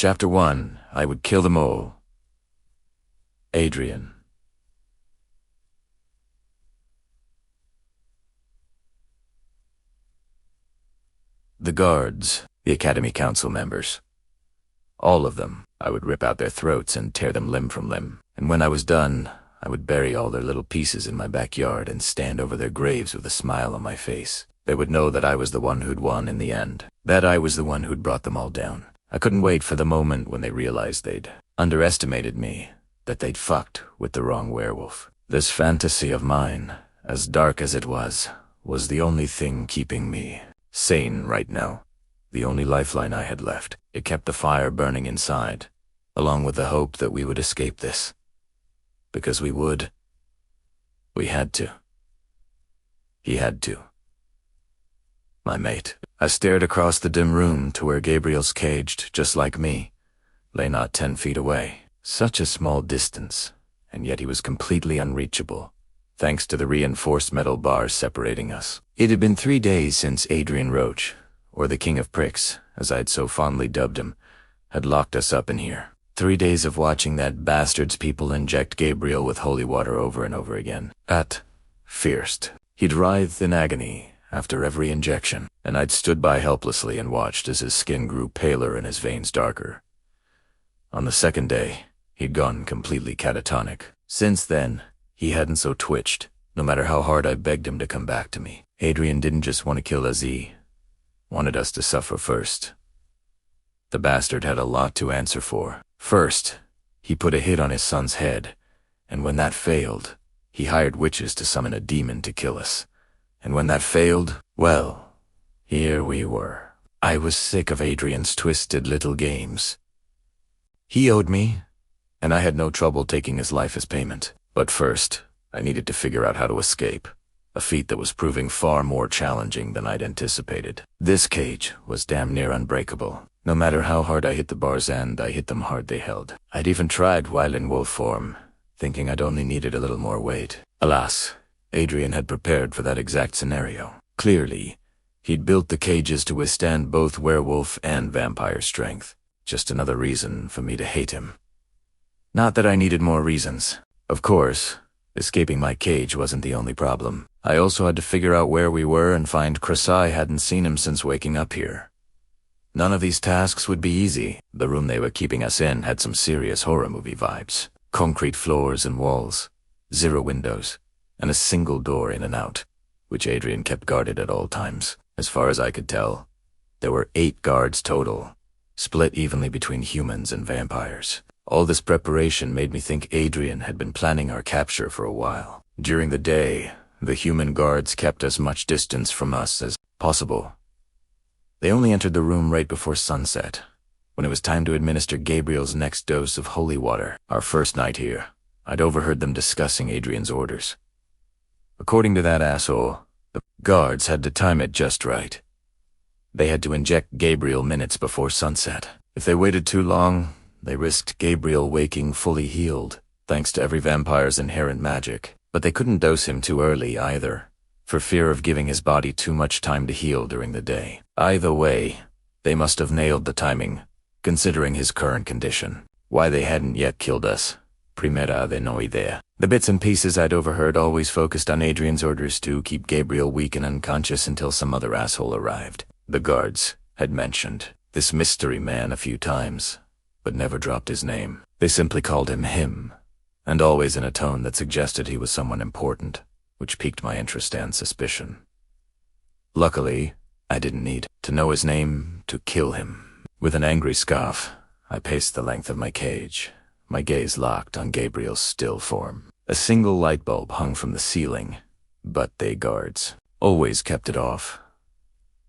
Chapter 1. I would kill them all. Adrian. The guards, the Academy Council members. All of them. I would rip out their throats and tear them limb from limb. And when I was done, I would bury all their little pieces in my backyard and stand over their graves with a smile on my face. They would know that I was the one who'd won in the end. That I was the one who'd brought them all down. I couldn't wait for the moment when they realized they'd underestimated me, that they'd fucked with the wrong werewolf. This fantasy of mine, as dark as it was the only thing keeping me sane right now. The only lifeline I had left. It kept the fire burning inside, along with the hope that we would escape this. Because we would. We had to. He had to. My mate. I stared across the dim room to where Gabriel's caged, just like me, lay not 10 feet away. Such a small distance, and yet he was completely unreachable, thanks to the reinforced metal bars separating us. It had been 3 days since Adrian Roach, or the King of Pricks, as I'd so fondly dubbed him, had locked us up in here. 3 days of watching that bastard's people inject Gabriel with holy water over and over again. Fierced. He'd writhed in agony after every injection, and I'd stood by helplessly and watched as his skin grew paler and his veins darker. On the 2nd day, he'd gone completely catatonic. Since then, he hadn't so twitched, no matter how hard I begged him to come back to me. Adrian didn't just want to kill Aziz, wanted us to suffer first. The bastard had a lot to answer for. First, he put a hit on his son's head, and when that failed, he hired witches to summon a demon to kill us. And when that failed, well, here we were. I was sick of Adrian's twisted little games. He owed me, and I had no trouble taking his life as payment. But first, I needed to figure out how to escape, a feat that was proving far more challenging than I'd anticipated. This cage was damn near unbreakable. No matter how hard I hit the bars, and I hit them hard, they held. I'd even tried while in wolf form, thinking I'd only needed a little more weight. Alas, Adrian had prepared for that exact scenario. Clearly, he'd built the cages to withstand both werewolf and vampire strength. Just another reason for me to hate him. Not that I needed more reasons. Of course, escaping my cage wasn't the only problem. I also had to figure out where we were and find Chris. I hadn't seen him since waking up here. None of these tasks would be easy. The room they were keeping us in had some serious horror movie vibes. Concrete floors and walls, 0 windows, and a single door in and out, which Adrian kept guarded at all times. As far as I could tell, there were 8 guards total, split evenly between humans and vampires. All this preparation made me think Adrian had been planning our capture for a while. During the day, the human guards kept as much distance from us as possible. They only entered the room right before sunset, when it was time to administer Gabriel's next dose of holy water. Our first night here, I'd overheard them discussing Adrian's orders. According to that asshole, the guards had to time it just right. They had to inject Gabriel minutes before sunset. If they waited too long, they risked Gabriel waking fully healed, thanks to every vampire's inherent magic. But they couldn't dose him too early either, for fear of giving his body too much time to heal during the day. Either way, they must have nailed the timing, considering his current condition. Why they hadn't yet killed us, primera de no idea. The bits and pieces I'd overheard always focused on Adrian's orders to keep Gabriel weak and unconscious until some other asshole arrived. The guards had mentioned this mystery man a few times, but never dropped his name. They simply called him, and always in a tone that suggested he was someone important, which piqued my interest and suspicion. Luckily, I didn't need to know his name to kill him. With an angry scoff, I paced the length of my cage, my gaze locked on Gabriel's still form. A single light bulb hung from the ceiling, but they guards always kept it off.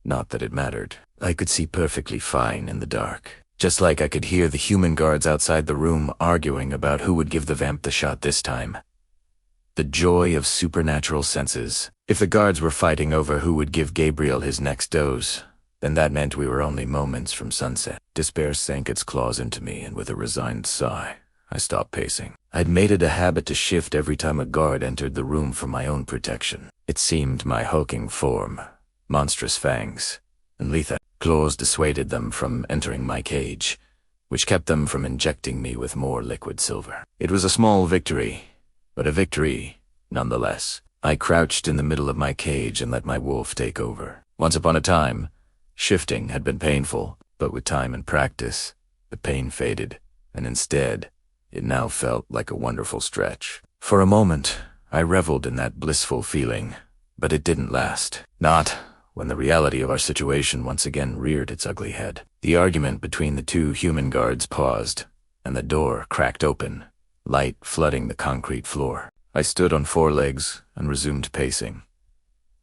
Not that it mattered. I could see perfectly fine in the dark. Just like I could hear the human guards outside the room arguing about who would give the vamp the shot this time. The joy of supernatural senses. If the guards were fighting over who would give Gabriel his next dose, then that meant we were only moments from sunset. Despair sank its claws into me, and with a resigned sigh, I stopped pacing. I'd made it a habit to shift every time a guard entered the room for my own protection. It seemed my hulking form, monstrous fangs, and lethal claws dissuaded them from entering my cage, which kept them from injecting me with more liquid silver. It was a small victory, but a victory nonetheless. I crouched in the middle of my cage and let my wolf take over. Once upon a time, shifting had been painful, but with time and practice, the pain faded, and instead, it now felt like a wonderful stretch. For a moment, I reveled in that blissful feeling, but it didn't last. Not when the reality of our situation once again reared its ugly head. The argument between the two human guards paused, and the door cracked open, light flooding the concrete floor. I stood on 4 legs and resumed pacing,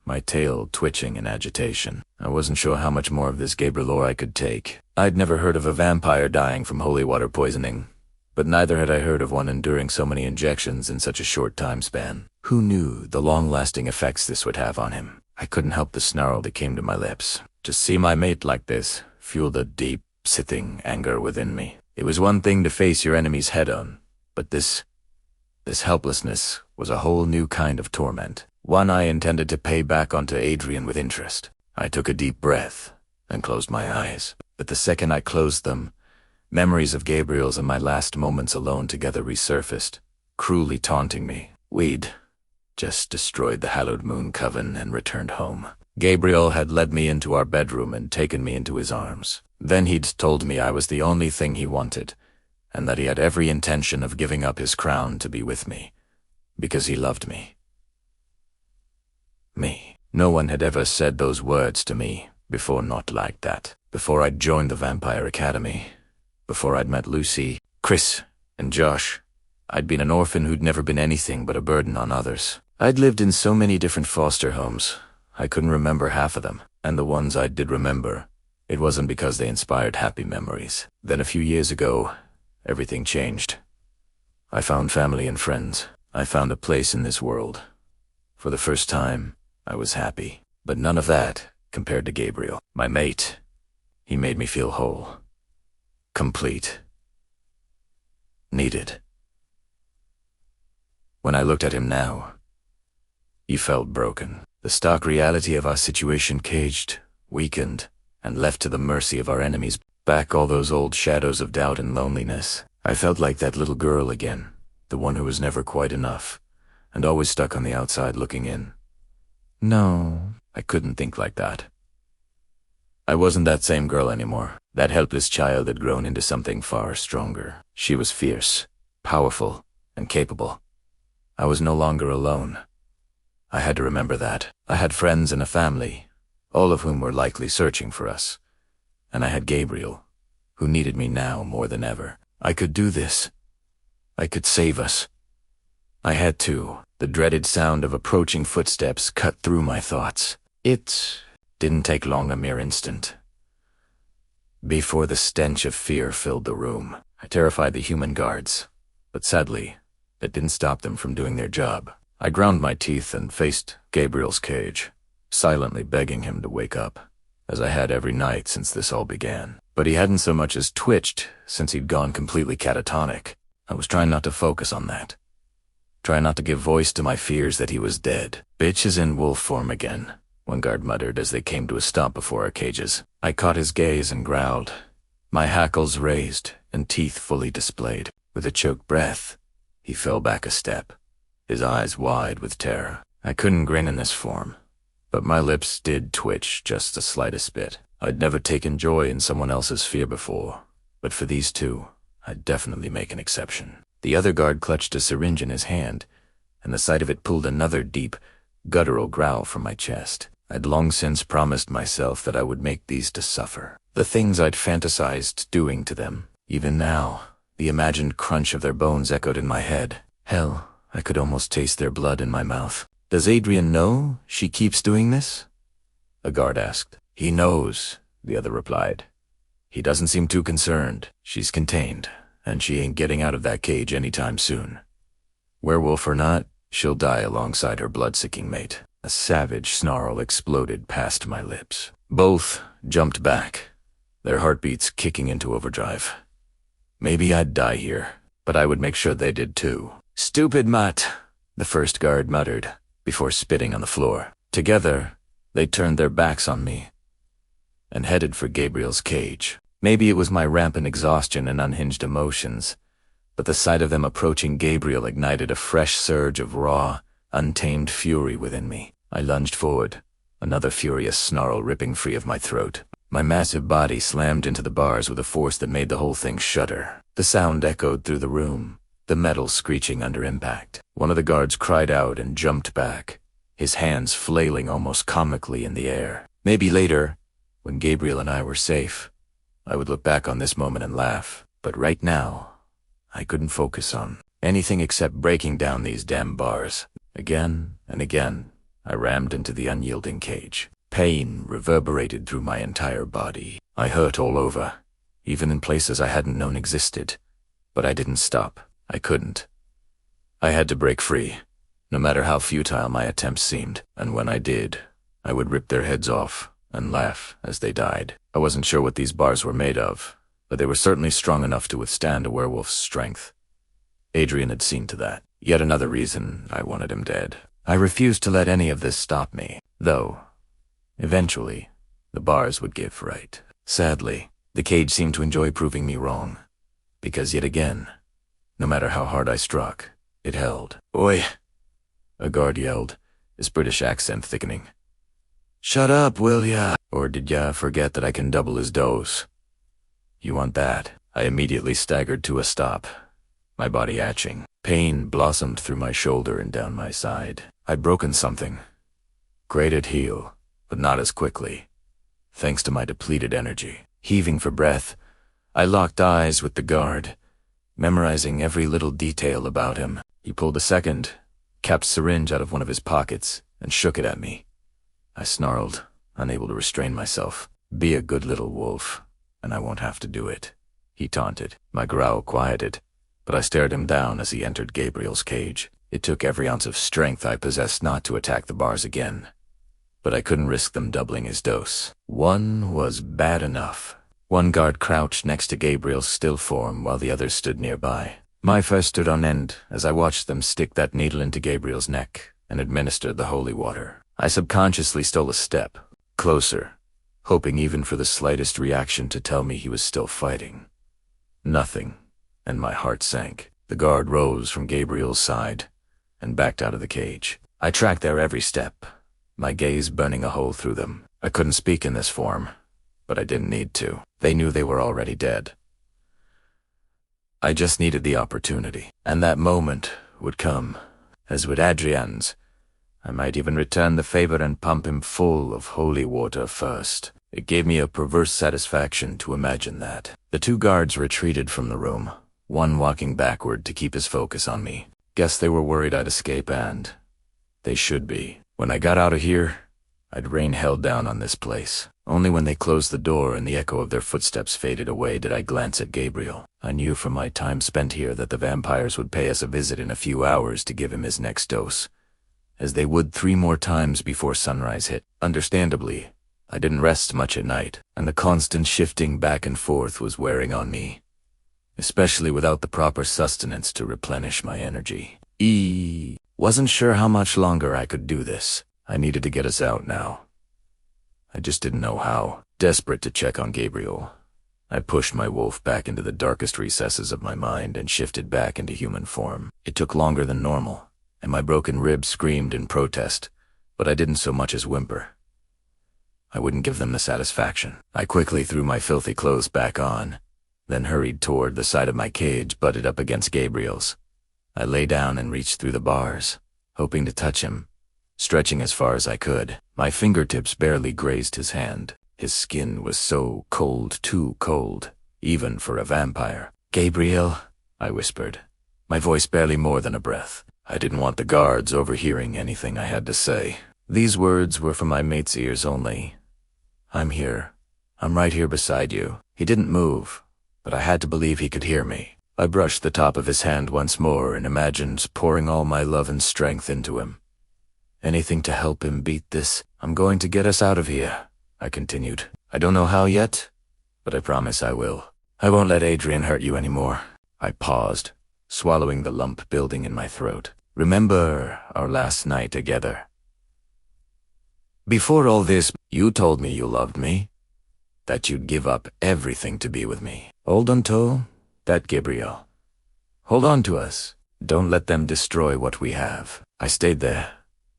my tail twitching in agitation. I wasn't sure how much more of this Gabriel I could take. I'd never heard of a vampire dying from holy water poisoning, but neither had I heard of one enduring so many injections in such a short time span. Who knew the long-lasting effects this would have on him? I couldn't help the snarl that came to my lips. To see my mate like this fueled a deep, seething anger within me. It was one thing to face your enemies head-on, but this helplessness was a whole new kind of torment, one I intended to pay back onto Adrian with interest. I took a deep breath and closed my eyes, but the second I closed them, memories of Gabriel's and my last moments alone together resurfaced, cruelly taunting me. We'd just destroyed the hallowed moon coven and returned home. Gabriel had led me into our bedroom and taken me into his arms. Then he'd told me I was the only thing he wanted, and that he had every intention of giving up his crown to be with me, because he loved me. Me. No one had ever said those words to me before, not like that. Before I'd joined the Vampire Academy, before I'd met Lucy, Chris, and Josh, I'd been an orphan who'd never been anything but a burden on others. I'd lived in so many different foster homes, I couldn't remember half of them, and the ones I did remember, it wasn't because they inspired happy memories. Then a few years ago, everything changed. I found family and friends. I found a place in this world. For the first time, I was happy. But none of that compared to Gabriel, my mate. He made me feel whole, complete, needed. When I looked at him now, he felt broken. The stark reality of our situation caged, weakened, and left to the mercy of our enemies back all those old shadows of doubt and loneliness. I felt like that little girl again, the one who was never quite enough, and always stuck on the outside looking in. No, I couldn't think like that. I wasn't that same girl anymore. That helpless child had grown into something far stronger. She was fierce, powerful, and capable. I was no longer alone. I had to remember that. I had friends and a family, all of whom were likely searching for us. And I had Gabriel, who needed me now more than ever. I could do this. I could save us. I had to. The dreaded sound of approaching footsteps cut through my thoughts. It didn't take long, a mere instant, before the stench of fear filled the room. I terrified the human guards, but sadly, that didn't stop them from doing their job. I ground my teeth and faced Gabriel's cage, silently begging him to wake up, as I had every night since this all began. But he hadn't so much as twitched since he'd gone completely catatonic. I was trying not to focus on that. Trying not to give voice to my fears that he was dead. "Bitch is in wolf form again," one guard muttered as they came to a stop before our cages. I caught his gaze and growled, my hackles raised and teeth fully displayed. With a choked breath, he fell back a step, his eyes wide with terror. I couldn't grin in this form, but my lips did twitch just the slightest bit. I'd never taken joy in someone else's fear before, but for these two, I'd definitely make an exception. The other guard clutched a syringe in his hand, and the sight of it pulled another deep, guttural growl from my chest. I'd long since promised myself that I would make these to suffer. The things I'd fantasized doing to them. Even now, the imagined crunch of their bones echoed in my head. Hell, I could almost taste their blood in my mouth. "Does Adrian know she keeps doing this?" a guard asked. "He knows," the other replied. "He doesn't seem too concerned. She's contained, and she ain't getting out of that cage anytime soon. Werewolf or not, she'll die alongside her blood-sucking mate." A savage snarl exploded past my lips. Both jumped back, their heartbeats kicking into overdrive. Maybe I'd die here, but I would make sure they did too. "Stupid mutt," the first guard muttered, before spitting on the floor. Together, they turned their backs on me and headed for Gabriel's cage. Maybe it was my rampant exhaustion and unhinged emotions, but the sight of them approaching Gabriel ignited a fresh surge of raw, untamed fury within me. I lunged forward, another furious snarl ripping free of my throat. My massive body slammed into the bars with a force that made the whole thing shudder. The sound echoed through the room, the metal screeching under impact. One of the guards cried out and jumped back, his hands flailing almost comically in the air. Maybe later, when Gabriel and I were safe, I would look back on this moment and laugh. But right now, I couldn't focus on anything except breaking down these damn bars. Again and again, I rammed into the unyielding cage. Pain reverberated through my entire body. I hurt all over, even in places I hadn't known existed. But I didn't stop. I couldn't. I had to break free, no matter how futile my attempts seemed. And when I did, I would rip their heads off and laugh as they died. I wasn't sure what these bars were made of, but they were certainly strong enough to withstand a werewolf's strength. Adrian had seen to that. Yet another reason I wanted him dead. I refused to let any of this stop me, though eventually the bars would give right. Sadly, the cage seemed to enjoy proving me wrong, because yet again, no matter how hard I struck, it held. "Oi!" a guard yelled, his British accent thickening. "Shut up, will ya? Or did ya forget that I can double his dose? You want that?" I immediately staggered to a stop, my body atching. Pain blossomed through my shoulder and down my side. I'd broken something. Great at heal, but not as quickly, thanks to my depleted energy. Heaving for breath, I locked eyes with the guard, memorizing every little detail about him. He pulled a second, capped syringe out of one of his pockets, and shook it at me. I snarled, unable to restrain myself. "Be a good little wolf, and I won't have to do it," he taunted. My growl quieted, but I stared him down as he entered Gabriel's cage. It took every ounce of strength I possessed not to attack the bars again, but I couldn't risk them doubling his dose. One was bad enough. One guard crouched next to Gabriel's still form while the others stood nearby. My fur stood on end as I watched them stick that needle into Gabriel's neck and administer the holy water. I subconsciously stole a step, closer, hoping even for the slightest reaction to tell me he was still fighting. Nothing, and my heart sank. The guard rose from Gabriel's side and backed out of the cage. I tracked their every step, my gaze burning a hole through them. I couldn't speak in this form, but I didn't need to. They knew they were already dead. I just needed the opportunity, and that moment would come, as would Adrian's. I might even return the favor and pump him full of holy water first. It gave me a perverse satisfaction to imagine that. The two guards retreated from the room, one walking backward to keep his focus on me. Guess they were worried I'd escape, and they should be. When I got out of here, I'd rain hell down on this place. Only when they closed the door and the echo of their footsteps faded away did I glance at Gabriel. I knew from my time spent here that the vampires would pay us a visit in a few hours to give him his next dose, as they would 3 more times before sunrise hit. Understandably, I didn't rest much at night, and the constant shifting back and forth was wearing on me, especially without the proper sustenance to replenish my energy. Wasn't sure how much longer I could do this. I needed to get us out now. I just didn't know how. Desperate to check on Gabriel, I pushed my wolf back into the darkest recesses of my mind and shifted back into human form. It took longer than normal, and my broken ribs screamed in protest, but I didn't so much as whimper. I wouldn't give them the satisfaction. I quickly threw my filthy clothes back on, then hurried toward the side of my cage butted up against Gabriel's. I lay down and reached through the bars, hoping to touch him, stretching as far as I could. My fingertips barely grazed his hand. His skin was so cold, too cold, even for a vampire. "Gabriel," I whispered, my voice barely more than a breath. I didn't want the guards overhearing anything I had to say. These words were for my mate's ears only. "I'm here. I'm right here beside you." He didn't move, but I had to believe he could hear me. I brushed the top of his hand once more and imagined pouring all my love and strength into him. "Anything to help him beat this. I'm going to get us out of here," I continued. "I don't know how yet, but I promise I will. I won't let Adrian hurt you anymore." I paused, swallowing the lump building in my throat. "Remember our last night together? Before all this, you told me you loved me. that you'd give up everything to be with me. Hold on to that, Gabriel. Hold on to us. Don't let them destroy what we have. I stayed there,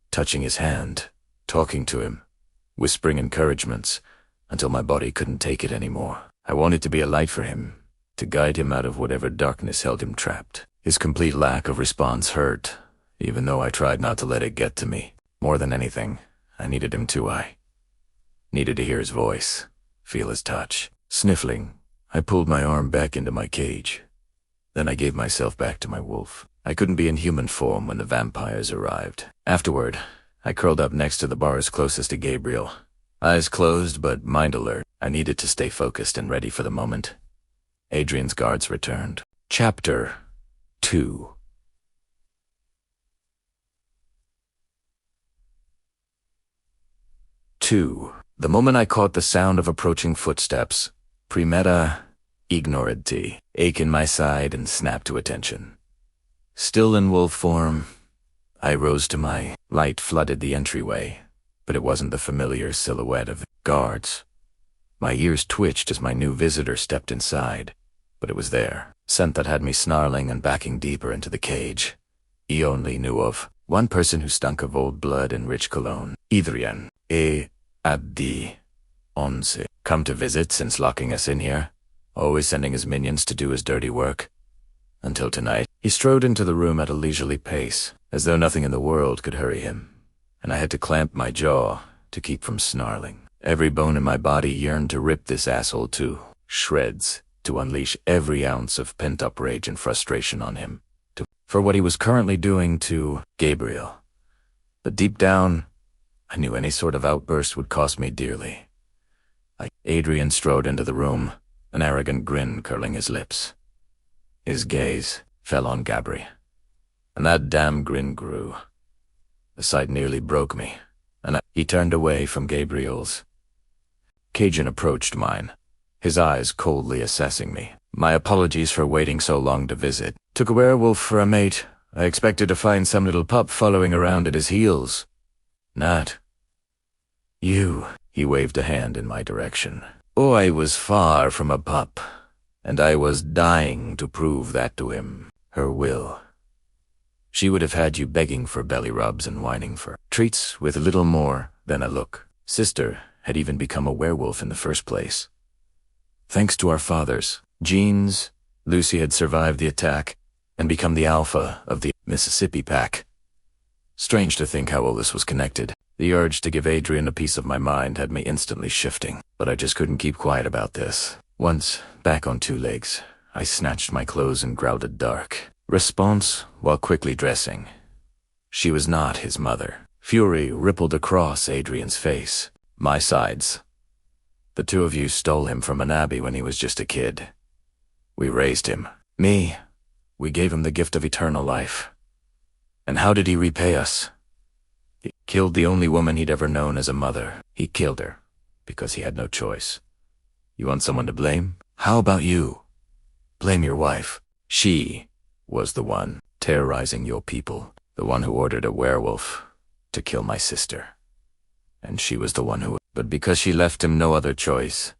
touching his hand, talking to him, whispering encouragements, until my body couldn't take it anymore. I wanted to be a light for him, to guide him out of whatever darkness held him trapped. His complete lack of response hurt, even though I tried not to let it get to me. More than anything, I needed him too. I needed to hear his voice, feel his touch. Sniffling, I pulled my arm back into my cage. Then I gave myself back to my wolf. I couldn't be in human form when the vampires arrived. Afterward, I curled up next to the bars closest to Gabriel. Eyes closed, but mind alert. I needed to stay focused and ready for the moment. Adrian's guards returned. Chapter 2. The moment I caught the sound of approaching footsteps, premeta ignoranti, ache in my side and snapped to attention. Still in wolf form, I rose to my light flooded the entryway, but it wasn't the familiar silhouette of guards. My ears twitched as my new visitor stepped inside, but it was there, scent that had me snarling and backing deeper into the cage. He only knew of one person who stunk of old blood and rich cologne. Adrian, Abdi, Onze, come to visit since locking us in here, always sending his minions to do his dirty work. Until tonight, he strode into the room at a leisurely pace, as though nothing in the world could hurry him, and I had to clamp my jaw to keep from snarling. Every bone in my body yearned to rip this asshole to shreds, to unleash every ounce of pent-up rage and frustration on him, for what he was currently doing to Gabriel. But deep down, I knew any sort of outburst would cost me dearly. Adrian strode into the room, an arrogant grin curling his lips. His gaze fell on Gabri, and that damn grin grew. The sight nearly broke me, and he turned away from Gabriel's. Cajun approached mine, his eyes coldly assessing me. My apologies for waiting so long to visit. Took a werewolf for a mate. I expected to find some little pup following around at his heels. Not you. He waved a hand in my direction. Oh, I was far from a pup, and I was dying to prove that to him. Her will. She would have had you begging for belly rubs and whining for treats with little more than a look. Sister had even become a werewolf in the first place. Thanks to our fathers, genes, Lucy had survived the attack and become the alpha of the Mississippi pack. Strange to think how all this was connected. The urge to give Adrian a piece of my mind had me instantly shifting, but I just couldn't keep quiet about this. Once, back on two legs, I snatched my clothes and growled at Dark. Response, while quickly dressing. She was not his mother. Fury rippled across Adrian's face. My sides. The two of you stole him from an abbey when he was just a kid. We raised him. Me, we gave him the gift of eternal life. And how did he repay us? He killed the only woman he'd ever known as a mother. He killed her because he had no choice. You want someone to blame? How about you? Blame your wife. She was the one terrorizing your people, the one who ordered a werewolf to kill my sister. And she was the one who... But because she left him no other choice.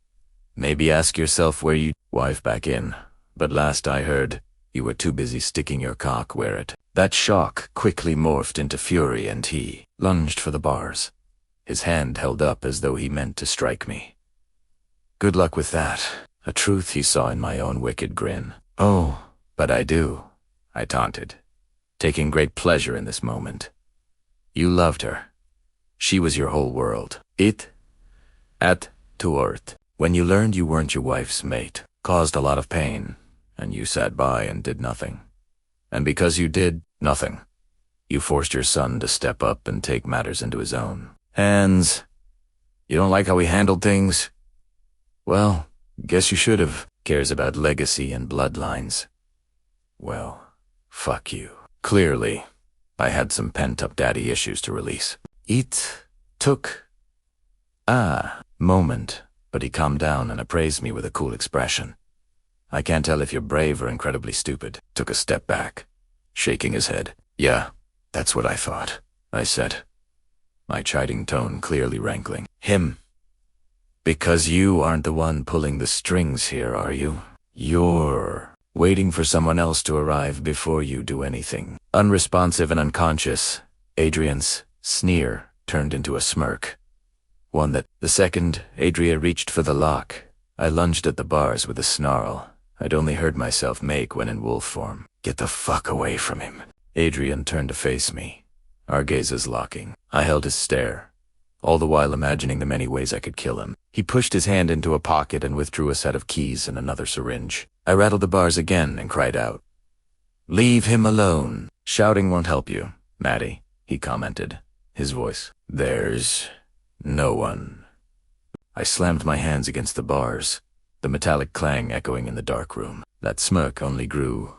Maybe ask yourself where you... Wife back in. But last I heard, you were too busy sticking your cock where it... That shock quickly morphed into fury and he lunged for the bars, his hand held up as though he meant to strike me. Good luck with that. A truth he saw in my own wicked grin. Oh, but I do, I taunted, taking great pleasure in this moment. You loved her. She was your whole world. To earth. When you learned you weren't your wife's mate, caused a lot of pain, and you sat by and did nothing. And because you did nothing, you forced your son to step up and take matters into his own hands. You don't like how he handled things? Well, guess you should have. Cares about legacy and bloodlines. Well, fuck you. Clearly, I had some pent-up daddy issues to release. It took a moment, but he calmed down and appraised me with a cool expression. I can't tell if you're brave or incredibly stupid. Took a step back, shaking his head. Yeah, that's what I thought, I said, my chiding tone clearly rankling. Him. Because you aren't the one pulling the strings here, are you? You're waiting for someone else to arrive before you do anything. Unresponsive and unconscious, Adrian's sneer turned into a smirk. One that, the second Adria reached for the lock, I lunged at the bars with a snarl I'd only heard myself make when in wolf form. Get the fuck away from him. Adrian turned to face me, our gazes locking. I held his stare, all the while imagining the many ways I could kill him. He pushed his hand into a pocket and withdrew a set of keys and another syringe. I rattled the bars again and cried out, "Leave him alone." "Shouting won't help you, Maddie," he commented, his voice. "There's no one." I slammed my hands against the bars, the metallic clang echoing in the dark room. That smirk only grew.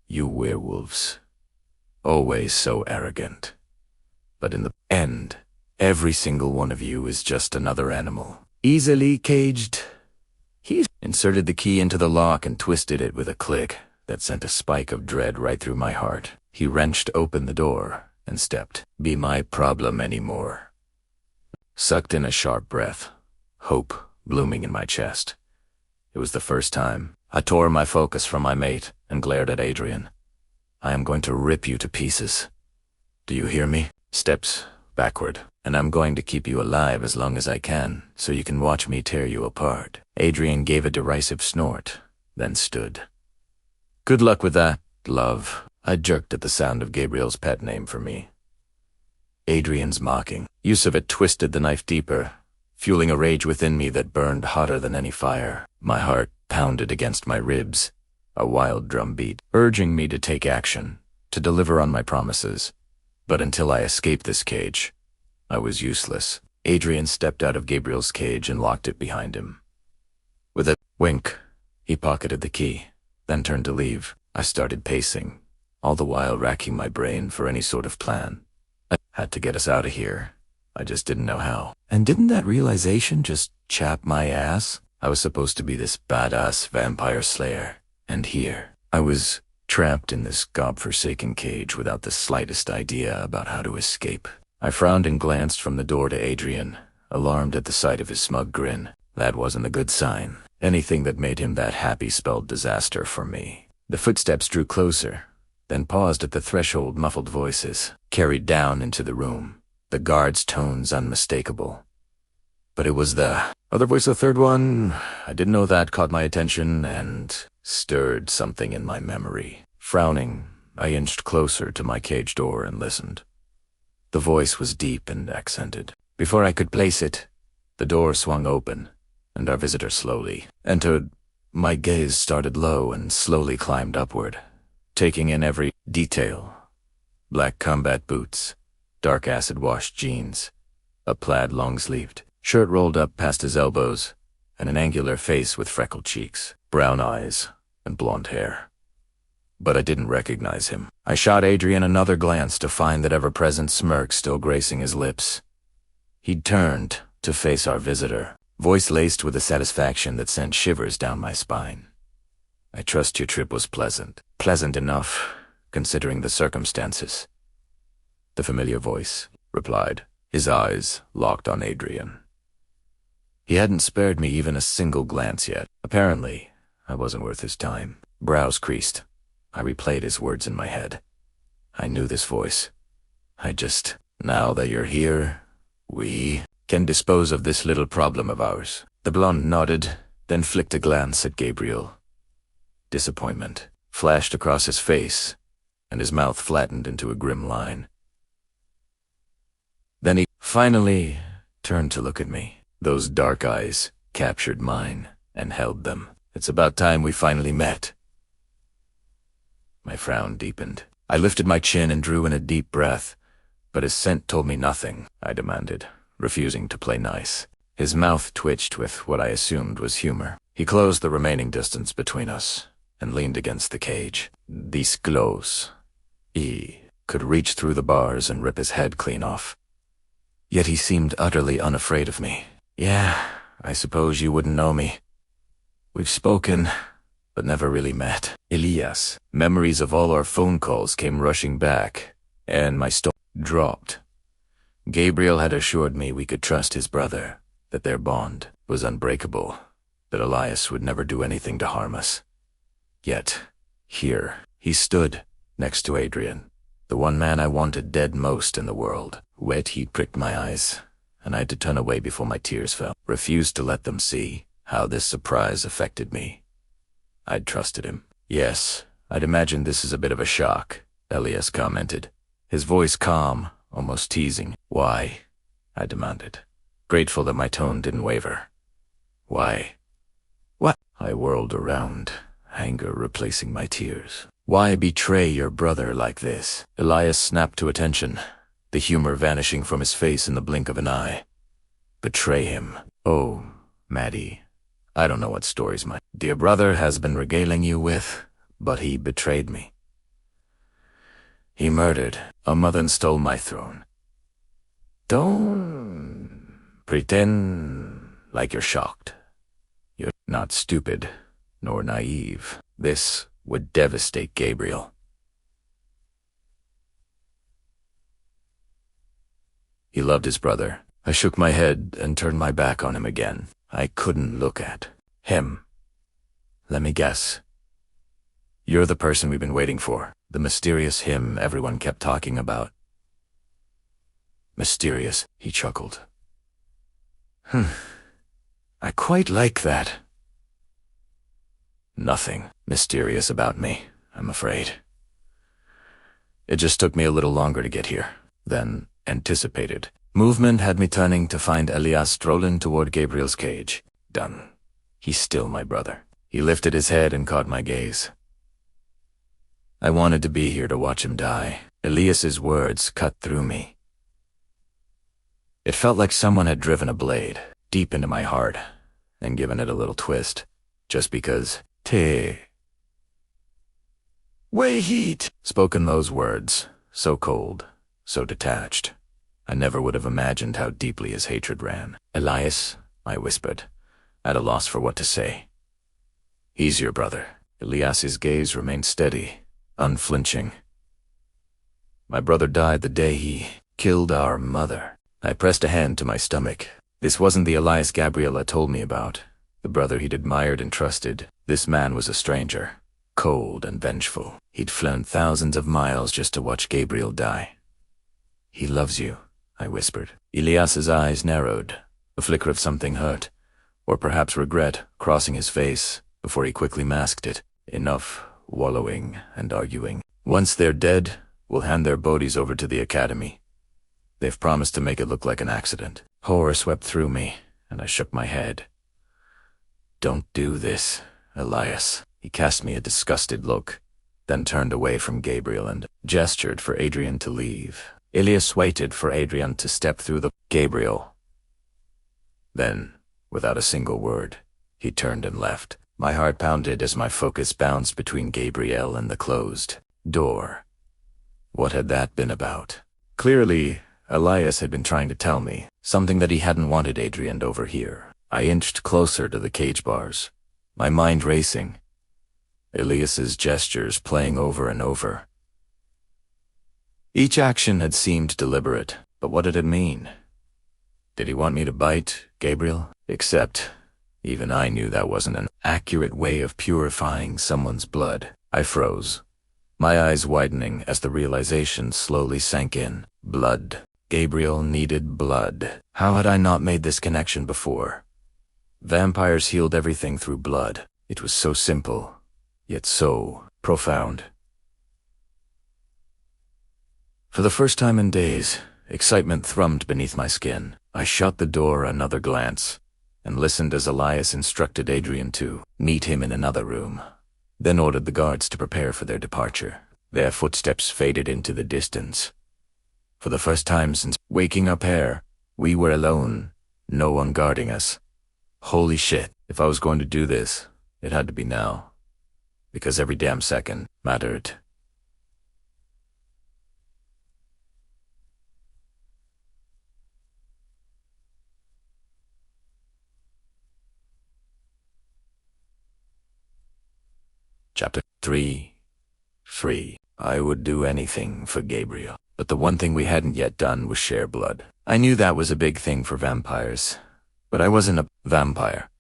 "You werewolves, always so arrogant. But in the end, every single one of you is just another animal. Easily caged." He inserted the key into the lock and twisted it with a click that sent a spike of dread right through my heart. He wrenched open the door and stepped. "Be my problem anymore." Sucked in a sharp breath, hope blooming in my chest. It was the first time. I tore my focus from my mate and glared at Adrian. "I am going to rip you to pieces. Do you hear me? Steps backward, and I'm going to keep you alive as long as I can, so you can watch me tear you apart." Adrian gave a derisive snort, then stood. "Good luck with that, love." I jerked at the sound of Gabriel's pet name for me. Adrian's mocking use of it twisted the knife deeper, fueling a rage within me that burned hotter than any fire. My heart pounded against my ribs, a wild drumbeat, urging me to take action, to deliver on my promises. But until I escaped this cage, I was useless. Adrian stepped out of Gabriel's cage and locked it behind him. With a wink, he pocketed the key, then turned to leave. I started pacing, all the while racking my brain for any sort of plan. I had to get us out of here. I just didn't know how. And didn't that realization just chap my ass? I was supposed to be this badass vampire slayer, and here I was trapped in this godforsaken cage without the slightest idea about how to escape. I frowned and glanced from the door to Adrian, alarmed at the sight of his smug grin. That wasn't a good sign. Anything that made him that happy spelled disaster for me. The footsteps drew closer, then paused at the threshold. Muffled voices carried down into the room, the guard's tones unmistakable. But it was the other voice, the third one. I didn't know that caught my attention and stirred something in my memory. Frowning, I inched closer to my cage door and listened. The voice was deep and accented. Before I could place it, the door swung open, and our visitor slowly entered. My gaze started low and slowly climbed upward, taking in every detail. Black combat boots, dark acid-washed jeans, a plaid long-sleeved shirt rolled up past his elbows, and an angular face with freckled cheeks, brown eyes, and blonde hair. But I didn't recognize him. I shot Adrian another glance to find that ever-present smirk still gracing his lips. He'd turned to face our visitor, voice laced with a satisfaction that sent shivers down my spine. "I trust your trip was pleasant." "Pleasant enough, considering the circumstances," the familiar voice replied, his eyes locked on Adrian. He hadn't spared me even a single glance yet. Apparently, I wasn't worth his time. Brows creased. I replayed his words in my head. I knew this voice. Now that you're here, we can dispose of this little problem of ours." The blonde nodded, then flicked a glance at Gabriel. Disappointment flashed across his face, and his mouth flattened into a grim line. Then he finally turned to look at me. Those dark eyes captured mine and held them. "It's about time we finally met." My frown deepened. I lifted my chin and drew in a deep breath, but his scent told me nothing. I demanded, refusing to play nice. His mouth twitched with what I assumed was humor. He closed the remaining distance between us and leaned against the cage. This close. He could reach through the bars and rip his head clean off. Yet he seemed utterly unafraid of me. "Yeah, I suppose you wouldn't know me. We've spoken, but never really met." Elias. Memories of all our phone calls came rushing back, and my stomach dropped. Gabriel had assured me we could trust his brother, that their bond was unbreakable, that Elias would never do anything to harm us. Yet, here, he stood, next to Adrian, the one man I wanted dead most in the world. Wet heat pricked my eyes, and I had to turn away before my tears fell. Refused to let them see how this surprise affected me. I'd trusted him. Yes, I'd imagine this is a bit of a shock, Elias commented, his voice calm, almost teasing. Why? I demanded, grateful that my tone didn't waver. Why? What? I whirled around, anger replacing my tears. Why betray your brother like this? Elias snapped to attention, the humor vanishing from his face in the blink of an eye. Betray him? Oh, Maddie, I don't know what stories my dear brother has been regaling you with, but he betrayed me. He murdered a mother and stole my throne. Don't pretend like you're shocked. You're not stupid, nor naive. This would devastate Gabriel. He loved his brother. I shook my head and turned my back on him again. I couldn't look at him. Let me guess. You're the person we've been waiting for. The mysterious him everyone kept talking about. Mysterious, he chuckled. I quite like that. Nothing mysterious about me, I'm afraid. It just took me a little longer to get here than anticipated. Movement had me turning to find Elias strolling toward Gabriel's cage. Done. He's still my brother. He lifted his head and caught my gaze. I wanted to be here to watch him die. Elias's words cut through me. It felt like someone had driven a blade deep into my heart and given it a little twist, just because way heat spoken those words, so cold, so detached. I never would have imagined how deeply his hatred ran. Elias, I whispered, at a loss for what to say. He's your brother. Elias's gaze remained steady, unflinching. My brother died the day he killed our mother. I pressed a hand to my stomach. This wasn't the Elias Gabriela told me about, the brother he'd admired and trusted. This man was a stranger, cold and vengeful. He'd flown thousands of miles just to watch Gabriel die. He loves you, I whispered. Elias's eyes narrowed, a flicker of something hurt, or perhaps regret, crossing his face before he quickly masked it. Enough wallowing and arguing. Once they're dead, we'll hand their bodies over to the academy. They've promised to make it look like an accident. Horror swept through me, and I shook my head. Don't do this, Elias. He cast me a disgusted look, then turned away from Gabriel and gestured for Adrian to leave. Elias waited for Adrian to step through the Gabriel. Then, without a single word, he turned and left. My heart pounded as my focus bounced between Gabriel and the closed door. What had that been about? Clearly, Elias had been trying to tell me something that he hadn't wanted Adrian to overhear. I inched closer to the cage bars, my mind racing. Elias's gestures playing over and over. Each action had seemed deliberate, but what did it mean? Did he want me to bite Gabriel? Except, even I knew that wasn't an accurate way of purifying someone's blood. I froze, my eyes widening as the realization slowly sank in. Blood. Gabriel needed blood. How had I not made this connection before? Vampires healed everything through blood. It was so simple, yet so profound. For the first time in days, excitement thrummed beneath my skin. I shot the door another glance, and listened as Elias instructed Adrian to meet him in another room, then ordered the guards to prepare for their departure. Their footsteps faded into the distance. For the first time since waking up here, we were alone, no one guarding us. Holy shit, if I was going to do this, it had to be now, because every damn second mattered. Chapter 3. Free. I would do anything for Gabriel, but the one thing we hadn't yet done was share blood. I knew that was a big thing for vampires. But I wasn't a vampire,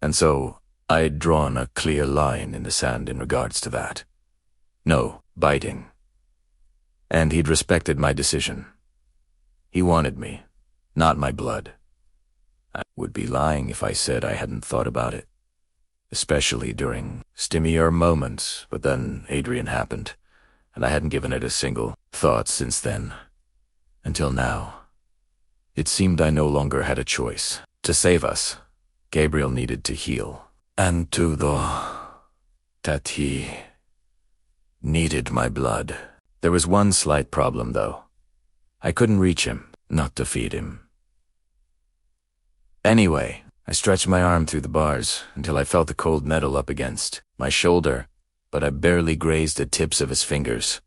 and so I'd drawn a clear line in the sand in regards to that. No biting. And he'd respected my decision. He wanted me, not my blood. I would be lying if I said I hadn't thought about it, especially during stimmier moments, but then Adrian happened, and I hadn't given it a single thought since then. Until now. It seemed I no longer had a choice. To save us, Gabriel needed to heal. And that he needed my blood. There was one slight problem, though. I couldn't reach him, not to feed him. Anyway, I stretched my arm through the bars until I felt the cold metal up against my shoulder, but I barely grazed the tips of his fingers.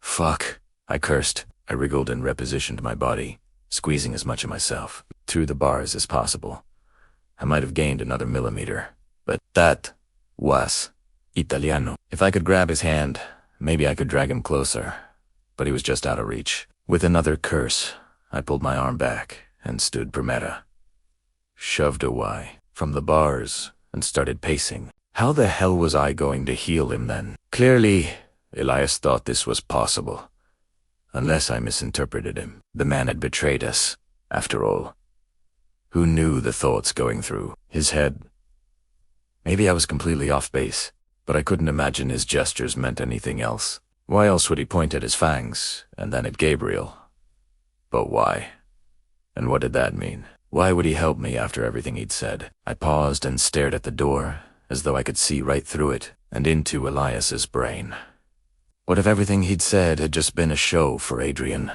Fuck, I cursed. I wriggled and repositioned my body, squeezing as much of myself through the bars as possible. I might have gained another millimeter, but that was Italiano. If I could grab his hand, maybe I could drag him closer, but he was just out of reach. With another curse, I pulled my arm back and stood Primera. Shoved away from the bars and started pacing. How the hell was I going to heal him then? Clearly, Elias thought this was possible. Unless I misinterpreted him. The man had betrayed us, after all. Who knew the thoughts going through his head? Maybe I was completely off base, but I couldn't imagine his gestures meant anything else. Why else would he point at his fangs, and then at Gabriel? But why? And what did that mean? Why would he help me after everything he'd said? I paused and stared at the door, as though I could see right through it, and into Elias's brain. What if everything he'd said had just been a show for Adrian?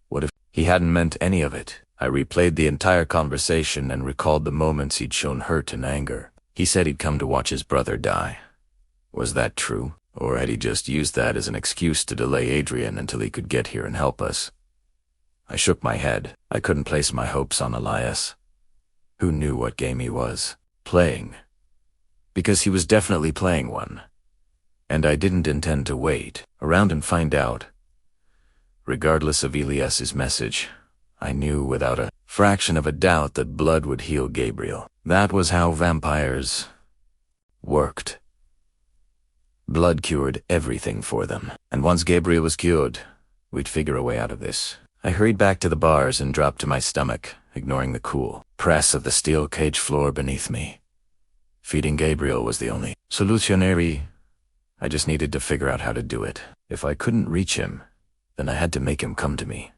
What if he hadn't meant any of it? I replayed the entire conversation and recalled the moments he'd shown hurt and anger. He said he'd come to watch his brother die. Was that true? Or had he just used that as an excuse to delay Adrian until he could get here and help us? I shook my head. I couldn't place my hopes on Elias. Who knew what game he was playing? Because he was definitely playing one. And I didn't intend to wait around and find out. Regardless of Elias's message, I knew without a fraction of a doubt that blood would heal Gabriel. That was how vampires worked. Blood cured everything for them. And once Gabriel was cured, we'd figure a way out of this. I hurried back to the bars and dropped to my stomach, ignoring the cool press of the steel cage floor beneath me. Feeding Gabriel was the only solutionary. I just needed to figure out how to do it. If I couldn't reach him, then I had to make him come to me.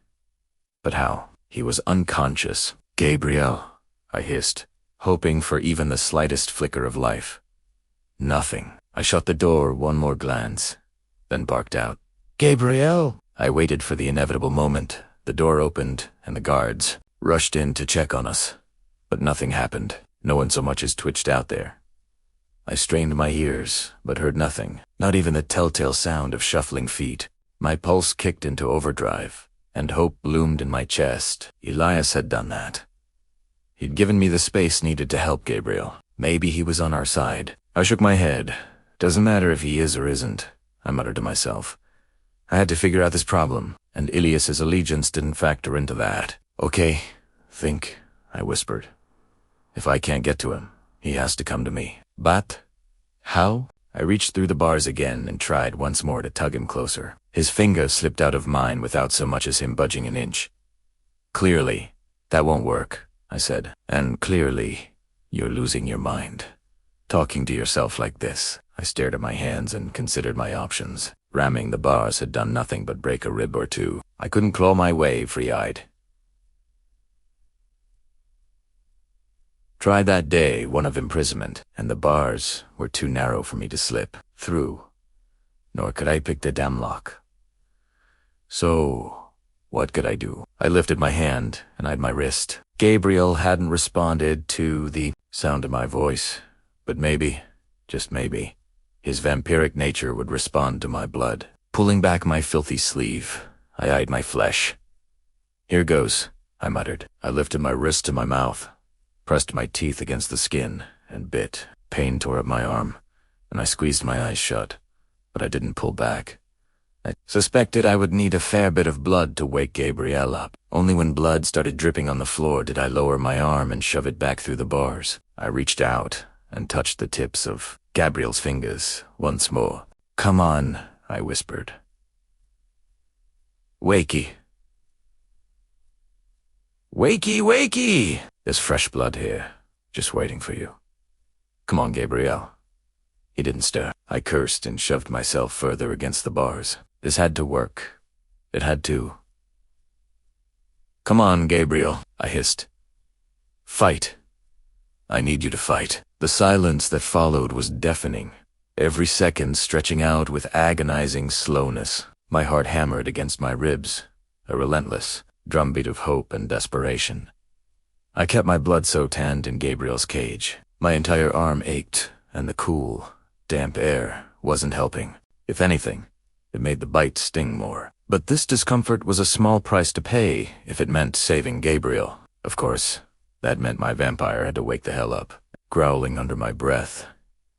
But how? He was unconscious. Gabriel, I hissed, hoping for even the slightest flicker of life. Nothing. I shut the door one more glance, then barked out, Gabriel! I waited for the inevitable moment. The door opened, and the guards rushed in to check on us. But nothing happened. No one so much as twitched out there. I strained my ears, but heard nothing, not even the telltale sound of shuffling feet. My pulse kicked into overdrive, and hope bloomed in my chest. Elias had done that. He'd given me the space needed to help Gabriel. Maybe he was on our side. I shook my head. Doesn't matter if he is or isn't, I muttered to myself. I had to figure out this problem, and Ilias's allegiance didn't factor into that. Okay, think, I whispered. If I can't get to him, he has to come to me. But how? I reached through the bars again and tried once more to tug him closer. His finger slipped out of mine without so much as him budging an inch. Clearly, that won't work, I said. And clearly, you're losing your mind. Talking to yourself like this. I stared at my hands and considered my options. Ramming the bars had done nothing but break a rib or two. I couldn't claw my way free-eyed. Tried that day, one of imprisonment, and the bars were too narrow for me to slip through. Nor could I pick the damn lock. So, what could I do? I lifted my hand and eyed my wrist. Gabriel hadn't responded to the sound of my voice, but maybe, just maybe, his vampiric nature would respond to my blood. Pulling back my filthy sleeve, I eyed my flesh. Here goes, I muttered. I lifted my wrist to my mouth, pressed my teeth against the skin, and bit. Pain tore up my arm, and I squeezed my eyes shut, but I didn't pull back. I suspected I would need a fair bit of blood to wake Gabrielle up. Only when blood started dripping on the floor did I lower my arm and shove it back through the bars. I reached out and touched the tips of Gabrielle's fingers once more. "Come on," I whispered. "Wakey. Wakey, wakey! There's fresh blood here, just waiting for you. Come on, Gabrielle." He didn't stir. I cursed and shoved myself further against the bars. This had to work. It had to. "Come on, Gabriel," I hissed. "Fight. I need you to fight." The silence that followed was deafening, every second stretching out with agonizing slowness. My heart hammered against my ribs, a relentless drumbeat of hope and desperation. I kept my blood-soaked hand in Gabriel's cage. My entire arm ached, and the cool, damp air wasn't helping. If anything, it made the bite sting more. But this discomfort was a small price to pay if it meant saving Gabriel. Of course, that meant my vampire had to wake the hell up. Growling under my breath,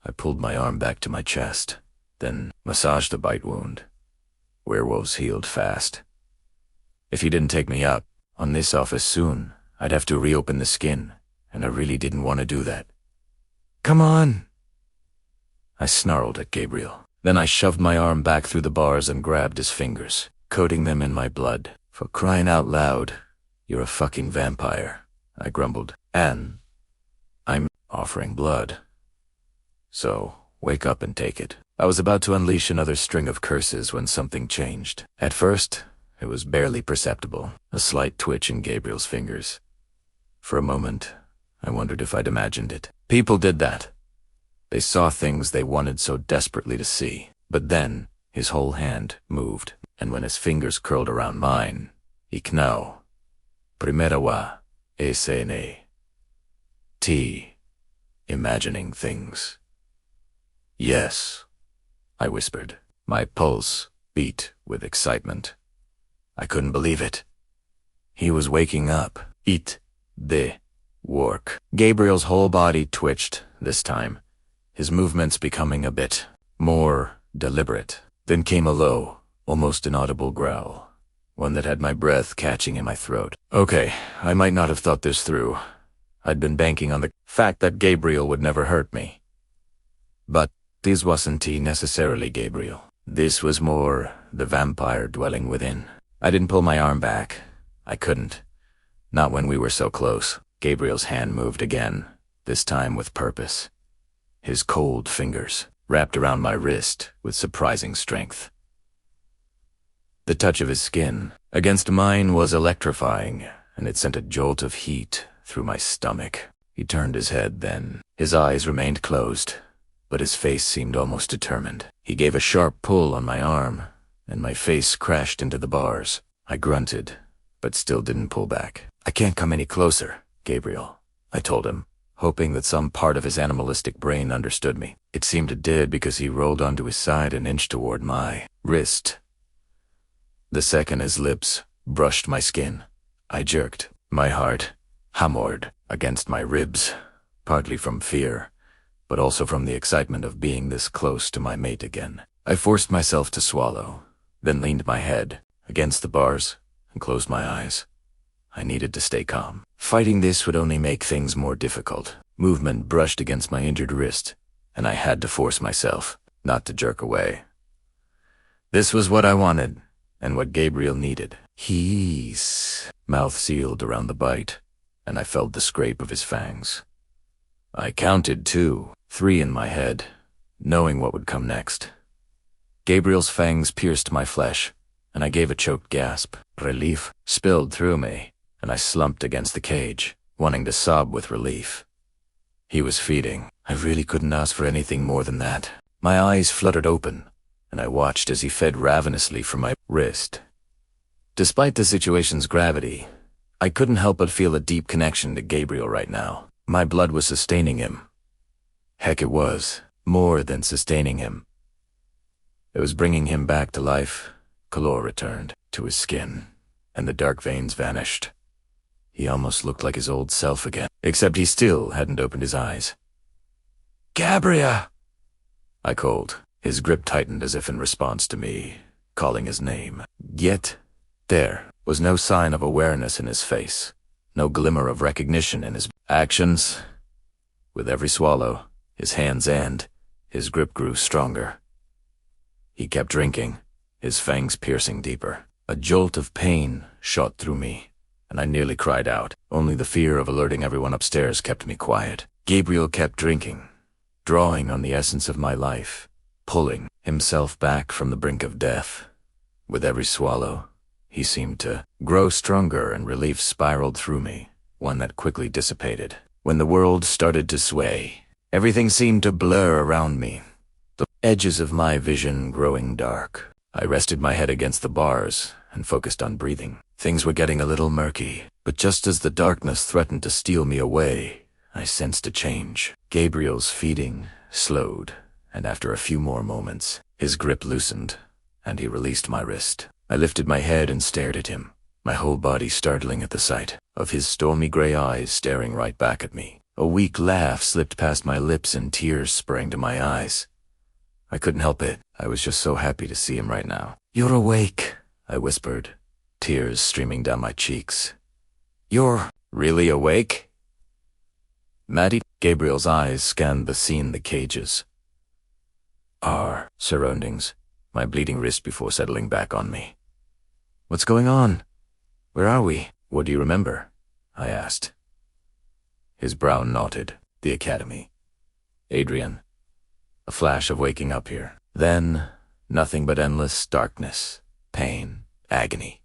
I pulled my arm back to my chest, then massaged the bite wound. Werewolves healed fast. If he didn't take me up on this office soon, I'd have to reopen the skin, and I really didn't want to do that. "Come on!" I snarled at Gabriel. Then I shoved my arm back through the bars and grabbed his fingers, coating them in my blood. "For crying out loud, you're a fucking vampire," I grumbled. "And I'm offering blood. So, wake up and take it." I was about to unleash another string of curses when something changed. At first, it was barely perceptible, a slight twitch in Gabriel's fingers. For a moment, I wondered if I'd imagined it. People did that. They saw things they wanted so desperately to see. But then, his whole hand moved, and when his fingers curled around mine, "Iknao. Primera wa. Esene. T. Imagining things." "Yes," I whispered. My pulse beat with excitement. I couldn't believe it. He was waking up. It. De. Work. Gabriel's whole body twitched this time, his movements becoming a bit more deliberate. Then came a low, almost inaudible growl, one that had my breath catching in my throat. Okay, I might not have thought this through. I'd been banking on the fact that Gabriel would never hurt me. But this wasn't necessarily Gabriel. This was more the vampire dwelling within. I didn't pull my arm back. I couldn't. Not when we were so close. Gabriel's hand moved again, this time with purpose. His cold fingers wrapped around my wrist with surprising strength. The touch of his skin against mine was electrifying, and it sent a jolt of heat through my stomach. He turned his head then. His eyes remained closed, but his face seemed almost determined. He gave a sharp pull on my arm, and my face crashed into the bars. I grunted, but still didn't pull back. "I can't come any closer, Gabriel," I told him, hoping that some part of his animalistic brain understood me. It seemed it did because he rolled onto his side and inched toward my wrist. The second his lips brushed my skin, I jerked. My heart hammered against my ribs, partly from fear, but also from the excitement of being this close to my mate again. I forced myself to swallow, then leaned my head against the bars and closed my eyes. I needed to stay calm. Fighting this would only make things more difficult. Movement brushed against my injured wrist, and I had to force myself not to jerk away. This was what I wanted, and what Gabriel needed. His mouth sealed around the bite, and I felt the scrape of his fangs. I counted 2, 3 in my head, knowing what would come next. Gabriel's fangs pierced my flesh, and I gave a choked gasp. Relief spilled through me, and I slumped against the cage, wanting to sob with relief. He was feeding. I really couldn't ask for anything more than that. My eyes fluttered open, and I watched as he fed ravenously from my wrist. Despite the situation's gravity, I couldn't help but feel a deep connection to Gabriel right now. My blood was sustaining him. Heck, it was. More than sustaining him. It was bringing him back to life. Color returned to his skin, and the dark veins vanished. He almost looked like his old self again, except he still hadn't opened his eyes. "Gabriel!" I called. His grip tightened as if in response to me calling his name. Yet, there was no sign of awareness in his face, no glimmer of recognition in his actions. With every swallow, his hands and his grip grew stronger. He kept drinking, his fangs piercing deeper. A jolt of pain shot through me, and I nearly cried out. Only the fear of alerting everyone upstairs kept me quiet. Gabriel kept drinking, drawing on the essence of my life, pulling himself back from the brink of death. With every swallow, he seemed to grow stronger, and relief spiraled through me, one that quickly dissipated. When the world started to sway, everything seemed to blur around me, the edges of my vision growing dark. I rested my head against the bars and focused on breathing. Things were getting a little murky, but just as the darkness threatened to steal me away, I sensed a change. Gabriel's feeding slowed, and after a few more moments, his grip loosened, and he released my wrist. I lifted my head and stared at him, my whole body startling at the sight of his stormy gray eyes staring right back at me. A weak laugh slipped past my lips and tears sprang to my eyes. I couldn't help it. I was just so happy to see him right now. "You're awake," I whispered, tears streaming down my cheeks. "You're really awake?" Maddie. Gabriel's eyes scanned the scene, the cages, our surroundings, my bleeding wrist before settling back on me. "What's going on? Where are we?" "What do you remember?" I asked. His brow knotted. "The academy. Adrian. A flash of waking up here. Then, nothing but endless darkness, pain, agony.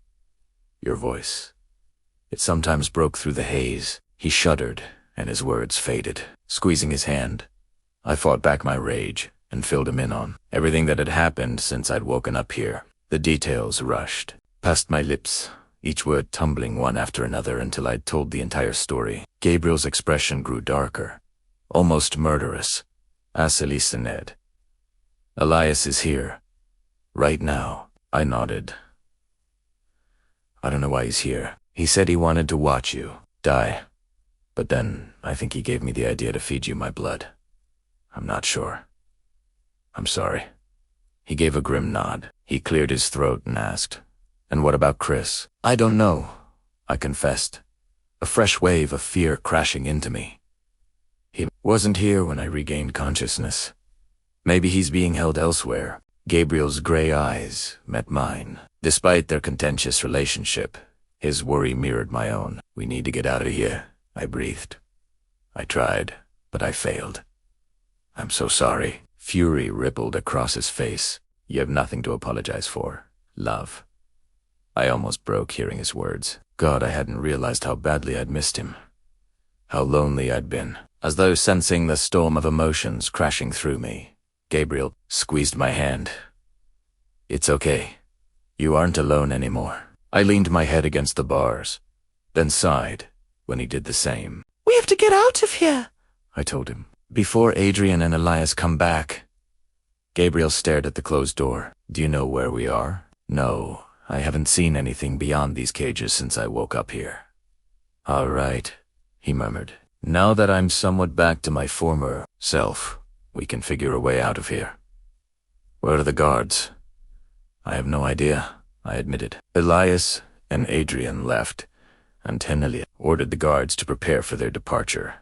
Your voice. It sometimes broke through the haze." He shuddered, and his words faded. Squeezing his hand, I fought back my rage and filled him in on everything that had happened since I'd woken up here. The details rushed past my lips, each word tumbling one after another until I'd told the entire story. Gabriel's expression grew darker, almost murderous. "Ned. Elias is here. Right now." I nodded. "I don't know why he's here. He said he wanted to watch you die. But then I think he gave me the idea to feed you my blood. I'm not sure. I'm sorry." He gave a grim nod. He cleared his throat and asked, "And what about Chris?" "I don't know," I confessed, a fresh wave of fear crashing into me. "He wasn't here when I regained consciousness. Maybe he's being held elsewhere." Gabriel's gray eyes met mine. Despite their contentious relationship, his worry mirrored my own. "We need to get out of here," I breathed. "I tried, but I failed. I'm so sorry." Fury rippled across his face. "You have nothing to apologize for, love." I almost broke hearing his words. God, I hadn't realized how badly I'd missed him. How lonely I'd been. As though sensing the storm of emotions crashing through me, Gabriel squeezed my hand. "It's okay. You aren't alone anymore." I leaned my head against the bars, then sighed when he did the same. "We have to get out of here," I told him, "before Adrian and Elias come back." Gabriel stared at the closed door. "Do you know where we are?" "No, I haven't seen anything beyond these cages since I woke up here." "All right," he murmured. "Now that I'm somewhat back to my former self, we can figure a way out of here." "Where are the guards?" "I have no idea," I admitted. Elias and Adrian left, and Tenelia ordered the guards to prepare for their departure.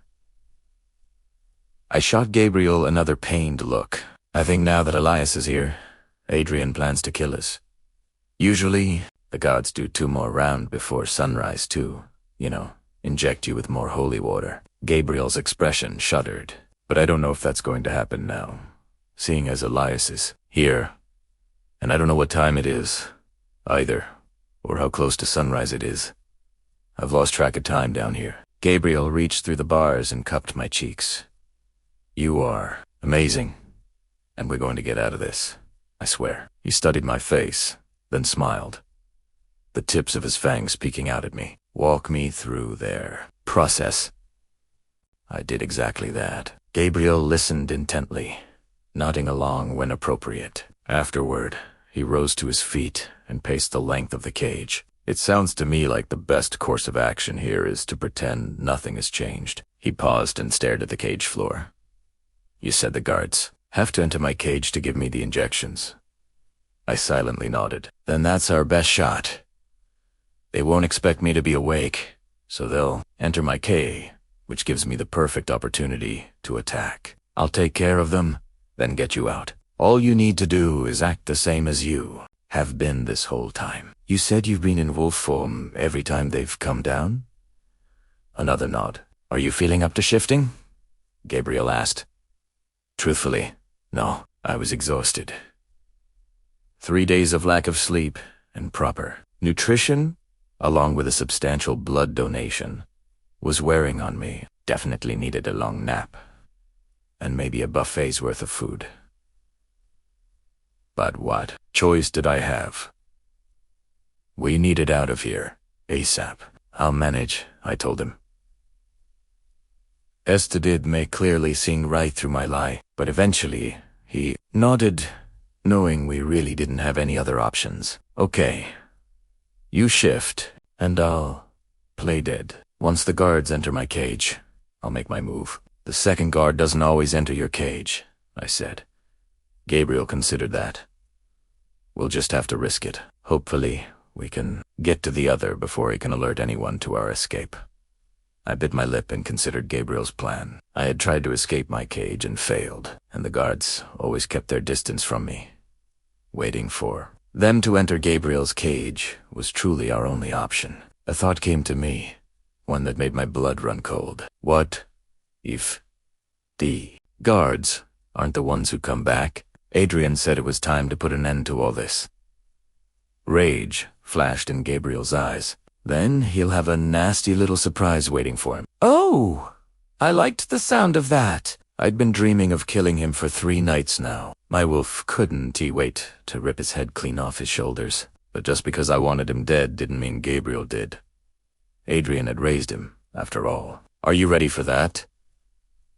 I shot Gabriel another pained look. "I think now that Elias is here, Adrian plans to kill us. Usually, the gods do 2 more rounds before sunrise too, inject you with more holy water." Gabriel's expression shuddered. "But I don't know if that's going to happen now, seeing as Elias is here. And I don't know what time it is, either, or how close to sunrise it is. I've lost track of time down here." Gabriel reached through the bars and cupped my cheeks. "You are amazing, and we're going to get out of this, I swear." He studied my face, then smiled, the tips of his fangs peeking out at me. "Walk me through their process." I did exactly that. Gabriel listened intently, nodding along when appropriate. Afterward, he rose to his feet and paced the length of the cage. "It sounds to me like the best course of action here is to pretend nothing has changed." He paused and stared at the cage floor. "You said the guards have to enter my cage to give me the injections. I silently nodded. Then that's our best shot. They won't expect me to be awake, so they'll enter my cave, which gives me the perfect opportunity to attack. I'll take care of them, then get you out. All you need to do is act the same as you have been this whole time. You said you've been in wolf form every time they've come down? Another nod. Are you feeling up to shifting? Gabriel asked. Truthfully, no, I was exhausted. 3 days of lack of sleep and proper nutrition, along with a substantial blood donation, was wearing on me. Definitely needed a long nap. And maybe a buffet's worth of food. But what choice did I have? We needed out of here, ASAP. I'll manage, I told him. Esther may clearly seeing right through my lie, but eventually he nodded, knowing we really didn't have any other options. Okay, you shift, and I'll play dead. Once the guards enter my cage, I'll make my move. The second guard doesn't always enter your cage, I said. Gabriel considered that. We'll just have to risk it. Hopefully, we can get to the other before he can alert anyone to our escape. I bit my lip and considered Gabriel's plan. I had tried to escape my cage and failed, and the guards always kept their distance from me. Waiting for them to enter Gabriel's cage was truly our only option. A thought came to me, one that made my blood run cold. What if the guards aren't the ones who come back? Adrian said it was time to put an end to all this. Rage flashed in Gabriel's eyes. Then he'll have a nasty little surprise waiting for him. Oh, I liked the sound of that. I'd been dreaming of killing him for 3 nights now. My wolf couldn't wait to rip his head clean off his shoulders. But just because I wanted him dead didn't mean Gabriel did. Adrian had raised him, after all. Are you ready for that?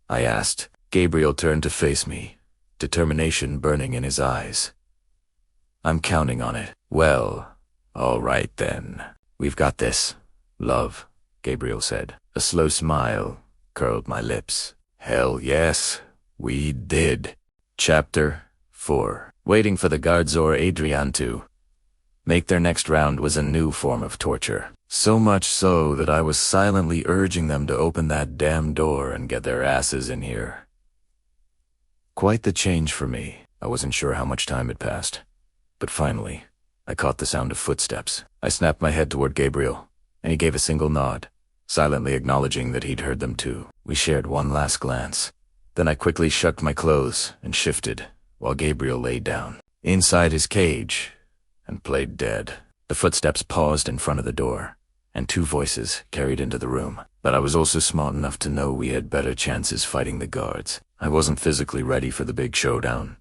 I asked. Gabriel turned to face me, determination burning in his eyes. I'm counting on it. Well, all right then. We've got this, love, Gabriel said. A slow smile curled my lips. Hell yes, we did. Chapter 4. Waiting for the guards or Adrian to make their next round was a new form of torture. So much so that I was silently urging them to open that damn door and get their asses in here. Quite the change for me. I wasn't sure how much time had passed. But finally, I caught the sound of footsteps. I snapped my head toward Gabriel, and he gave a single nod, silently acknowledging that he'd heard them too. We shared one last glance. Then I quickly shucked my clothes and shifted, while Gabriel lay down, inside his cage, and played dead. The footsteps paused in front of the door, and 2 voices carried into the room. But I was also smart enough to know we had better chances fighting the guards. I wasn't physically ready for the big showdown.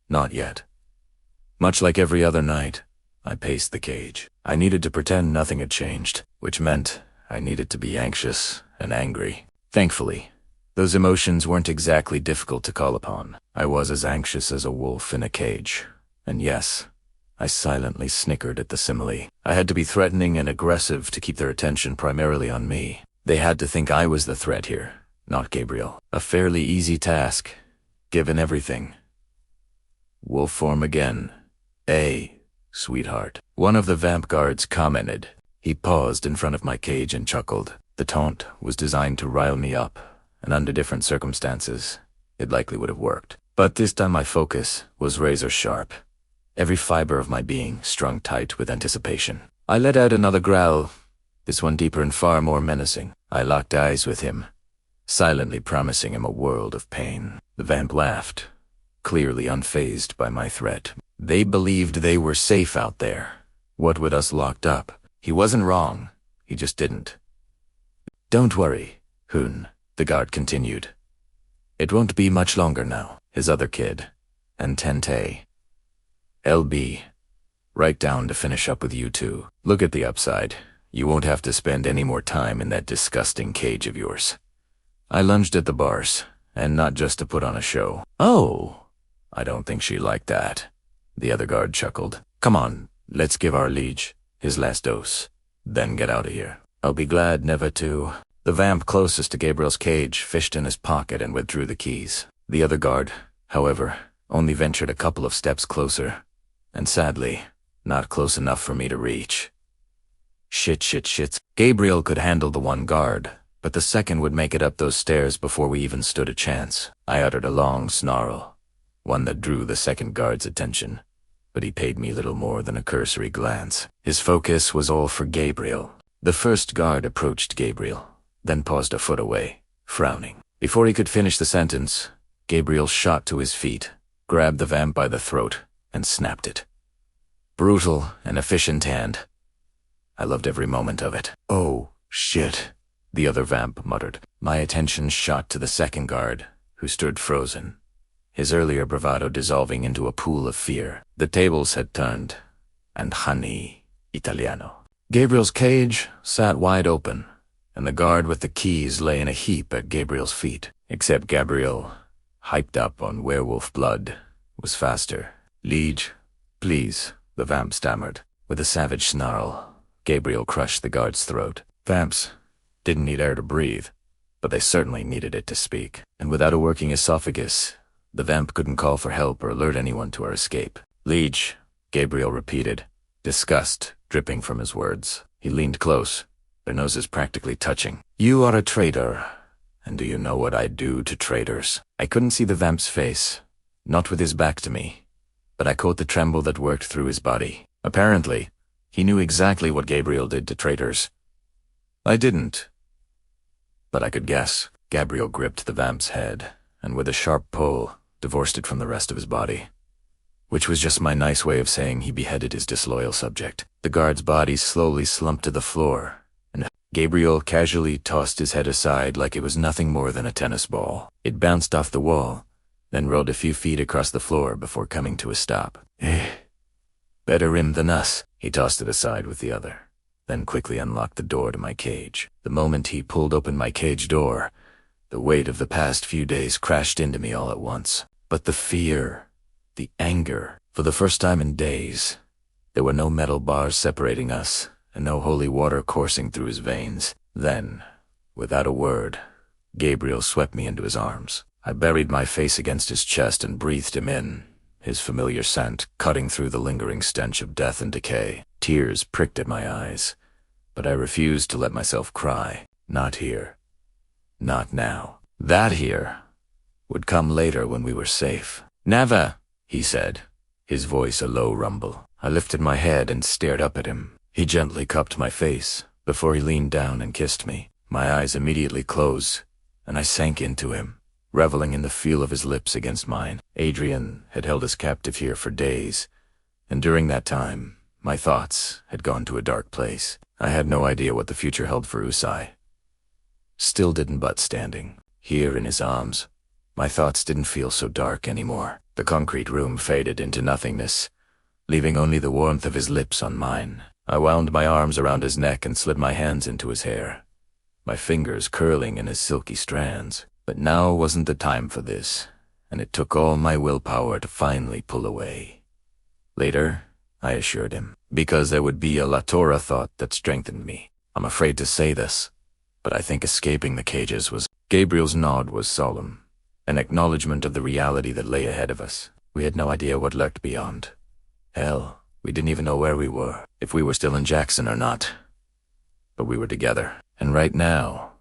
Not yet. Much like every other night, I paced the cage. I needed to pretend nothing had changed, which meant I needed to be anxious and angry. Thankfully, those emotions weren't exactly difficult to call upon. I was as anxious as a wolf in a cage. And yes, I silently snickered at the simile. I had to be threatening and aggressive to keep their attention primarily on me. They had to think I was the threat here, not Gabriel. A fairly easy task, given everything. Wolf form again. Sweetheart. One of the vamp guards commented. He paused in front of my cage and chuckled. The taunt was designed to rile me up, and under different circumstances, it likely would have worked. But this time my focus was razor sharp, every fiber of my being strung tight with anticipation. I let out another growl, this one deeper and far more menacing. I locked eyes with him, silently promising him a world of pain. The vamp laughed, clearly unfazed by my threat. They believed they were safe out there. What with us locked up? He wasn't wrong. He just didn't. Don't worry, Hoon, the guard continued. It won't be much longer now. His other kid, and Tente. LB, right down to finish up with you two. Look at the upside. You won't have to spend any more time in that disgusting cage of yours. I lunged at the bars, and not just to put on a show. Oh, I don't think she liked that. The other guard chuckled. Come on, let's give our liege his last dose, then get out of here. I'll be glad never to. The vamp closest to Gabriel's cage fished in his pocket and withdrew the keys. The other guard, however, only ventured a couple of steps closer, and sadly, not close enough for me to reach. Shit. Gabriel could handle the one guard, but the second would make it up those stairs before we even stood a chance. I uttered a long snarl, one that drew the second guard's attention, but he paid me little more than a cursory glance. His focus was all for Gabriel. The first guard approached Gabriel, then paused a foot away, frowning. Before he could finish the sentence, Gabriel shot to his feet, grabbed the vamp by the throat, and snapped it. Brutal and efficient hand. I loved every moment of it. "Oh, shit," the other vamp muttered. My attention shot to the second guard, who stood frozen, his earlier bravado dissolving into a pool of fear. The tables had turned, and honey Italiano. Gabriel's cage sat wide open, and the guard with the keys lay in a heap at Gabriel's feet. Except Gabriel, hyped up on werewolf blood, was faster. "Liege, please," the vamp stammered. With a savage snarl, Gabriel crushed the guard's throat. Vamps didn't need air to breathe, but they certainly needed it to speak. And without a working esophagus, the vamp couldn't call for help or alert anyone to our escape. "Liege," Gabriel repeated, disgust dripping from his words. He leaned close, their noses practically touching. "You are a traitor, and do you know what I do to traitors?" I couldn't see the vamp's face, not with his back to me, but I caught the tremble that worked through his body. Apparently, he knew exactly what Gabriel did to traitors. I didn't, but I could guess. Gabriel gripped the vamp's head, and with a sharp pull, divorced it from the rest of his body, which was just my nice way of saying he beheaded his disloyal subject. The guard's body slowly slumped to the floor, and Gabriel casually tossed his head aside like it was nothing more than a tennis ball. It bounced off the wall, then rolled a few feet across the floor before coming to a stop. Better him than us." He tossed it aside with the other, then quickly unlocked the door to my cage. The moment he pulled open my cage door, the weight of the past few days crashed into me all at once. But the fear, the anger, for the first time in days, there were no metal bars separating us, and no holy water coursing through his veins. Then, without a word, Gabriel swept me into his arms. I buried my face against his chest and breathed him in, his familiar scent cutting through the lingering stench of death and decay. Tears pricked at my eyes, but I refused to let myself cry. Not here. Not now. That here would come later when we were safe. "Never," he said, his voice a low rumble. I lifted my head and stared up at him. He gently cupped my face before he leaned down and kissed me. My eyes immediately closed, and I sank into him, reveling in the feel of his lips against mine. Adrian had held us captive here for days, and during that time, my thoughts had gone to a dark place. I had no idea what the future held for Usai. Still didn't but standing, here in his arms, my thoughts didn't feel so dark anymore. The concrete room faded into nothingness, leaving only the warmth of his lips on mine. I wound my arms around his neck and slid my hands into his hair, my fingers curling in his silky strands. But now wasn't the time for this, and it took all my willpower to finally pull away. Later, I assured him, because there would be a La Torah thought that strengthened me. I'm afraid to say this, but I think escaping the cages was... Gabriel's nod was solemn, an acknowledgement of the reality that lay ahead of us. We had no idea what lurked beyond. Hell, we didn't even know where we were, if we were still in Jackson or not. But we were together, and right now,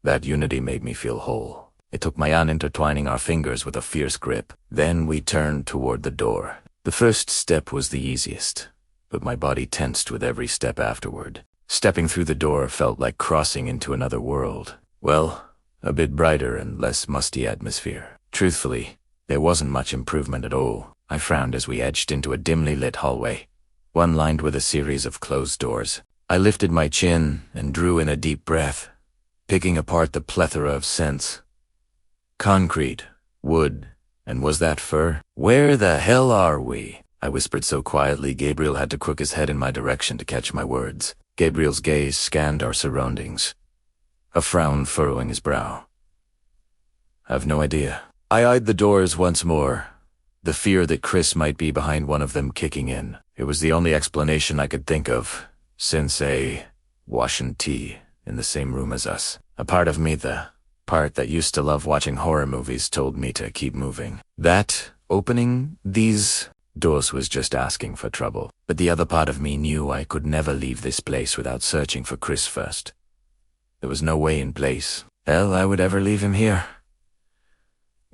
that unity made me feel whole. It took my aunt intertwining our fingers with a fierce grip. Then we turned toward the door. The first step was the easiest, but my body tensed with every step afterward. Stepping through the door felt like crossing into another world. Well, a bit brighter and less musty atmosphere. Truthfully, there wasn't much improvement at all. I frowned as we edged into a dimly lit hallway, one lined with a series of closed doors. I lifted my chin and drew in a deep breath, picking apart the plethora of scents. Concrete, wood, and was that fur? "Where the hell are we?" I whispered so quietly Gabriel had to crook his head in my direction to catch my words. Gabriel's gaze scanned our surroundings, a frown furrowing his brow. "I've no idea." I eyed the doors once more, the fear that Chris might be behind one of them kicking in. It was the only explanation I could think of, since washing tea in the same room as us. A part of me, the part that used to love watching horror movies, told me to keep moving. That opening, these Dawes was just asking for trouble, but the other part of me knew I could never leave this place without searching for Chris first. There was no way in place. Hell, I would ever leave him here.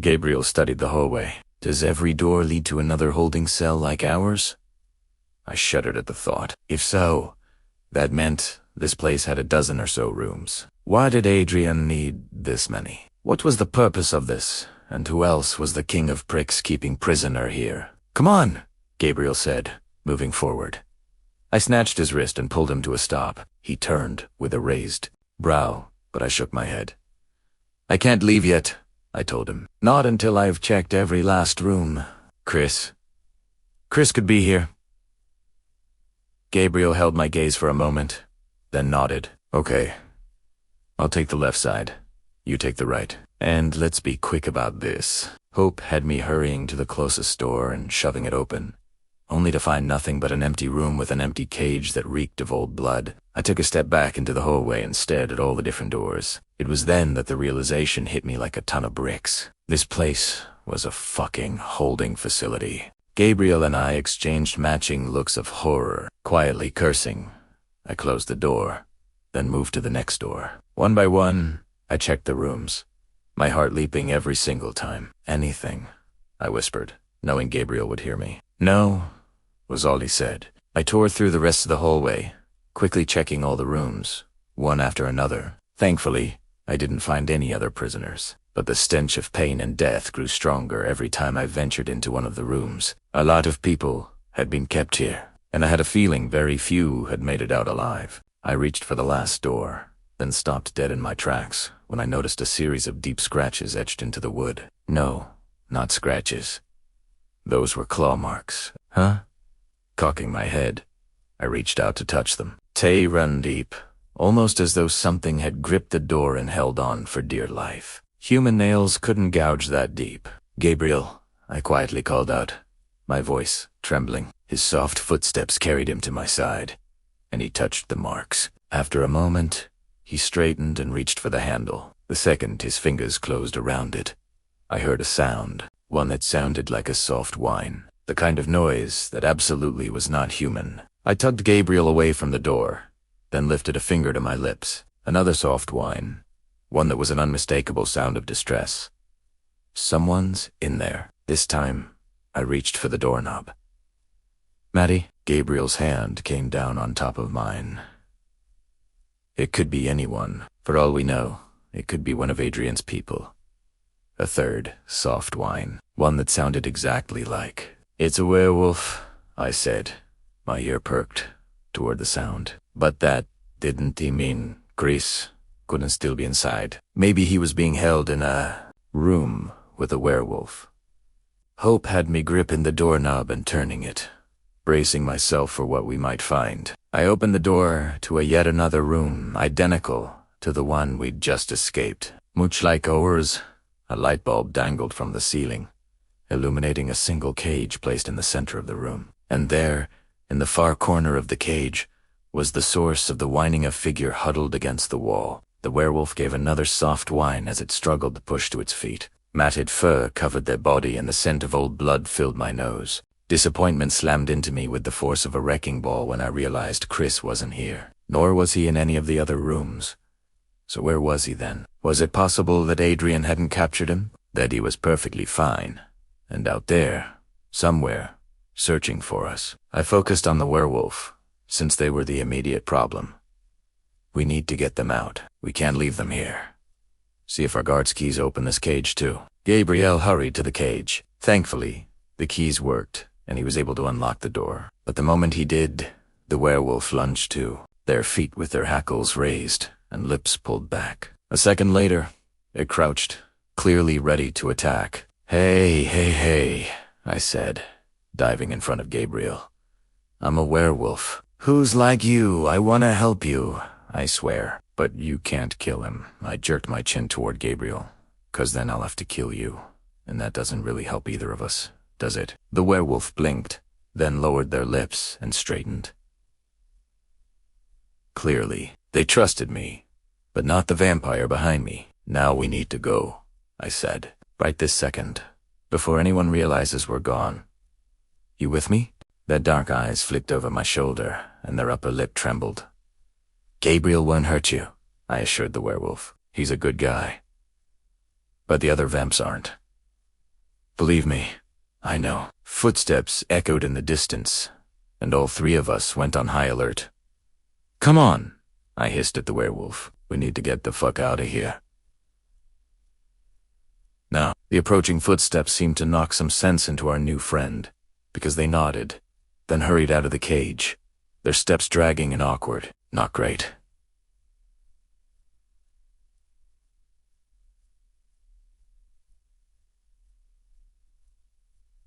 Gabriel studied the hallway. Does every door lead to another holding cell like ours? I shuddered at the thought. If so, that meant this place had a dozen or so rooms. Why did Adrian need this many? What was the purpose of this? And who else was the king of pricks keeping prisoner here? Come on, Gabriel said, moving forward. I snatched his wrist and pulled him to a stop. He turned with a raised brow, but I shook my head. I can't leave yet, I told him. Not until I've checked every last room. Chris could be here. Gabriel held my gaze for a moment, then nodded. Okay. I'll take the left side. You take the right. And let's be quick about this. Hope had me hurrying to the closest door and shoving it open, only to find nothing but an empty room with an empty cage that reeked of old blood. I took a step back into the hallway and stared at all the different doors. It was then that the realization hit me like a ton of bricks. This place was a fucking holding facility. Gabriel and I exchanged matching looks of horror, quietly cursing. I closed the door, then moved to the next door. One by one, I checked the rooms, my heart leaping every single time. Anything, I whispered, knowing Gabriel would hear me. No, was all he said. I tore through the rest of the hallway, quickly checking all the rooms, one after another. Thankfully, I didn't find any other prisoners, but the stench of pain and death grew stronger every time I ventured into one of the rooms. A lot of people had been kept here, and I had a feeling very few had made it out alive. I reached for the last door, then stopped dead in my tracks when I noticed a series of deep scratches etched into the wood. No, not scratches. Those were claw marks. Huh? Cocking my head, I reached out to touch them. They run deep, almost as though something had gripped the door and held on for dear life. Human nails couldn't gouge that deep. Gabriel, I quietly called out, my voice trembling. His soft footsteps carried him to my side, and he touched the marks. After a moment, he straightened and reached for the handle. The second his fingers closed around it, I heard a sound, one that sounded like a soft whine, the kind of noise that absolutely was not human. I tugged Gabriel away from the door, then lifted a finger to my lips. Another soft whine, one that was an unmistakable sound of distress. Someone's in there. This time, I reached for the doorknob. Maddie, Gabriel's hand came down on top of mine. It could be anyone. For all we know, it could be one of Adrian's people. A third, soft whine, one that sounded exactly like. It's a werewolf, I said, my ear perked toward the sound. But that didn't he mean Chris couldn't still be inside? Maybe he was being held in a room with a werewolf. Hope had me gripping the doorknob and turning it, bracing myself for what we might find. I opened the door to a yet another room, identical to the one we'd just escaped. Much like ours, a light bulb dangled from the ceiling, illuminating a single cage placed in the center of the room. And there, in the far corner of the cage, was the source of the whining of figure huddled against the wall. The werewolf gave another soft whine as it struggled to push to its feet. Matted fur covered their body and the scent of old blood filled my nose. Disappointment slammed into me with the force of a wrecking ball when I realized Chris wasn't here, nor was he in any of the other rooms. So where was he then? Was it possible that Adrian hadn't captured him? That he was perfectly fine, and out there, somewhere, searching for us? I focused on the werewolf, since they were the immediate problem. We need to get them out. We can't leave them here. See if our guard's keys open this cage too. Gabriel hurried to the cage. Thankfully, the keys worked, and he was able to unlock the door. But the moment he did, the werewolf lunged too, their feet with their hackles raised and lips pulled back. A second later, it crouched, clearly ready to attack. Hey, I said, diving in front of Gabriel. I'm a werewolf. Who's like you? I want to help you, I swear. But you can't kill him. I jerked my chin toward Gabriel, 'cause then I'll have to kill you, and that doesn't really help either of us, does it? The werewolf blinked, then lowered their lips and straightened. Clearly, they trusted me, but not the vampire behind me. Now we need to go, I said, right this second, before anyone realizes we're gone. You with me? Their dark eyes flicked over my shoulder, and their upper lip trembled. Gabriel won't hurt you, I assured the werewolf. He's a good guy. But the other vamps aren't. Believe me, I know. Footsteps echoed in the distance, and all three of us went on high alert. Come on, I hissed at the werewolf. We need to get the fuck out of here. Now, the approaching footsteps seemed to knock some sense into our new friend, because they nodded, then hurried out of the cage, their steps dragging and awkward. Not great.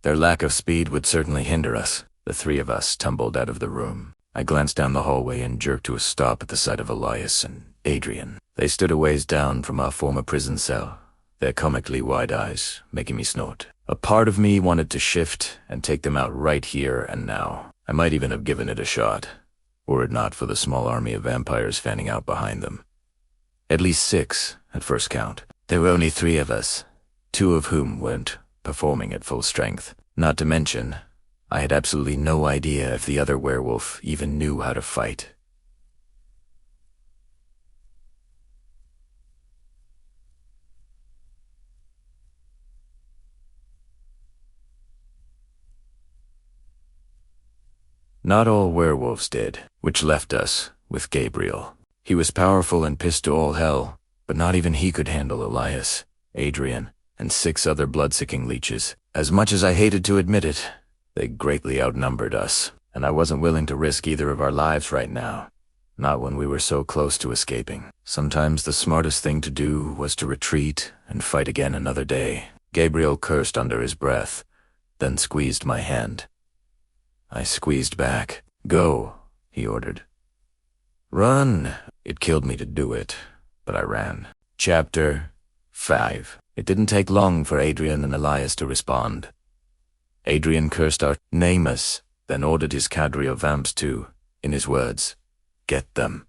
Their lack of speed would certainly hinder us. The three of us tumbled out of the room. I glanced down the hallway and jerked to a stop at the sight of Elias and Adrian. They stood a ways down from our former prison cell, their comically wide eyes making me snort. A part of me wanted to shift and take them out right here and now. I might even have given it a shot, were it not for the small army of vampires fanning out behind them. At least 6, at first count. There were only 3 of us, 2 of whom weren't performing at full strength. Not to mention, I had absolutely no idea if the other werewolf even knew how to fight. Not all werewolves did, which left us with Gabriel. He was powerful and pissed to all hell, but not even he could handle Elias, Adrian, and 6 other blood-sucking leeches. As much as I hated to admit it, they greatly outnumbered us, and I wasn't willing to risk either of our lives right now, not when we were so close to escaping. Sometimes the smartest thing to do was to retreat and fight again another day. Gabriel cursed under his breath, then squeezed my hand. I squeezed back. Go, he ordered. Run! It killed me to do it, but I ran. Chapter 5. It didn't take long for Adrian and Elias to respond. Adrian cursed out Namus, then ordered his cadre of vamps to, in his words, get them.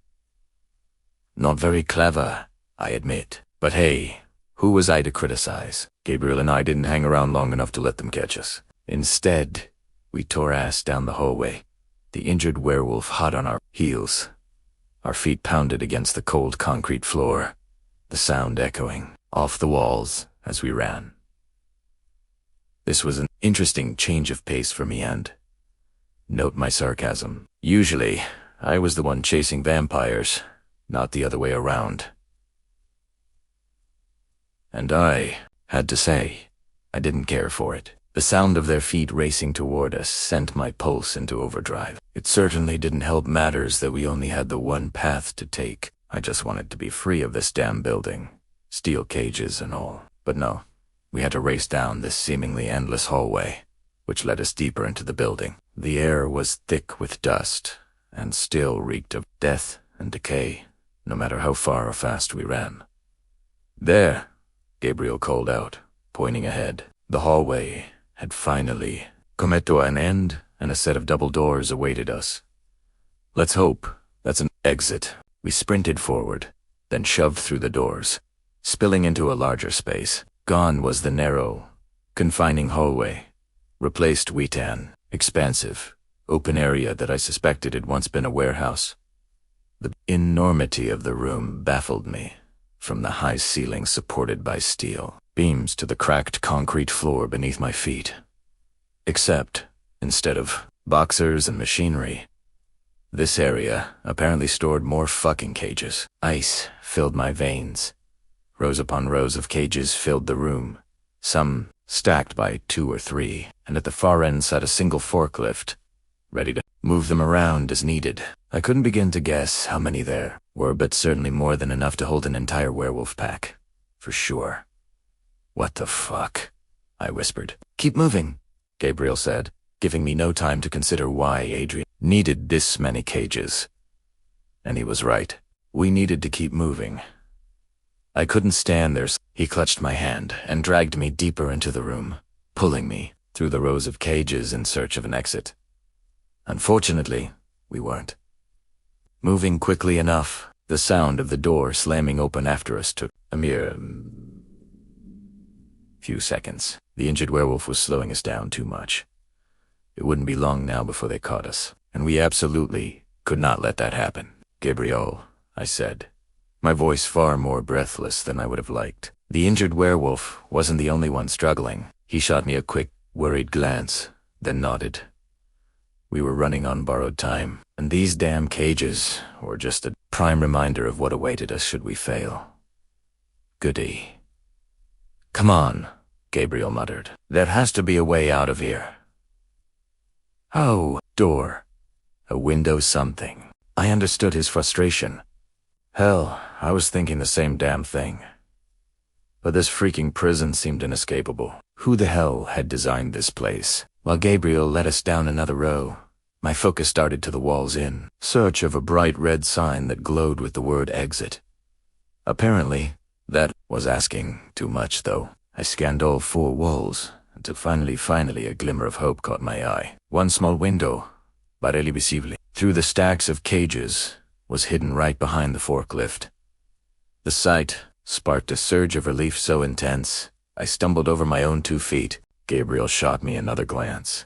Not very clever, I admit. But hey, who was I to criticize? Gabriel and I didn't hang around long enough to let them catch us. Instead, we tore ass down the hallway, the injured werewolf hot on our heels. Our feet pounded against the cold concrete floor, the sound echoing off the walls as we ran. This was an interesting change of pace for me, and note my sarcasm. Usually, I was the one chasing vampires, not the other way around. And I had to say, I didn't care for it. The sound of their feet racing toward us sent my pulse into overdrive. It certainly didn't help matters that we only had the one path to take. I just wanted to be free of this damn building, steel cages and all. But no, we had to race down this seemingly endless hallway, which led us deeper into the building. The air was thick with dust, and still reeked of death and decay, no matter how far or fast we ran. There, Gabriel called out, pointing ahead. The hallway had finally come to an end, and a set of double doors awaited us. Let's hope that's an exit. We sprinted forward, then shoved through the doors, spilling into a larger space. Gone was the narrow, confining hallway. Replaced Weetan, expansive, open area that I suspected had once been a warehouse. The enormity of the room baffled me, from the high ceiling supported by steel beams to the cracked concrete floor beneath my feet. Except, instead of boxers and machinery, this area apparently stored more fucking cages. Ice filled my veins. Rows upon rows of cages filled the room, some stacked by 2 or 3, and at the far end sat a single forklift, ready to move them around as needed. I couldn't begin to guess how many there were, but certainly more than enough to hold an entire werewolf pack, for sure. What the fuck? I whispered. Keep moving, Gabriel said, giving me no time to consider why Adrian needed this many cages. And he was right. We needed to keep moving. I couldn't stand there. He clutched my hand and dragged me deeper into the room, pulling me through the rows of cages in search of an exit. Unfortunately, we weren't moving quickly enough. The sound of the door slamming open after us took a mere few seconds. The injured werewolf was slowing us down too much. It wouldn't be long now before they caught us, and we absolutely could not let that happen. "Gabriel," I said, my voice far more breathless than I would have liked. The injured werewolf wasn't the only one struggling. He shot me a quick, worried glance, then nodded. We were running on borrowed time, and these damn cages were just a prime reminder of what awaited us should we fail. "Goody." "Come on," Gabriel muttered. "There has to be a way out of here." "Oh, door. A window something." I understood his frustration. Hell, I was thinking the same damn thing. But this freaking prison seemed inescapable. Who the hell had designed this place? While Gabriel led us down another row, my focus started to the walls in search of a bright red sign that glowed with the word exit. Apparently, that was asking too much, though. I scanned all 4 walls, until finally a glimmer of hope caught my eye. One small window, barely visible, through the stacks of cages, was hidden right behind the forklift. The sight sparked a surge of relief so intense, I stumbled over my own 2 feet. Gabriel shot me another glance,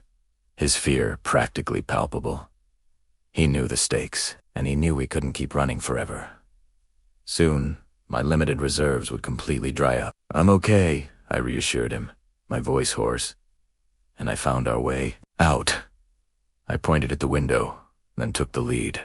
his fear practically palpable. He knew the stakes, and he knew we couldn't keep running forever. Soon, my limited reserves would completely dry up. "I'm okay," I reassured him, my voice hoarse. And I found our way out. I pointed at the window, then took the lead.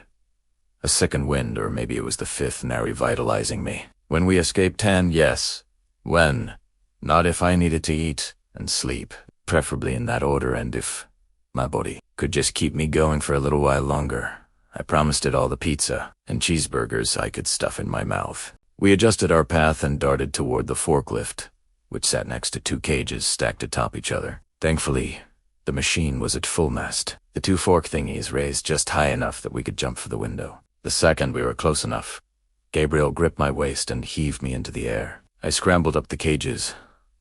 A second wind, or maybe it was the 5th, now revitalizing me. When we escaped 10, yes. When? Not if I needed to eat and sleep, preferably in that order, and if my body could just keep me going for a little while longer. I promised it all the pizza and cheeseburgers I could stuff in my mouth. We adjusted our path and darted toward the forklift, which sat next to 2 cages stacked atop each other. Thankfully, the machine was at full mast. The 2 fork thingies raised just high enough that we could jump for the window. The second we were close enough, Gabriel gripped my waist and heaved me into the air. I scrambled up the cages,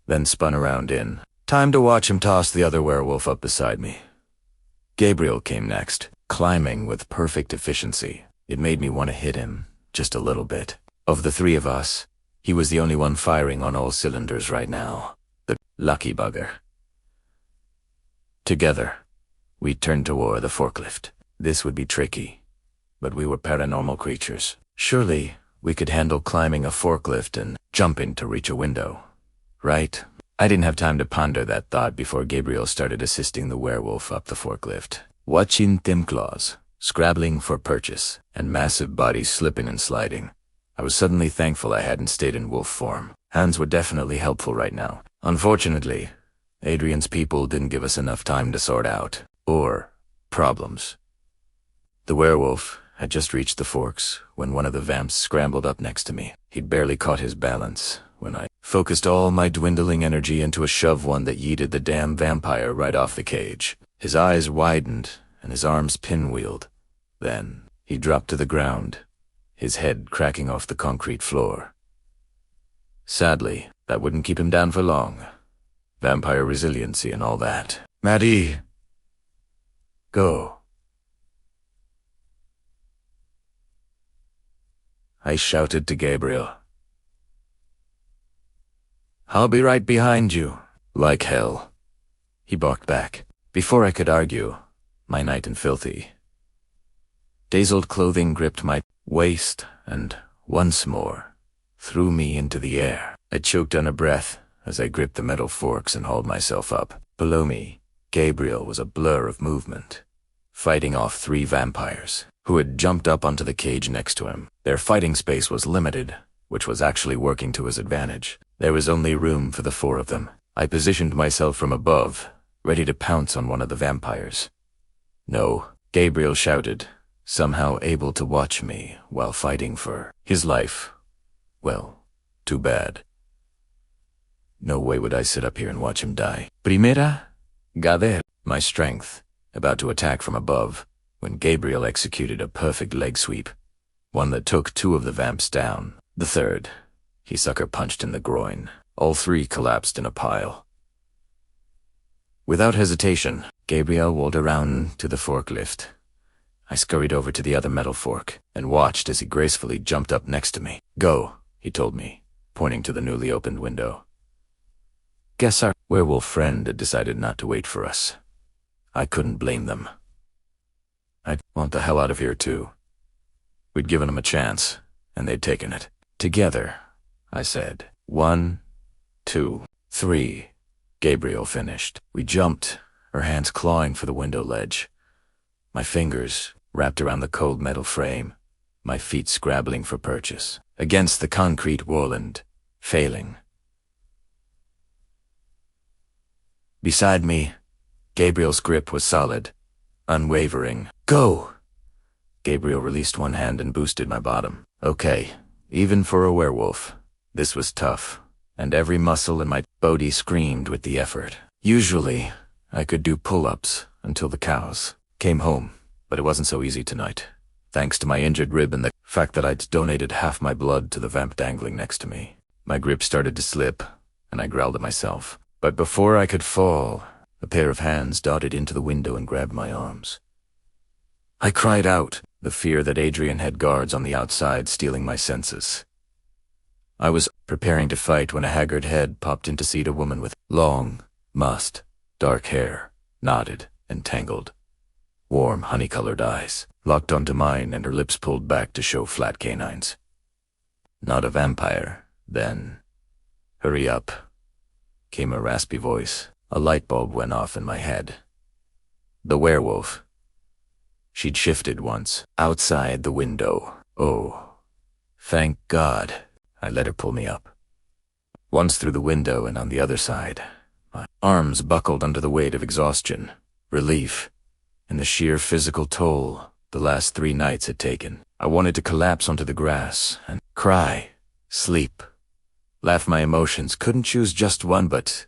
then spun around in. Time to watch him toss the other werewolf up beside me. Gabriel came next, climbing with perfect efficiency. It made me want to hit him, just a little bit. Of the 3 of us, he was the only one firing on all cylinders right now. The lucky bugger. Together, we turned toward the forklift. This would be tricky, but we were paranormal creatures. Surely, we could handle climbing a forklift and jumping to reach a window, right? I didn't have time to ponder that thought before Gabriel started assisting the werewolf up the forklift. Watching them claws, scrabbling for purchase, and massive bodies slipping and sliding, I was suddenly thankful I hadn't stayed in wolf form. Hands were definitely helpful right now. Unfortunately, Adrian's people didn't give us enough time to sort out problems. The werewolf had just reached the forks when one of the vamps scrambled up next to me. He'd barely caught his balance when I focused all my dwindling energy into a shove one that yeeted the damn vampire right off the cage. His eyes widened and his arms pinwheeled. Then he dropped to the ground, his head cracking off the concrete floor. Sadly, that wouldn't keep him down for long. Vampire resiliency and all that. "Maddie! Go." I shouted to Gabriel. "I'll be right behind you." "Like hell," he barked back. Before I could argue, my night and filthy, dazzled clothing gripped my waist and, once more, threw me into the air. I choked on a breath as I gripped the metal forks and hauled myself up. Below me, Gabriel was a blur of movement, fighting off 3 vampires who had jumped up onto the cage next to him. Their fighting space was limited, which was actually working to his advantage. There was only room for the 4 of them. I positioned myself from above, ready to pounce on one of the vampires. "No," Gabriel shouted, somehow able to watch me while fighting for his life. Well, too bad. No way would I sit up here and watch him die. "Primera, Gothic." My strength, about to attack from above, when Gabriel executed a perfect leg sweep, one that took 2 of the vamps down. The third, he sucker punched in the groin. All 3 collapsed in a pile. Without hesitation, Gabriel rolled around to the forklift. I scurried over to the other metal fork and watched as he gracefully jumped up next to me. "Go," he told me, pointing to the newly opened window. Guess our werewolf friend had decided not to wait for us. I couldn't blame them. I'd want the hell out of here too. We'd given them a chance, and they'd taken it. Together, I said. 1, 2, 3. Gabriel finished. We jumped, her hands clawing for the window ledge. My fingers wrapped around the cold metal frame, my feet scrabbling for purchase. Against the concrete wall and failing. Beside me, Gabriel's grip was solid, unwavering. Go! Gabriel released one hand and boosted my bottom. Okay, even for a werewolf, this was tough, and every muscle in my body screamed with the effort. Usually, I could do pull-ups until the cows came home, but it wasn't so easy tonight, thanks to my injured rib and the fact that I'd donated half my blood to the vamp dangling next to me. My grip started to slip, and I growled at myself. But before I could fall, a pair of hands darted into the window and grabbed my arms. I cried out, the fear that Adrian had guards on the outside stealing my senses. I was preparing to fight when a haggard head popped in to see a woman with long, mussed, dark hair, knotted and tangled. Warm, honey-colored eyes locked onto mine and her lips pulled back to show flat canines. Not a vampire, then. Hurry up, came a raspy voice. A light bulb went off in my head. The werewolf. She'd shifted once, outside the window. Oh, thank God. I let her pull me up. Once through the window and on the other side, my arms buckled under the weight of exhaustion, relief, and the sheer physical toll the last 3 nights had taken. I wanted to collapse onto the grass and cry, sleep, laugh my emotions. Couldn't choose just one, but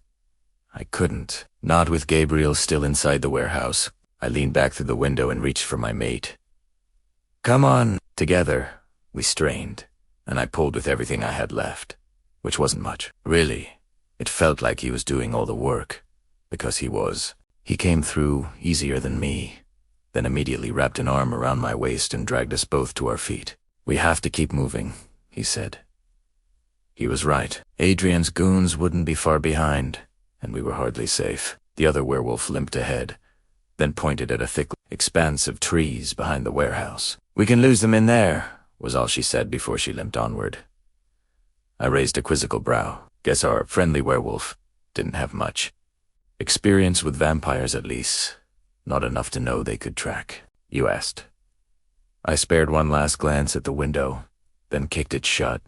I couldn't. Not with Gabriel still inside the warehouse. I leaned back through the window and reached for my mate. Come on. Together, we strained, and I pulled with everything I had left, which wasn't much. Really, it felt like he was doing all the work, because he was. He came through easier than me, then immediately wrapped an arm around my waist and dragged us both to our feet. We have to keep moving, he said. He was right. Adrian's goons wouldn't be far behind, and we were hardly safe. The other werewolf limped ahead, then pointed at a thick expanse of trees behind the warehouse. We can lose them in there, was all she said before she limped onward. I raised a quizzical brow. Guess our friendly werewolf didn't have much. Experience with vampires at least. Not enough to know they could track. You asked. I spared one last glance at the window, then kicked it shut,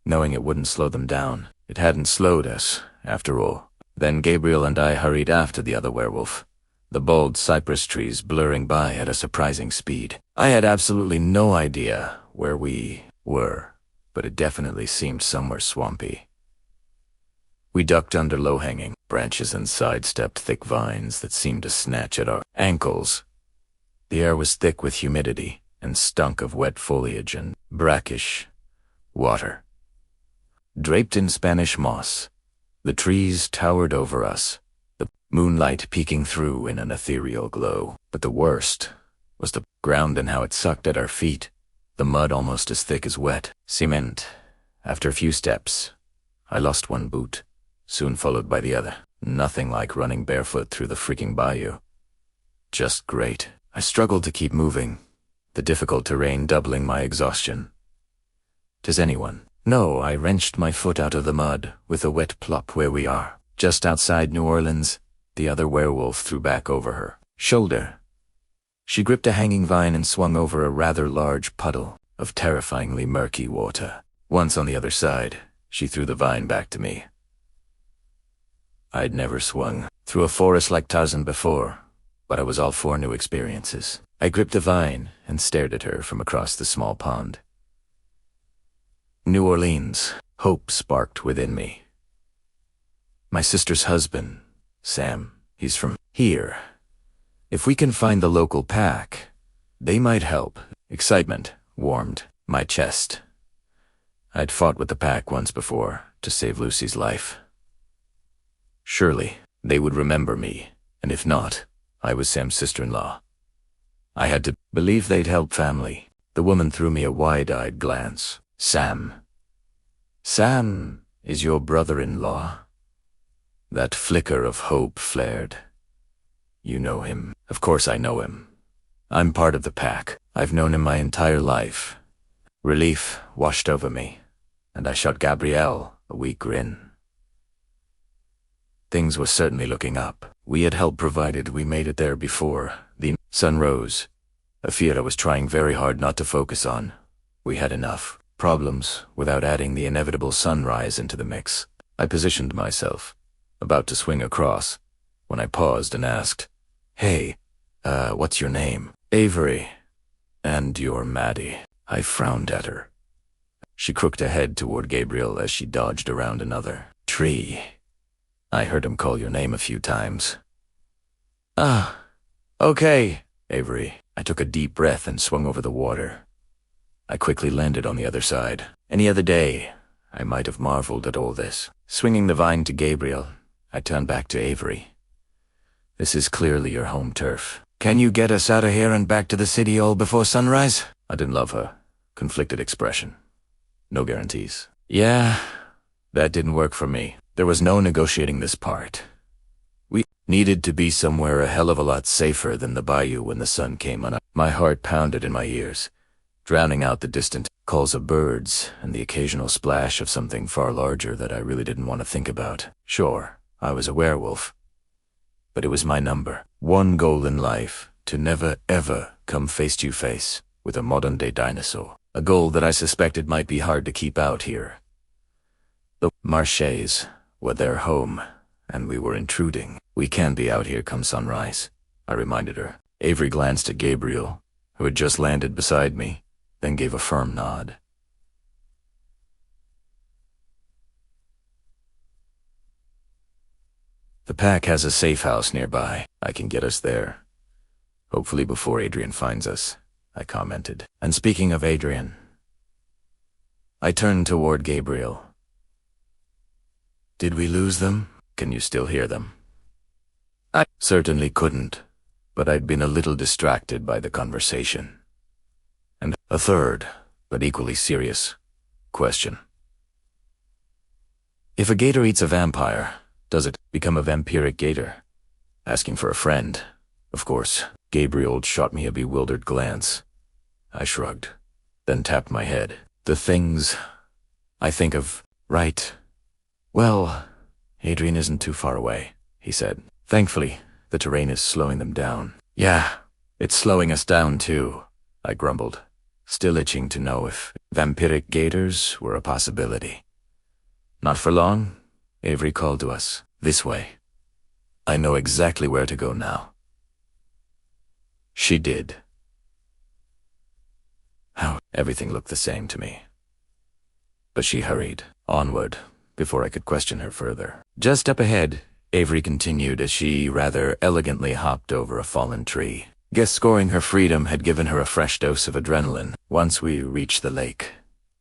knowing it wouldn't slow them down. It hadn't slowed us, after all. Then Gabriel and I hurried after the other werewolf, the bold cypress trees blurring by at a surprising speed. I had absolutely no idea where we were, but it definitely seemed somewhere swampy. We ducked under low-hanging branches and sidestepped thick vines that seemed to snatch at our ankles. The air was thick with humidity and stunk of wet foliage and brackish water. Draped in Spanish moss, the trees towered over us, the moonlight peeking through in an ethereal glow. But the worst was the ground and how it sucked at our feet, the mud almost as thick as wet cement. After a few steps, I lost one boot, soon followed by the other. Nothing like running barefoot through the freaking bayou. Just great. I struggled to keep moving, the difficult terrain doubling my exhaustion. Does anyone? No, I wrenched my foot out of the mud with a wet plop where we are. Just outside New Orleans, the other werewolf threw back over her shoulder. She gripped a hanging vine and swung over a rather large puddle of terrifyingly murky water. Once on the other side, she threw the vine back to me. I'd never swung through a forest like Tarzan before, but I was all for new experiences. I gripped the vine and stared at her from across the small pond. New Orleans, hope sparked within me. My sister's husband, Sam, he's from here. If we can find the local pack, they might help. Excitement warmed my chest. I'd fought with the pack once before to save Lucy's life. Surely they would remember me, and if not, I was Sam's sister-in-law. I had to believe they'd help family. The woman threw me a wide-eyed glance. Sam. Sam is your brother-in-law? That flicker of hope flared. You know him. Of course I know him. I'm part of the pack. I've known him my entire life. Relief washed over me, and I shot Gabrielle a weak grin. Things were certainly looking up. We had help provided we made it there before the sun rose, a fear I was trying very hard not to focus on. We had enough problems without adding the inevitable sunrise into the mix. I positioned myself, about to swing across, when I paused and asked, "Hey, what's your name?" "Avery. And you're Maddie." I frowned at her. She crooked a head toward Gabriel as she dodged around another tree. "I heard him call your name a few times." "Ah, okay, Avery." I took a deep breath and swung over the water. I quickly landed on the other side. Any other day, I might have marveled at all this. Swinging the vine to Gabriel, I turned back to Avery. "This is clearly your home turf. Can you get us out of here and back to the city all before sunrise?" I didn't love her conflicted expression. No guarantees. Yeah, that didn't work for me. There was no negotiating this part. We needed to be somewhere a hell of a lot safer than the bayou when the sun came on. My heart pounded in my ears, drowning out the distant calls of birds and the occasional splash of something far larger that I really didn't want to think about. Sure, I was a werewolf, but it was my number. One goal in life, to never ever come face to face with a modern-day dinosaur. A goal that I suspected might be hard to keep out here. The Marchés were their home, and we were intruding. "We can be out here come sunrise," I reminded her. Avery glanced at Gabriel, who had just landed beside me, then gave a firm nod. "The pack has a safe house nearby. I can get us there. Hopefully before Adrian finds us," I commented. "And speaking of Adrian," I turned toward Gabriel. "Did we lose them? Can you still hear them?" I certainly couldn't, but I'd been a little distracted by the conversation. And a third, but equally serious, question. If a gator eats a vampire, does it become a vampiric gator? Asking for a friend, of course. Gabriel shot me a bewildered glance. I shrugged, then tapped my head. "The things I think of, right? Well, Adrian isn't too far away," he said. "Thankfully, the terrain is slowing them down." "Yeah, it's slowing us down too," I grumbled, still itching to know if vampiric gators were a possibility. Not for long, Avery called to us. "This way. I know exactly where to go now." She did. How everything looked the same to me. But she hurried onward before I could question her further. Just up ahead, Avery continued as she rather elegantly hopped over a fallen tree. Guess scoring her freedom had given her a fresh dose of adrenaline. "Once we reach the lake,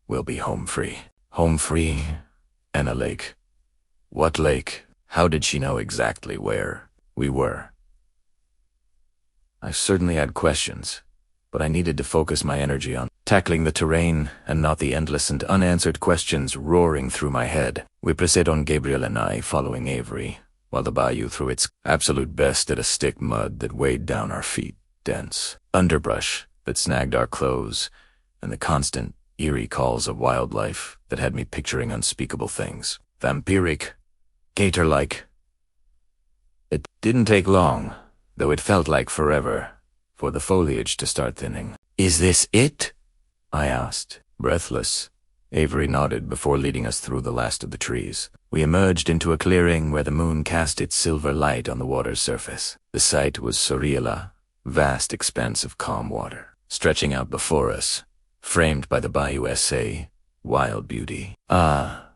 we'll be home free." Home free and a lake. What lake? How did she know exactly where we were? I certainly had questions, but I needed to focus my energy on tackling the terrain and not the endless and unanswered questions roaring through my head. We proceeded on, Gabriel and I following Avery, while the bayou threw its absolute best at a stick mud that weighed down our feet, dense underbrush that snagged our clothes, and the constant, eerie calls of wildlife that had me picturing unspeakable things. Vampiric, gator-like. It didn't take long, though it felt like forever, for the foliage to start thinning. "Is this it?" I asked. Breathless, Avery nodded before leading us through the last of the trees. We emerged into a clearing where the moon cast its silver light on the water's surface. The sight was surreal, a vast expanse of calm water, stretching out before us, framed by the Bayou SA, wild beauty. "Ah,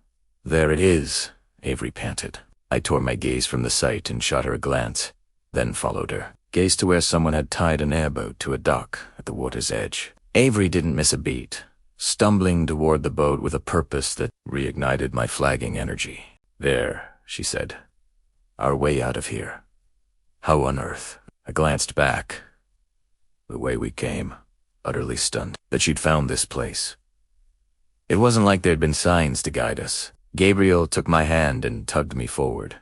there it is," Avery panted. I tore my gaze from the sight and shot her a glance, then followed her, gazed to where someone had tied an airboat to a dock at the water's edge. Avery didn't miss a beat, stumbling toward the boat with a purpose that reignited my flagging energy. "There," she said. "Our way out of here." How on earth? I glanced back. The way we came, utterly stunned that she'd found this place. It wasn't like there'd been signs to guide us. Gabriel took my hand and tugged me forward.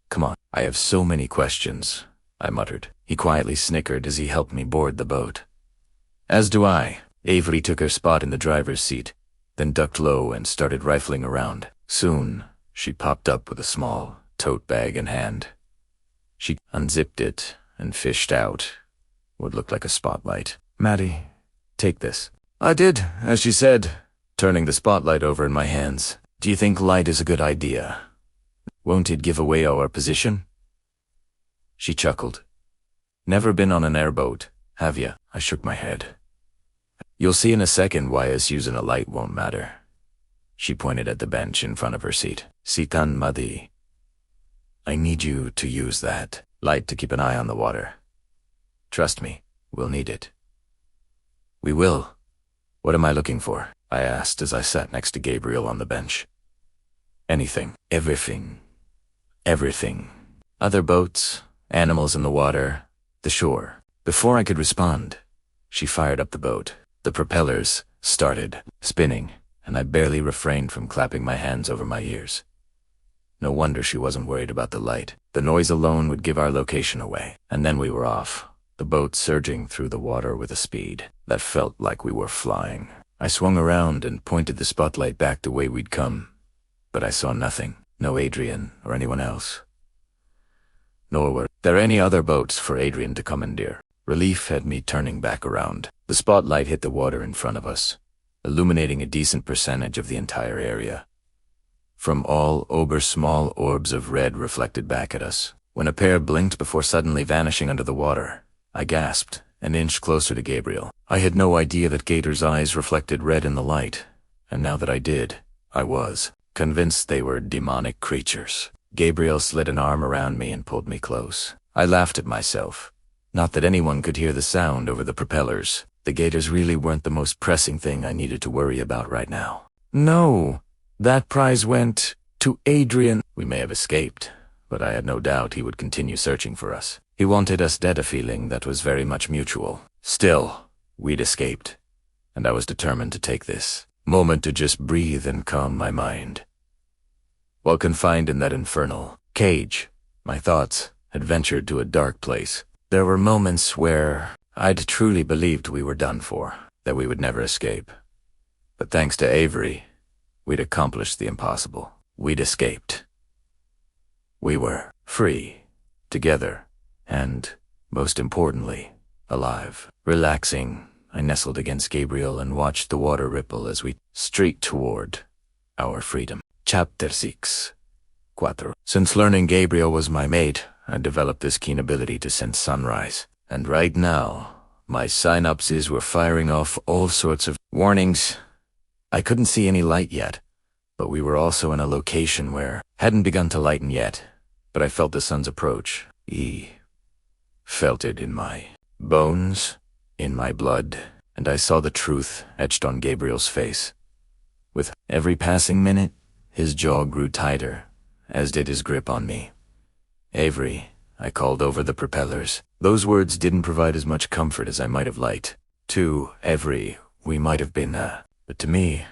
"Come on, I have so many questions. I muttered. He quietly snickered as he helped me board the boat. As do I. Avery took her spot in the driver's seat, then ducked low and started rifling around. Soon, she popped up with a small tote bag in hand. She unzipped it and fished out what looked like a spotlight. "Maddie, take this." I did, as she said, turning the spotlight over in my hands. "Do you think light is a good idea? Won't it give away our position?" She chuckled. "Never been on an airboat, have ya?" I shook my head. "You'll see in a second why us using a light won't matter." She pointed at the bench in front of her seat. "Sitan Madi. I need you to use that light to keep an eye on the water. Trust me, we'll need it." "We will. What am I looking for?" I asked as I sat next to Gabriel on the bench. "Anything. Everything. Everything. Other boats, animals in the water, the shore." Before I could respond, she fired up the boat. The propellers started spinning, and I barely refrained from clapping my hands over my ears. No wonder she wasn't worried about the light. The noise alone would give our location away, and then we were off, the boat surging through the water with a speed that felt like we were flying. I swung around and pointed the spotlight back the way we'd come, but I saw nothing, no Adrian or anyone else. Nor were there any other boats for Adrian to commandeer. Relief had me turning back around. The spotlight hit the water in front of us, illuminating a decent percentage of the entire area. From all over small orbs of red reflected back at us. When a pair blinked before suddenly vanishing under the water, I gasped and inched closer to Gabriel. I had no idea that Gator's eyes reflected red in the light, and now that I did, I was convinced they were demonic creatures. Gabriel slid an arm around me and pulled me close. I laughed at myself. Not that anyone could hear the sound over the propellers. The gators really weren't the most pressing thing I needed to worry about right now. "No, that prize went to Adrian." We may have escaped, but I had no doubt he would continue searching for us. He wanted us dead, a feeling that was very much mutual. Still, we'd escaped, and I was determined to take this moment to just breathe and calm my mind. While confined in that infernal cage, my thoughts had ventured to a dark place. There were moments where I'd truly believed we were done for, that we would never escape. But thanks to Avery, we'd accomplished the impossible. We'd escaped. We were free, together, and, most importantly, alive. Relaxing, I nestled against Gabriel and watched the water ripple as we streaked toward our freedom. Chapter 6. 4. Since learning Gabriel was my mate, I developed this keen ability to sense sunrise. And right now, my synapses were firing off all sorts of warnings. I couldn't see any light yet, but we were also in a location where hadn't begun to lighten yet, but I felt the sun's approach. Felt it in my bones, in my blood, and I saw the truth etched on Gabriel's face. With every passing minute, his jaw grew tighter, as did his grip on me. "Avery," I called over the propellers. Those words didn't provide as much comfort as I might have liked. To Avery, we might have been, but to me,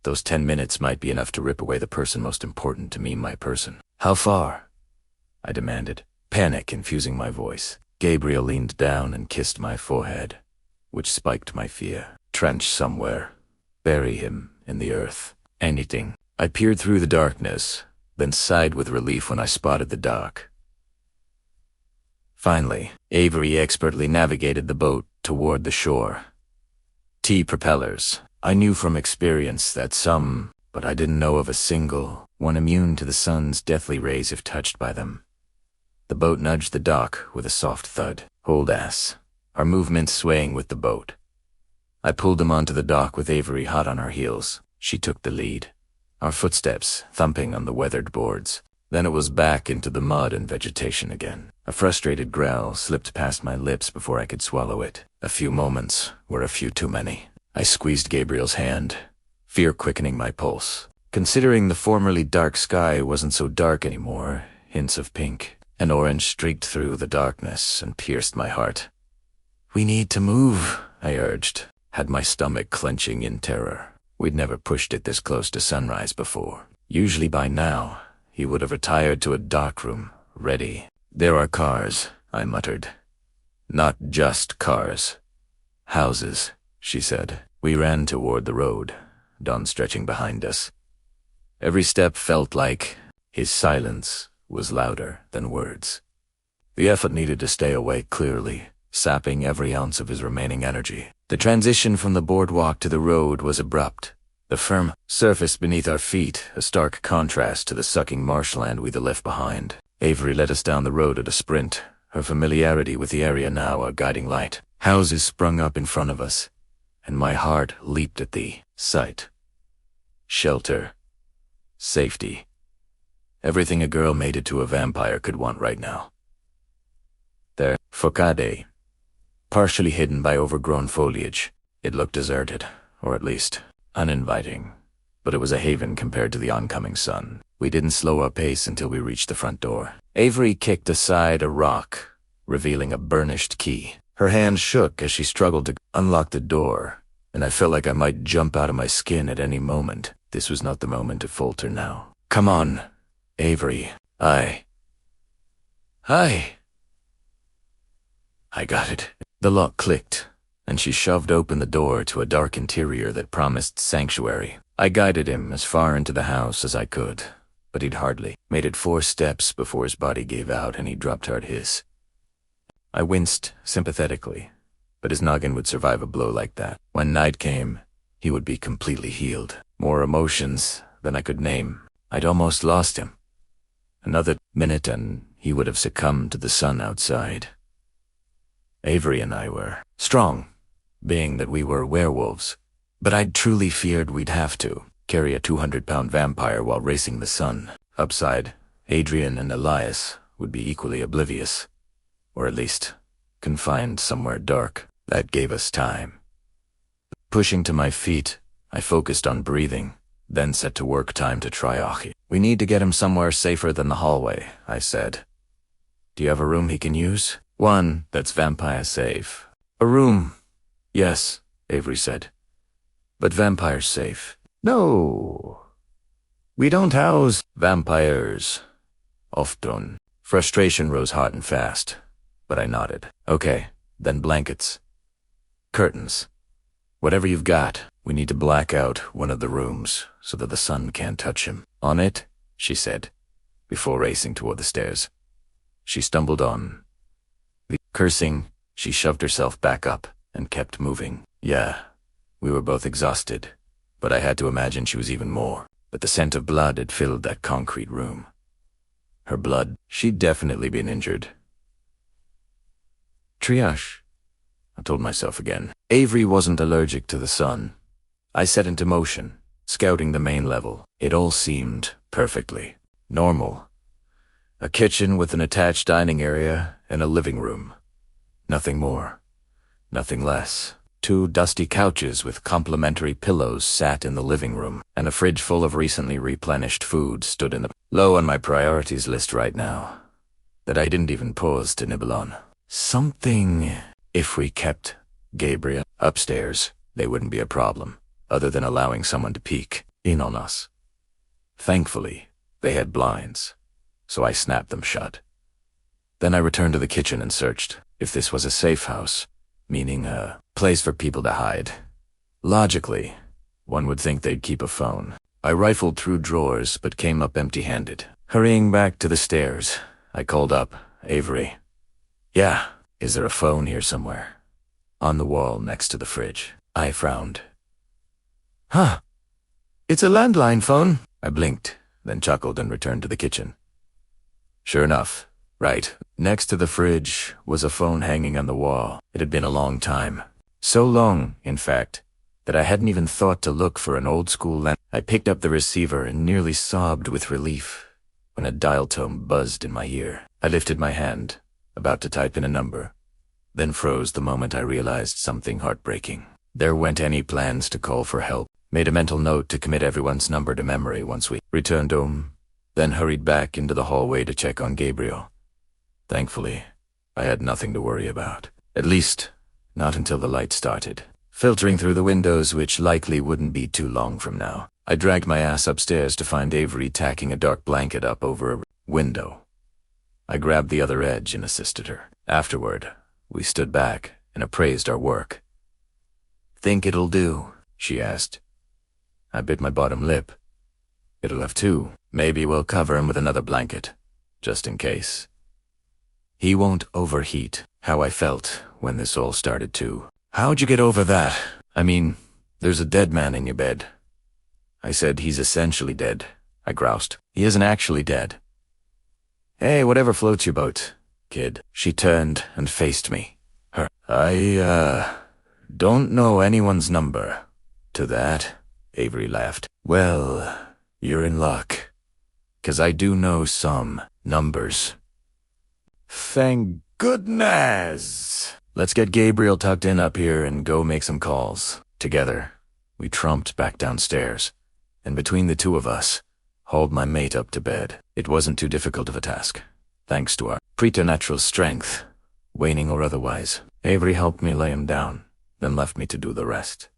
those 10 minutes might be enough to rip away the person most important to me, my person. "How far?" I demanded, panic infusing my voice. Gabriel leaned down and kissed my forehead, which spiked my fear. Trench somewhere. Bury him in the earth. Anything. I peered through the darkness, then sighed with relief when I spotted the dock. Finally, Avery expertly navigated the boat toward the shore. T propellers. I knew from experience that some, but I didn't know of a single, one immune to the sun's deathly rays if touched by them. The boat nudged the dock with a soft thud. Hold ass. Our movements swaying with the boat. I pulled him onto the dock with Avery hot on our heels. She took the lead. Our footsteps thumping on the weathered boards. Then it was back into the mud and vegetation again. A frustrated growl slipped past my lips before I could swallow it. A few moments were a few too many. I squeezed Gabriel's hand, fear quickening my pulse. Considering the formerly dark sky wasn't so dark anymore, hints of pink and orange streaked through the darkness and pierced my heart. "We need to move," I urged, had my stomach clenching in terror. We'd never pushed it this close to sunrise before. Usually by now, he would have retired to a dark room, ready. "There are cars," I muttered. Not just cars. Houses, she said. We ran toward the road, dawn stretching behind us. Every step felt like his silence was louder than words. The effort needed to stay awake clearly, sapping every ounce of his remaining energy. The transition from the boardwalk to the road was abrupt. The firm surface beneath our feet, a stark contrast to the sucking marshland we'd left behind. Avery led us down the road at a sprint, her familiarity with the area now our guiding light. Houses sprung up in front of us, and my heart leaped at the sight. Shelter. Safety. Everything a girl mated to a vampire could want right now. There, Focade. Partially hidden by overgrown foliage, it looked deserted, or at least uninviting. But it was a haven compared to the oncoming sun. We didn't slow our pace until we reached the front door. Avery kicked aside a rock, revealing a burnished key. Her hand shook as she struggled to unlock the door, and I felt like I might jump out of my skin at any moment. This was not the moment to falter now. Come on, Avery. Hi. I got it. The lock clicked, and she shoved open the door to a dark interior that promised sanctuary. I guided him as far into the house as I could, but he'd hardly made it 4 steps before his body gave out and he dropped hard hiss. I winced sympathetically, but his noggin would survive a blow like that. When night came, he would be completely healed. More emotions than I could name. I'd almost lost him. Another minute and he would have succumbed to the sun outside. Avery and I were strong, being that we were werewolves, but I'd truly feared we'd have to carry a 200-pound vampire while racing the sun. Upside, Adrian and Elias would be equally oblivious, or at least confined somewhere dark. That gave us time. Pushing to my feet, I focused on breathing, then set to work time to try Achi. We need to get him somewhere safer than the hallway, I said. Do you have a room he can use? One that's vampire safe. A room. Yes, Avery said. But vampire safe. No. We don't house vampires. Often. Frustration rose hot and fast, but I nodded. Okay, then blankets. Curtains. Whatever you've got, we need to black out one of the rooms so that the sun can't touch him. On it, she said, before racing toward the stairs. She stumbled on. Cursing, she shoved herself back up and kept moving. Yeah, we were both exhausted, but I had to imagine she was even more. But the scent of blood had filled that concrete room. Her blood, she'd definitely been injured. Triage, I told myself again. Avery wasn't allergic to the sun. I set into motion, scouting the main level. It all seemed perfectly normal. A kitchen with an attached dining area and a living room. Nothing more, nothing less. 2 dusty couches with complimentary pillows sat in the living room, and a fridge full of recently replenished food stood in the low on my priorities list right now, that I didn't even pause to nibble on. Something, if we kept Gabriel upstairs, they wouldn't be a problem, other than allowing someone to peek in on us. Thankfully, they had blinds, so I snapped them shut. Then I returned to the kitchen and searched if this was a safe house, meaning a place for people to hide. Logically, one would think they'd keep a phone. I rifled through drawers but came up empty-handed. Hurrying back to the stairs, I called up Avery. Yeah, is there a phone here somewhere? On the wall next to the fridge. I frowned. Huh. It's a landline phone. I blinked, then chuckled and returned to the kitchen. Sure enough, right next to the fridge was a phone hanging on the wall. It had been a long time. So long, in fact, that I hadn't even thought to look for an old-school land. I picked up the receiver and nearly sobbed with relief when a dial tone buzzed in my ear. I lifted my hand, about to type in a number, then froze the moment I realized something heartbreaking. There weren't any plans to call for help. Made a mental note to commit everyone's number to memory once we returned home, then hurried back into the hallway to check on Gabriel. Thankfully, I had nothing to worry about. At least, not until the light started filtering through the windows, which likely wouldn't be too long from now. I dragged my ass upstairs to find Avery tacking a dark blanket up over a window. I grabbed the other edge and assisted her. Afterward, we stood back and appraised our work. "Think it'll do?" she asked. I bit my bottom lip. "It'll have to. Maybe we'll cover him with another blanket, just in case. He won't overheat." How I felt when this all started to. "How'd you get over that? I mean, there's a dead man in your bed." I said, "He's essentially dead," I groused. "He isn't actually dead." "Hey, whatever floats your boat, kid." She turned and faced me. I don't know anyone's number." "To that?" Avery laughed. "Well, you're in luck, 'cause I do know some numbers." "Thank goodness!" "Let's get Gabriel tucked in up here and go make some calls." Together, we trumped back downstairs, and between the two of us, hauled my mate up to bed. It wasn't too difficult of a task, thanks to our preternatural strength, waning or otherwise. Avery helped me lay him down, then left me to do the rest.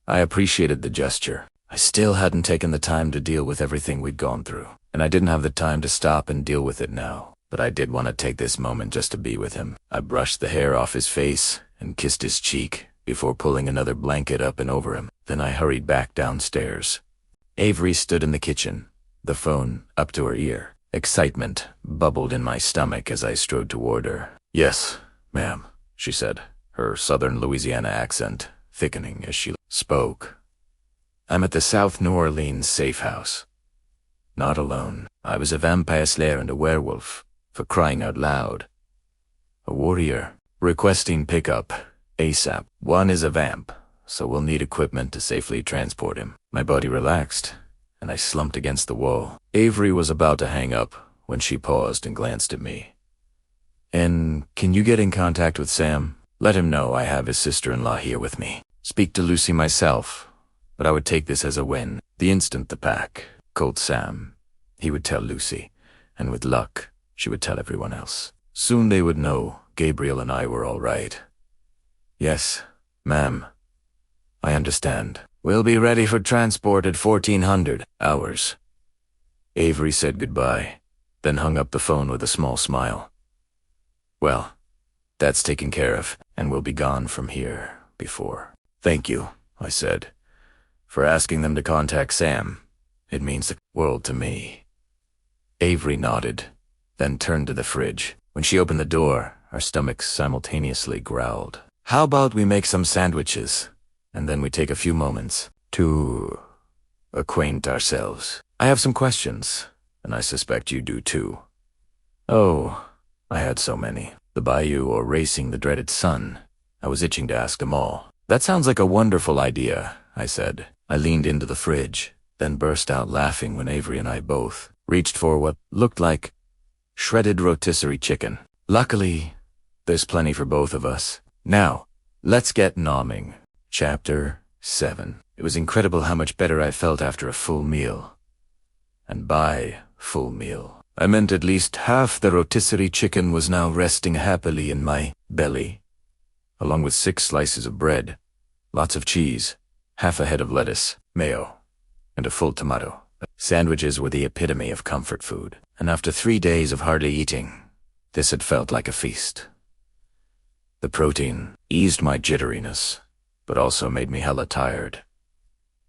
I appreciated the gesture. I still hadn't taken the time to deal with everything we'd gone through, and I didn't have the time to stop and deal with it now. But I did want to take this moment just to be with him. I brushed the hair off his face and kissed his cheek before pulling another blanket up and over him. Then I hurried back downstairs. Avery stood in the kitchen, the phone up to her ear. Excitement bubbled in my stomach as I strode toward her. "Yes, ma'am," she said, her southern Louisiana accent thickening as she spoke. "I'm at the South New Orleans safe house. Not alone. I was a vampire slayer and a werewolf, for crying out loud. A warrior, requesting pickup, ASAP. One is a vamp, so we'll need equipment to safely transport him." My body relaxed, and I slumped against the wall. Avery was about to hang up when she paused and glanced at me. "And can you get in contact with Sam? Let him know I have his sister-in-law here with me. Speak to Lucy myself, but I would take this as a win. The instant the pack called Sam, he would tell Lucy, and with luck, she would tell everyone else. Soon they would know Gabriel and I were all right." "Yes, ma'am. I understand. We'll be ready for transport at 1400 hours." Avery said goodbye, then hung up the phone with a small smile. "Well, that's taken care of, and we'll be gone from here before." "Thank you," I said, "for asking them to contact Sam. It means the world to me." Avery nodded, then turned to the fridge. When she opened the door, our stomachs simultaneously growled. "How about we make some sandwiches, and then we take a few moments to acquaint ourselves? I have some questions, and I suspect you do too." Oh, I had so many. The bayou or racing the dreaded sun. I was itching to ask them all. "That sounds like a wonderful idea," I said. I leaned into the fridge, then burst out laughing when Avery and I both reached for what looked like shredded rotisserie chicken. Luckily, there's plenty for both of us. Now, let's get nomming. Chapter 7. It was incredible how much better I felt after a full meal. And by full meal, I meant at least half the rotisserie chicken was now resting happily in my belly, along with 6 slices of bread, lots of cheese, half a head of lettuce, mayo, and a full tomato. Sandwiches were the epitome of comfort food, and after 3 days of hardly eating, this had felt like a feast. The protein eased my jitteriness, but also made me hella tired.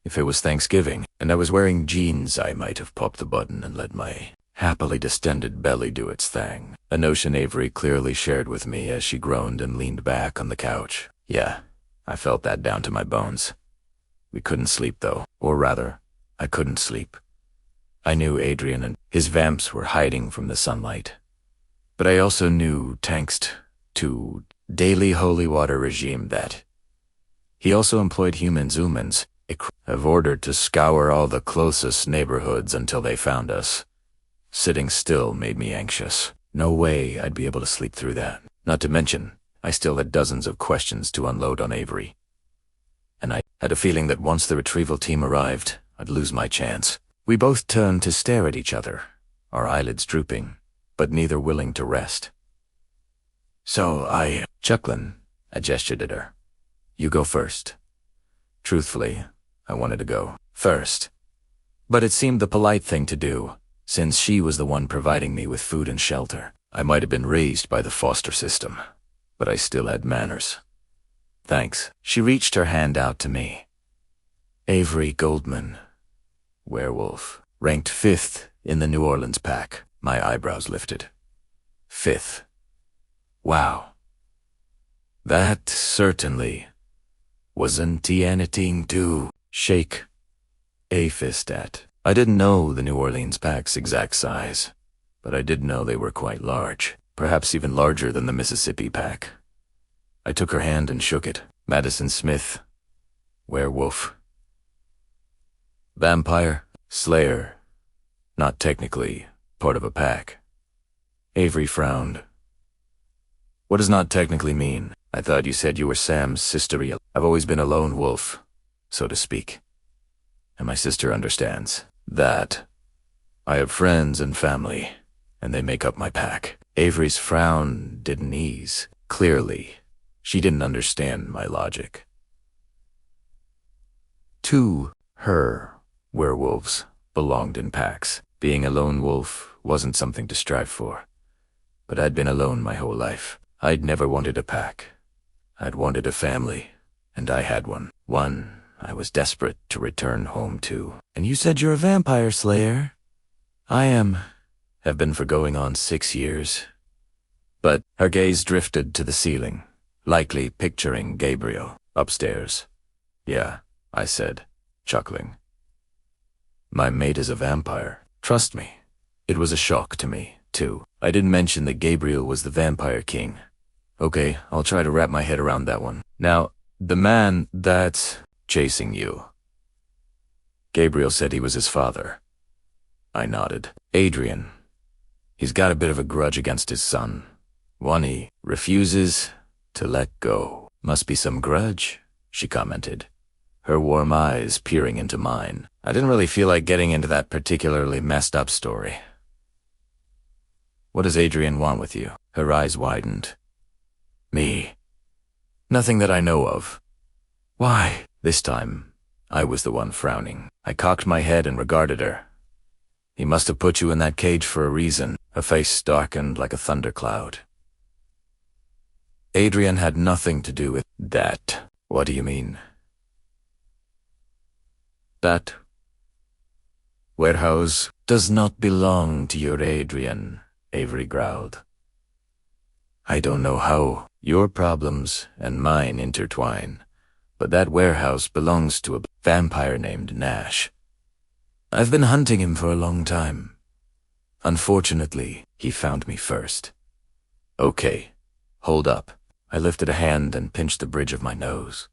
If it was Thanksgiving, and I was wearing jeans, I might have popped the button and let my happily distended belly do its thing, a notion Avery clearly shared with me as she groaned and leaned back on the couch. Yeah, I felt that down to my bones. We couldn't sleep, though, or rather, I couldn't sleep. I knew Adrian and his vamps were hiding from the sunlight, but I also knew, thanks to daily holy water regime, that he also employed humans have ordered to scour all the closest neighborhoods until they found us. Sitting still made me anxious. No way I'd be able to sleep through that. Not to mention, I still had dozens of questions to unload on Avery. And I had a feeling that once the retrieval team arrived, I'd lose my chance. We both turned to stare at each other, our eyelids drooping, but neither willing to rest. "So Chucklin," I gestured at her. "You go first." Truthfully, I wanted to go first, but it seemed the polite thing to do, since she was the one providing me with food and shelter. I might have been raised by the foster system, but I still had manners. Thanks. She reached her hand out to me. Avery Goldman, werewolf, ranked 5th in the New Orleans pack. My eyebrows lifted. 5th. Wow. That certainly wasn't anything to shake a fist at. I didn't know the New Orleans pack's exact size, but I did know they were quite large, perhaps even larger than the Mississippi pack. I took her hand and shook it. Madison Smith, werewolf. Vampire, slayer, not technically part of a pack. Avery frowned. What does not technically mean? I thought you said you were Sam's sister. I've always been a lone wolf, so to speak. And my sister understands that. I have friends and family, and they make up my pack. Avery's frown didn't ease. Clearly, she didn't understand my logic. To her, werewolves belonged in packs. Being a lone wolf wasn't something to strive for. But I'd been alone my whole life. I'd never wanted a pack. I'd wanted a family, and I had one. One I was desperate to return home to. And you said you're a vampire slayer? I am. Have been for going on 6 years. But her gaze drifted to the ceiling, likely picturing Gabriel upstairs. Yeah, I said, chuckling. My mate is a vampire. Trust me. It was a shock to me, too. I didn't mention that Gabriel was the vampire king. Okay, I'll try to wrap my head around that one. Now, the man that's chasing you. Gabriel said he was his father. I nodded. Adrian. He's got a bit of a grudge against his son. One he refuses to let go. Must be some grudge, she commented, her warm eyes peering into mine. I didn't really feel like getting into that particularly messed up story. What does Adrian want with you? Her eyes widened. Me. Nothing that I know of. Why? This time, I was the one frowning. I cocked my head and regarded her. He must have put you in that cage for a reason. Her face darkened like a thundercloud. Adrian had nothing to do with that. What do you mean? That warehouse does not belong to your Adrian, Avery growled. I don't know how your problems and mine intertwine, but that warehouse belongs to a vampire named Nash. I've been hunting him for a long time. Unfortunately, he found me first. Okay, hold up. I lifted a hand and pinched the bridge of my nose.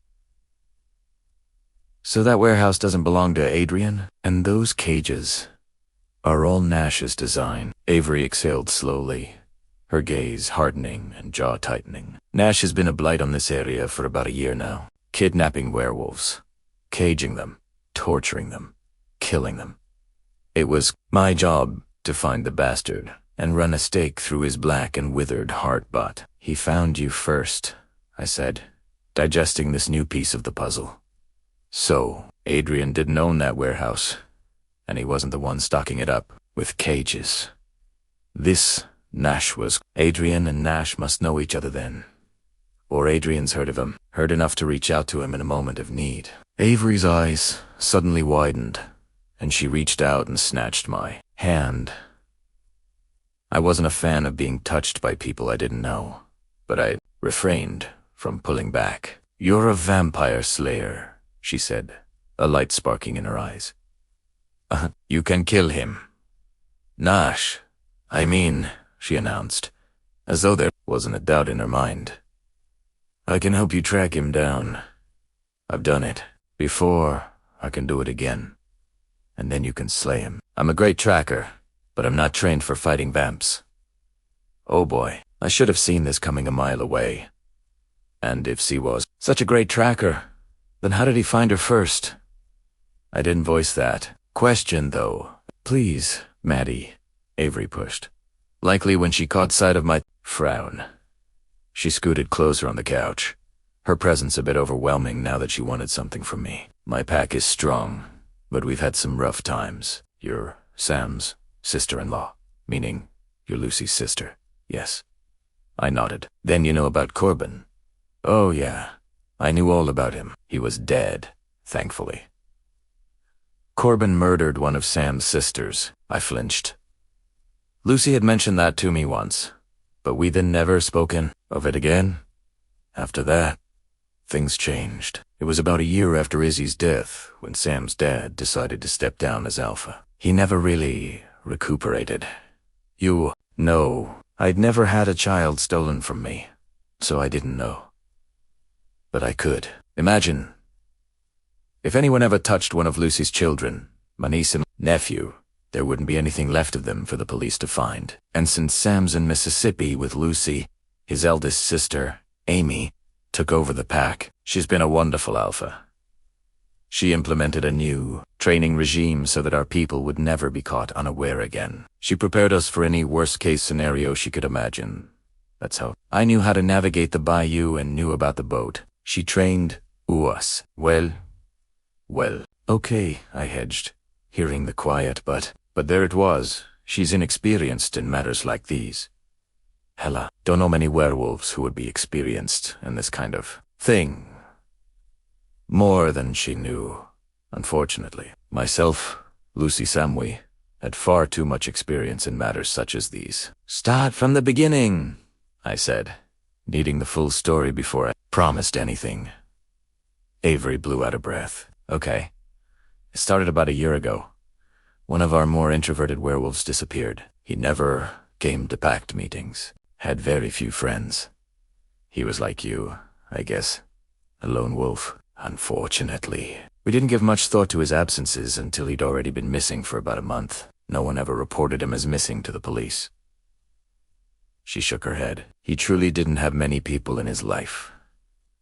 So that warehouse doesn't belong to Adrian? And those cages are all Nash's design. Avery exhaled slowly, her gaze hardening and jaw tightening. Nash has been a blight on this area for about a year now, kidnapping werewolves, caging them, torturing them, killing them. It was my job to find the bastard and run a stake through his black and withered heart. But he found you first, I said, digesting this new piece of the puzzle. So, Adrian didn't own that warehouse, and he wasn't the one stocking it up with cages. This Nash was. Adrian and Nash must know each other then. Or Adrian's heard of him, heard enough to reach out to him in a moment of need. Avery's eyes suddenly widened, and she reached out and snatched my hand. I wasn't a fan of being touched by people I didn't know, but I refrained from pulling back. You're a vampire slayer, she said, a light sparking in her eyes. You can kill him. Nash, I mean, she announced, as though there wasn't a doubt in her mind. I can help you track him down. I've done it before. I can do it again. And then you can slay him. I'm a great tracker, but I'm not trained for fighting vamps. Oh boy, I should have seen this coming a mile away. And if she was such a great tracker, then how did he find her first? I didn't voice that question, though. Please, Maddie, Avery pushed. Likely when she caught sight of my frown. She scooted closer on the couch, her presence a bit overwhelming now that she wanted something from me. My pack is strong, but we've had some rough times. You're Sam's sister-in-law, meaning you're Lucy's sister. Yes. I nodded. Then you know about Corbin? Oh, yeah. I knew all about him. He was dead, thankfully. Corbin murdered one of Sam's sisters. I flinched. Lucy had mentioned that to me once, but we'd then never spoken of it again. After that, things changed. It was about a year after Izzy's death when Sam's dad decided to step down as Alpha. He never really recuperated. No, I'd never had a child stolen from me, so I didn't know. But I could. Imagine if anyone ever touched one of Lucy's children, my niece and nephew, there wouldn't be anything left of them for the police to find. And since Sam's in Mississippi with Lucy, his eldest sister, Amy, took over the pack. She's been a wonderful Alpha. She implemented a new training regime so that our people would never be caught unaware again. She prepared us for any worst-case scenario she could imagine. That's how I knew how to navigate the bayou and knew about the boat. She trained us. Well, okay, I hedged, hearing the quiet, but there it was. She's inexperienced in matters like these. Hella, don't know many werewolves who would be experienced in this kind of thing. More than she knew, unfortunately. Myself, Lucy Samway, had far too much experience in matters such as these. Start from the beginning, I said, needing the full story before I promised anything. Avery blew out a breath. Okay. It started about a year ago. One of our more introverted werewolves disappeared. He never came to pact meetings. Had very few friends. He was like you, I guess. A lone wolf. Unfortunately, we didn't give much thought to his absences until he'd already been missing for about a month. No one ever reported him as missing to the police. She shook her head. He truly didn't have many people in his life.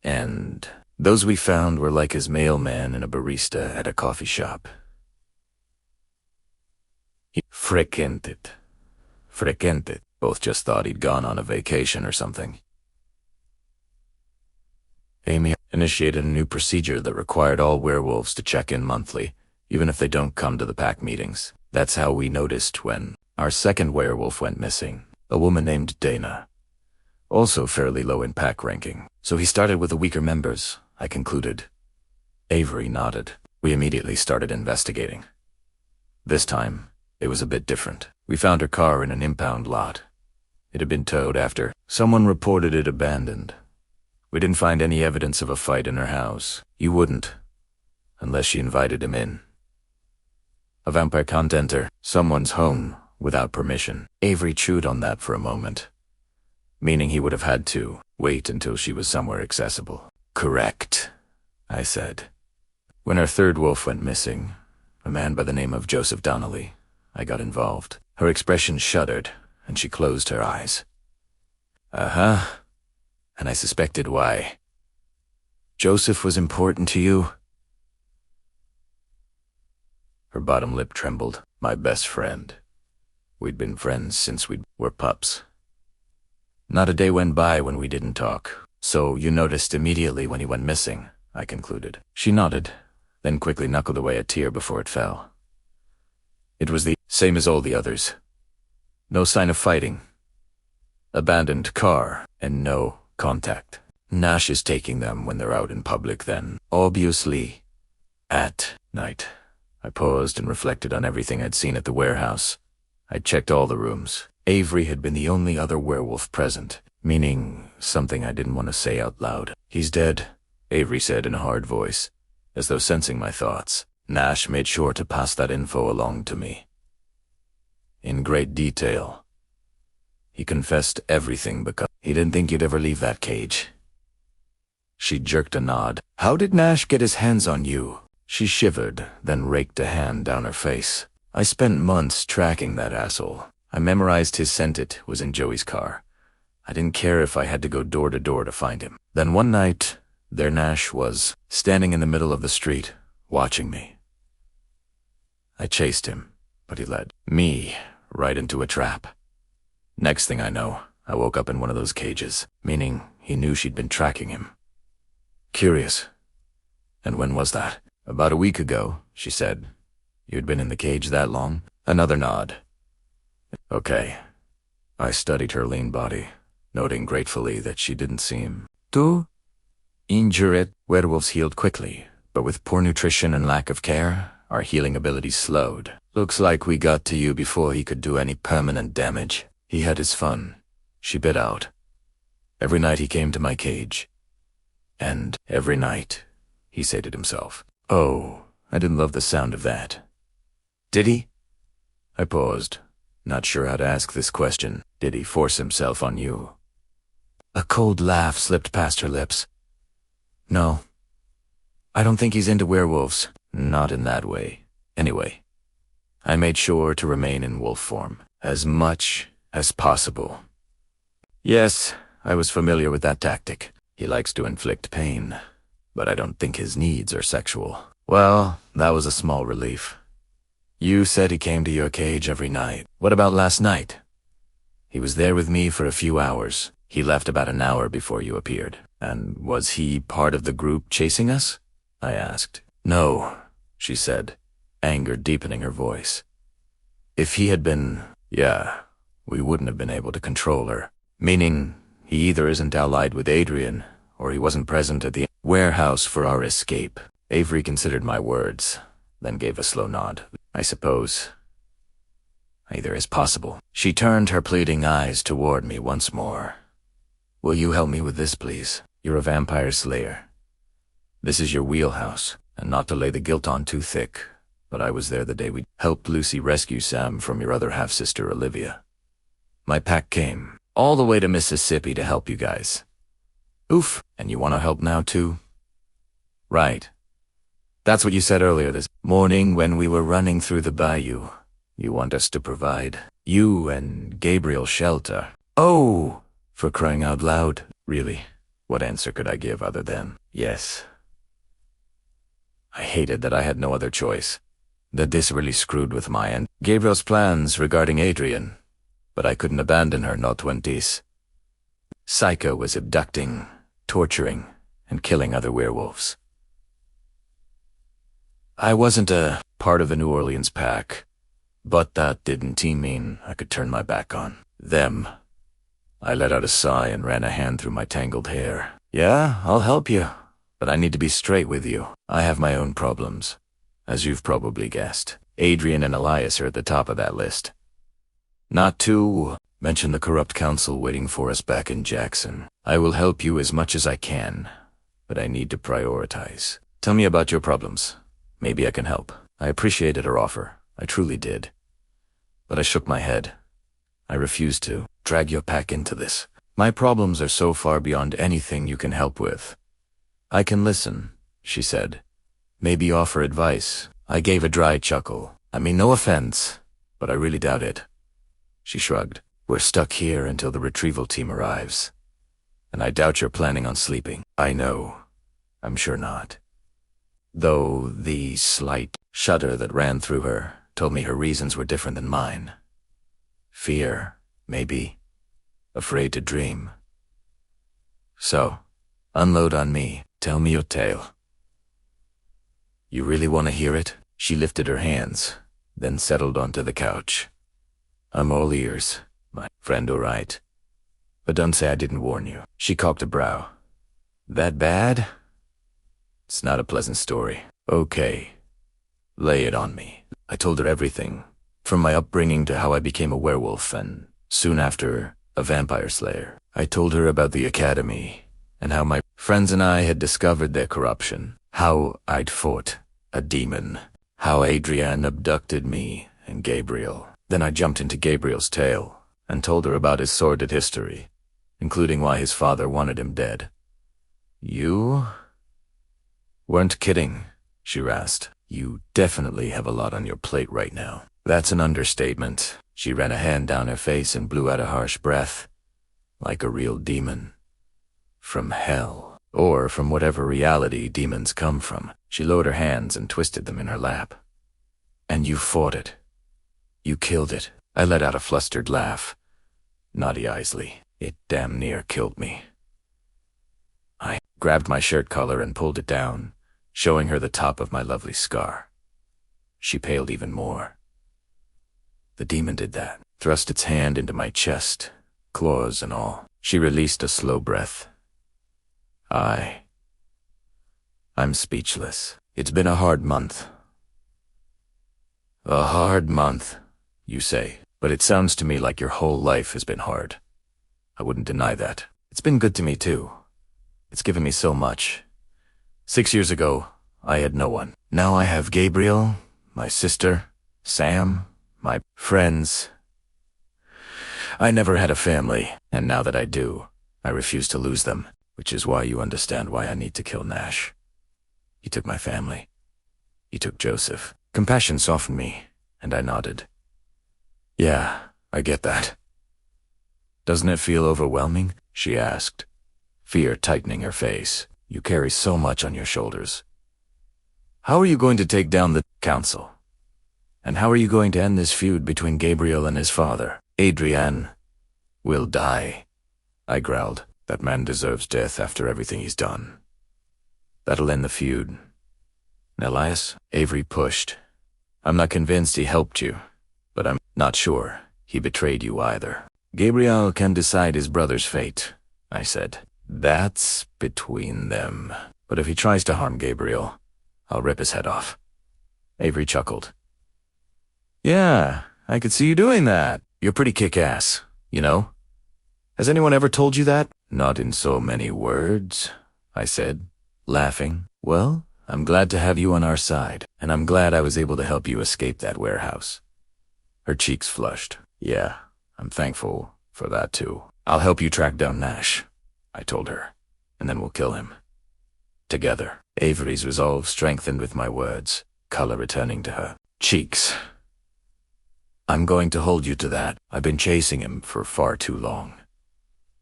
And those we found were like his mailman and a barista at a coffee shop. He frequented. Both just thought he'd gone on a vacation or something. Amy initiated a new procedure that required all werewolves to check in monthly, even if they don't come to the pack meetings. That's how we noticed when our second werewolf went missing, a woman named Dana. Also fairly low in pack ranking. So he started with the weaker members, I concluded. Avery nodded. We immediately started investigating. This time, it was a bit different. We found her car in an impound lot. It had been towed after someone reported it abandoned. We didn't find any evidence of a fight in her house. You wouldn't, unless she invited him in. A vampire can't enter someone's home without permission. Avery chewed on that for a moment, meaning he would have had to wait until she was somewhere accessible. Correct, I said. When our third wolf went missing, a man by the name of Joseph Donnelly, I got involved. Her expression shuddered, and she closed her eyes. And I suspected why. Joseph was important to you? Her bottom lip trembled. My best friend. We'd been friends since we were pups. Not a day went by when we didn't talk. So you noticed immediately when he went missing, I concluded. She nodded, then quickly knuckled away a tear before it fell. It was the same as all the others. No sign of fighting. Abandoned car, and no contact. Nash is taking them when they're out in public then. Obviously. At night. I paused and reflected on everything I'd seen at the warehouse. I'd checked all the rooms. Avery had been the only other werewolf present, meaning something I didn't want to say out loud. He's dead, Avery said in a hard voice, as though sensing my thoughts. Nash made sure to pass that info along to me. In great detail. He confessed everything because he didn't think you'd ever leave that cage. She jerked a nod. How did Nash get his hands on you? She shivered, then raked a hand down her face. I spent months tracking that asshole. I memorized his scent. It was in Joey's car. I didn't care if I had to go door to door to find him. Then one night, there Nash was, standing in the middle of the street, watching me. I chased him, but he led me right into a trap. Next thing I know, I woke up in one of those cages, meaning he knew she'd been tracking him. Curious. And when was that? About a week ago, she said. You'd been in the cage that long? Another nod. Okay. I studied her lean body, noting gratefully that she didn't seem too injured. Werewolves healed quickly, but with poor nutrition and lack of care, our healing abilities slowed. Looks like we got to you before he could do any permanent damage. He had his fun, she bit out. Every night he came to my cage. And every night, he sated himself. Oh, I didn't love the sound of that. Did he? I paused, not sure how to ask this question. Did he force himself on you? A cold laugh slipped past her lips. No. I don't think he's into werewolves. Not in that way. Anyway, I made sure to remain in wolf form, as much as possible. Yes, I was familiar with that tactic. He likes to inflict pain, but I don't think his needs are sexual. Well, that was a small relief. You said he came to your cage every night. What about last night? He was there with me for a few hours. He left about an hour before you appeared. And was he part of the group chasing us? I asked. No, she said, anger deepening her voice. If he had been, we wouldn't have been able to control her. Meaning, he either isn't allied with Adrian, or he wasn't present at the warehouse for our escape. Avery considered my words, then gave a slow nod. I suppose either is possible. She turned her pleading eyes toward me once more. Will you help me with this, please? You're a vampire slayer. This is your wheelhouse, and not to lay the guilt on too thick, but I was there the day we helped Lucy rescue Sam from your other half-sister, Olivia. My pack came all the way to Mississippi to help you guys. Oof, and you want to help now too? Right. That's what you said earlier this morning when we were running through the bayou. You want us to provide you and Gabriel shelter. Oh, for crying out loud. Really, what answer could I give other than yes? I hated that I had no other choice, that this really screwed with my and Gabriel's plans regarding Adrian, but I couldn't abandon her, no twenties. Psycho was abducting, torturing, and killing other werewolves. I wasn't a part of the New Orleans pack, but that didn't mean I could turn my back on them. I let out a sigh and ran a hand through my tangled hair. Yeah, I'll help you, but I need to be straight with you. I have my own problems, as you've probably guessed. Adrian and Elias are at the top of that list. Not to mention the corrupt council waiting for us back in Jackson. I will help you as much as I can, but I need to prioritize. Tell me about your problems. Maybe I can help. I appreciated her offer. I truly did. But I shook my head. I refused to drag your pack into this. My problems are so far beyond anything you can help with. I can listen, she said. Maybe offer advice. I gave a dry chuckle. I mean, no offense, but I really doubt it. She shrugged. We're stuck here until the retrieval team arrives. And I doubt you're planning on sleeping. I know. I'm sure not. Though the slight shudder that ran through her told me her reasons were different than mine. Fear, maybe. Afraid to dream. So, unload on me. Tell me your tale. You really want to hear it? She lifted her hands, then settled onto the couch. I'm all ears, my friend, all right. But don't say I didn't warn you. She cocked a brow. That bad? It's not a pleasant story. Okay. Lay it on me. I told her everything, from my upbringing to how I became a werewolf and, soon after, a vampire slayer. I told her about the academy, and how my friends and I had discovered their corruption, how I'd fought a demon, how Adrian abducted me and Gabriel. Then I jumped into Gabriel's tale and told her about his sordid history, including why his father wanted him dead. You weren't kidding, she rasped. You definitely have a lot on your plate right now. That's an understatement. She ran a hand down her face and blew out a harsh breath, like a real demon. From hell, or from whatever reality demons come from. She lowered her hands and twisted them in her lap. And you fought it. You killed it. I let out a flustered laugh. Naughty Isley. It damn near killed me. I grabbed my shirt collar and pulled it down, showing her the top of my lovely scar. She paled even more. The demon did that. thrust its hand into my chest, claws and all. She released a slow breath. I'm speechless. It's been a hard month. A hard month, you say, but it sounds to me like your whole life has been hard. I wouldn't deny that. It's been good to me too. It's given me so much. 6 years ago, I had no one. Now I have Gabriel, my sister, Sam, my friends. I never had a family, and now that I do, I refuse to lose them, which is why you understand why I need to kill Nash. He took my family. He took Joseph. Compassion softened me, and I nodded. Yeah, I get that. Doesn't it feel overwhelming? She asked, fear tightening her face. You carry so much on your shoulders. How are you going to take down the council? And how are you going to end this feud between Gabriel and his father? Adrian will die, I growled. That man deserves death after everything he's done. That'll end the feud. Elias? Avery pushed. I'm not convinced he helped you, but I'm not sure he betrayed you either. Gabriel can decide his brother's fate, I said. That's between them. But if he tries to harm Gabriel, I'll rip his head off. Avery chuckled. Yeah, I could see you doing that. You're pretty kick-ass, you know? Has anyone ever told you that? Not in so many words, I said, laughing. Well, I'm glad to have you on our side, and I'm glad I was able to help you escape that warehouse. Her cheeks flushed. Yeah, I'm thankful for that too. I'll help you track down Nash, I told her, and then we'll kill him. Together. Avery's resolve strengthened with my words, color returning to her cheeks. I'm going to hold you to that. I've been chasing him for far too long.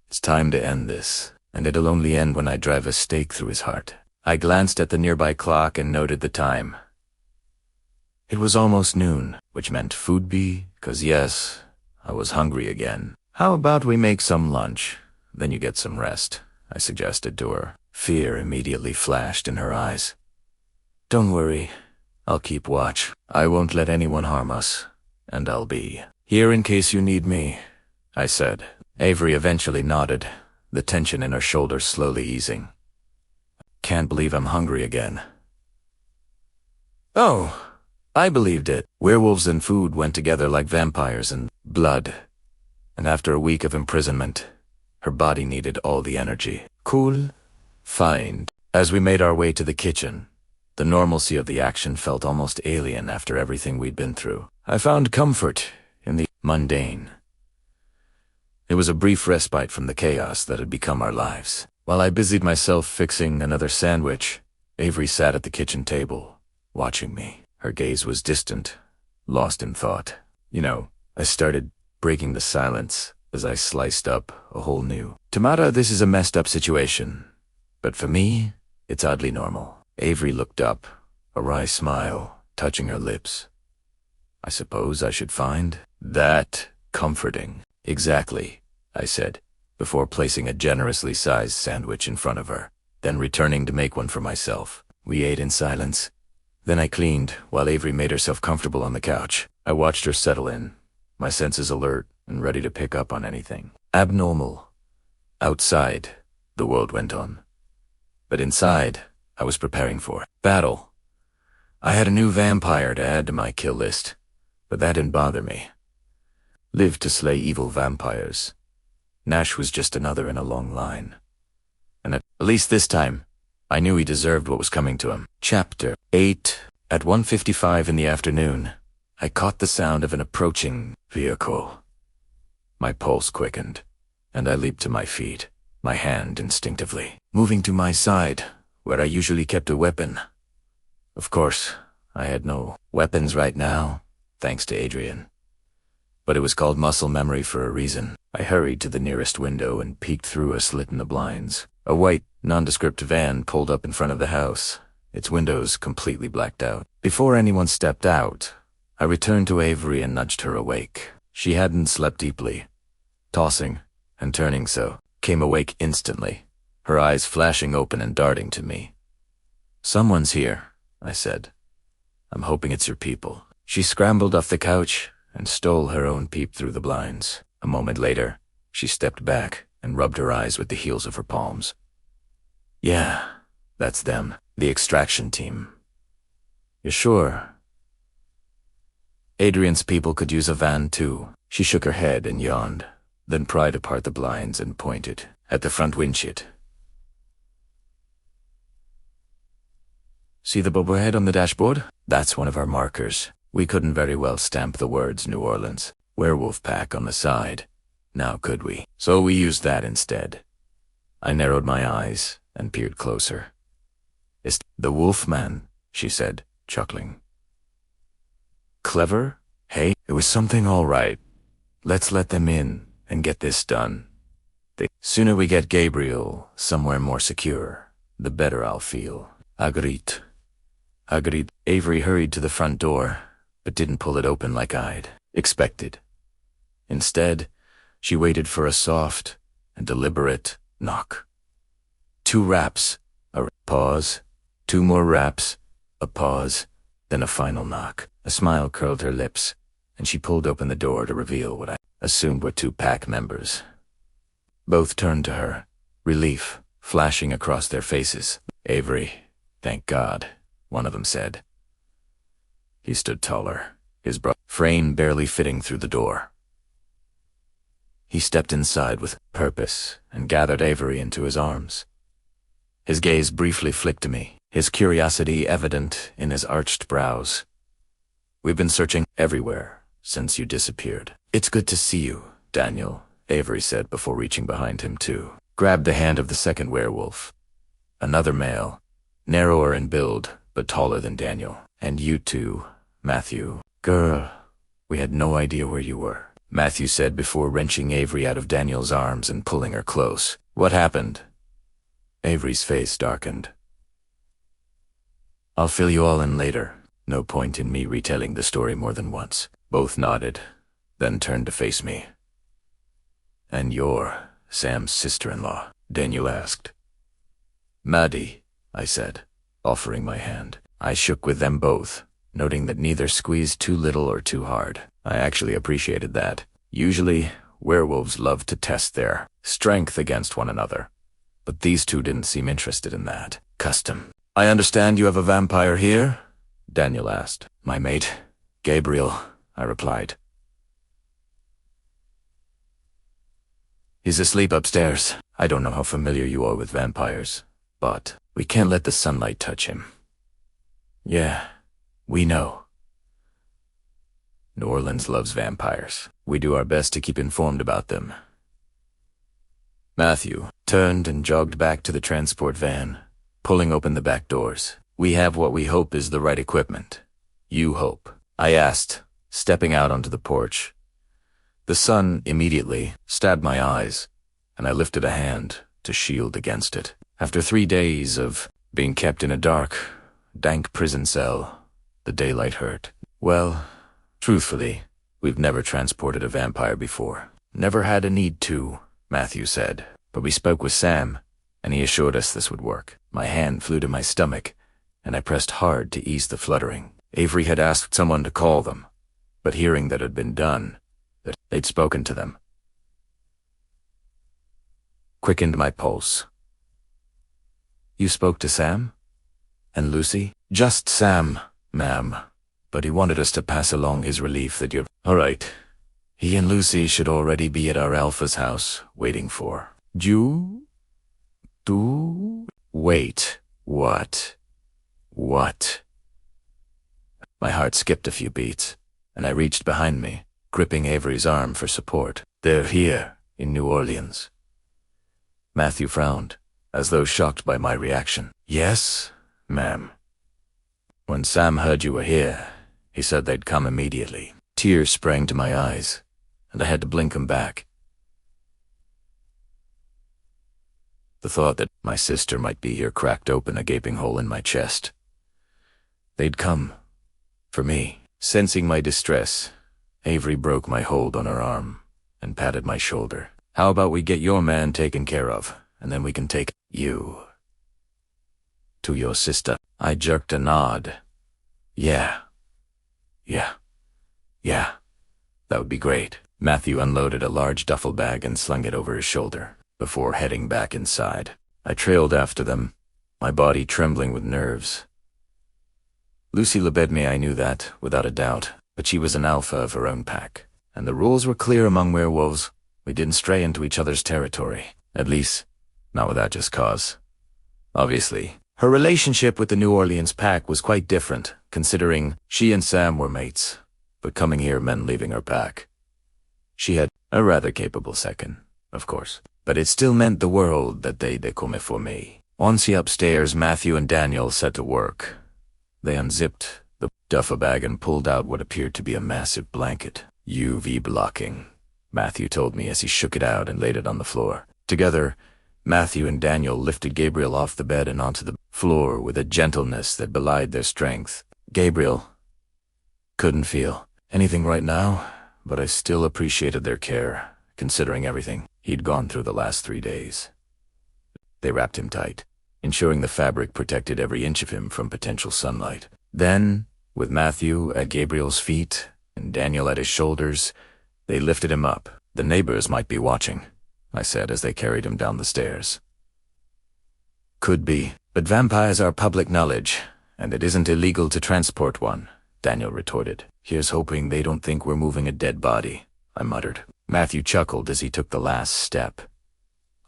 It's time to end this, and it'll only end when I drive a stake through his heart. I glanced at the nearby clock and noted the time. It was almost noon, which meant food be, 'cause yes, I was hungry again. How about we make some lunch, then you get some rest, I suggested to her. Fear immediately flashed in her eyes. Don't worry, I'll keep watch. I won't let anyone harm us, and I'll be here in case you need me, I said. Avery eventually nodded, the tension in her shoulders slowly easing. Can't believe I'm hungry again. Oh, I believed it. Werewolves and food went together like vampires and blood. And after a week of imprisonment, her body needed all the energy. Cool? Fine. As we made our way to the kitchen, the normalcy of the action felt almost alien after everything we'd been through. I found comfort in the mundane. It was a brief respite from the chaos that had become our lives. While I busied myself fixing another sandwich, Avery sat at the kitchen table, watching me. Her gaze was distant, lost in thought. I started breaking the silence as I sliced up a whole new. Tamara, this is a messed up situation, but for me, it's oddly normal. Avery looked up, a wry smile touching her lips. I suppose I should find that comforting. Exactly, I said, before placing a generously sized sandwich in front of her, then returning to make one for myself. We ate in silence. Then I cleaned while Avery made herself comfortable on the couch. I watched her settle in, my senses alert and ready to pick up on anything abnormal. Outside, the world went on. But inside, I was preparing for battle. I had a new vampire to add to my kill list, but that didn't bother me. Live to slay evil vampires. Nash was just another in a long line. And at least this time, I knew he deserved what was coming to him. Chapter 8. At 1:55 in the afternoon, I caught the sound of an approaching vehicle. My pulse quickened, and I leaped to my feet, my hand instinctively moving to my side, where I usually kept a weapon. Of course, I had no weapons right now, thanks to Adrian. But it was called muscle memory for a reason. I hurried to the nearest window and peeked through a slit in the blinds. A white, nondescript van pulled up in front of the house, its windows completely blacked out. Before anyone stepped out, I returned to Avery and nudged her awake. She hadn't slept deeply. Tossing and turning so, came awake instantly, her eyes flashing open and darting to me. Someone's here, I said. I'm hoping it's your people. She scrambled off the couch and stole her own peep through the blinds. A moment later, she stepped back and rubbed her eyes with the heels of her palms. Yeah, that's them, the extraction team. You're sure? Adrian's people could use a van too. She shook her head and yawned, then pried apart the blinds and pointed at the front windshield. See the bobblehead on the dashboard? That's one of our markers. We couldn't very well stamp the words New Orleans, Werewolf Pack on the side, now could we? So we used that instead. I narrowed my eyes and peered closer. It's the Wolfman, she said, chuckling. Clever? Hey, it was something all right. Let's let them in and get this done. The sooner we get Gabriel somewhere more secure, the better I'll feel. Agreed. Avery hurried to the front door, but didn't pull it open like I'd expected. Instead, she waited for a soft and deliberate knock. 2 raps, a pause, 2 more raps, a pause, then a final knock. A smile curled her lips, and she pulled open the door to reveal what I assumed were 2 pack members. Both turned to her, relief flashing across their faces. Avery, thank God, one of them said. He stood taller, his frame barely fitting through the door. He stepped inside with purpose and gathered Avery into his arms. His gaze briefly flicked to me, his curiosity evident in his arched brows. We've been searching everywhere since you disappeared. It's good to see you, Daniel, Avery said before reaching behind him too. Grabbed the hand of the second werewolf. Another male, narrower in build, but taller than Daniel. And you too, Matthew. Girl, we had no idea where you were, Matthew said before wrenching Avery out of Daniel's arms and pulling her close. What happened? Avery's face darkened. I'll fill you all in later. No point in me retelling the story more than once. Both nodded, then turned to face me. And you're Sam's sister-in-law? Daniel asked. Maddie, I said, offering my hand. I shook with them both, noting that neither squeezed too little or too hard. I actually appreciated that. Usually, werewolves love to test their strength against one another, but these 2 didn't seem interested in that. Custom. I understand you have a vampire here? Daniel asked. My mate, Gabriel, I replied. He's asleep upstairs. I don't know how familiar you are with vampires, but we can't let the sunlight touch him. Yeah, we know. New Orleans loves vampires. We do our best to keep informed about them. Matthew turned and jogged back to the transport van, pulling open the back doors. We have what we hope is the right equipment. You hope? I asked, stepping out onto the porch. The sun immediately stabbed my eyes, and I lifted a hand to shield against it. After 3 days of being kept in a dark, dank prison cell, the daylight hurt. Well, truthfully, we've never transported a vampire before. Never had a need to, Matthew said, but we spoke with Sam, and he assured us this would work. My hand flew to my stomach, and I pressed hard to ease the fluttering. Avery had asked someone to call them, but hearing that it had been done, that they'd spoken to them, quickened my pulse. You spoke to Sam? And Lucy? Just Sam, ma'am. But he wanted us to pass along his relief that you're... All right. He and Lucy should already be at our Alpha's house, waiting for... You? Do? Wait. What? What? My heart skipped a few beats, and I reached behind me, gripping Avery's arm for support. They're here, in New Orleans. Matthew frowned, as though shocked by my reaction. Yes, ma'am. When Sam heard you were here, he said they'd come immediately. Tears sprang to my eyes, and I had to blink them back. The thought that my sister might be here cracked open a gaping hole in my chest. They'd come. For me. Sensing my distress, Avery broke my hold on her arm and patted my shoulder. How about we get your man taken care of, and then we can take you to your sister? I jerked a nod. Yeah. That would be great. Matthew unloaded a large duffel bag and slung it over his shoulder before heading back inside. I trailed after them, my body trembling with nerves. Lucy Lebedme, I knew that, without a doubt, but she was an alpha of her own pack, and the rules were clear among werewolves. We didn't stray into each other's territory, at least, not without just cause. Obviously, her relationship with the New Orleans pack was quite different, considering she and Sam were mates, but coming here meant leaving her pack. She had a rather capable second, of course, but it still meant the world that they come for me. Once upstairs, Matthew and Daniel set to work. They unzipped the duffel bag and pulled out what appeared to be a massive blanket. UV blocking, Matthew told me as he shook it out and laid it on the floor. Together, Matthew and Daniel lifted Gabriel off the bed and onto the floor with a gentleness that belied their strength. Gabriel couldn't feel anything right now, but I still appreciated their care, considering everything he'd gone through the last 3 days. They wrapped him tight, ensuring the fabric protected every inch of him from potential sunlight. Then, with Matthew at Gabriel's feet and Daniel at his shoulders, they lifted him up. The neighbors might be watching, I said as they carried him down the stairs. Could be, but vampires are public knowledge, and it isn't illegal to transport one, Daniel retorted. Here's hoping they don't think we're moving a dead body, I muttered. Matthew chuckled as he took the last step.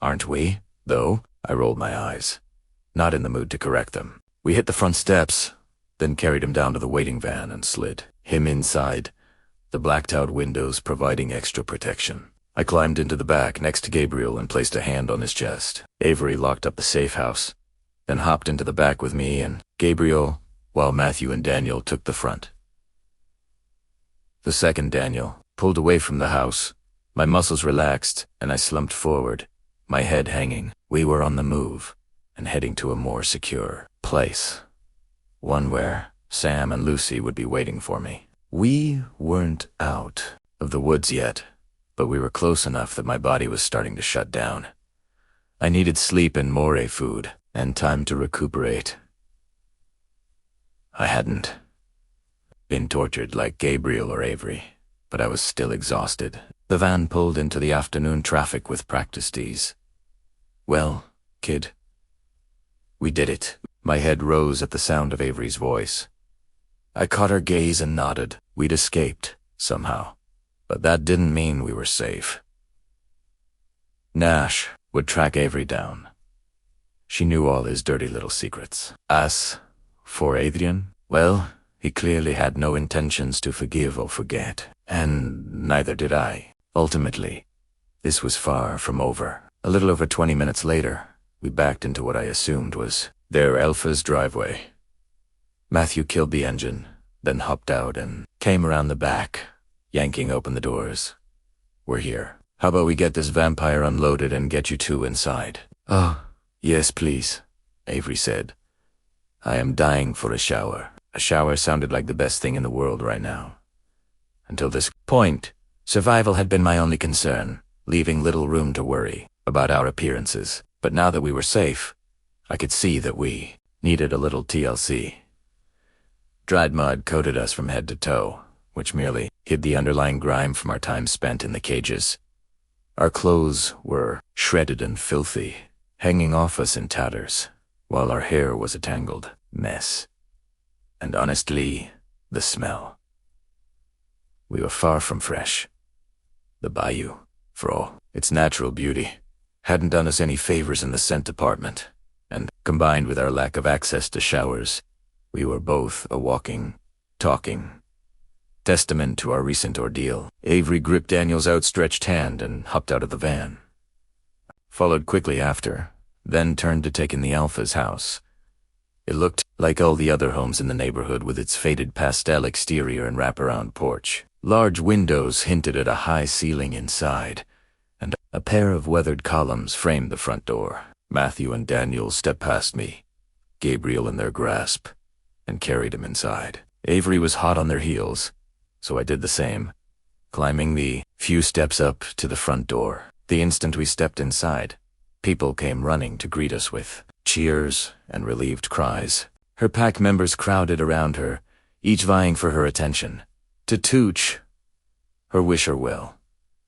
Aren't we, though? I rolled my eyes, not in the mood to correct them. We hit the front steps, then carried him down to the waiting van and slid him inside, the blacked-out windows providing extra protection. I climbed into the back next to Gabriel and placed a hand on his chest. Avery locked up the safe house, then hopped into the back with me and Gabriel, while Matthew and Daniel took the front. The second Daniel pulled away from the house. My muscles relaxed, and I slumped forward, my head hanging. We were on the move, and heading to a more secure place. One where Sam and Lucy would be waiting for me. We weren't out of the woods yet, but we were close enough that my body was starting to shut down. I needed sleep and more food, and time to recuperate. I hadn't been tortured like Gabriel or Avery, but I was still exhausted. The van pulled into the afternoon traffic with practiced ease. Well, kid, we did it. My head rose at the sound of Avery's voice. I caught her gaze and nodded. We'd escaped, somehow, but that didn't mean we were safe. Nash would track Avery down. She knew all his dirty little secrets. As for Adrian, well, he clearly had no intentions to forgive or forget, and neither did I. Ultimately, this was far from over. A little over 20 minutes later, we backed into what I assumed was their Alpha's driveway. Matthew killed the engine, then hopped out and came around the back, yanking open the doors. We're here. How about we get this vampire unloaded and get you two inside? Oh, yes, please, Avery said. I am dying for a shower. A shower sounded like the best thing in the world right now. Until this point, survival had been my only concern, leaving little room to worry about our appearances. But now that we were safe, I could see that we needed a little TLC. Dried mud coated us from head to toe, which merely hid the underlying grime from our time spent in the cages. Our clothes were shredded and filthy, hanging off us in tatters, while our hair was a tangled mess. And honestly, the smell. We were far from fresh. The bayou, for all its natural beauty, hadn't done us any favors in the scent department, and combined with our lack of access to showers, we were both a walking, talking testament to our recent ordeal. Avery gripped Daniel's outstretched hand and hopped out of the van. Followed quickly after, then turned to take in the Alpha's house. It looked like all the other homes in the neighborhood with its faded pastel exterior and wraparound porch. Large windows hinted at a high ceiling inside, and a pair of weathered columns framed the front door. Matthew and Daniel stepped past me, Gabriel in their grasp, and carried him inside. Avery was hot on their heels, so I did the same, climbing the few steps up to the front door. The instant we stepped inside, people came running to greet us with cheers and relieved cries. Her pack members crowded around her, each vying for her attention. To Tooch, her wish her well,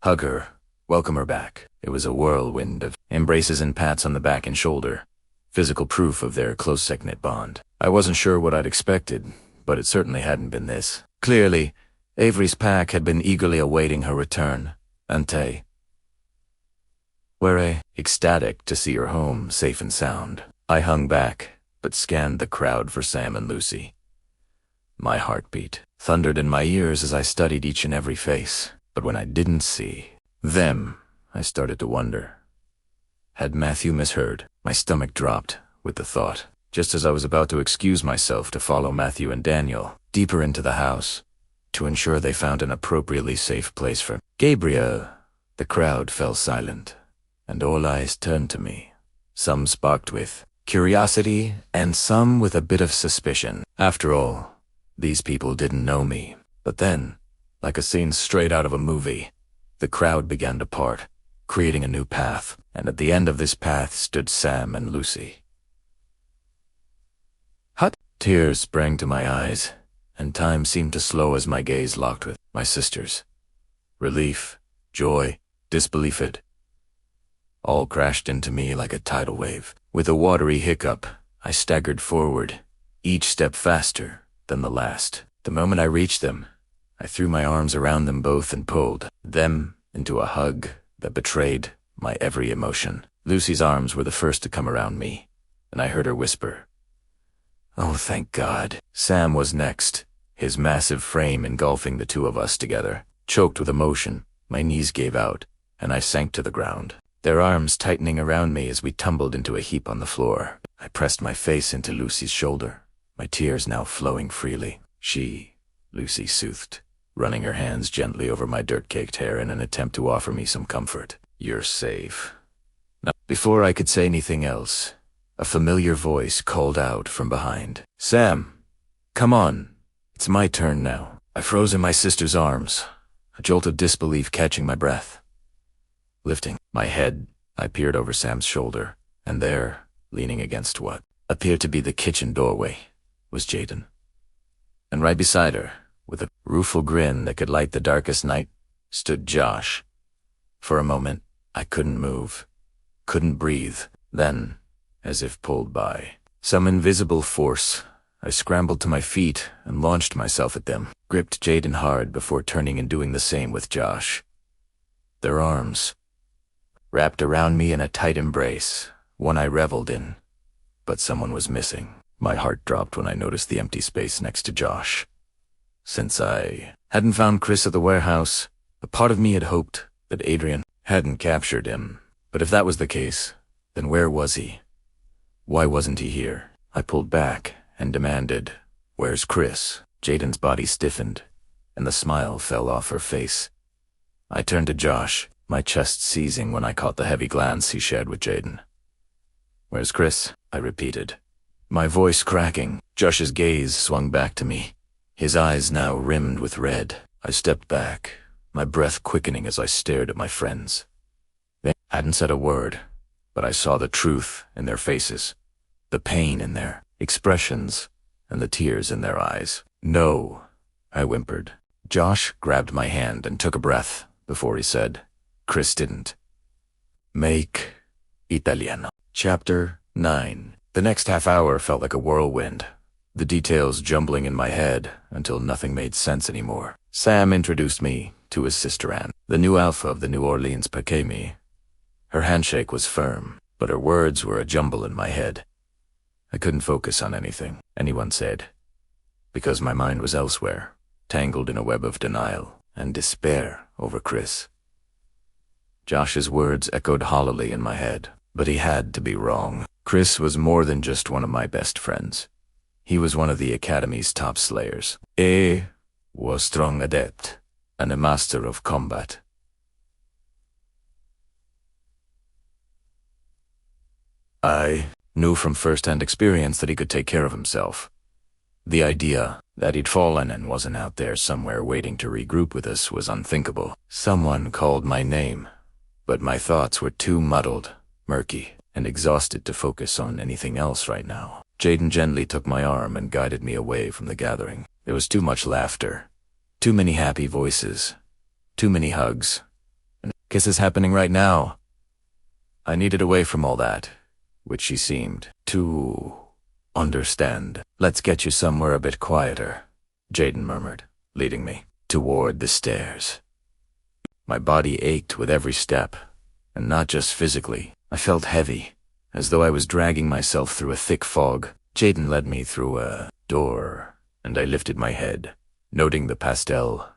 hug her, welcome her back. It was a whirlwind of embraces and pats on the back and shoulder, physical proof of their close knit bond. I wasn't sure what I'd expected, but it certainly hadn't been this. Clearly, Avery's pack had been eagerly awaiting her return. Ante were ecstatic to see her home safe and sound. I hung back, but scanned the crowd for Sam and Lucy. My heartbeat thundered in my ears as I studied each and every face, but when I didn't see them, I started to wonder. Had Matthew misheard? My stomach dropped with the thought, just as I was about to excuse myself to follow Matthew and Daniel deeper into the house to ensure they found an appropriately safe place for Gabriel. The crowd fell silent, and all eyes turned to me, some sparked with curiosity and some with a bit of suspicion. After all, these people didn't know me. But then, like a scene straight out of a movie, the crowd began to part, creating a new path, and at the end of this path stood Sam and Lucy. Hut! Tears sprang to my eyes, and time seemed to slow as my gaze locked with my sisters. Relief, joy, disbelief, it all crashed into me like a tidal wave. With a watery hiccup, I staggered forward, each step faster than the last. The moment I reached them, I threw my arms around them both and pulled them into a hug that betrayed my every emotion. Lucy's arms were the first to come around me, and I heard her whisper, "Oh, thank God." Sam was next, his massive frame engulfing the two of us together. Choked with emotion, my knees gave out, and I sank to the ground, their arms tightening around me as we tumbled into a heap on the floor. I pressed my face into Lucy's shoulder, my tears now flowing freely. Lucy soothed, running her hands gently over my dirt-caked hair in an attempt to offer me some comfort. "You're safe." Now, before I could say anything else, a familiar voice called out from behind. "Sam, come on. It's my turn now." I froze in my sister's arms, a jolt of disbelief catching my breath. Lifting my head, I peered over Sam's shoulder, and there, leaning against what appeared to be the kitchen doorway, was Jaden. And right beside her, with a rueful grin that could light the darkest night, stood Josh. For a moment, I couldn't move, couldn't breathe. Then, as if pulled by some invisible force, I scrambled to my feet and launched myself at them, gripped Jaden hard before turning and doing the same with Josh. Their arms wrapped around me in a tight embrace, one I reveled in. But someone was missing. My heart dropped when I noticed the empty space next to Josh. Since I hadn't found Chris at the warehouse, a part of me had hoped that Adrian hadn't captured him. But if that was the case, then where was he? Why wasn't he here? I pulled back and demanded, "Where's Chris?" Jaden's body stiffened, and the smile fell off her face. I turned to Josh, my chest seizing when I caught the heavy glance he shared with Jaden. "Where's Chris?" I repeated, my voice cracking. Josh's gaze swung back to me, his eyes now rimmed with red. I stepped back, my breath quickening as I stared at my friends. They hadn't said a word, but I saw the truth in their faces, the pain in their expressions, and the tears in their eyes. "No," I whimpered. Josh grabbed my hand and took a breath before he said, "Chris didn't make Italiano." Chapter 9. The next half hour felt like a whirlwind, the details jumbling in my head until nothing made sense anymore. Sam introduced me to his sister Anne, the new alpha of the New Orleans Pacemi. Her handshake was firm, but her words were a jumble in my head. I couldn't focus on anything anyone said, because my mind was elsewhere, tangled in a web of denial and despair over Chris. Josh's words echoed hollowly in my head, but he had to be wrong. Chris was more than just one of my best friends. He was one of the Academy's top slayers. He was strong adept and a master of combat. I knew from first-hand experience that he could take care of himself. The idea that he'd fallen and wasn't out there somewhere waiting to regroup with us was unthinkable. Someone called my name, but my thoughts were too muddled, murky, and exhausted to focus on anything else right now. Jaden gently took my arm and guided me away from the gathering. There was too much laughter, too many happy voices, Too many hugs. And kisses happening right now. I needed away from all that, which she seemed to understand. Let's get you somewhere a bit quieter, Jaden murmured, leading me toward the stairs. My body ached with every step, and not just physically. I felt heavy, as though I was dragging myself through a thick fog. Jaden led me through a door, and I lifted my head, noting the pastel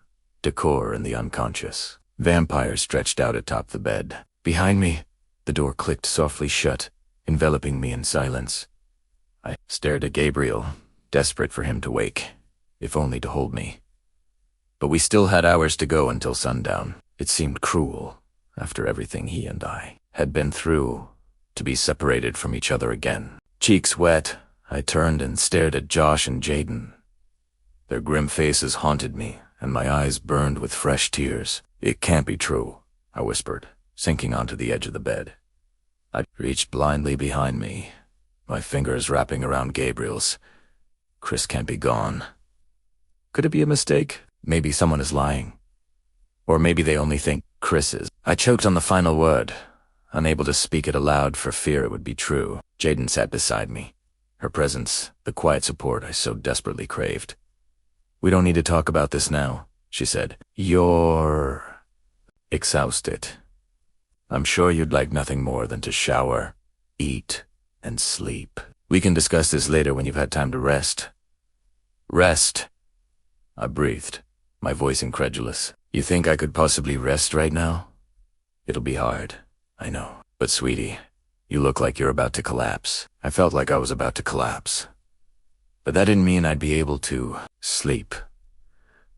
decor and the unconscious vampire stretched out atop the bed. Behind me, the door clicked softly shut, enveloping me in silence. I stared at Gabriel, desperate for him to wake, if only to hold me. But we still had hours to go until sundown. It seemed cruel, after everything he and I had been through, to be separated from each other again. Cheeks wet, I turned and stared at Josh and Jaden. Their grim faces haunted me, and my eyes burned with fresh tears. It can't be true, I whispered, sinking onto the edge of the bed. I reached blindly behind me, my fingers wrapping around Gabriel's. Chris can't be gone. Could it be a mistake? Maybe someone is lying. Or maybe they only think Chris is. I choked on the final word, unable to speak it aloud for fear it would be true. Jaden sat beside me, her presence the quiet support I so desperately craved. We don't need to talk about this now, she said. You're exhausted. I'm sure you'd like nothing more than to shower, eat, and sleep. We can discuss this later when you've had time to rest. Rest, I breathed, my voice incredulous. You think I could possibly rest right now? It'll be hard, I know. But sweetie, you look like you're about to collapse. I felt like I was about to collapse. But that didn't mean I'd be able to sleep.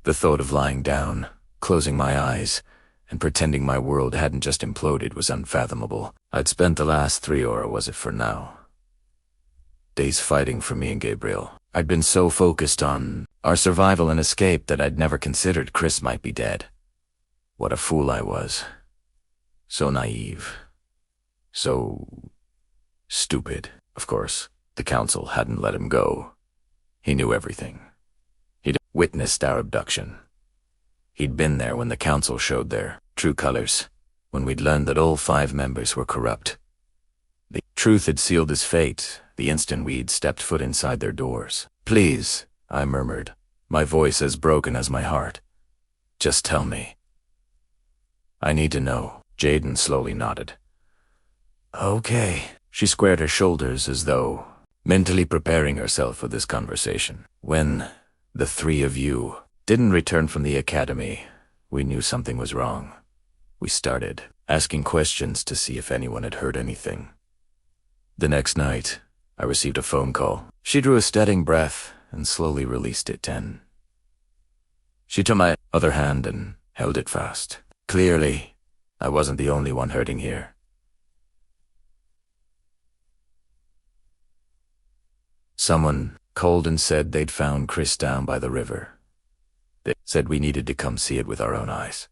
The thought of lying down, closing my eyes, and pretending my world hadn't just imploded was unfathomable. I'd spent the last 3 or was it for now? Days fighting for me and Gabriel. I'd been so focused on our survival and escape that I'd never considered Chris might be dead. What a fool I was. So naive. So stupid. Of course, the council hadn't let him go. He knew everything. He'd witnessed our abduction. He'd been there when the council showed their true colors, when we'd learned that all 5 members were corrupt. The truth had sealed his fate the instant we'd stepped foot inside their doors. Please, I murmured, my voice as broken as my heart. Just tell me. I need to know. Jaden slowly nodded. Okay. She squared her shoulders as though mentally preparing herself for this conversation. When the 3 of you didn't return from the academy, we knew something was wrong. We started asking questions to see if anyone had heard anything. The next night, I received a phone call. She drew a steadying breath and slowly released it. 10. She took my other hand and held it fast. Clearly, I wasn't the only one hurting here. Someone called and said they'd found Chris down by the river. They said we needed to come see it with our own eyes.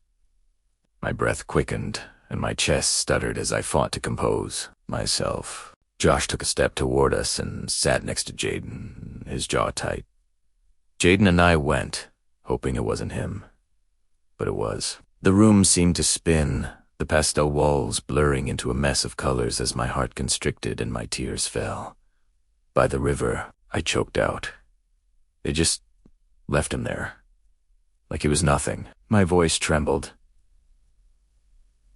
My breath quickened, and my chest stuttered as I fought to compose myself. Josh took a step toward us and sat next to Jaden, his jaw tight. Jaden and I went, hoping it wasn't him. But it was. The room seemed to spin, the pastel walls blurring into a mess of colors as my heart constricted and my tears fell. By the river, I choked out. They just left him there, like he was nothing. My voice trembled.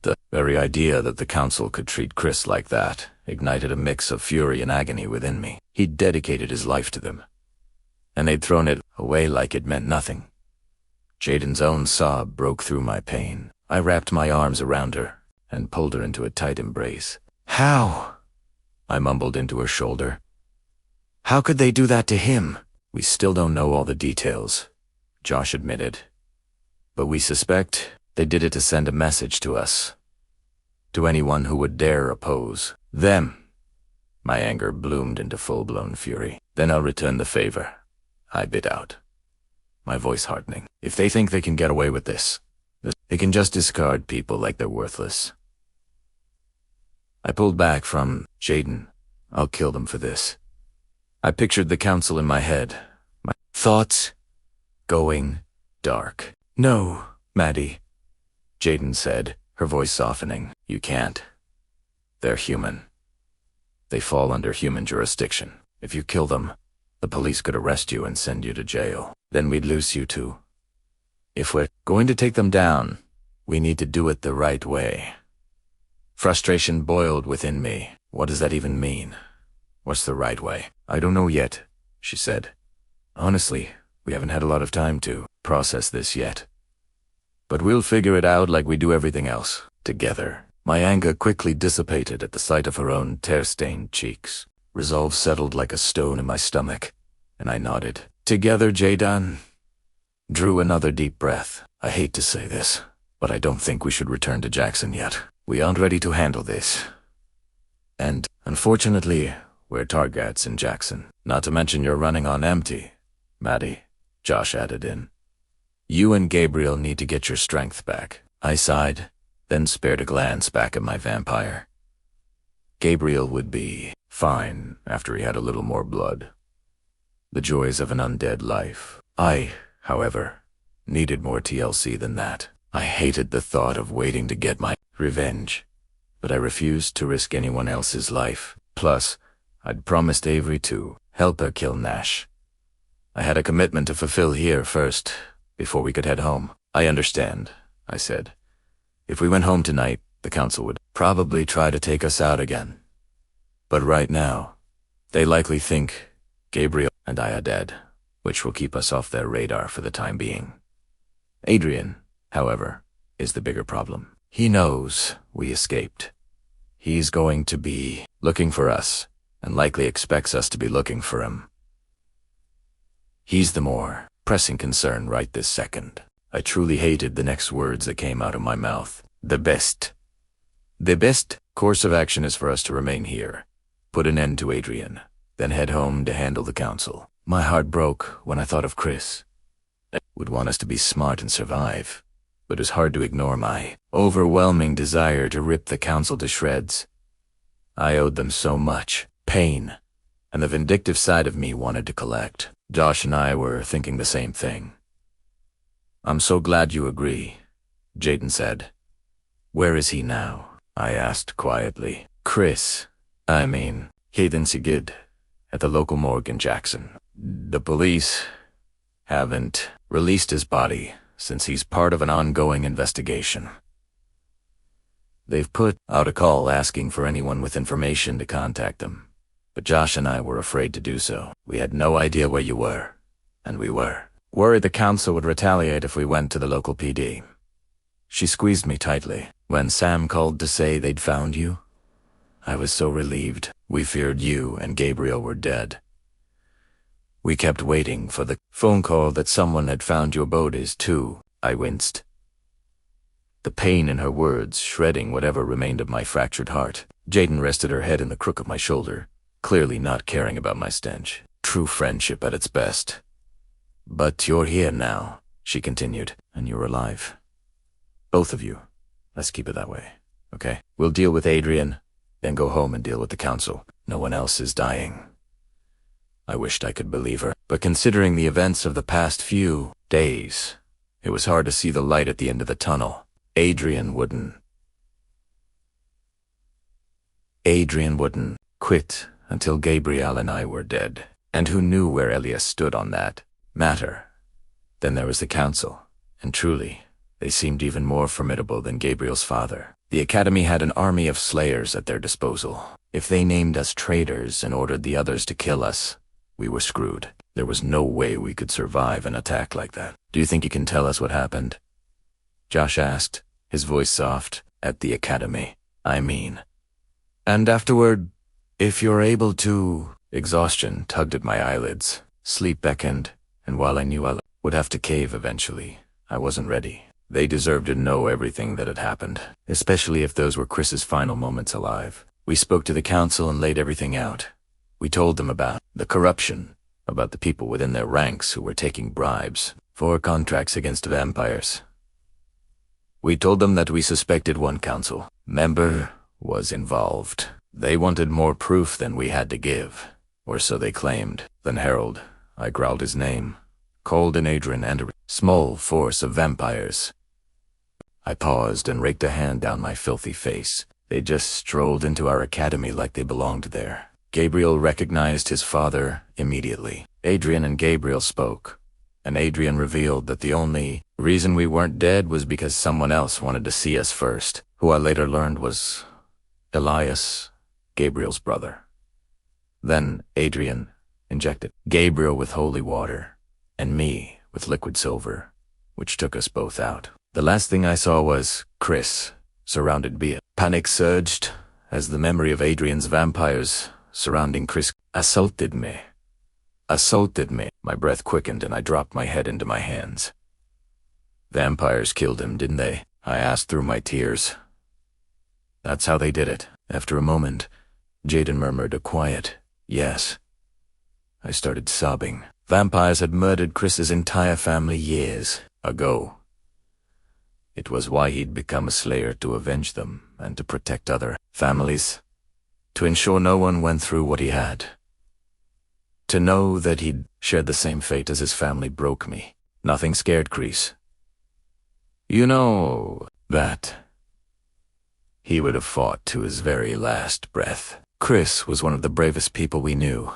The very idea that the council could treat Chris like that ignited a mix of fury and agony within me. He'd dedicated his life to them, and they'd thrown it away like it meant nothing. Jaden's own sob broke through my pain. I wrapped my arms around her and pulled her into a tight embrace. How? I mumbled into her shoulder. How could they do that to him? We still don't know all the details, Josh admitted. But we suspect they did it to send a message to us, to anyone who would dare oppose them. My anger bloomed into full-blown fury. Then I'll return the favor, I bit out, my voice hardening. If they think they can get away with this, they can just discard people like they're worthless. I pulled back from Jaden. I'll kill them for this. I pictured the council in my head, my thoughts going dark. No, Maddie, Jaden said, her voice softening. You can't. They're human. They fall under human jurisdiction. If you kill them, the police could arrest you and send you to jail. Then we'd lose you too. If we're going to take them down, we need to do it the right way. Frustration boiled within me. What does that even mean? What's the right way? I don't know yet, she said. Honestly, we haven't had a lot of time to process this yet. But we'll figure it out like we do everything else, together. My anger quickly dissipated at the sight of her own tear-stained cheeks. Resolve settled like a stone in my stomach, and I nodded. Together, Jaden. Drew another deep breath. I hate to say this, but I don't think we should return to Jackson yet. We aren't ready to handle this. And, unfortunately, we're targets in Jackson. Not to mention you're running on empty, Maddie, Josh added in. You and Gabriel need to get your strength back. I sighed, then spared a glance back at my vampire. Gabriel would be fine after he had a little more blood. The joys of an undead life. I, however, needed more TLC than that. I hated the thought of waiting to get my revenge, but I refused to risk anyone else's life. Plus, I'd promised Avery to help her kill Nash. I had a commitment to fulfill here first, before we could head home. I understand, I said. If we went home tonight, the council would probably try to take us out again. But right now, they likely think Gabriel and I are dead, which will keep us off their radar for the time being. Adrian, however, is the bigger problem. He knows we escaped. He's going to be looking for us, and likely expects us to be looking for him. He's the more pressing concern right this second. I truly hated the next words that came out of my mouth. The best course of action is for us to remain here, put an end to Adrian, then head home to handle the council. My heart broke when I thought of Chris. I would want us to be smart and survive, but it was hard to ignore my overwhelming desire to rip the council to shreds. I owed them so much pain, and the vindictive side of me wanted to collect. Josh and I were thinking the same thing. I'm so glad you agree, Jaden said. Where is he now? I asked quietly. Hayden Sigid, at the local morgue in Jackson. The police haven't released his body since he's part of an ongoing investigation. They've put out a call asking for anyone with information to contact them, but Josh and I were afraid to do so. We had no idea where you were, and we were worried the council would retaliate if we went to the local PD. She squeezed me tightly. When Sam called to say they'd found you, I was so relieved. We feared you and Gabriel were dead. We kept waiting for the phone call that someone had found your bodies too. I winced. The pain in her words shredding whatever remained of my fractured heart. Jaden rested her head in the crook of my shoulder, clearly not caring about my stench. True friendship at its best. But you're here now, she continued, and you're alive. Both of you. Let's keep it that way, okay? We'll deal with Adrian, then go home and deal with the council. No one else is dying. I wished I could believe her, but considering the events of the past few days, it was hard to see the light at the end of the tunnel. Adrian wouldn't quit until Gabriel and I were dead. And who knew where Elias stood on that matter? Then there was the council, and truly, they seemed even more formidable than Gabriel's father. The Academy had an army of slayers at their disposal. If they named us traitors and ordered the others to kill us, we were screwed. There was no way we could survive an attack like that. Do you think you can tell us what happened? Josh asked, his voice soft. At the Academy, I mean. And afterward, if you're able to... Exhaustion tugged at my eyelids. Sleep beckoned, and while I knew I would have to cave eventually, I wasn't ready. They deserved to know everything that had happened, especially if those were Chris's final moments alive. We spoke to the council and laid everything out. We told them about the corruption, about the people within their ranks who were taking bribes for contracts against vampires. We told them that we suspected one council member was involved. They wanted more proof than we had to give, or so they claimed. Then Harold, I growled his name, called in Adrian and a small force of vampires. I paused and raked a hand down my filthy face. They just strolled into our academy like they belonged there. Gabriel recognized his father immediately. Adrian and Gabriel spoke, and Adrian revealed that the only reason we weren't dead was because someone else wanted to see us first, who I later learned was Elias, Gabriel's brother. Then Adrian injected Gabriel with holy water, and me with liquid silver, which took us both out. The last thing I saw was Chris, surrounded by panic surged as the memory of Adrian's vampires surrounding Chris assaulted me. My breath quickened and I dropped my head into my hands. Vampires killed him, didn't they? I asked through my tears. That's how they did it. After a moment, Jaden murmured a quiet, yes. I started sobbing. Vampires had murdered Chris's entire family years ago. It was why he'd become a slayer, to avenge them and to protect other families, to ensure no one went through what he had. To know that he'd shared the same fate as his family broke me. Nothing scared Chris. You know that he would have fought to his very last breath. Chris was one of the bravest people we knew,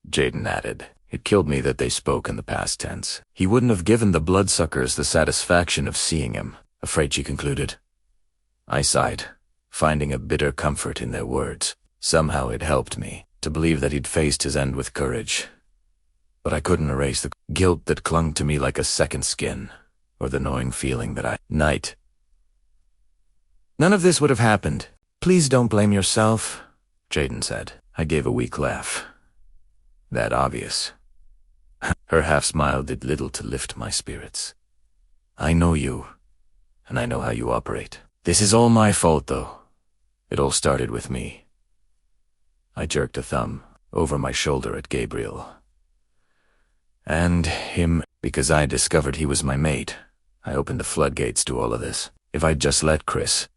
Jaden added. It killed me that they spoke in the past tense. He wouldn't have given the bloodsuckers the satisfaction of seeing him, afraid she concluded. I sighed, finding a bitter comfort in their words. Somehow it helped me to believe that he'd faced his end with courage. But I couldn't erase the guilt that clung to me like a second skin, or the gnawing feeling that Night. None of this would have happened. Please don't blame yourself, Jaden said. I gave a weak laugh. That obvious. Her half-smile did little to lift my spirits. I know you, and I know how you operate. This is all my fault, though. It all started with me. I jerked a thumb over my shoulder at Gabriel. And him, because I discovered he was my mate. I opened the floodgates to all of this. If I'd just let Chris.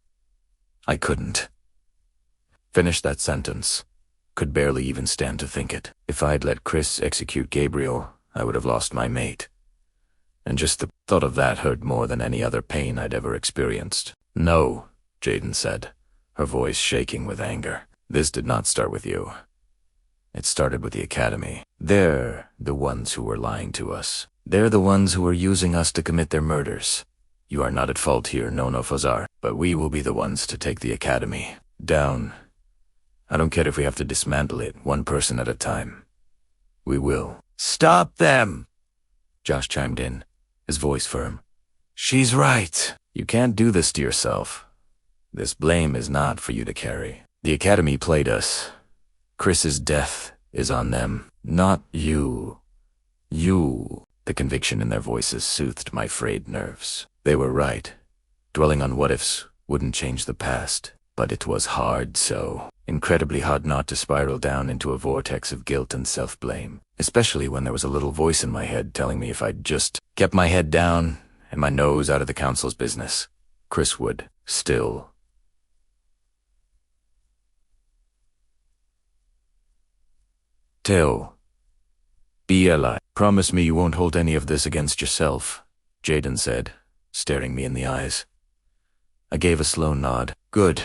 I couldn't. Finish that sentence. Could barely even stand to think it. If I'd let Chris execute Gabriel, I would have lost my mate. And just the thought of that hurt more than any other pain I'd ever experienced. No, Jaden said, her voice shaking with anger. This did not start with you. It started with the Academy. They're the ones who were lying to us. They're the ones who were using us to commit their murders. You are not at fault here, Nono Fazar, but we will be the ones to take the Academy down. I don't care if we have to dismantle it, one person at a time. We will. Stop them! Josh chimed in, his voice firm. She's right. You can't do this to yourself. This blame is not for you to carry. The Academy played us. Chris's death is on them, not you. You. The conviction in their voices soothed my frayed nerves. They were right. Dwelling on what-ifs wouldn't change the past, but it was hard so. Incredibly hard not to spiral down into a vortex of guilt and self-blame, especially when there was a little voice in my head telling me if I'd just kept my head down and my nose out of the council's business, Chris would still. BLI, promise me you won't hold any of this against yourself, Jaden said, staring me in the eyes. I gave a slow nod. Good.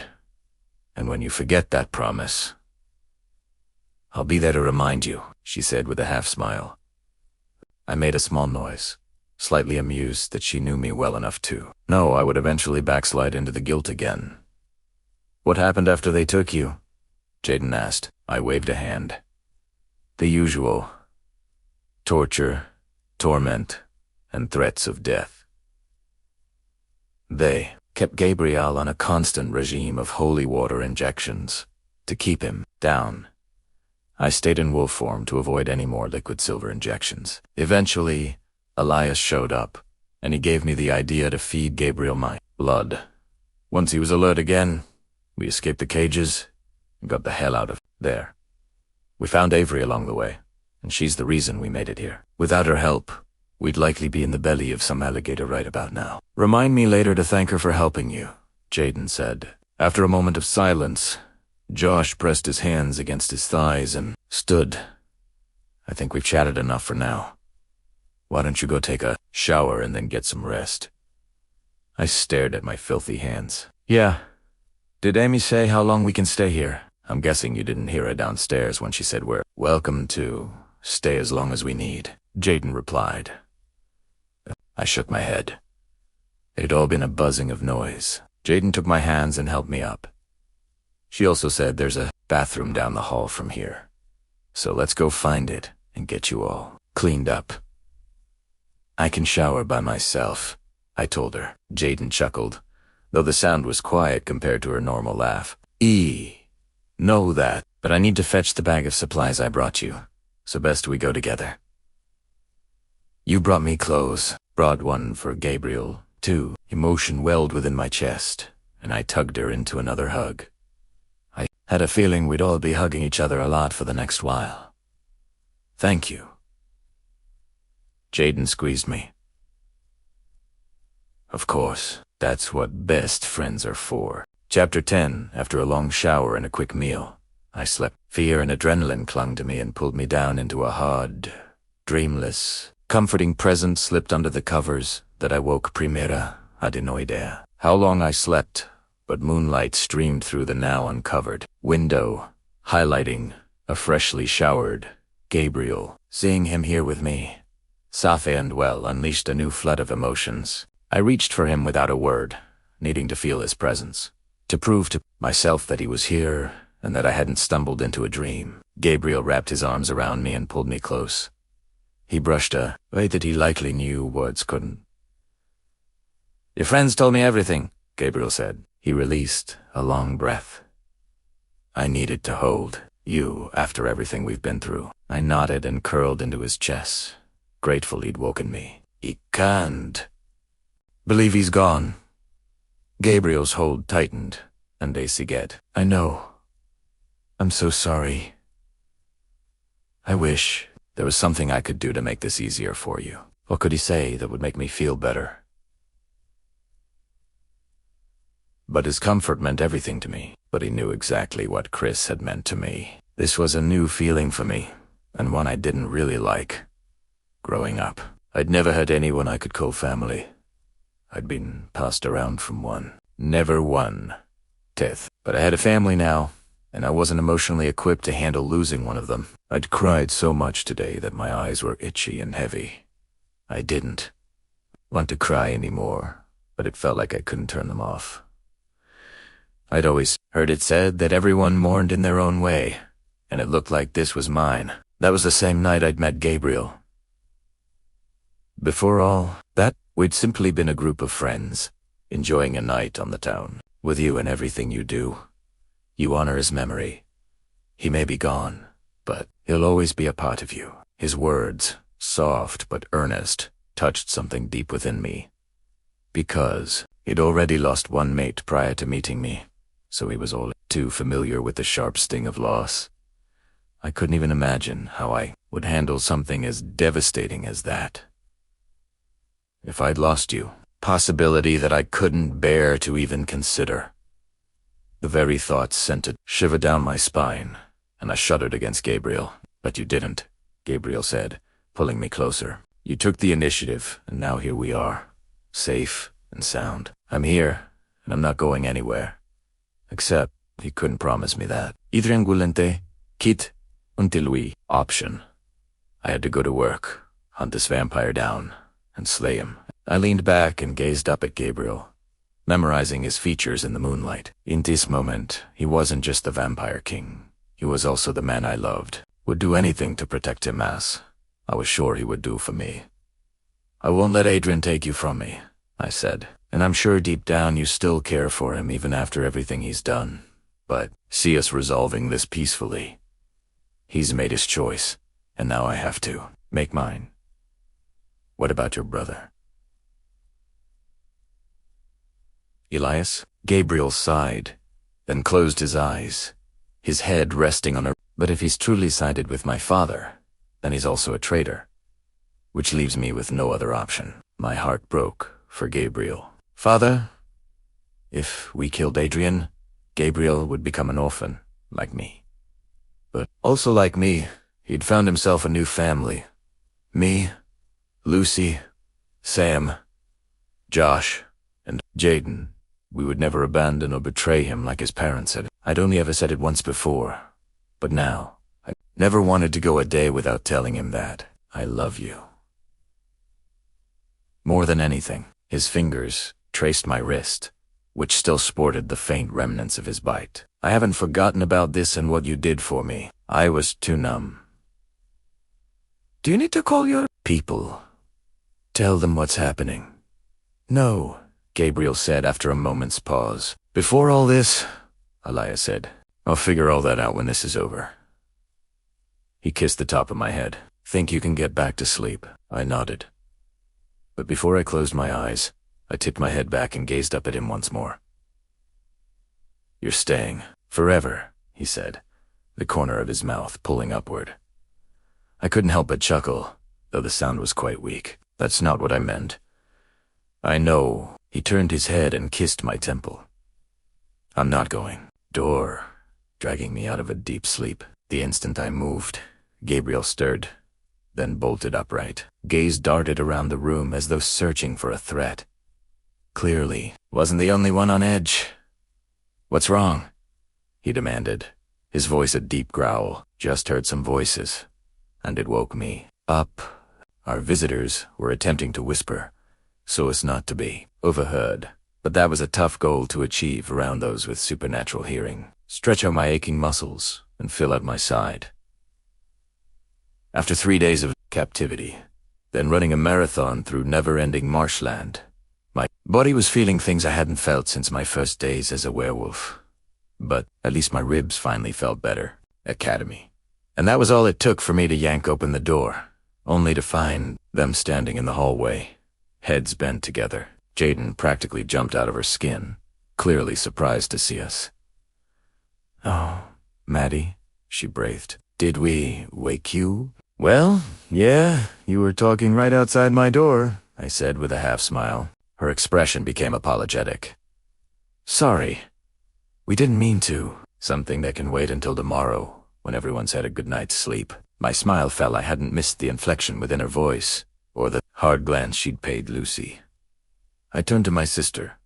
And when you forget that promise, I'll be there to remind you, she said with a half-smile. I made a small noise, slightly amused that she knew me well enough to know I would eventually backslide into the guilt again. What happened after they took you? Jaden asked. I waved a hand. The usual. Torture, torment, and threats of death. They kept Gabriel on a constant regime of holy water injections to keep him down. I stayed in wolf form to avoid any more liquid silver injections. Eventually, Elias showed up, and he gave me the idea to feed Gabriel my blood. Once he was alert again, we escaped the cages and got the hell out of there. We found Avery along the way, and she's the reason we made it here. Without her help, we'd likely be in the belly of some alligator right about now. Remind me later to thank her for helping you, Jaden said. After a moment of silence, Josh pressed his hands against his thighs and stood. I think we've chatted enough for now. Why don't you go take a shower and then get some rest? I stared at my filthy hands. Yeah. Did Amy say how long we can stay here? I'm guessing you didn't hear her downstairs when she said we're welcome to stay as long as we need, Jaden replied. I shook my head. It had all been a buzzing of noise. Jaden took my hands and helped me up. She also said there's a bathroom down the hall from here. So let's go find it and get you all cleaned up. I can shower by myself, I told her. Jaden chuckled, though the sound was quiet compared to her normal laugh. Know that, but I need to fetch the bag of supplies I brought you, so best we go together. You brought me clothes, brought one for Gabriel, too. Emotion welled within my chest, and I tugged her into another hug. I had a feeling we'd all be hugging each other a lot for the next while. Thank you. Jaden squeezed me. Of course, that's what best friends are for. Chapter 10, after a long shower and a quick meal, I slept. Fear and adrenaline clung to me and pulled me down into a hard, dreamless, comforting presence slipped under the covers that I woke primera adenoidea. How long I slept, but moonlight streamed through the now uncovered window, highlighting a freshly showered Gabriel. Seeing him here with me, safe and well, unleashed a new flood of emotions. I reached for him without a word, needing to feel his presence, to prove to myself that he was here and that I hadn't stumbled into a dream. Gabriel wrapped his arms around me and pulled me close. He brushed a way that he likely knew words couldn't. Your friends told me everything, Gabriel said. He released a long breath. I needed to hold you after everything we've been through. I nodded and curled into his chest, grateful he'd woken me. He can't believe he's gone. Gabriel's hold tightened, and they siget. I know. I'm so sorry. I wish there was something I could do to make this easier for you. What could he say that would make me feel better? But his comfort meant everything to me, but he knew exactly what Chris had meant to me. This was a new feeling for me, and one I didn't really like. Growing up, I'd never had anyone I could call family. I'd been passed around from one. Never one. Death. But I had a family now, and I wasn't emotionally equipped to handle losing one of them. I'd cried so much today that my eyes were itchy and heavy. I didn't want to cry anymore, but it felt like I couldn't turn them off. I'd always heard it said that everyone mourned in their own way, and it looked like this was mine. That was the same night I'd met Gabriel. Before all that, we'd simply been a group of friends, enjoying a night on the town. With you and everything you do, you honor his memory. He may be gone, but he'll always be a part of you. His words, soft but earnest, touched something deep within me. Because he'd already lost one mate prior to meeting me, so he was all too familiar with the sharp sting of loss. I couldn't even imagine how I would handle something as devastating as that. If I'd lost you, possibility that I couldn't bear to even consider. The very thought sent a shiver down my spine, and I shuddered against Gabriel. But you didn't, Gabriel said, pulling me closer. You took the initiative, and now here we are, safe and sound. I'm here, and I'm not going anywhere. Except, he couldn't promise me that. Idriangulente, kit, untilui, option. I had to go to work, hunt this vampire down, and slay him. I leaned back and gazed up at Gabriel, memorizing his features in the moonlight. In this moment, he wasn't just the vampire king. He was also the man I loved. Would do anything to protect him as I was sure he would do for me. I won't let Adrian take you from me, I said, and I'm sure deep down you still care for him even after everything he's done. But see us resolving this peacefully. He's made his choice, and now I have to make mine. What about your brother? Elias? Gabriel sighed, then closed his eyes, his head resting on her. But if he's truly sided with my father, then he's also a traitor, which leaves me with no other option. My heart broke for Gabriel. Father, if we killed Adrian, Gabriel would become an orphan, like me. But also like me, he'd found himself a new family. Me, Lucy, Sam, Josh, and Jaden, we would never abandon or betray him like his parents had. I'd only ever said it once before, but now, I never wanted to go a day without telling him that. I love you. More than anything, his fingers traced my wrist, which still sported the faint remnants of his bite. I haven't forgotten about this and what you did for me. I was too numb. Do you need to call your people? Tell them what's happening. No, Gabriel said after a moment's pause. Before all this, Aliyah said, I'll figure all that out when this is over. He kissed the top of my head. Think you can get back to sleep? I nodded. But before I closed my eyes, I tipped my head back and gazed up at him once more. You're staying. Forever, he said, the corner of his mouth pulling upward. I couldn't help but chuckle, though the sound was quite weak. That's not what I meant. I know. He turned his head and kissed my temple. I'm not going. Door, dragging me out of a deep sleep. The instant I moved, Gabriel stirred, then bolted upright. Gaze darted around the room as though searching for a threat. Clearly, wasn't the only one on edge. What's wrong? He demanded, his voice a deep growl. Just heard some voices, and it woke me up. Our visitors were attempting to whisper, so as not to be overheard. But that was a tough goal to achieve around those with supernatural hearing. Stretch out my aching muscles and fill out my side. After 3 days of captivity, then running a marathon through never-ending marshland, my body was feeling things I hadn't felt since my first days as a werewolf. But at least my ribs finally felt better. Academy. And that was all it took for me to yank open the door, only to find them standing in the hallway, heads bent together. Jaden practically jumped out of her skin, clearly surprised to see us. Oh, Maddie, she breathed. Did we wake you? Well, yeah, you were talking right outside my door, I said with a half-smile. Her expression became apologetic. Sorry. We didn't mean to. Something that can wait until tomorrow, when everyone's had a good night's sleep. My smile fell. I hadn't missed the inflection within her voice, or the hard glance she'd paid Lucy. I turned to my sister,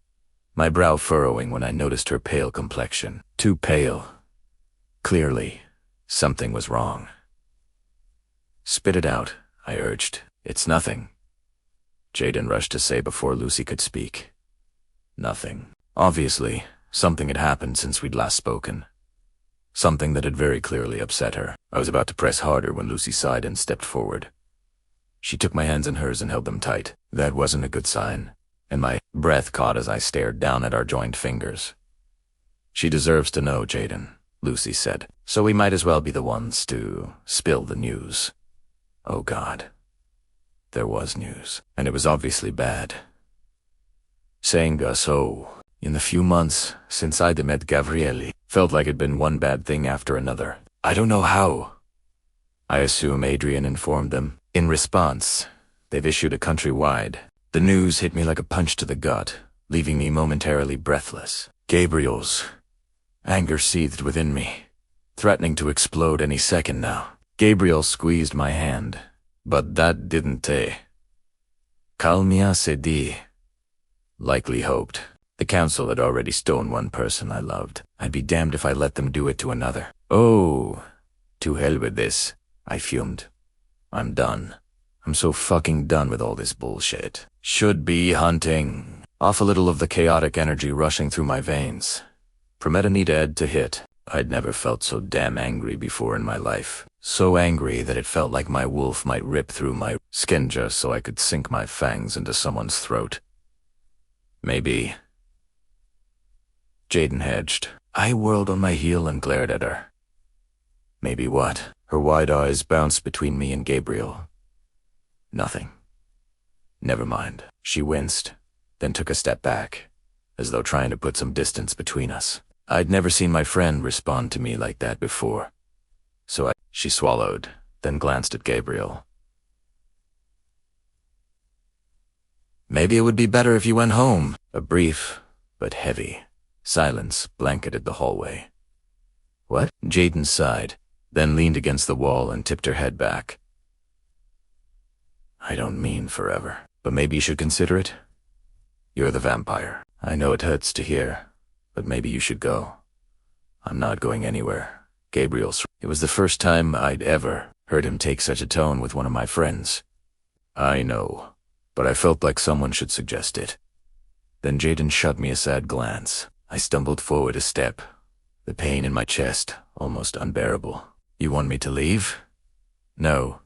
my brow furrowing when I noticed her pale complexion. Too pale. Clearly, something was wrong. Spit it out, I urged. It's nothing. Jaden rushed to say before Lucy could speak. Nothing. Obviously, something had happened since we'd last spoken. Something that had very clearly upset her. I was about to press harder when Lucy sighed and stepped forward. She took my hands in hers and held them tight. That wasn't a good sign, and my breath caught as I stared down at our joined fingers. She deserves to know, Jaden, Lucy said, so we might as well be the ones to spill the news. Oh God. There was news, and it was obviously bad. Saying so, in the few months since I'd met Gabriele, felt like it'd been one bad thing after another. I don't know how. I assume Adrian informed them. In response, they've issued a countrywide. The news hit me like a punch to the gut, leaving me momentarily breathless. Gabriel's anger seethed within me, threatening to explode any second now. Gabriel squeezed my hand, but that didn't calmia sedi. Likely hoped. The council had already stoned one person I loved. I'd be damned if I let them do it to another. Oh, to hell with this, I fumed. I'm done. I'm so fucking done with all this bullshit. Should be hunting. Off a little of the chaotic energy rushing through my veins. Prometa needed to hit. I'd never felt so damn angry before in my life. So angry that it felt like my wolf might rip through my skin just so I could sink my fangs into someone's throat. Maybe. Jaden hedged. I whirled on my heel and glared at her. Maybe what? Her wide eyes bounced between me and Gabriel. Nothing. Never mind. She winced, then took a step back, as though trying to put some distance between us. I'd never seen my friend respond to me like that before. She swallowed, then glanced at Gabriel. Maybe it would be better if you went home. A brief, but heavy, silence blanketed the hallway. What? Jaden sighed, then leaned against the wall and tipped her head back. I don't mean forever, but maybe you should consider it. You're the vampire. I know it hurts to hear, but maybe you should go. I'm not going anywhere. It was the first time I'd ever heard him take such a tone with one of my friends. I know, but I felt like someone should suggest it. Then Jaden shot me a sad glance. I stumbled forward a step, the pain in my chest almost unbearable. You want me to leave? No.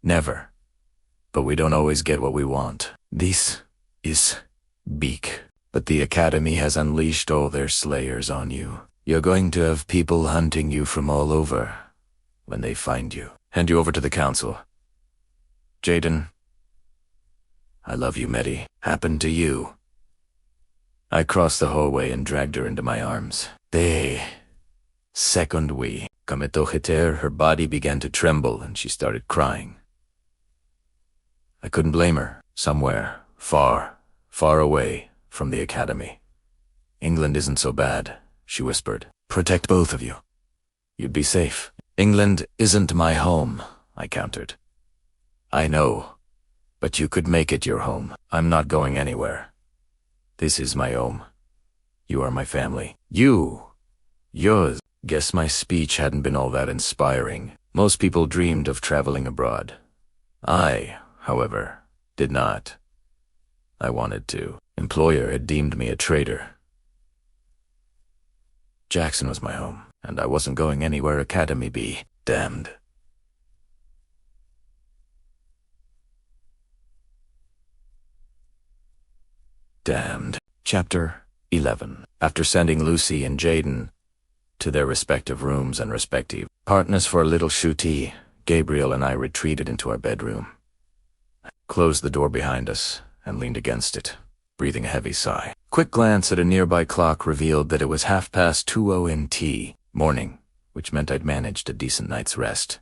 Never. But we don't always get what we want. This is big. But the Academy has unleashed all their slayers on you. You're going to have people hunting you from all over when they find you. Hand you over to the council. Jaden, I love you, Medi. Happened to you. I crossed the hallway and dragged her into my arms. Second we comenzó Hitched, her body began to tremble and she started crying. I couldn't blame her. Somewhere, far, far away from the Academy. England isn't so bad, she whispered. Protect both of you. You'd be safe. England isn't my home, I countered. I know, but you could make it your home. I'm not going anywhere. This is my home. You are my family. Yours. Guess my speech hadn't been all that inspiring. Most people dreamed of traveling abroad. I, however, did not. I wanted to. Employer had deemed me a traitor. Jackson was my home, and I wasn't going anywhere Academy be. Damned. Chapter 11. After sending Lucy and Jaden to their respective rooms and respective partners for a little shooty, Gabriel and I retreated into our bedroom, closed the door behind us, and leaned against it, breathing a heavy sigh. Quick glance at a nearby clock revealed that it was 2:30 NT morning, which meant I'd managed a decent night's rest,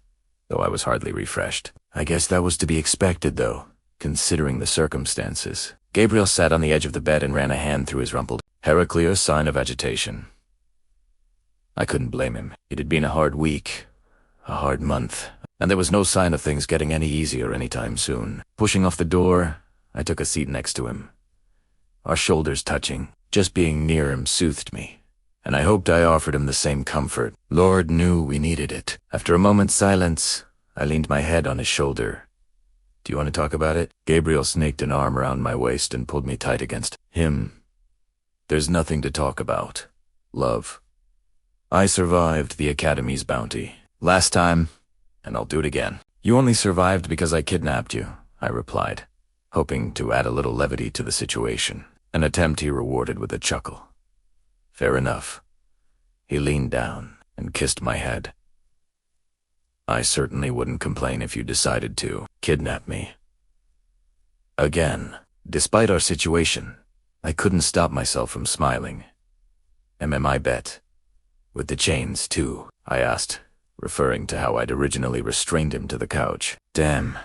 though I was hardly refreshed. I guess that was to be expected, though, considering the circumstances. Gabriel sat on the edge of the bed and ran a hand through his rumpled hair, a clear sign of agitation. I couldn't blame him. It had been a hard week, a hard month, and there was no sign of things getting any easier anytime soon. Pushing off the door, I took a seat next to him. Our shoulders touching, just being near him soothed me, and I hoped I offered him the same comfort. Lord knew we needed it. After a moment's silence, I leaned my head on his shoulder. Do you want to talk about it? Gabriel snaked an arm around my waist and pulled me tight against him. There's nothing to talk about. Love. I survived the Academy's bounty. Last time, and I'll do it again. You only survived because I kidnapped you, I replied, hoping to add a little levity to the situation. An attempt he rewarded with a chuckle. Fair enough. He leaned down and kissed my head. I certainly wouldn't complain if you decided to kidnap me. Again, despite our situation, I couldn't stop myself from smiling. I bet. With the chains, too, I asked, referring to how I'd originally restrained him to the couch. Damn,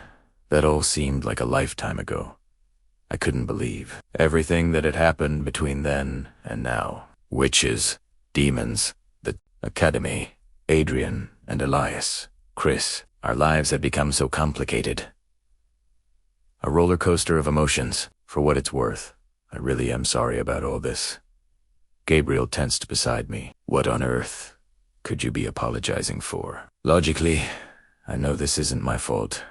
that all seemed like a lifetime ago. I couldn't believe everything that had happened between then and now. Witches, demons, the Academy, Adrian and Elias, Chris. Our lives had become so complicated. A roller coaster of emotions. For what it's worth, I really am sorry about all this. Gabriel tensed beside me. What on earth could you be apologizing for? Logically, I know this isn't my fault,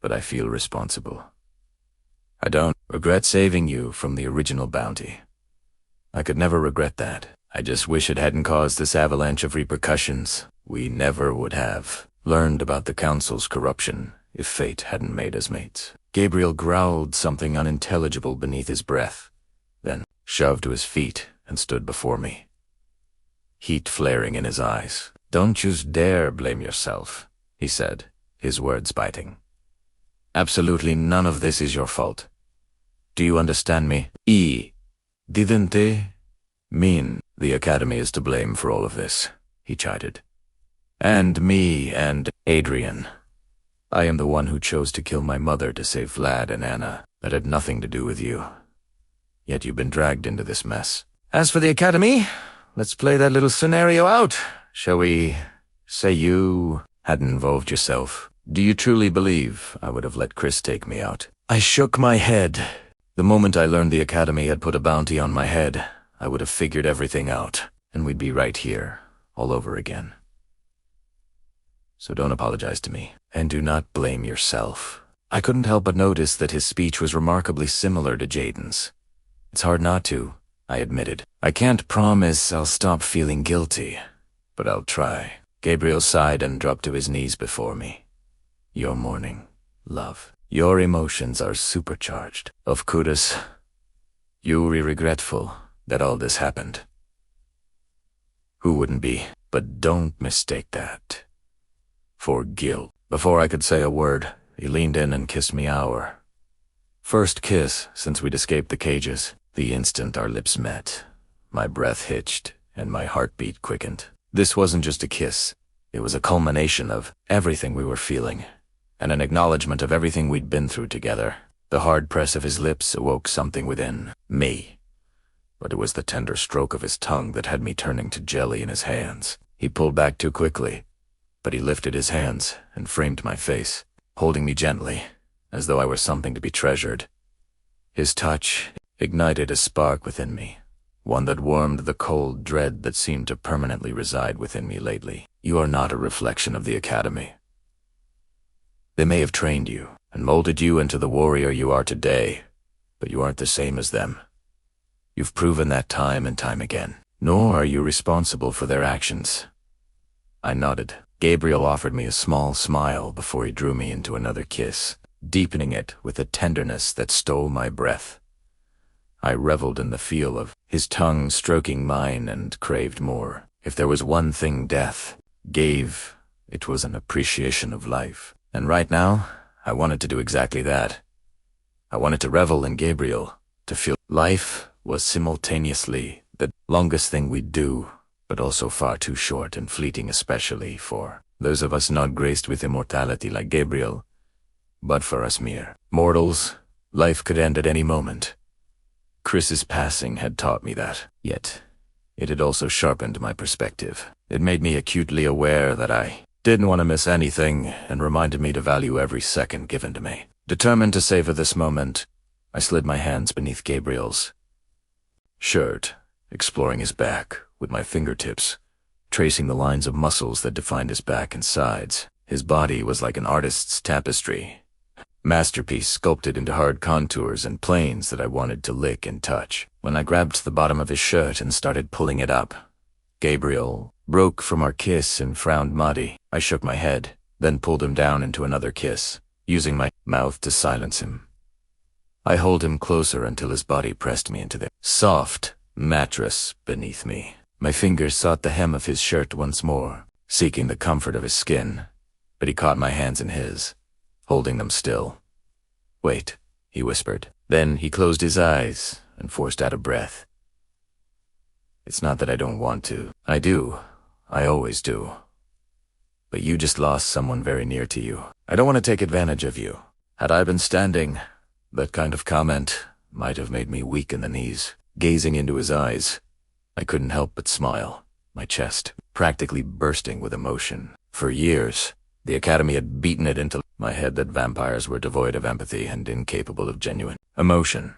but I feel responsible. I don't regret saving you from the original bounty. I could never regret that. I just wish it hadn't caused this avalanche of repercussions. We never would have learned about the Council's corruption if fate hadn't made us mates. Gabriel growled something unintelligible beneath his breath, then shoved to his feet and stood before me, heat flaring in his eyes. Don't you dare blame yourself, he said, his words biting. Absolutely none of this is your fault. Do you understand me? Didn't they mean the Academy is to blame for all of this, he chided. And me and Adrian. I am the one who chose to kill my mother to save Vlad and Anna. That had nothing to do with you. Yet you've been dragged into this mess. As for the Academy, let's play that little scenario out. Shall we say you hadn't involved yourself? Do you truly believe I would have let Chris take me out? I shook my head. The moment I learned the Academy had put a bounty on my head, I would have figured everything out, and we'd be right here, all over again. So don't apologize to me, and do not blame yourself. I couldn't help but notice that his speech was remarkably similar to Jaden's. It's hard not to, I admitted. I can't promise I'll stop feeling guilty, but I'll try. Gabriel sighed and dropped to his knees before me. Your mourning, love. Your emotions are supercharged. Of course, you'll be regretful that all this happened. Who wouldn't be? But don't mistake that for guilt. Before I could say a word, he leaned in and kissed me our first kiss since we'd escaped the cages. The instant our lips met, my breath hitched and my heartbeat quickened. This wasn't just a kiss. It was a culmination of everything we were feeling, and an acknowledgement of everything we'd been through together. The hard press of his lips awoke something within me, but it was the tender stroke of his tongue that had me turning to jelly in his hands. He pulled back too quickly, but he lifted his hands and framed my face, holding me gently, as though I were something to be treasured. His touch ignited a spark within me, one that warmed the cold dread that seemed to permanently reside within me lately. You are not a reflection of the Academy. They may have trained you and molded you into the warrior you are today, but you aren't the same as them. You've proven that time and time again, nor are you responsible for their actions. I nodded. Gabriel offered me a small smile before he drew me into another kiss, deepening it with a tenderness that stole my breath. I reveled in the feel of his tongue stroking mine and craved more. If there was one thing death gave, it was an appreciation of life. And right now, I wanted to do exactly that. I wanted to revel in Gabriel, to feel life was simultaneously the longest thing we'd do, but also far too short and fleeting, especially for those of us not graced with immortality like Gabriel. But for us mere mortals, life could end at any moment. Chris's passing had taught me that, yet it had also sharpened my perspective. It made me acutely aware that I didn't want to miss anything and reminded me to value every second given to me. Determined to savor this moment, I slid my hands beneath Gabriel's shirt, exploring his back with my fingertips, tracing the lines of muscles that defined his back and sides. His body was like an artist's tapestry, masterpiece sculpted into hard contours and planes that I wanted to lick and touch. When I grabbed the bottom of his shirt and started pulling it up, Gabriel broke from our kiss and frowned muddy. I shook my head, then pulled him down into another kiss, using my mouth to silence him. I held him closer until his body pressed me into the soft mattress beneath me. My fingers sought the hem of his shirt once more, seeking the comfort of his skin, but he caught my hands in his, holding them still. Wait, he whispered. Then he closed his eyes and forced out a breath. It's not that I don't want to. I do. I always do. But you just lost someone very near to you. I don't want to take advantage of you. Had I been standing, that kind of comment might have made me weak in the knees. Gazing into his eyes, I couldn't help but smile, my chest practically bursting with emotion. For years, the Academy had beaten it into my head that vampires were devoid of empathy and incapable of genuine emotion.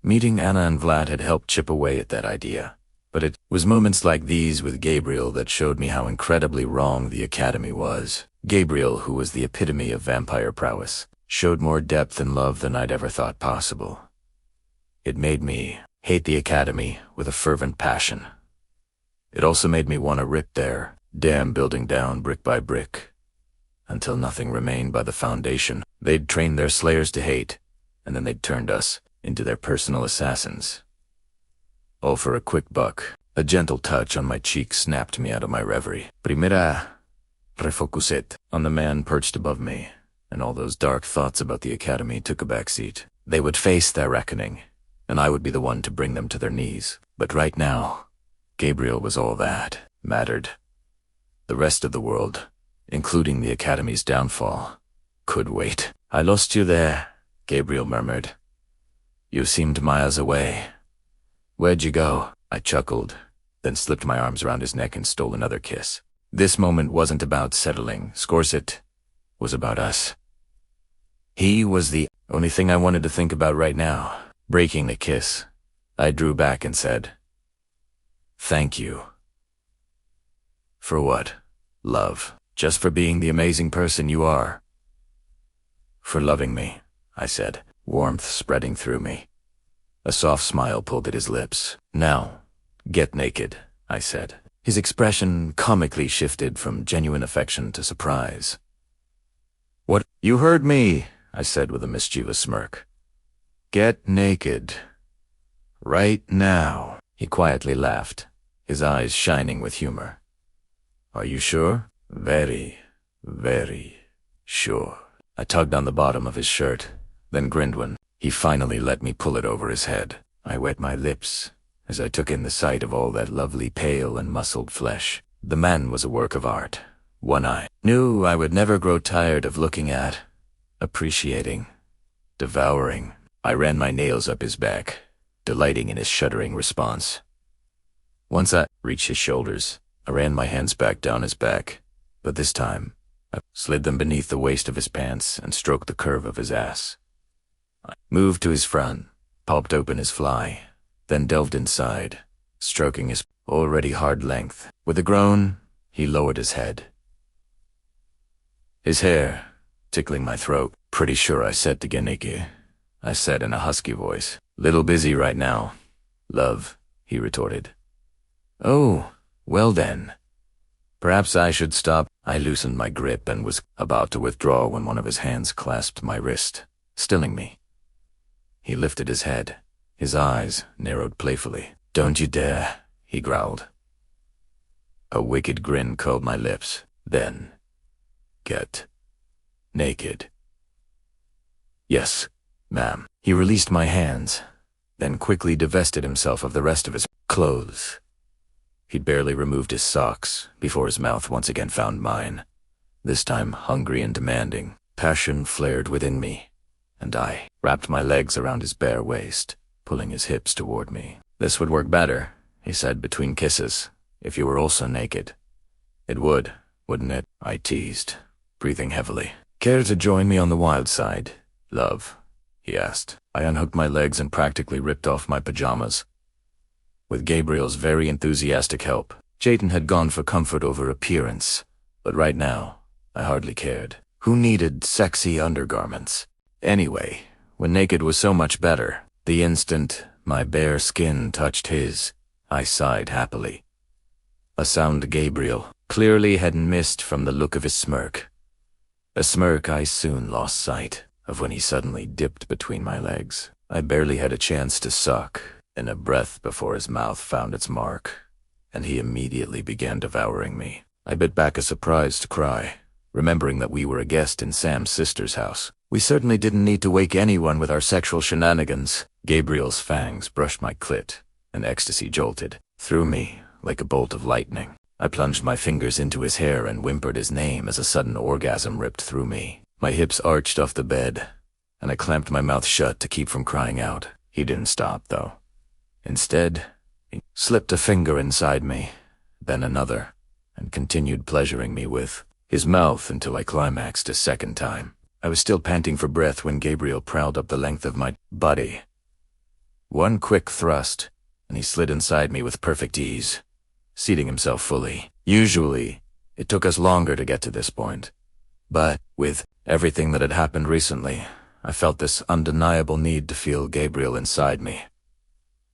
Meeting Anna and Vlad had helped chip away at that idea, but it was moments like these with Gabriel that showed me how incredibly wrong the Academy was. Gabriel, who was the epitome of vampire prowess, showed more depth and love than I'd ever thought possible. It made me hate the Academy with a fervent passion. It also made me want to rip their damn building down brick by brick, until nothing remained by the foundation. They'd trained their slayers to hate, and then they'd turned us into their personal assassins. All for a quick buck. A gentle touch on my cheek snapped me out of my reverie. Primera refocuset on the man perched above me, and all those dark thoughts about the Academy took a backseat. They would face their reckoning, and I would be the one to bring them to their knees. But right now, Gabriel was all that mattered. The rest of the world, including the Academy's downfall, could wait. I lost you there, Gabriel murmured. You seemed miles away. Where'd you go? I chuckled, then slipped my arms around his neck and stole another kiss. This moment wasn't about settling scores, it was about us. He was the Only thing I wanted to think about right now. Breaking the kiss. I drew back and said, "Thank you." For what? Love. Just for being the amazing person you are. For loving me, I said, warmth spreading through me. A soft smile pulled at his lips. Now, get naked, I said. His expression comically shifted from genuine affection to surprise. What? You heard me, I said with a mischievous smirk. Get naked. Right now. He quietly laughed, his eyes shining with humor. Are you sure? Very, very sure. I tugged on the bottom of his shirt, then grinned when he finally let me pull it over his head. I wet my lips as I took in the sight of all that lovely pale and muscled flesh. The man was a work of art. One I knew I would never grow tired of looking at, appreciating, devouring. I ran my nails up his back, delighting in his shuddering response. Once I reached his shoulders, I ran my hands back down his back, but this time I slid them beneath the waist of his pants and stroked the curve of his ass. I moved to his front, popped open his fly, then delved inside, stroking his already hard length. With a groan, he lowered his head. His hair tickling my throat. Pretty sure I said to get naked, I said in a husky voice. Little busy right now, love, he retorted. Oh, well then. Perhaps I should stop. I loosened my grip and was about to withdraw when one of his hands clasped my wrist, stilling me. He lifted his head. His eyes narrowed playfully. Don't you dare, he growled. A wicked grin curled my lips. Then, get naked. Yes, ma'am. He released my hands, then quickly divested himself of the rest of his clothes. He'd barely removed his socks before his mouth once again found mine, this time hungry and demanding. Passion flared within me, and I wrapped my legs around his bare waist, pulling his hips toward me. This would work better, he said between kisses, if you were also naked. It would, wouldn't it? I teased, breathing heavily. Care to join me on the wild side, love? He asked. I unhooked my legs and practically ripped off my pajamas. With Gabriel's very enthusiastic help, Jayden had gone for comfort over appearance, but right now, I hardly cared. Who needed sexy undergarments? Anyway, when naked was so much better, the instant my bare skin touched his, I sighed happily. A sound Gabriel clearly hadn't missed from the look of his smirk. A smirk I soon lost sight of when he suddenly dipped between my legs. I barely had a chance to suck in a breath before his mouth found its mark, and he immediately began devouring me. I bit back a surprised cry, remembering that we were a guest in Sam's sister's house. We certainly didn't need to wake anyone with our sexual shenanigans. Gabriel's fangs brushed my clit, and ecstasy jolted through me like a bolt of lightning. I plunged my fingers into his hair and whimpered his name as a sudden orgasm ripped through me. My hips arched off the bed, and I clamped my mouth shut to keep from crying out. He didn't stop, though. Instead, he slipped a finger inside me, then another, and continued pleasuring me with his mouth until I climaxed a second time. I was still panting for breath when Gabriel prowled up the length of my body. One quick thrust, and he slid inside me with perfect ease, seating himself fully. Usually, it took us longer to get to this point, but with everything that had happened recently, I felt this undeniable need to feel Gabriel inside me.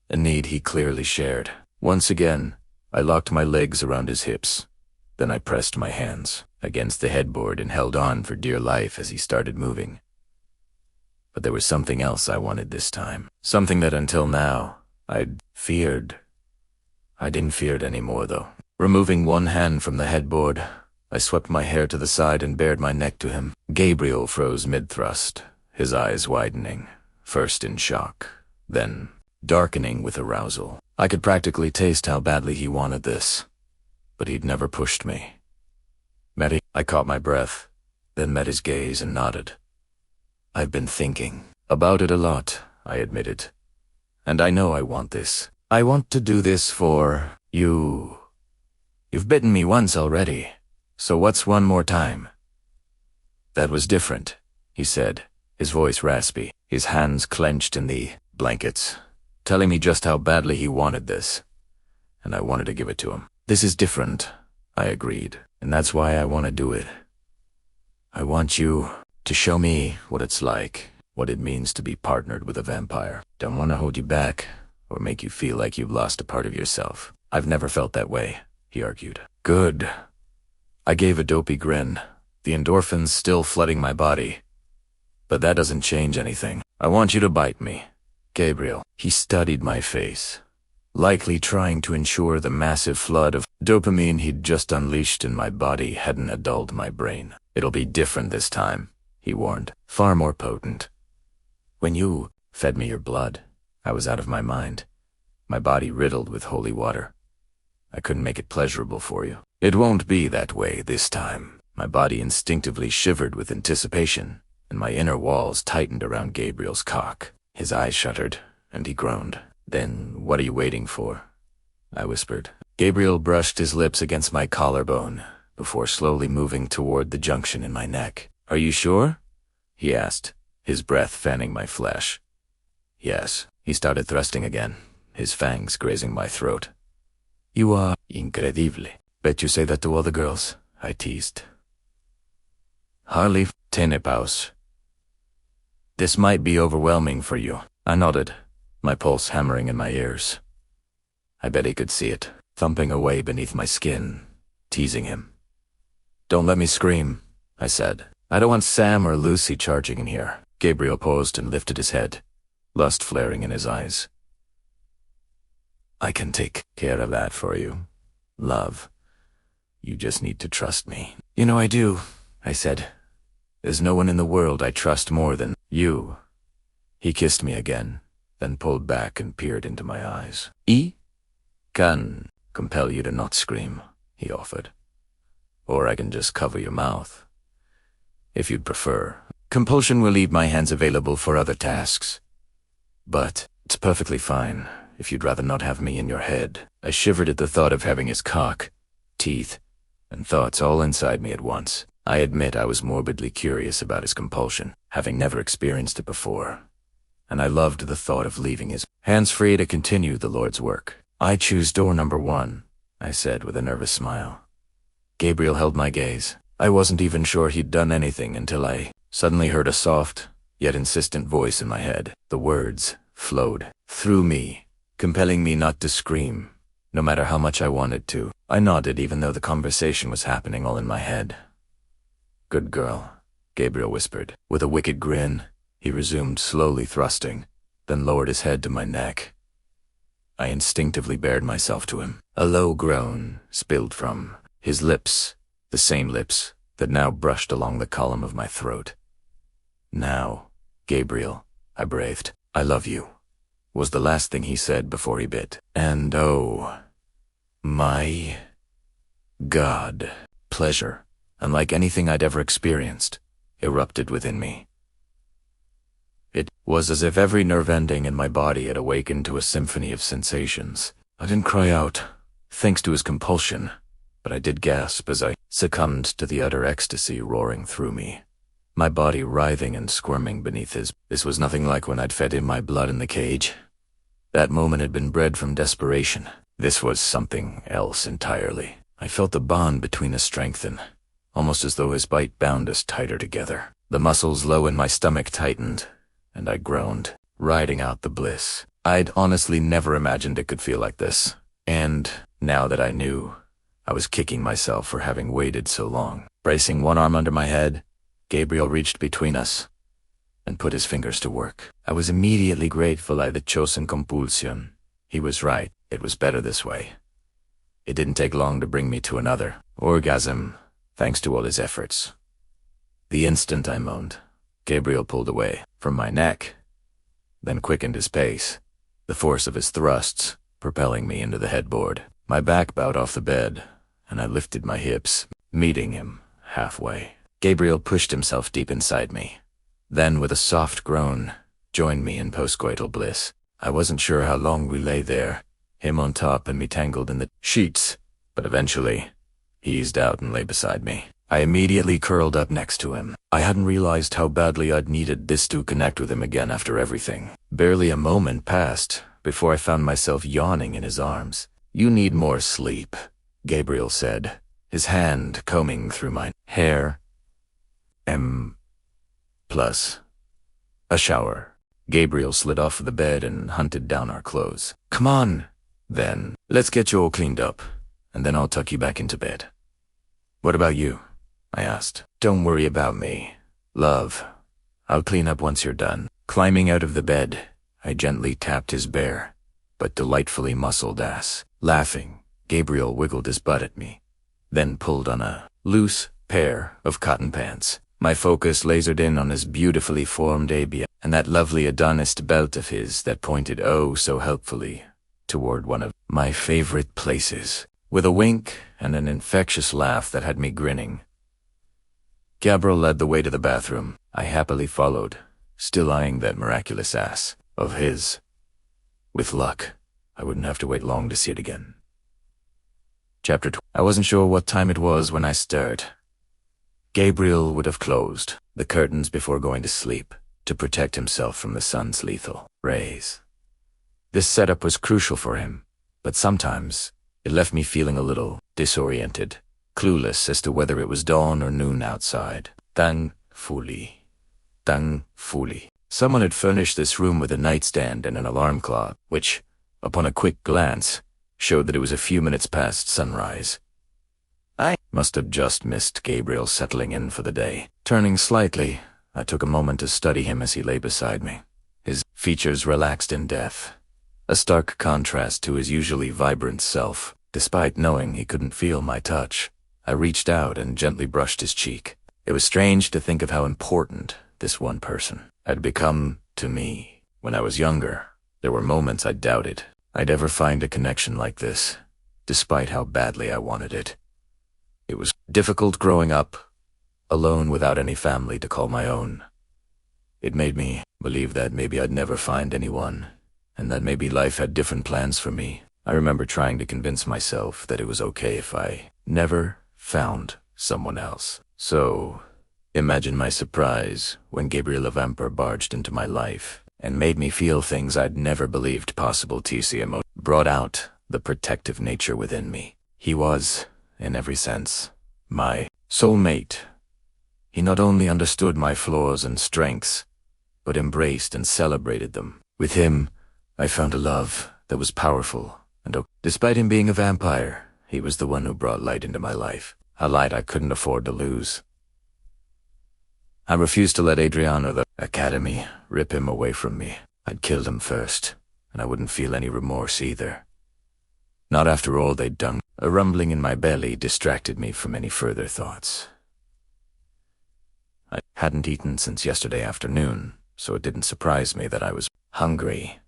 A need he clearly shared. Once again, I locked my legs around his hips. Then I pressed my hands against the headboard and held on for dear life as he started moving. But there was something else I wanted this time. Something that until now, I'd feared. I didn't fear it anymore, though. Removing one hand from the headboard, I swept my hair to the side and bared my neck to him. Gabriel froze mid-thrust, his eyes widening, first in shock, then darkening with arousal. I could practically taste how badly he wanted this, but he'd never pushed me. I caught my breath, then met his gaze and nodded. I've been thinking about it a lot, I admitted. And I know I want this. I want to do this for you. You've bitten me once already, so what's one more time? That was different, he said, his voice raspy, his hands clenched in the blankets, telling me just how badly he wanted this, and I wanted to give it to him. "This is different," I agreed, "and that's why I want to do it. I want you to show me what it's like, what it means to be partnered with a vampire. Don't want to hold you back or make you feel like you've lost a part of yourself. I've never felt that way," he argued. "Good." I gave a dopey grin, the endorphins still flooding my body. "But that doesn't change anything. I want you to bite me, Gabriel." He studied my face, likely trying to ensure the massive flood of dopamine he'd just unleashed in my body hadn't dulled my brain. "It'll be different this time," he warned. "Far more potent. When you fed me your blood, I was out of my mind, my body riddled with holy water. I couldn't make it pleasurable for you. It won't be that way this time." My body instinctively shivered with anticipation, and my inner walls tightened around Gabriel's cock. His eyes shuttered, and he groaned. "Then what are you waiting for?" I whispered. Gabriel brushed his lips against my collarbone before slowly moving toward the junction in my neck. "Are you sure?" he asked, his breath fanning my flesh. "Yes." He started thrusting again, his fangs grazing my throat. "You are incredible. Bet you say that to all the girls," I teased. "Hardly tenepause. This might be overwhelming for you." I nodded, my pulse hammering in my ears. I bet he could see it, thumping away beneath my skin, teasing him. "Don't let me scream," I said. "I don't want Sam or Lucy charging in here." Gabriel paused and lifted his head, lust flaring in his eyes. "I can take care of that for you, love. You just need to trust me." "You know I do," I said. "There's no one in the world I trust more than you." He kissed me again, then pulled back and peered into my eyes. "I can compel you to not scream," he offered. "Or I can just cover your mouth, if you'd prefer. Compulsion will leave my hands available for other tasks. But it's perfectly fine if you'd rather not have me in your head." I shivered at the thought of having his cock, teeth, and thoughts all inside me at once. I admit I was morbidly curious about his compulsion, having never experienced it before, and I loved the thought of leaving his hands free to continue the Lord's work. "I choose door number 1, I said with a nervous smile. Gabriel held my gaze. I wasn't even sure he'd done anything until I suddenly heard a soft, yet insistent voice in my head. The words flowed through me, compelling me not to scream, no matter how much I wanted to. I nodded even though the conversation was happening all in my head. "Good girl," Gabriel whispered. With a wicked grin, he resumed slowly thrusting, then lowered his head to my neck. I instinctively bared myself to him. A low groan spilled from his lips, the same lips that now brushed along the column of my throat. "Now, Gabriel," I breathed. "I love you," was the last thing he said before he bit. And oh, my God, pleasure, unlike anything I'd ever experienced, erupted within me. It was as if every nerve ending in my body had awakened to a symphony of sensations. I didn't cry out, thanks to his compulsion, but I did gasp as I succumbed to the utter ecstasy roaring through me, my body writhing and squirming beneath his. This was nothing like when I'd fed him my blood in the cage. That moment had been bred from desperation. This was something else entirely. I felt the bond between us strengthen, almost as though his bite bound us tighter together. The muscles low in my stomach tightened, and I groaned, riding out the bliss. I'd honestly never imagined it could feel like this. And now that I knew, I was kicking myself for having waited so long. Bracing one arm under my head, Gabriel reached between us and put his fingers to work. I was immediately grateful I'd chosen compulsion. He was right. It was better this way. It didn't take long to bring me to another orgasm, thanks to all his efforts. The instant I moaned, Gabriel pulled away from my neck, then quickened his pace, the force of his thrusts propelling me into the headboard. My back bowed off the bed, and I lifted my hips, meeting him halfway. Gabriel pushed himself deep inside me, then with a soft groan, joined me in postcoital bliss. I wasn't sure how long we lay there, him on top and me tangled in the sheets, but eventually, he eased out and lay beside me. I immediately curled up next to him. I hadn't realized how badly I'd needed this to connect with him again after everything. Barely a moment passed before I found myself yawning in his arms. "You need more sleep," Gabriel said, his hand combing through my hair. Plus a shower. Gabriel slid off the bed and hunted down our clothes. "Come on, then. Let's get you all cleaned up, and then I'll tuck you back into bed." "What about you?" I asked. "Don't worry about me, love. I'll clean up once you're done." Climbing out of the bed, I gently tapped his bare, but delightfully muscled ass. Laughing, Gabriel wiggled his butt at me, then pulled on a loose pair of cotton pants. My focus lasered in on his beautifully formed labia and that lovely Adonis belt of his that pointed oh so helpfully toward one of my favorite places. With a wink and an infectious laugh that had me grinning, Gabriel led the way to the bathroom. I happily followed, still eyeing that miraculous ass of his. With luck, I wouldn't have to wait long to see it again. Chapter 2. I wasn't sure what time it was when I stirred. Gabriel would have closed the curtains before going to sleep to protect himself from the sun's lethal rays. This setup was crucial for him, but sometimes it left me feeling a little disoriented, clueless as to whether it was dawn or noon outside. Thankfully, someone had furnished this room with a nightstand and an alarm clock, which, upon a quick glance, showed that it was a few minutes past sunrise. I must have just missed Gabriel settling in for the day. Turning slightly, I took a moment to study him as he lay beside me. His features relaxed in death, a stark contrast to his usually vibrant self. Despite knowing he couldn't feel my touch, I reached out and gently brushed his cheek. It was strange to think of how important this one person had become to me. When I was younger, there were moments I doubted I'd ever find a connection like this, despite how badly I wanted it. It was difficult growing up, alone without any family to call my own. It made me believe that maybe I'd never find anyone, and that maybe life had different plans for me. I remember trying to convince myself that it was okay if I never found someone else. So, imagine my surprise when Gabriel Avamper barged into my life and made me feel things I'd never believed possible. TCMO brought out the protective nature within me. He was, in every sense, my soulmate. He not only understood my flaws and strengths, but embraced and celebrated them. With him, I found a love that was powerful, and despite him being a vampire, he was the one who brought light into my life, a light I couldn't afford to lose. I refused to let Adrian or the Academy rip him away from me. I'd killed him first, and I wouldn't feel any remorse either. Not after all they'd done. A rumbling in my belly distracted me from any further thoughts. I hadn't eaten since yesterday afternoon, so it didn't surprise me that I was hungry.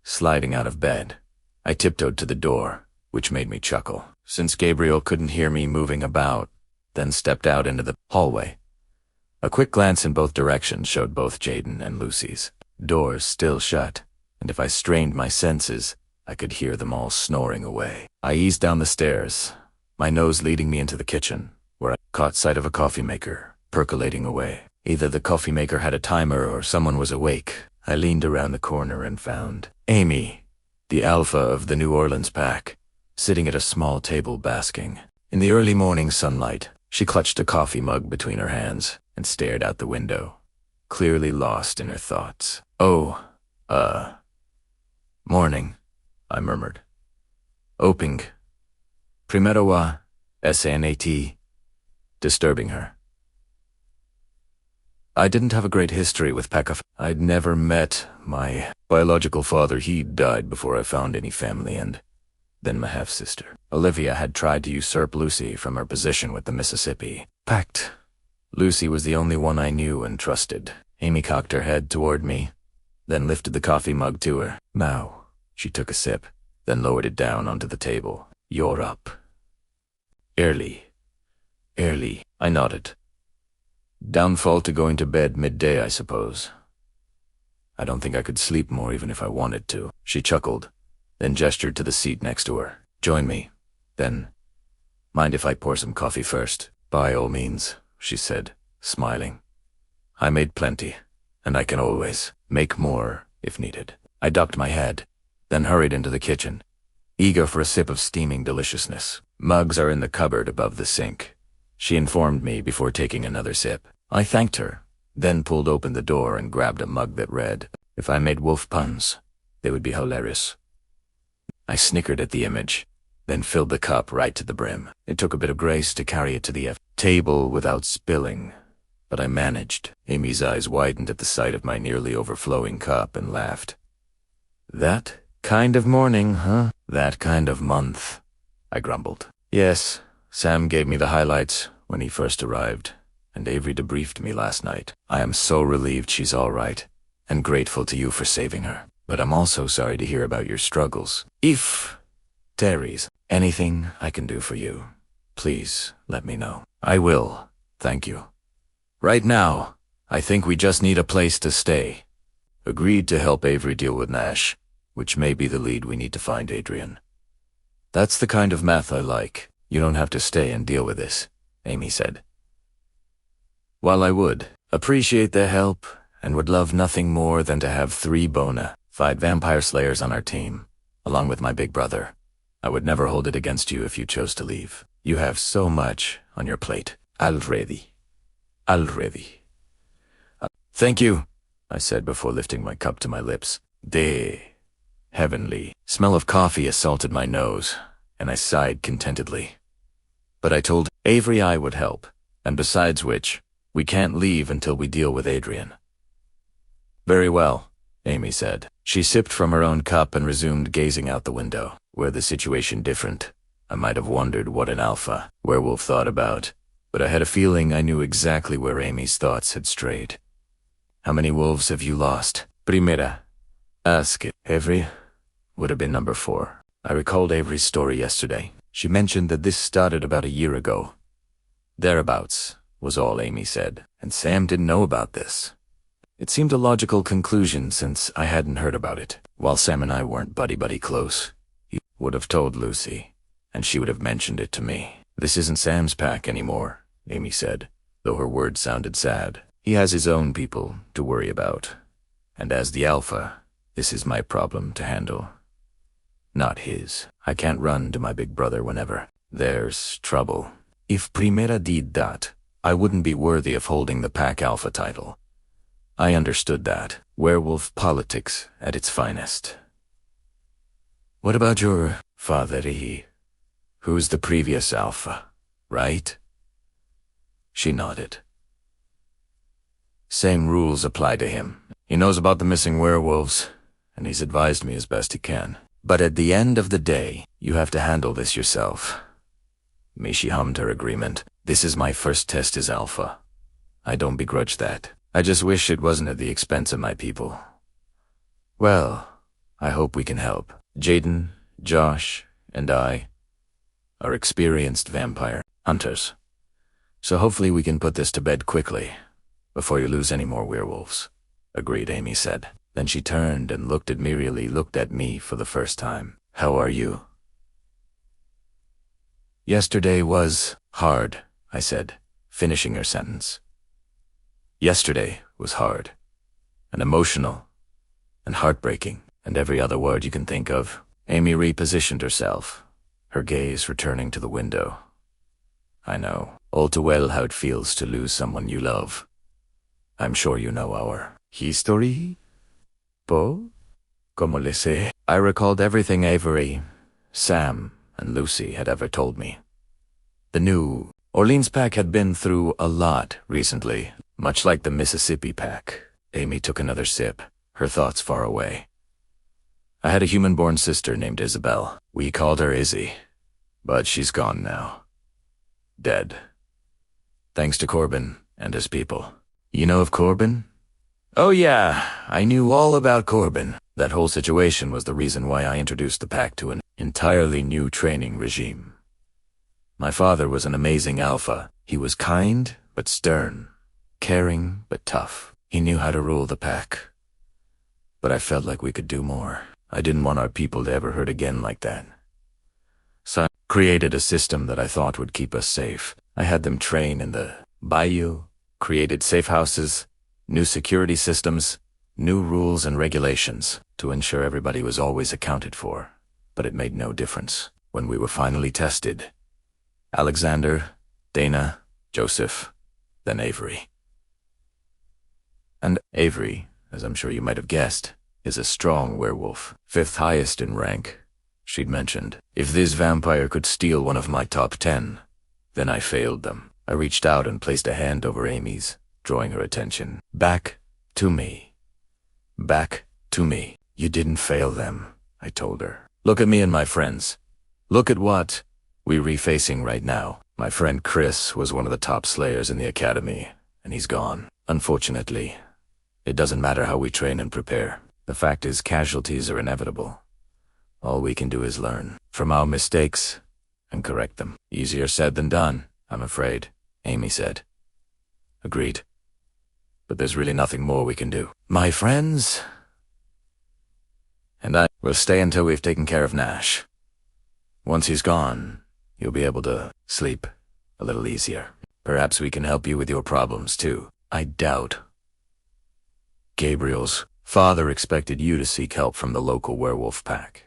Sliding out of bed, I tiptoed to the door, which made me chuckle, since Gabriel couldn't hear me moving about, then stepped out into the hallway. A quick glance in both directions showed both Jaden and Lucy's doors still shut, and if I strained my senses, I could hear them all snoring away. I eased down the stairs, my nose leading me into the kitchen, where I caught sight of a coffee maker percolating away. Either the coffee maker had a timer or someone was awake. I leaned around the corner and found Amy, the alpha of the New Orleans pack, sitting at a small table basking. In the early morning sunlight, she clutched a coffee mug between her hands and stared out the window, clearly lost in her thoughts. Morning, I murmured. Oping. Primero wa SNAT, disturbing her. I didn't have a great history with Pekka. I'd never met my biological father. He died before I found any family, and then my half-sister. Olivia had tried to usurp Lucy from her position with the Mississippi Pact. Lucy was the only one I knew and trusted. Amy cocked her head toward me, then lifted the coffee mug to her. Now, she took a sip, then lowered it down onto the table. You're up. Early, I nodded. Downfall to going to bed midday, I suppose. I don't think I could sleep more even if I wanted to. She chuckled, then gestured to the seat next to her. Join me. Then, mind if I pour some coffee first? By all means, she said, smiling. I made plenty, and I can always make more if needed. I ducked my head, then hurried into the kitchen, eager for a sip of steaming deliciousness. Mugs are in the cupboard above the sink, she informed me before taking another sip. I thanked her, then pulled open the door and grabbed a mug that read, "If I made wolf puns, they would be hilarious." I snickered at the image, then filled the cup right to the brim. It took a bit of grace to carry it to the table without spilling, but I managed. Amy's eyes widened at the sight of my nearly overflowing cup and laughed. "That kind of morning, huh? That kind of month," I grumbled. "Yes, Sam gave me the highlights when he first arrived, and Avery debriefed me last night. I am so relieved she's all right, and grateful to you for saving her. But I'm also sorry to hear about your struggles. If Terry's anything I can do for you, please let me know." "I will, thank you. Right now, I think we just need a place to stay." Agreed to help Avery deal with Nash, which may be the lead we need to find Adrian. "That's the kind of math I like. You don't have to stay and deal with this," Amy said. While I would appreciate their help and would love nothing more than to have 3 bona fide vampire slayers on our team, along with my big brother, I would never hold it against you if you chose to leave. You have so much on your plate already. Thank you, I said before lifting my cup to my lips. The heavenly smell of coffee assaulted my nose, and I sighed contentedly. But I told Avery I would help, and besides which, we can't leave until we deal with Adrian. Very well, Amy said. She sipped from her own cup and resumed gazing out the window. Were the situation different, I might have wondered what an alpha werewolf thought about, but I had a feeling I knew exactly where Amy's thoughts had strayed. How many wolves have you lost? Primera. Ask it. Avery would have been number 4. I recalled Avery's story yesterday. She mentioned that this started about a year ago. Thereabouts, was all Amy said, and Sam didn't know about this. It seemed a logical conclusion since I hadn't heard about it. While Sam and I weren't buddy-buddy close, he would have told Lucy, and she would have mentioned it to me. This isn't Sam's pack anymore, Amy said, though her words sounded sad. He has his own people to worry about, and as the alpha, this is my problem to handle. Not his. I can't run to my big brother whenever there's trouble. If Primera did that, I wouldn't be worthy of holding the pack alpha title. I understood that. Werewolf politics at its finest. What about your father, who's the previous alpha, right? She nodded. Same rules apply to him. He knows about the missing werewolves, and he's advised me as best he can. But at the end of the day, you have to handle this yourself. Mishi hummed her agreement. This is my first test as alpha. I don't begrudge that. I just wish it wasn't at the expense of my people. Well, I hope we can help. Jaden, Josh, and I are experienced vampire hunters. So hopefully we can put this to bed quickly, before you lose any more werewolves. Agreed, Amy said. Then she turned and looked at me for the first time. How are you? Yesterday was hard, I said, finishing her sentence. Yesterday was hard, and emotional, and heartbreaking, and every other word you can think of. Amy repositioned herself, her gaze returning to the window. I know all too well how it feels to lose someone you love. I'm sure you know our history. Po? Como le sé? I recalled everything Avery, Sam, and Lucy had ever told me. The New Orleans pack had been through a lot recently, much like the Mississippi pack. Amy took another sip, her thoughts far away. I had a human-born sister named Isabel. We called her Izzy, but she's gone now. Dead. Thanks to Corbin and his people. You know of Corbin? Oh yeah, I knew all about Corbin. That whole situation was the reason why I introduced the pack to an entirely new training regime. My father was an amazing alpha. He was kind but stern, caring but tough. He knew how to rule the pack. But I felt like we could do more. I didn't want our people to ever hurt again like that. So I created a system that I thought would keep us safe. I had them train in the bayou, created safe houses, new security systems, new rules and regulations to ensure everybody was always accounted for. But it made no difference. When we were finally tested, Alexander, Dana, Joseph, then Avery. And Avery, as I'm sure you might have guessed, is a strong werewolf, 5th highest in rank. She'd mentioned, if this vampire could steal one of my top 10, then I failed them. I reached out and placed a hand over Amy's, drawing her attention. Back to me. Back to me. You didn't fail them, I told her. Look at me and my friends. Look at what we're facing right now. My friend Chris was one of the top slayers in the academy, and he's gone. Unfortunately, it doesn't matter how we train and prepare. The fact is, casualties are inevitable. All we can do is learn from our mistakes and correct them. Easier said than done, I'm afraid, Amy said. Agreed. But there's really nothing more we can do. My friends and I will stay until we've taken care of Nash. Once he's gone, you'll be able to sleep a little easier. Perhaps we can help you with your problems, too. I doubt. Gabriel's father expected you to seek help from the local werewolf pack.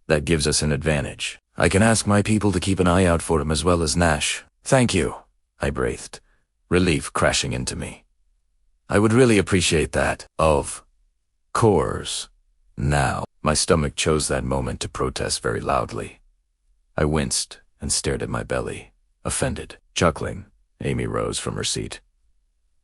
That gives us an advantage. I can ask my people to keep an eye out for him as well as Nash. Thank you, I breathed, relief crashing into me. I would really appreciate that. Of course. Now, my stomach chose that moment to protest very loudly. I winced and stared at my belly, offended. Chuckling, Amy rose from her seat.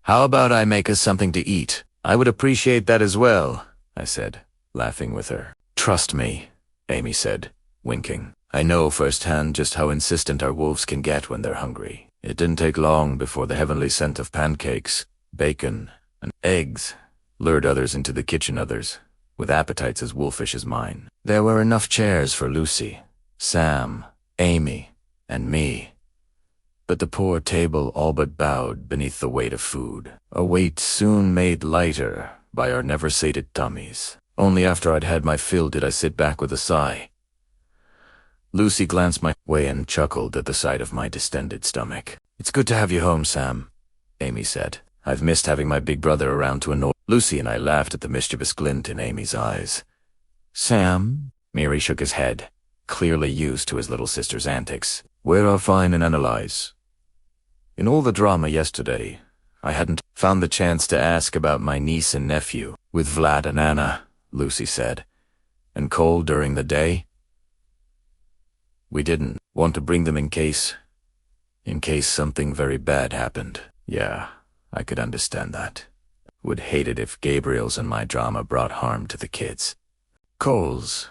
How about I make us something to eat? I would appreciate that as well, I said, laughing with her. Trust me, Amy said, winking. I know firsthand just how insistent our wolves can get when they're hungry. It didn't take long before the heavenly scent of pancakes, bacon, and eggs lured others into the kitchen, others with appetites as wolfish as mine. There were enough chairs for Lucy, Sam, Amy, and me. But the poor table all but bowed beneath the weight of food, a weight soon made lighter by our never-sated tummies. Only after I'd had my fill did I sit back with a sigh. Lucy glanced my way and chuckled at the sight of my distended stomach. It's good to have you home, Sam, Amy said. I've missed having my big brother around to annoy. Lucy and I laughed at the mischievous glint in Amy's eyes. Sam? Mary shook his head, clearly used to his little sister's antics. Where are Fine and Annalise? In all the drama yesterday, I hadn't found the chance to ask about my niece and nephew with Vlad and Anna, Lucy said. And Cole during the day? We didn't want to bring them in case something very bad happened. Yeah, I could understand that. Would hate it if Gabriel's and my drama brought harm to the kids. Cole's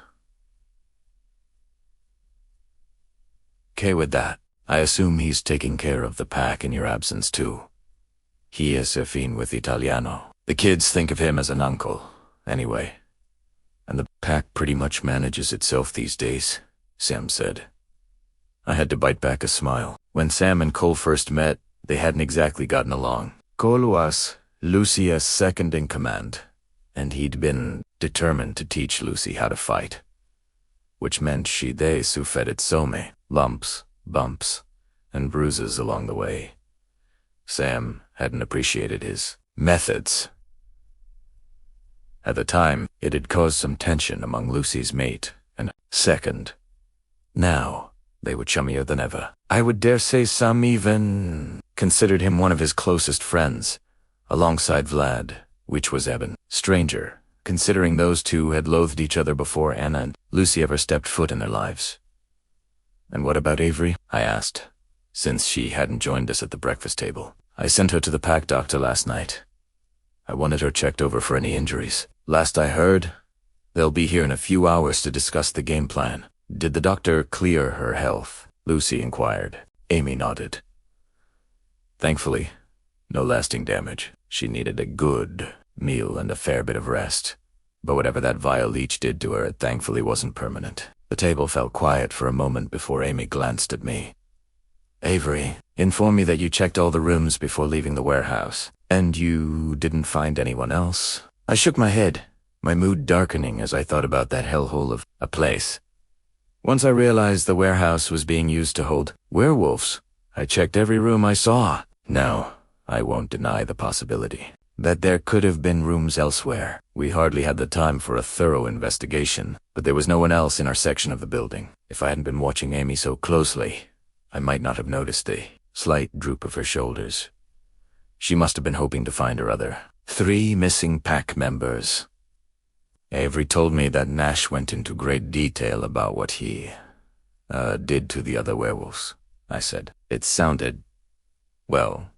okay with that. I assume he's taking care of the pack in your absence too. He is a fiend with Italiano. The kids think of him as an uncle, anyway. And the pack pretty much manages itself these days, Sam said. I had to bite back a smile. When Sam and Cole first met, they hadn't exactly gotten along. Cole was Lucia's second in command, and he'd been determined to teach Lucy how to fight, which meant they suffered so many lumps, bumps, and bruises along the way. Sam hadn't appreciated his methods. At the time, it had caused some tension among Lucy's mate and second. Now, they were chummier than ever. I would dare say some even considered him one of his closest friends, alongside Vlad, which was Eben. Stranger, considering those two had loathed each other before Anna and Lucy ever stepped foot in their lives. And what about Avery? I asked, since she hadn't joined us at the breakfast table. I sent her to the pack doctor last night. I wanted her checked over for any injuries. Last I heard, they'll be here in a few hours to discuss the game plan. Did the doctor clear her health? Lucy inquired. Amy nodded. Thankfully, no lasting damage. She needed a good meal and a fair bit of rest. But whatever that vile leech did to her, it thankfully wasn't permanent. The table fell quiet for a moment before Amy glanced at me. Avery, inform me that you checked all the rooms before leaving the warehouse. And you didn't find anyone else? I shook my head, my mood darkening as I thought about that hellhole of a place. Once I realized the warehouse was being used to hold werewolves, I checked every room I saw. Now, I won't deny the possibility that there could have been rooms elsewhere. We hardly had the time for a thorough investigation, but there was no one else in our section of the building. If I hadn't been watching Amy so closely, I might not have noticed the slight droop of her shoulders. She must have been hoping to find her other 3 missing pack members. Avery told me that Nash went into great detail about what he did to the other werewolves, I said. It sounded, well,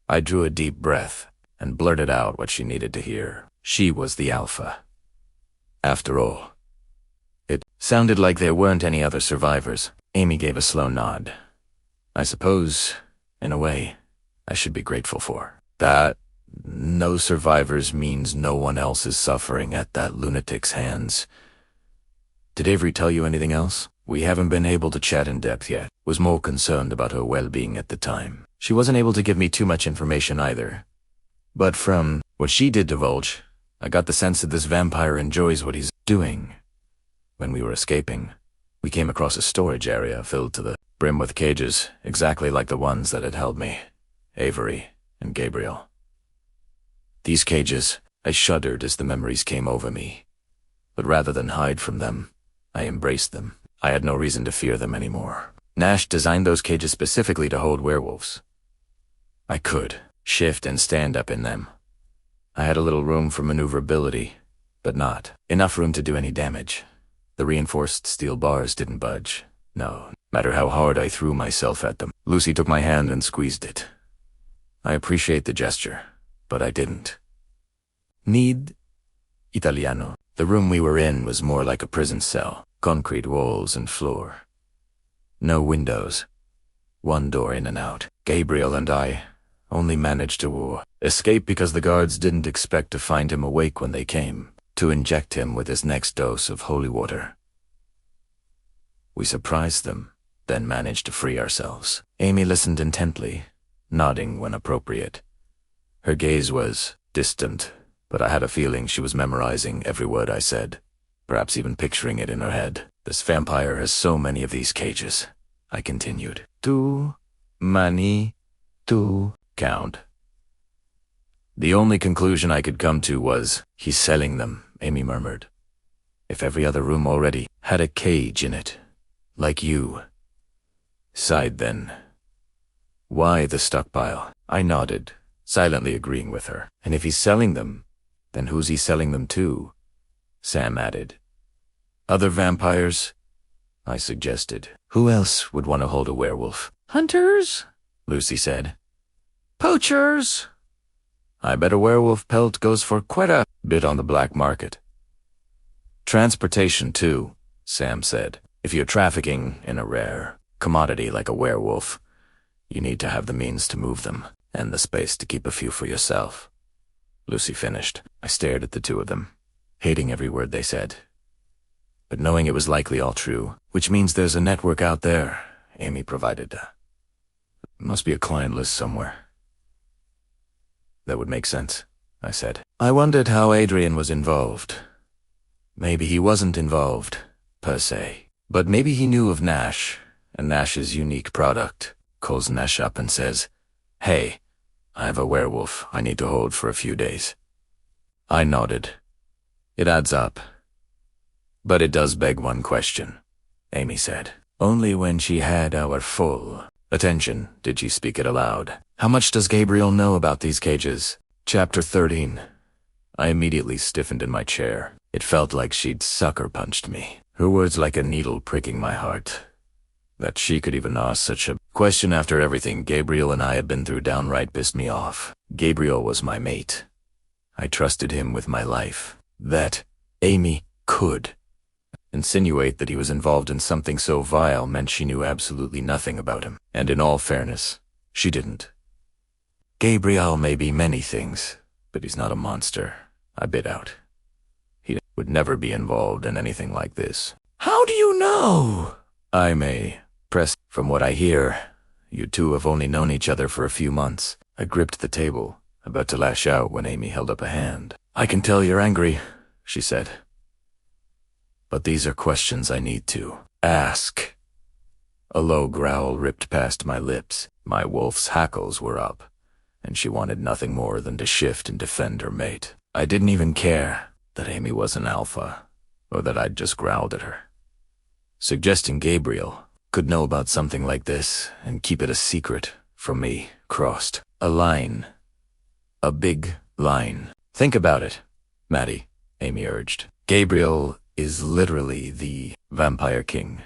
I drew a deep breath and blurted out what she needed to hear. She was the alpha. After all, it sounded like there weren't any other survivors. Amy gave a slow nod. I suppose, in a way, I should be grateful for that. No survivors means no one else is suffering at that lunatic's hands. Did Avery tell you anything else? We haven't been able to chat in depth yet. Was more concerned about her well-being at the time. She wasn't able to give me too much information either. But from what she did divulge, I got the sense that this vampire enjoys what he's doing. When we were escaping, we came across a storage area filled to the brim with cages, exactly like the ones that had held me, Avery, and Gabriel. These cages, I shuddered as the memories came over me. But rather than hide from them, I embraced them. I had no reason to fear them anymore. Nash designed those cages specifically to hold werewolves. I could shift and stand up in them. I had a little room for maneuverability, but not enough room to do any damage. The reinforced steel bars didn't budge. No matter how hard I threw myself at them. Lucy took my hand and squeezed it. I appreciate the gesture, but I didn't need Italiano. The room we were in was more like a prison cell, concrete walls and floor. No windows. One door in and out. Gabriel and I only managed to escape because the guards didn't expect to find him awake when they came to inject him with his next dose of holy water. We surprised them, then managed to free ourselves. Amy listened intently, nodding when appropriate. Her gaze was distant, but I had a feeling she was memorizing every word I said, perhaps even picturing it in her head. This vampire has so many of these cages, I continued. Too many to count. The only conclusion I could come to was, he's selling them, Amy murmured. If every other room already had a cage in it, like you. Sighed then. Why the stockpile? I nodded, silently agreeing with her. And if he's selling them, then who's he selling them to? Sam added. Other vampires? I suggested. Who else would want to hold a werewolf? Hunters? Lucy said. Poachers? I bet a werewolf pelt goes for quite a bit on the black market. Transportation, too, Sam said. If you're trafficking in a rare commodity like a werewolf, you need to have the means to move them, and the space to keep a few for yourself. Lucy finished. I stared at the two of them, hating every word they said, but knowing it was likely all true, which means there's a network out there, Amy provided. Must be a client list somewhere. That would make sense, I said. I wondered how Adrian was involved. Maybe he wasn't involved, per se, but maybe he knew of Nash, and Nash's unique product, calls Nash up and says, "Hey, I have a werewolf I need to hold for a few days." I nodded. It adds up. But it does beg one question, Amy said. Only when she had our full attention did she speak it aloud. How much does Gabriel know about these cages? Chapter 13. I immediately stiffened in my chair. It felt like she'd sucker punched me. Her words like a needle pricking my heart. That she could even ask such a question after everything Gabriel and I had been through downright pissed me off. Gabriel was my mate. I trusted him with my life. That Amy could insinuate that he was involved in something so vile meant she knew absolutely nothing about him. And in all fairness, she didn't. Gabriel may be many things, but he's not a monster, I bit out. He would never be involved in anything like this. How do you know? I may press. From what I hear, you two have only known each other for a few months. I gripped the table, about to lash out when Amy held up a hand. I can tell you're angry, she said. But these are questions I need to ask. A low growl ripped past my lips. My wolf's hackles were up, and she wanted nothing more than to shift and defend her mate. I didn't even care that Amy was an alpha, or that I'd just growled at her. Suggesting Gabriel could know about something like this and keep it a secret from me crossed a line. A big line. Think about it, Maddie, Amy urged. Gabriel is literally the Vampire King.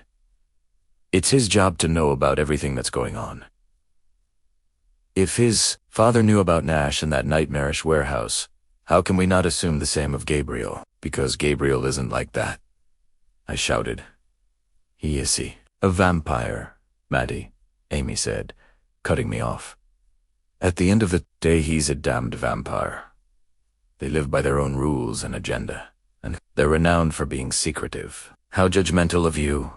It's his job to know about everything that's going on. If his father knew about Nash and that nightmarish warehouse, how can we not assume the same of Gabriel? Because Gabriel isn't like that, I shouted. He is a vampire, Maddie, Amy said, cutting me off. At the end of the day, he's a damned vampire. They live by their own rules and agenda, and they're renowned for being secretive. How judgmental of you,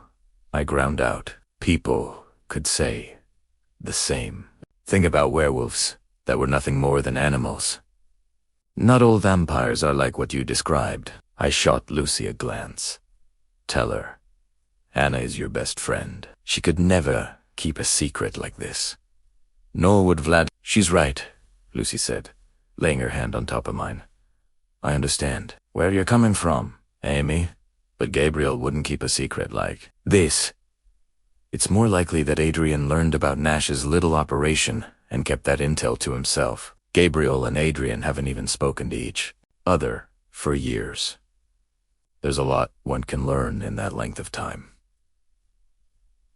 I ground out. People could say the same. Think about werewolves that were nothing more than animals. Not all vampires are like what you described. I shot Lucy a glance. Tell her, Anna is your best friend. She could never keep a secret like this. Nor would Vlad. She's right, Lucy said, laying her hand on top of mine. I understand where you're coming from, Amy, but Gabriel wouldn't keep a secret like this. It's more likely that Adrian learned about Nash's little operation and kept that intel to himself. Gabriel and Adrian haven't even spoken to each other for years. There's a lot one can learn in that length of time.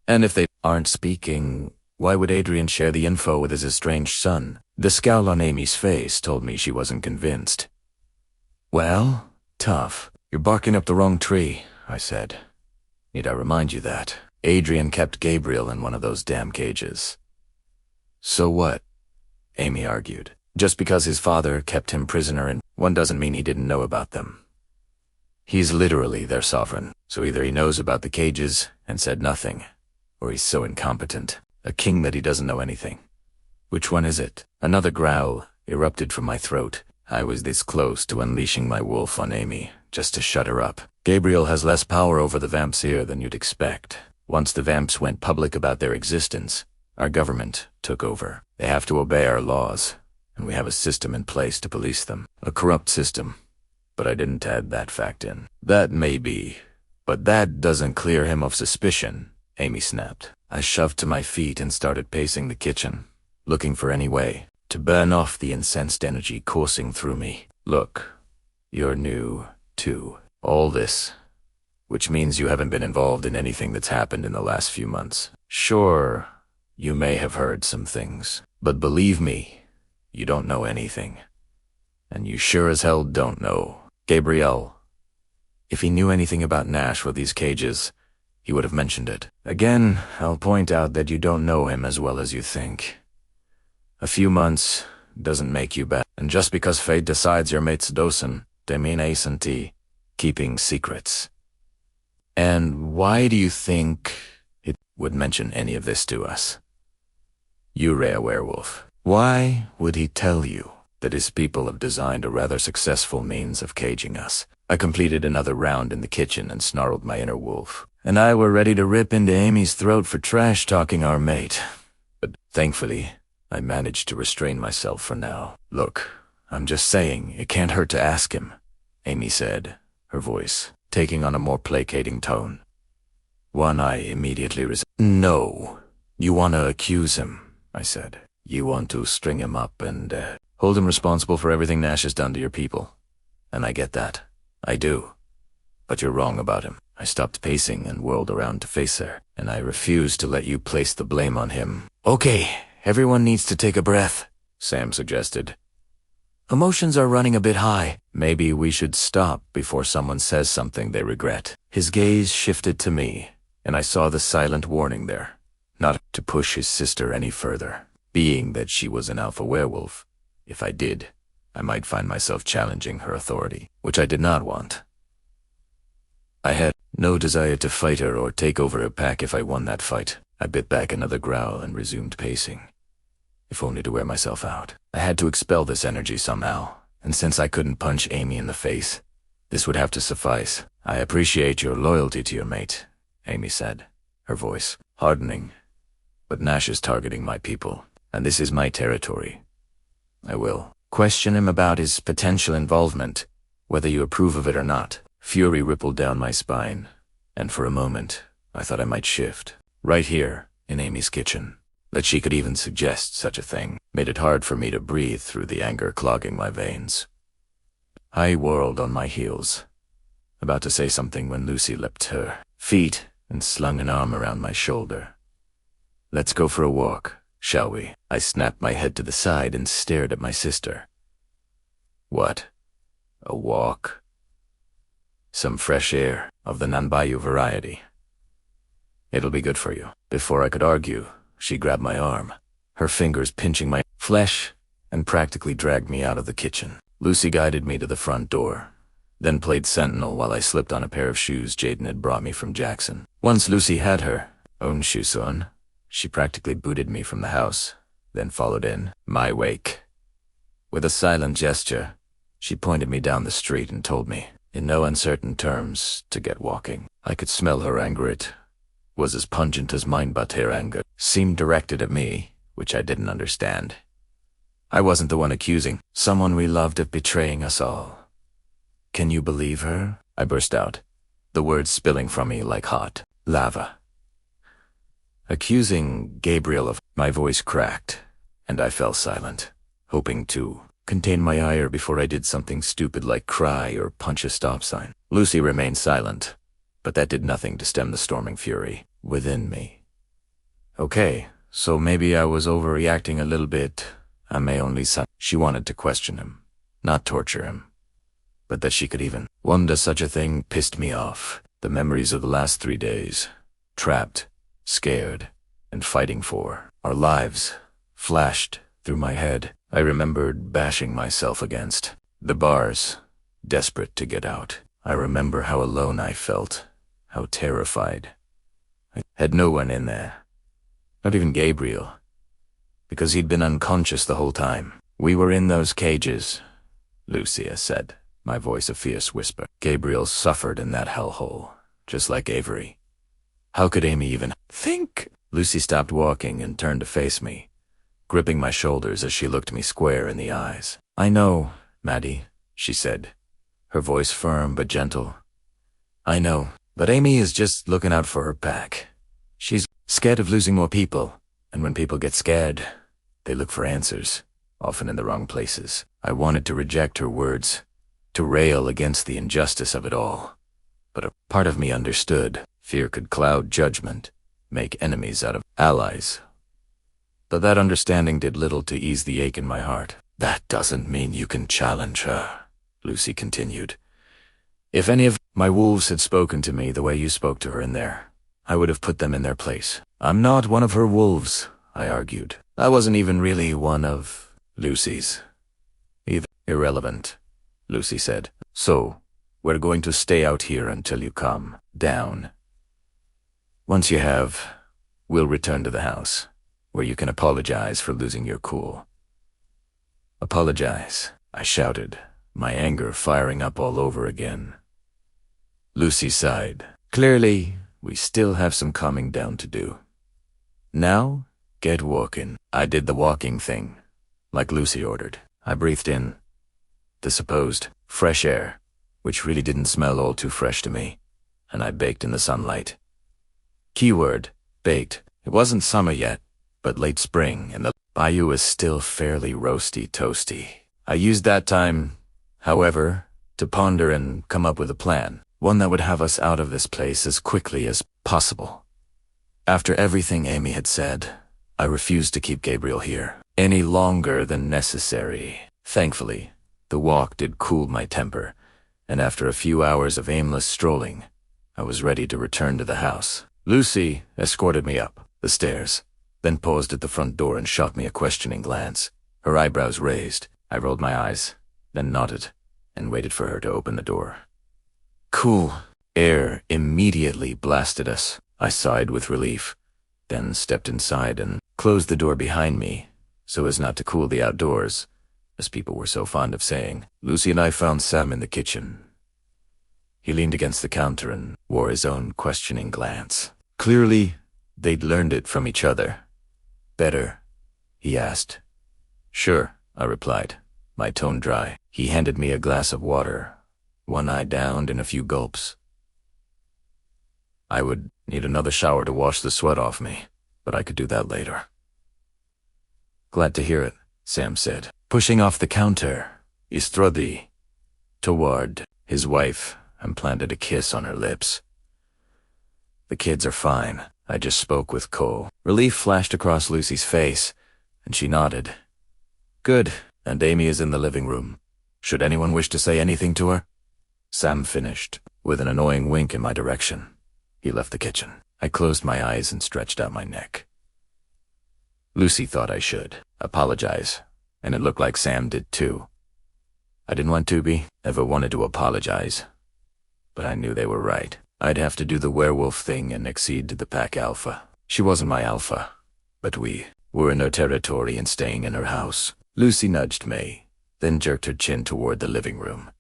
And if they aren't speaking, why would Adrian share the info with his estranged son? The scowl on Amy's face told me she wasn't convinced. Well, tough. You're barking up the wrong tree, I said. Need I remind you that? Adrian kept Gabriel in one of those damn cages. So what? Amy argued. Just because his father kept him prisoner in one doesn't mean he didn't know about them. He's literally their sovereign, so either he knows about the cages and said nothing, or he's so incompetent, a king that he doesn't know anything. Which one is it? Another growl erupted from my throat. I was this close to unleashing my wolf on Amy, just to shut her up. Gabriel has less power over the vamps here than you'd expect. Once the vamps went public about their existence, our government took over. They have to obey our laws, and we have a system in place to police them. A corrupt system, but I didn't add that fact in. That may be, but that doesn't clear him of suspicion, Amy snapped. I shoved to my feet and started pacing the kitchen, looking for any way to burn off the incensed energy coursing through me. Look, you're new, to all this, which means you haven't been involved in anything that's happened in the last few months. Sure, you may have heard some things, but believe me, you don't know anything. And you sure as hell don't know Gabriel. If he knew anything about Nash or these cages, he would have mentioned it. Again, I'll point out that you don't know him as well as you think. A few months doesn't make you bad, and just because fate decides your mate's docen, they mean isn't keeping secrets. And why do you think it would mention any of this to us? You rare werewolf. Why would he tell you that his people have designed a rather successful means of caging us? I completed another round in the kitchen and snarled my inner wolf. And I were ready to rip into Amy's throat for trash-talking our mate. But thankfully, I managed to restrain myself for now. Look, I'm just saying, it can't hurt to ask him, Amy said, her voice taking on a more placating tone. One I immediately No, you want to accuse him, I said. You want to string him up and hold him responsible for everything Nash has done to your people. And I get that. I do. But you're wrong about him. I stopped pacing and whirled around to face her, and I refused to let you place the blame on him. Okay, everyone needs to take a breath, Sam suggested. Emotions are running a bit high. Maybe we should stop before someone says something they regret. His gaze shifted to me, and I saw the silent warning there, not to push his sister any further. Being that she was an alpha werewolf, if I did, I might find myself challenging her authority, which I did not want. I had no desire to fight her or take over her pack if I won that fight. I bit back another growl and resumed pacing, if only to wear myself out. I had to expel this energy somehow, and since I couldn't punch Amy in the face, this would have to suffice. I appreciate your loyalty to your mate, Amy said, her voice hardening. But Nash is targeting my people, and this is my territory. I will question him about his potential involvement, whether you approve of it or not. Fury rippled down my spine, and for a moment, I thought I might shift. Right here, in Amy's kitchen. That she could even suggest such a thing made it hard for me to breathe through the anger clogging my veins. I whirled on my heels, about to say something when Lucy leapt to her feet and slung an arm around my shoulder. Let's go for a walk, shall we? I snapped my head to the side and stared at my sister. What? A walk? Some fresh air of the Nanbayu variety. It'll be good for you. Before I could argue, she grabbed my arm, her fingers pinching my flesh, and practically dragged me out of the kitchen. Lucy guided me to the front door, then played sentinel while I slipped on a pair of shoes Jaden had brought me from Jackson. Once Lucy had her own shoes on, she practically booted me from the house, then followed in my wake. With a silent gesture, she pointed me down the street and told me, in no uncertain terms, to get walking. I could smell her anger. It was as pungent as mine, but her anger seemed directed at me, which I didn't understand. I wasn't the one accusing someone we loved of betraying us all. Can you believe her? I burst out, the words spilling from me like hot lava. Accusing Gabriel of... My voice cracked, and I fell silent, hoping to contain my ire before I did something stupid like cry or punch a stop sign. Lucy remained silent, but that did nothing to stem the storming fury within me. Okay, so maybe I was overreacting a little bit. I may only son. She wanted to question him, not torture him. But that she could even wonder such a thing pissed me off. The memories of the last 3 days, trapped, scared, and fighting for our lives, flashed through my head. I remembered bashing myself against the bars, desperate to get out. I remember how alone I felt, how terrified. I had no one in there, not even Gabriel, because he'd been unconscious the whole time. We were in those cages, Lucia said, my voice a fierce whisper. Gabriel suffered in that hellhole, just like Avery. How could Amy even think? Lucy stopped walking and turned to face me, gripping my shoulders as she looked me square in the eyes. I know, Maddie, she said, her voice firm but gentle. I know, but Amy is just looking out for her pack. She's scared of losing more people, and when people get scared, they look for answers, often in the wrong places. I wanted to reject her words, to rail against the injustice of it all, but a part of me understood. Fear could cloud judgment, make enemies out of allies. Though that understanding did little to ease the ache in my heart. That doesn't mean you can challenge her, Lucy continued. If any of my wolves had spoken to me the way you spoke to her in there, I would have put them in their place. I'm not one of her wolves, I argued. I wasn't even really one of Lucy's. Either. Irrelevant, Lucy said. So, we're going to stay out here until you calm down. Once you have, we'll return to the house, where you can apologize for losing your cool. Apologize, I shouted, my anger firing up all over again. Lucy sighed. Clearly, we still have some calming down to do. Now, get walking. I did the walking thing, like Lucy ordered. I breathed in the supposed fresh air, which really didn't smell all too fresh to me, and I baked in the sunlight. Keyword, baked. It wasn't summer yet, but late spring, and the bayou was still fairly roasty toasty. I used that time, however, to ponder and come up with a plan, one that would have us out of this place as quickly as possible. After everything Amy had said, I refused to keep Gabriel here any longer than necessary. Thankfully, the walk did cool my temper, and after a few hours of aimless strolling, I was ready to return to the house. Lucy escorted me up the stairs, then paused at the front door and shot me a questioning glance, her eyebrows raised. I rolled my eyes, then nodded, and waited for her to open the door. Cool air immediately blasted us. I sighed with relief, then stepped inside and closed the door behind me, so as not to cool the outdoors, as people were so fond of saying. Lucy and I found Sam in the kitchen. He leaned against the counter and wore his own questioning glance. Clearly, they'd learned it from each other. Better? He asked. Sure, I replied, my tone dry. He handed me a glass of water, one eye downed in a few gulps. I would need another shower to wash the sweat off me, but I could do that later. Glad to hear it, Sam said, pushing off the counter. Istrodi, toward his wife, and planted a kiss on her lips. The kids are fine. I just spoke with Cole. Relief flashed across Lucy's face, and she nodded. Good, and Amy is in the living room. Should anyone wish to say anything to her? Sam finished, with an annoying wink in my direction. He left the kitchen. I closed my eyes and stretched out my neck. Lucy thought I should apologize, and it looked like Sam did too. I didn't want to be, never wanted to apologize, but I knew they were right. I'd have to do the werewolf thing and accede to the pack alpha. She wasn't my alpha, but we were in her territory and staying in her house. Lucy nudged me, then jerked her chin toward the living room.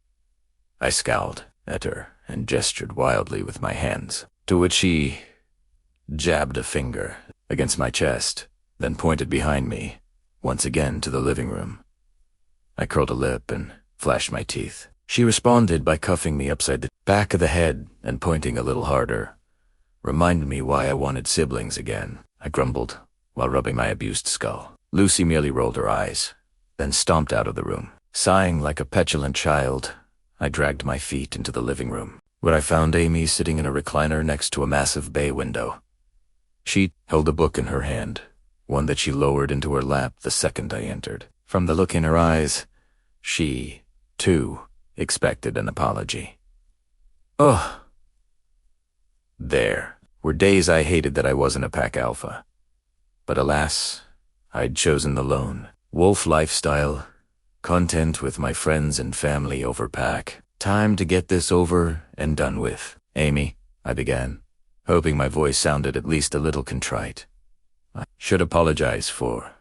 I scowled at her and gestured wildly with my hands, to which she jabbed a finger against my chest, then pointed behind me, once again to the living room. I curled a lip and flashed my teeth. She responded by cuffing me upside the back of the head and pointing a little harder. Reminded me why I wanted siblings again, I grumbled, while rubbing my abused skull. Lucy merely rolled her eyes, then stomped out of the room. Sighing like a petulant child, I dragged my feet into the living room, where I found Amy sitting in a recliner next to a massive bay window. She held a book in her hand, one that she lowered into her lap the second I entered. From the look in her eyes, she, too, expected an apology. Ugh. There were days I hated that I wasn't a pack alpha. But alas, I'd chosen the lone wolf lifestyle, content with my friends and family over pack. Time to get this over and done with. Amy, I began, hoping my voice sounded at least a little contrite. I should apologize for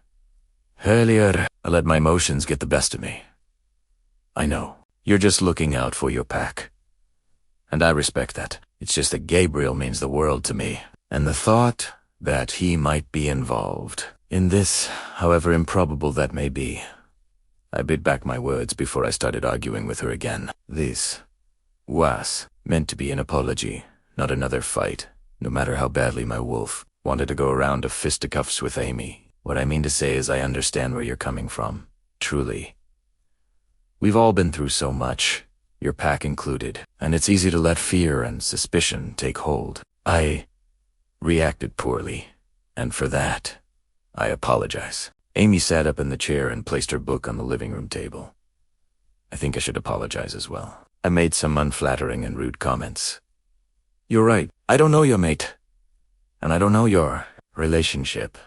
earlier. I let my emotions get the best of me. I know. You're just looking out for your pack. And I respect that. It's just that Gabriel means the world to me. And the thought that he might be involved in this, however improbable that may be. I bit back my words before I started arguing with her again. This was meant to be an apology, not another fight, no matter how badly my wolf wanted to go around to fisticuffs with Amy. What I mean to say is I understand where you're coming from. Truly. We've all been through so much, your pack included, and it's easy to let fear and suspicion take hold. I reacted poorly, and for that, I apologize. Amy sat up in the chair and placed her book on the living room table. I think I should apologize as well. I made some unflattering and rude comments. You're right, I don't know your mate, and I don't know your relationship,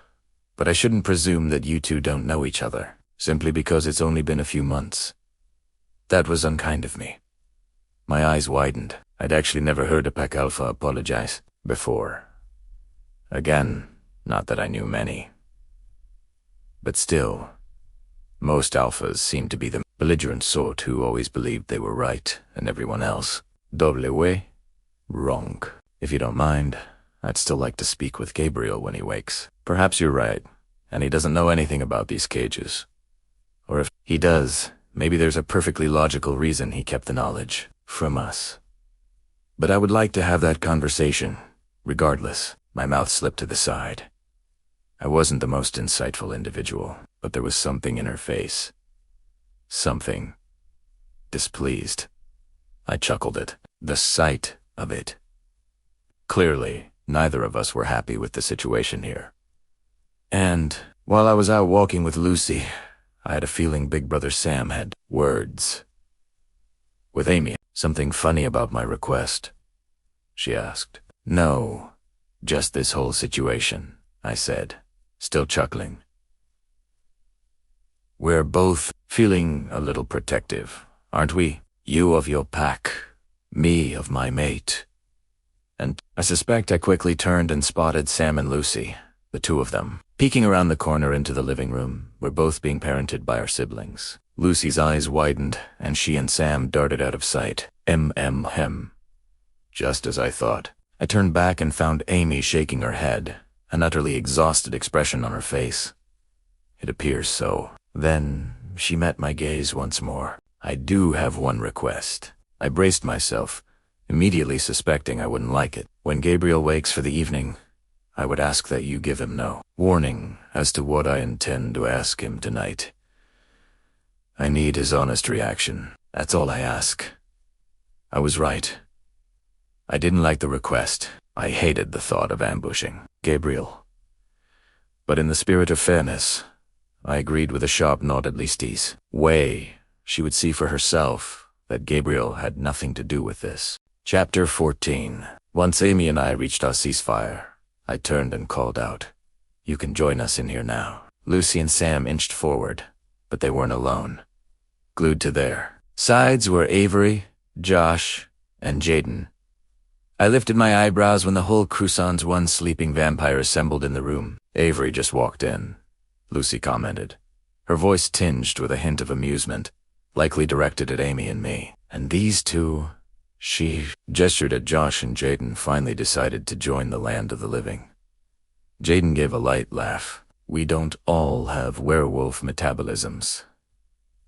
but I shouldn't presume that you two don't know each other, simply because it's only been a few months. That was unkind of me. My eyes widened. I'd actually never heard a pack alpha apologize before. Again, not that I knew many. But still, most alphas seemed to be the belligerent sort who always believed they were right and everyone else, doble way, wrong. If you don't mind, I'd still like to speak with Gabriel when he wakes. Perhaps you're right, and he doesn't know anything about these cages. Or if he does, maybe there's a perfectly logical reason he kept the knowledge from us. But I would like to have that conversation, regardless. My mouth slipped to the side. I wasn't the most insightful individual, but there was something in her face. Something displeased. I chuckled at the sight of it. Clearly, neither of us were happy with the situation here. And while I was out walking with Lucy, I had a feeling Big Brother Sam had words with Amy. Something funny about my request? She asked. No, just this whole situation, I said, still chuckling. We're both feeling a little protective, aren't we? You of your pack, me of my mate. And I suspect I quickly turned and spotted Sam and Lucy, the two of them, peeking around the corner into the living room. We're both being parented by our siblings. Lucy's eyes widened, and she and Sam darted out of sight. Hem. Just as I thought. I turned back and found Amy shaking her head, an utterly exhausted expression on her face. It appears so. Then she met my gaze once more. I do have one request. I braced myself, immediately suspecting I wouldn't like it. When Gabriel wakes for the evening, I would ask that you give him no warning as to what I intend to ask him tonight. I need his honest reaction. That's all I ask. I was right. I didn't like the request. I hated the thought of ambushing Gabriel. But in the spirit of fairness, I agreed with a sharp nod at Listi's way. She would see for herself that Gabriel had nothing to do with this. Chapter 14. Once Amy and I reached our ceasefire, I turned and called out, "You can join us in here now." Lucy and Sam inched forward, but they weren't alone. Glued to their sides were Avery, Josh, and Jaden. I lifted my eyebrows when the whole Croissant's one sleeping vampire assembled in the room. Avery just walked in, Lucy commented, her voice tinged with a hint of amusement, likely directed at Amy and me. And these two, she gestured at Josh and Jaden, finally decided to join the land of the living. Jaden gave a light laugh. We don't all have werewolf metabolisms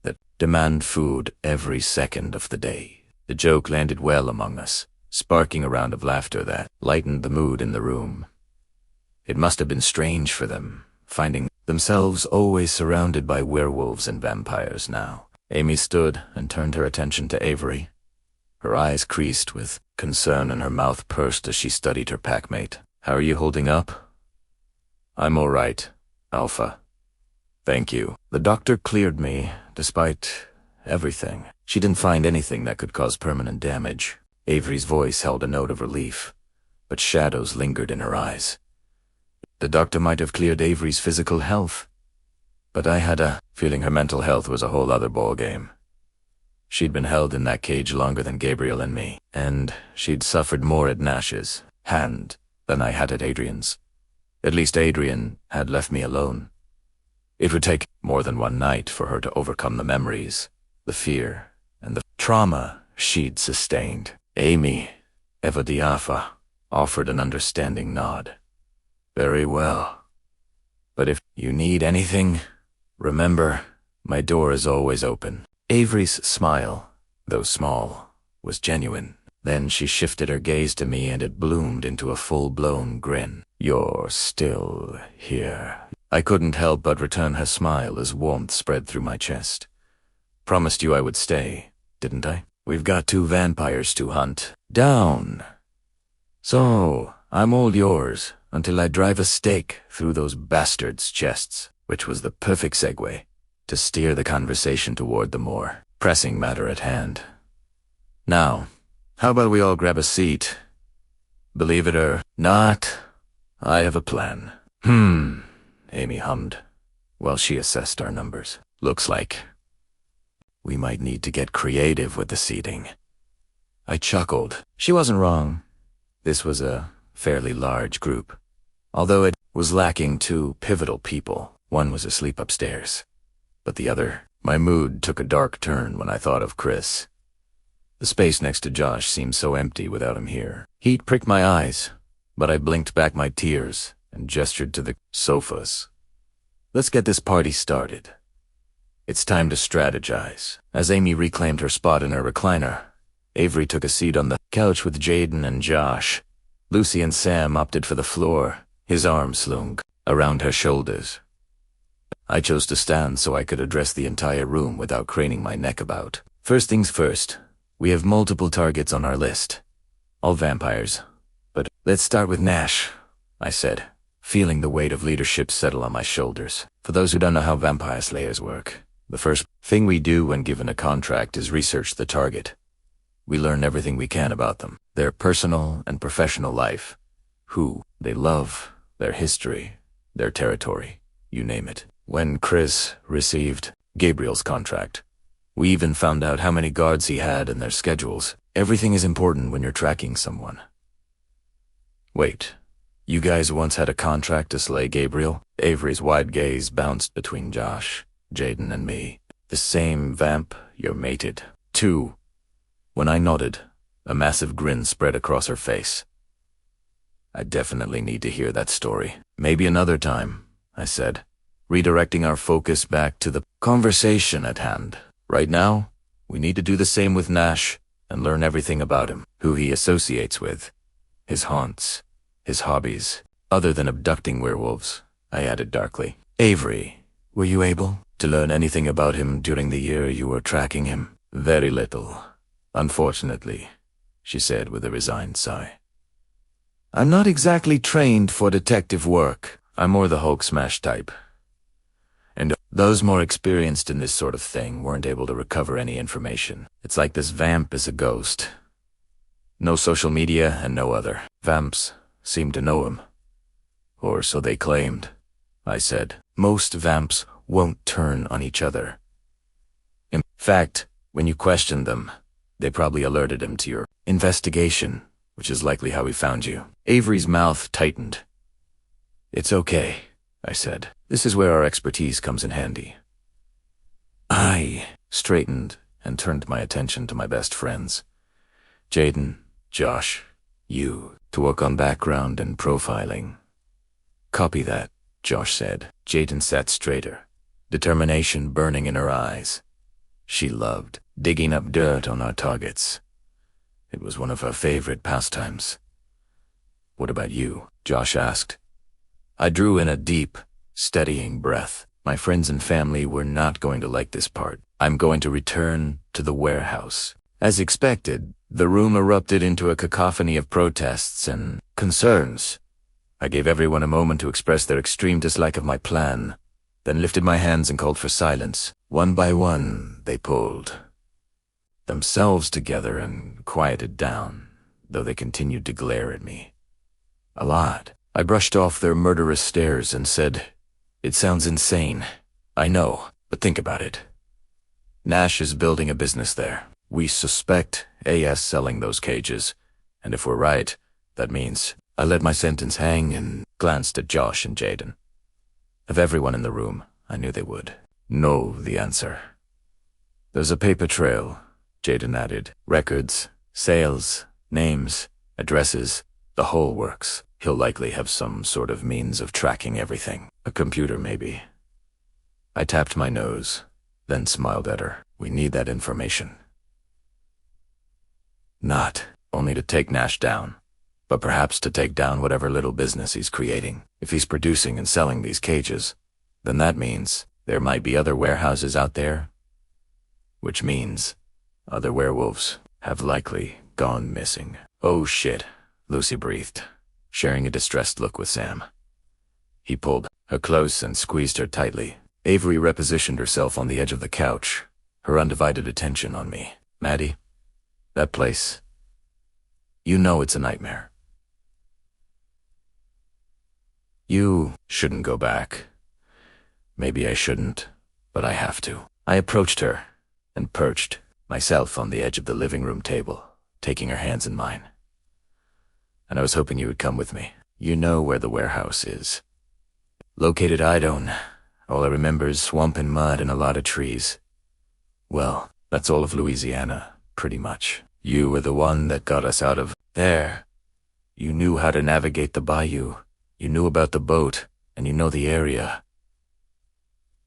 that demand food every second of the day. The joke landed well among us, sparking a round of laughter that lightened the mood in the room. It must have been strange for them, finding themselves always surrounded by werewolves and vampires now. Amy stood and turned her attention to Avery. Her eyes creased with concern and her mouth pursed as she studied her packmate. "How are you holding up?" "I'm all right, Alpha. Thank you." The doctor cleared me, despite everything. She didn't find anything that could cause permanent damage. Avery's voice held a note of relief, but shadows lingered in her eyes. The doctor might have cleared Avery's physical health, but I had a feeling her mental health was a whole other ballgame. She'd been held in that cage longer than Gabriel and me, and she'd suffered more at Nash's hand than I had at Adrian's. At least Adrian had left me alone. It would take more than one night for her to overcome the memories, the fear, and the trauma she'd sustained. Amy, Eva Diafa, offered an understanding nod. "Very well. But if you need anything, remember, my door is always open." Avery's smile, though small, was genuine. Then she shifted her gaze to me and it bloomed into a full-blown grin. "You're still here." I couldn't help but return her smile as warmth spread through my chest. "Promised you I would stay, didn't I? We've got 2 vampires to hunt down. So, I'm all yours until I drive a stake through those bastards' chests," which was the perfect segue to steer the conversation toward the more pressing matter at hand. "Now, how about we all grab a seat? Believe it or not, I have a plan." Amy hummed while she assessed our numbers. "Looks like we might need to get creative with the seating." I chuckled. She wasn't wrong. This was a fairly large group, although it was lacking 2 pivotal people. One was asleep upstairs, but the other. My mood took a dark turn when I thought of Chris. The space next to Josh seemed so empty without him here. Heat pricked my eyes, but I blinked back my tears and gestured to the sofas. "Let's get this party started. It's time to strategize." As Amy reclaimed her spot in her recliner, Avery took a seat on the couch with Jaden and Josh. Lucy and Sam opted for the floor, his arm slung around her shoulders. I chose to stand so I could address the entire room without craning my neck about. "First things first, we have multiple targets on our list. All vampires. But let's start with Nash," I said, feeling the weight of leadership settle on my shoulders. For those who don't know how vampire slayers work, the first thing we do when given a contract is research the target. We learn everything we can about them, their personal and professional life, who they love, their history, their territory, you name it. When Chris received Gabriel's contract, we even found out how many guards he had and their schedules. Everything is important when you're tracking someone. "Wait, you guys once had a contract to slay Gabriel?" Avery's wide gaze bounced between Josh, Jaden, and me. "The same vamp you're mated to." When I nodded, a massive grin spread across her face. I definitely need to hear that story. Maybe another time, I said, redirecting our focus back to the conversation at hand. Right now, we need to do the same with Nash and learn everything about him, who he associates with, his haunts, his hobbies, other than abducting werewolves, I added darkly. Avery, were you able to learn anything about him during the year you were tracking him? Very little, unfortunately, she said with a resigned sigh. I'm not exactly trained for detective work. I'm more the Hulk smash type. And those more experienced in this sort of thing weren't able to recover any information. It's like this vamp is a ghost. No social media and no other. Vamps seem to know him. Or so they claimed, I said. Most vamps won't turn on each other. In fact, when you questioned them, they probably alerted him to your investigation, which is likely how he found you. Avery's mouth tightened. It's okay, I said. This is where our expertise comes in handy. I straightened and turned my attention to my best friends. Jaden, Josh, you, to work on background and profiling. Copy that, Josh said. Jaden sat straighter, determination burning in her eyes. She loved digging up dirt on our targets. It was one of her favorite pastimes. What about you? Josh asked. I drew in a deep, steadying breath. My friends and family were not going to like this part. I'm going to return to the warehouse. As expected, the room erupted into a cacophony of protests and concerns. I gave everyone a moment to express their extreme dislike of my plan, then lifted my hands and called for silence. One by one, they pulled themselves together and quieted down, though they continued to glare at me. A lot. I brushed off their murderous stares and said, It sounds insane. I know, but think about it. Nash is building a business there. We suspect AS selling those cages, and if we're right, that means I let my sentence hang and glanced at Josh and Jaden. Of everyone in the room, I knew they would know the answer. There's a paper trail, Jaden added. Records, sales, names, addresses, the whole works. He'll likely have some sort of means of tracking everything. A computer, maybe. I tapped my nose, then smiled at her. We need that information. Not only to take Nash down, but perhaps to take down whatever little business he's creating. If he's producing and selling these cages, then that means there might be other warehouses out there, which means other werewolves have likely gone missing. Oh shit, Lucy breathed, sharing a distressed look with Sam. He pulled her close and squeezed her tightly. Avery repositioned herself on the edge of the couch, her undivided attention on me. Maddie, that place, you know it's a nightmare. You shouldn't go back. Maybe I shouldn't, but I have to. I approached her and perched myself on the edge of the living room table, taking her hands in mine. And I was hoping you would come with me. You know where the warehouse is. Located, I don't. All I remember is swamp and mud and a lot of trees. Well, that's all of Louisiana, pretty much. You were the one that got us out of there. You knew how to navigate the bayou. You knew about the boat, and you know the area.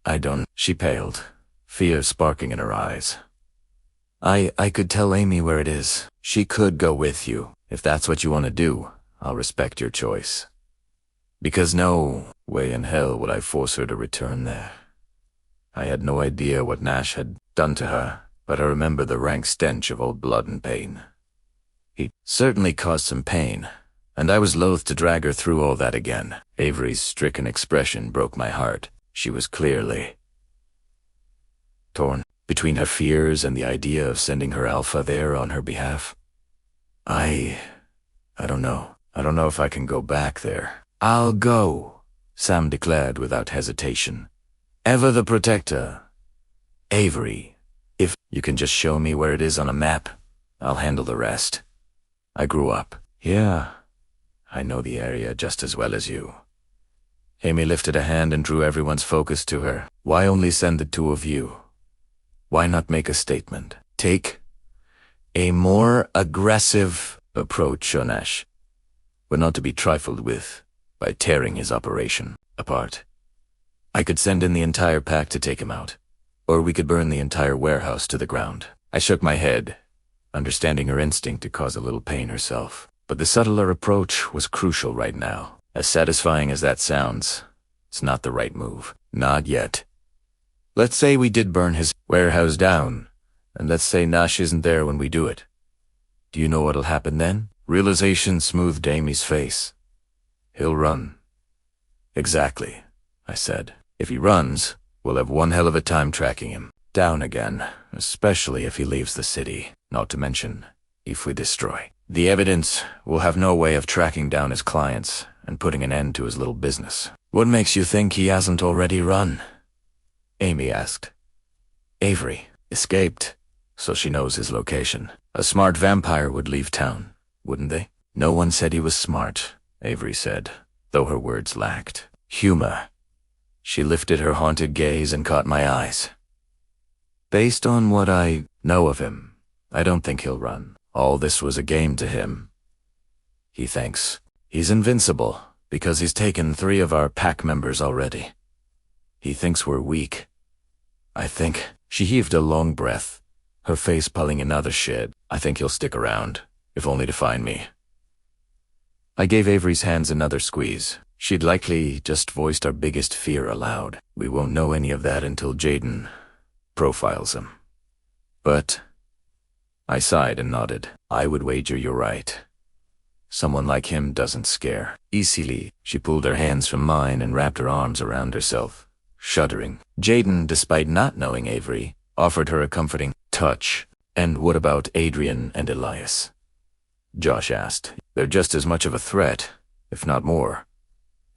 I don't. She paled, fear sparking in her eyes. I could tell Amy where it is. She could go with you. If that's what you want to do, I'll respect your choice. Because no way in hell would I force her to return there. I had no idea what Nash had done to her, but I remember the rank stench of old blood and pain. He certainly caused some pain, and I was loath to drag her through all that again. Avery's stricken expression broke my heart. She was clearly torn between her fears and the idea of sending her alpha there on her behalf. I don't know. I don't know if I can go back there. I'll go, Sam declared without hesitation. Ever the protector. Avery, if you can just show me where it is on a map, I'll handle the rest. I grew up. Yeah, I know the area just as well as you. Amy lifted a hand and drew everyone's focus to her. Why only send the two of you? Why not make a statement? Take a more aggressive approach, Nash. but not to be trifled with by tearing his operation apart. I could send in the entire pack to take him out, or we could burn the entire warehouse to the ground. I shook my head, understanding her instinct to cause a little pain herself. But the subtler approach was crucial right now. As satisfying as that sounds, it's not the right move. Not yet. Let's say we did burn his warehouse down, and let's say Nash isn't there when we do it. Do you know what'll happen then? Realization smoothed Amy's face. He'll run. Exactly, I said. If he runs, we'll have one hell of a time tracking him down again, especially if he leaves the city, not to mention if we destroy the evidence. We'll have no way of tracking down his clients and putting an end to his little business. What makes you think he hasn't already run? Amy asked. Avery escaped, so she knows his location. A smart vampire would leave town, wouldn't they? No one said he was smart, Avery said, though her words lacked humor. She lifted her haunted gaze and caught my eyes. Based on what I know of him, I don't think he'll run. All this was a game to him. He thinks he's invincible because he's taken 3 of our pack members already. He thinks we're weak. I think she heaved a long breath, her face pulling another shed. I think he'll stick around, if only to find me. I gave Avery's hands another squeeze. She'd likely just voiced our biggest fear aloud. We won't know any of that until Jaden profiles him. But I sighed and nodded. I would wager you're right. Someone like him doesn't scare easily. She pulled her hands from mine and wrapped her arms around herself, shuddering. Jaden, despite not knowing Avery, offered her a comforting touch. And what about Adrian and Elias? Josh asked. They're just as much of a threat, if not more.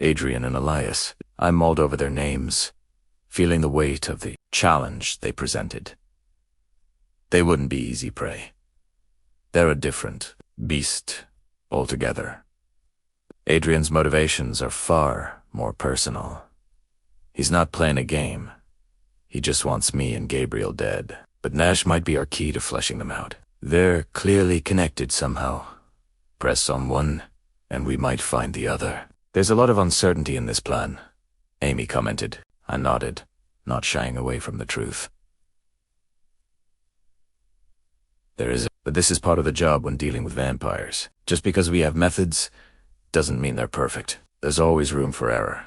Adrian and Elias. I mulled over their names, feeling the weight of the challenge they presented. They wouldn't be easy prey. They're a different beast altogether. Adrian's motivations are far more personal. He's not playing a game. He just wants me and Gabriel dead. But Nash might be our key to fleshing them out. They're clearly connected somehow. Press on one, and we might find the other. There's a lot of uncertainty in this plan, Amy commented. I nodded, not shying away from the truth. There is, but this is part of the job when dealing with vampires. Just because we have methods doesn't mean they're perfect. There's always room for error.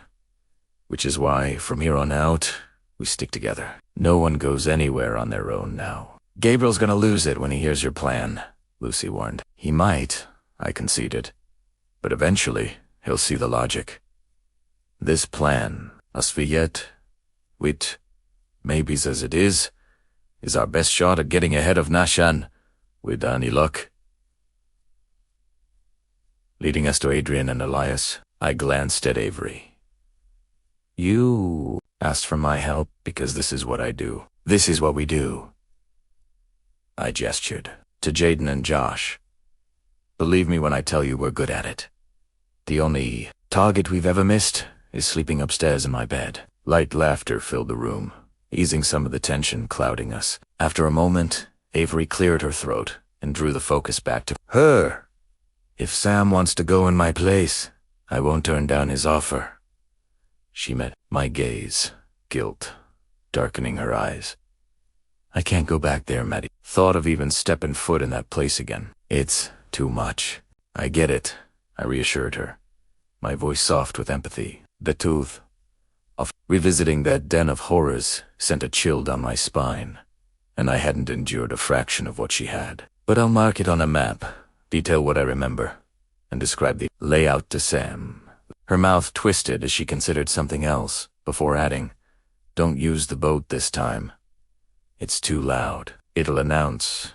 Which is why, from here on out, we stick together. No one goes anywhere on their own now. Gabriel's gonna lose it when he hears your plan, Lucy warned. He might, I conceded. But eventually, he'll see the logic. This plan, as we yet, with maybes as it is our best shot at getting ahead of Nashan, with any luck. Leading us to Adrian and Elias, I glanced at Avery. You asked for my help because this is what I do. This is what we do. I gestured to Jaden and Josh. Believe me when I tell you we're good at it. The only target we've ever missed is sleeping upstairs in my bed. Light laughter filled the room, easing some of the tension clouding us. After a moment, Avery cleared her throat and drew the focus back to her. If Sam wants to go in my place, I won't turn down his offer. She met my gaze, guilt darkening her eyes. I can't go back there, Maddie. Thought of even stepping foot in that place again. It's too much. I get it, I reassured her, my voice soft with empathy. The truth of revisiting that den of horrors sent a chill down my spine, and I hadn't endured a fraction of what she had. But I'll mark it on a map, detail what I remember, and describe the layout to Sam. Her mouth twisted as she considered something else, before adding, Don't use the boat this time. It's too loud. It'll announce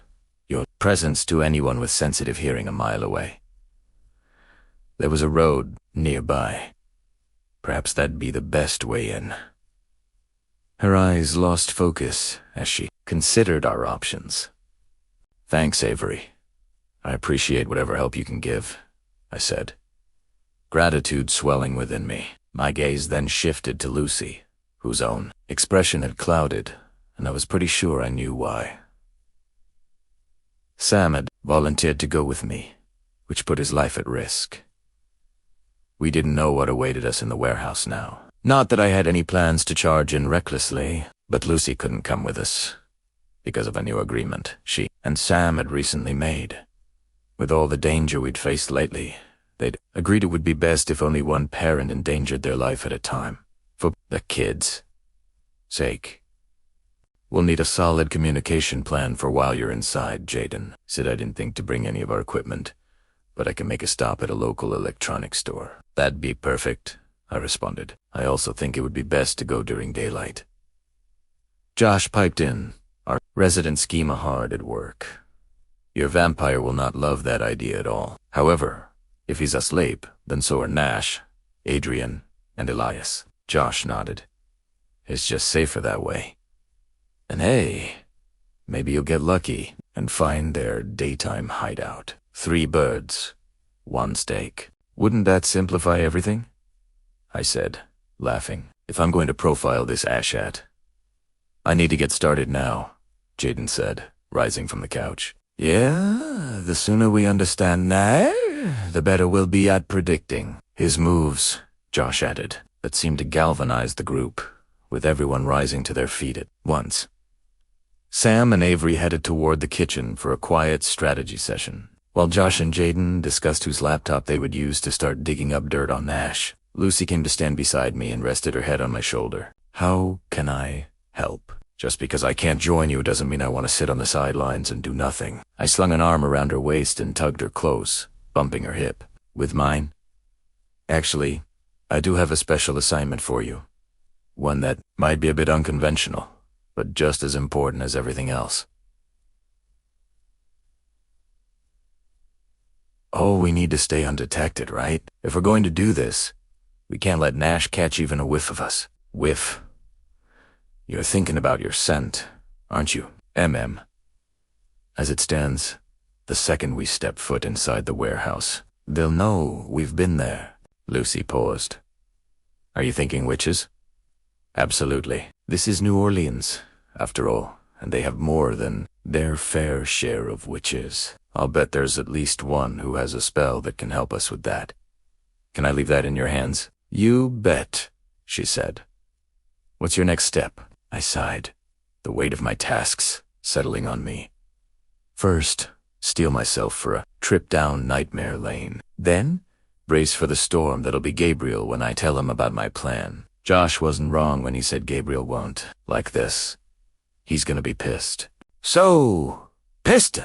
your presence to anyone with sensitive hearing a mile away. There was a road nearby. Perhaps that'd be the best way in. Her eyes lost focus as she considered our options. Thanks, Avery. I appreciate whatever help you can give, I said, gratitude swelling within me. My gaze then shifted to Lucy, whose own expression had clouded, and I was pretty sure I knew why. Sam had volunteered to go with me, which put his life at risk. We didn't know what awaited us in the warehouse now. Not that I had any plans to charge in recklessly, but Lucy couldn't come with us because of a new agreement she and Sam had recently made. With all the danger we'd faced lately, they'd agreed it would be best if only one parent endangered their life at a time. For the kids' sake. We'll need a solid communication plan for while you're inside, Jaden said. I didn't think to bring any of our equipment, but I can make a stop at a local electronics store. That'd be perfect, I responded. I also think it would be best to go during daylight. Josh piped in, our resident schema hard at work. Your vampire will not love that idea at all. However, if he's asleep, then so are Nash, Adrian, and Elias. Josh nodded. It's just safer that way. And hey, maybe you'll get lucky and find their daytime hideout. 3 birds, 1 steak. Wouldn't that simplify everything? I said, laughing. If I'm going to profile this Ashat, I need to get started now, Jaden said, rising from the couch. Yeah, the sooner we understand now, the better we'll be at predicting his moves, Josh added. That seemed to galvanize the group, with everyone rising to their feet at once. Sam and Avery headed toward the kitchen for a quiet strategy session, while Josh and Jaden discussed whose laptop they would use to start digging up dirt on Nash. Lucy came to stand beside me and rested her head on my shoulder. How can I help? Just because I can't join you doesn't mean I want to sit on the sidelines and do nothing. I slung an arm around her waist and tugged her close, bumping her hip. With mine? Actually, I do have a special assignment for you. One that might be a bit unconventional, but just as important as everything else. Oh, we need to stay undetected, right? If we're going to do this, we can't let Nash catch even a whiff of us. Whiff? You're thinking about your scent, aren't you, MM? As it stands, the second we step foot inside the warehouse, they'll know we've been there. Lucy paused. Are you thinking witches? Absolutely. This is New Orleans, after all, and they have more than their fair share of witches. I'll bet there's at least one who has a spell that can help us with that. Can I leave that in your hands? You bet, she said. What's your next step? I sighed, the weight of my tasks settling on me. First, steel myself for a trip down Nightmare Lane. Then, brace for the storm that'll be Gabriel when I tell him about my plan. Josh wasn't wrong when he said Gabriel won't like this. He's gonna be pissed. So, pissed,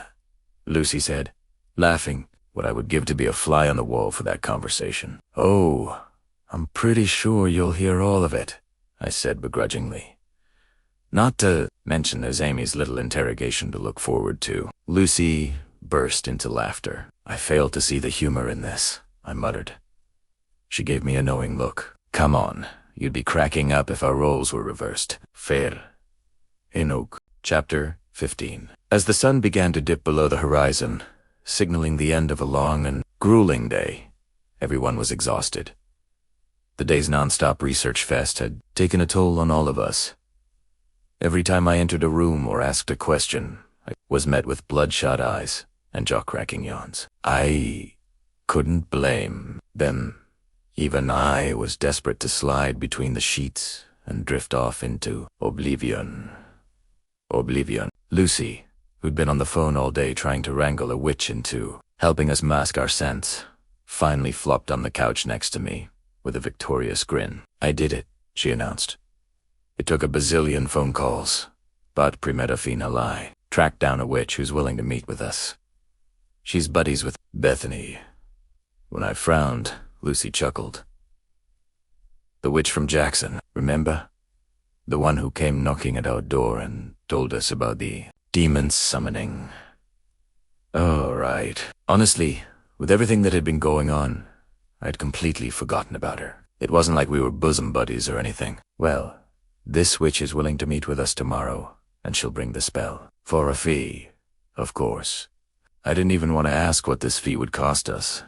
Lucy said, laughing, what I would give to be a fly on the wall for that conversation. Oh, I'm pretty sure you'll hear all of it, I said begrudgingly. Not to mention there's Amy's little interrogation to look forward to. Lucy burst into laughter. I failed to see the humor in this, I muttered. She gave me a knowing look. Come on, you'd be cracking up if our roles were reversed. Fair. Enoch. Chapter 15. As the sun began to dip below the horizon, signaling the end of a long and grueling day, everyone was exhausted. The day's non-stop research fest had taken a toll on all of us. Every time I entered a room or asked a question, I was met with bloodshot eyes and jaw-cracking yawns. I couldn't blame them. Even I was desperate to slide between the sheets and drift off into oblivion. Lucy, who'd been on the phone all day trying to wrangle a witch into helping us mask our scents, finally flopped on the couch next to me with a victorious grin. I did it, she announced. It took a bazillion phone calls, but primera fina lie. Tracked down a witch who's willing to meet with us. She's buddies with Bethany. When I frowned, Lucy chuckled. The witch from Jackson, remember? The one who came knocking at our door and told us about the demon summoning. Oh, right. Honestly, with everything that had been going on, I'd completely forgotten about her. It wasn't like we were bosom buddies or anything. Well, this witch is willing to meet with us tomorrow, and she'll bring the spell. For a fee, of course. I didn't even want to ask what this fee would cost us.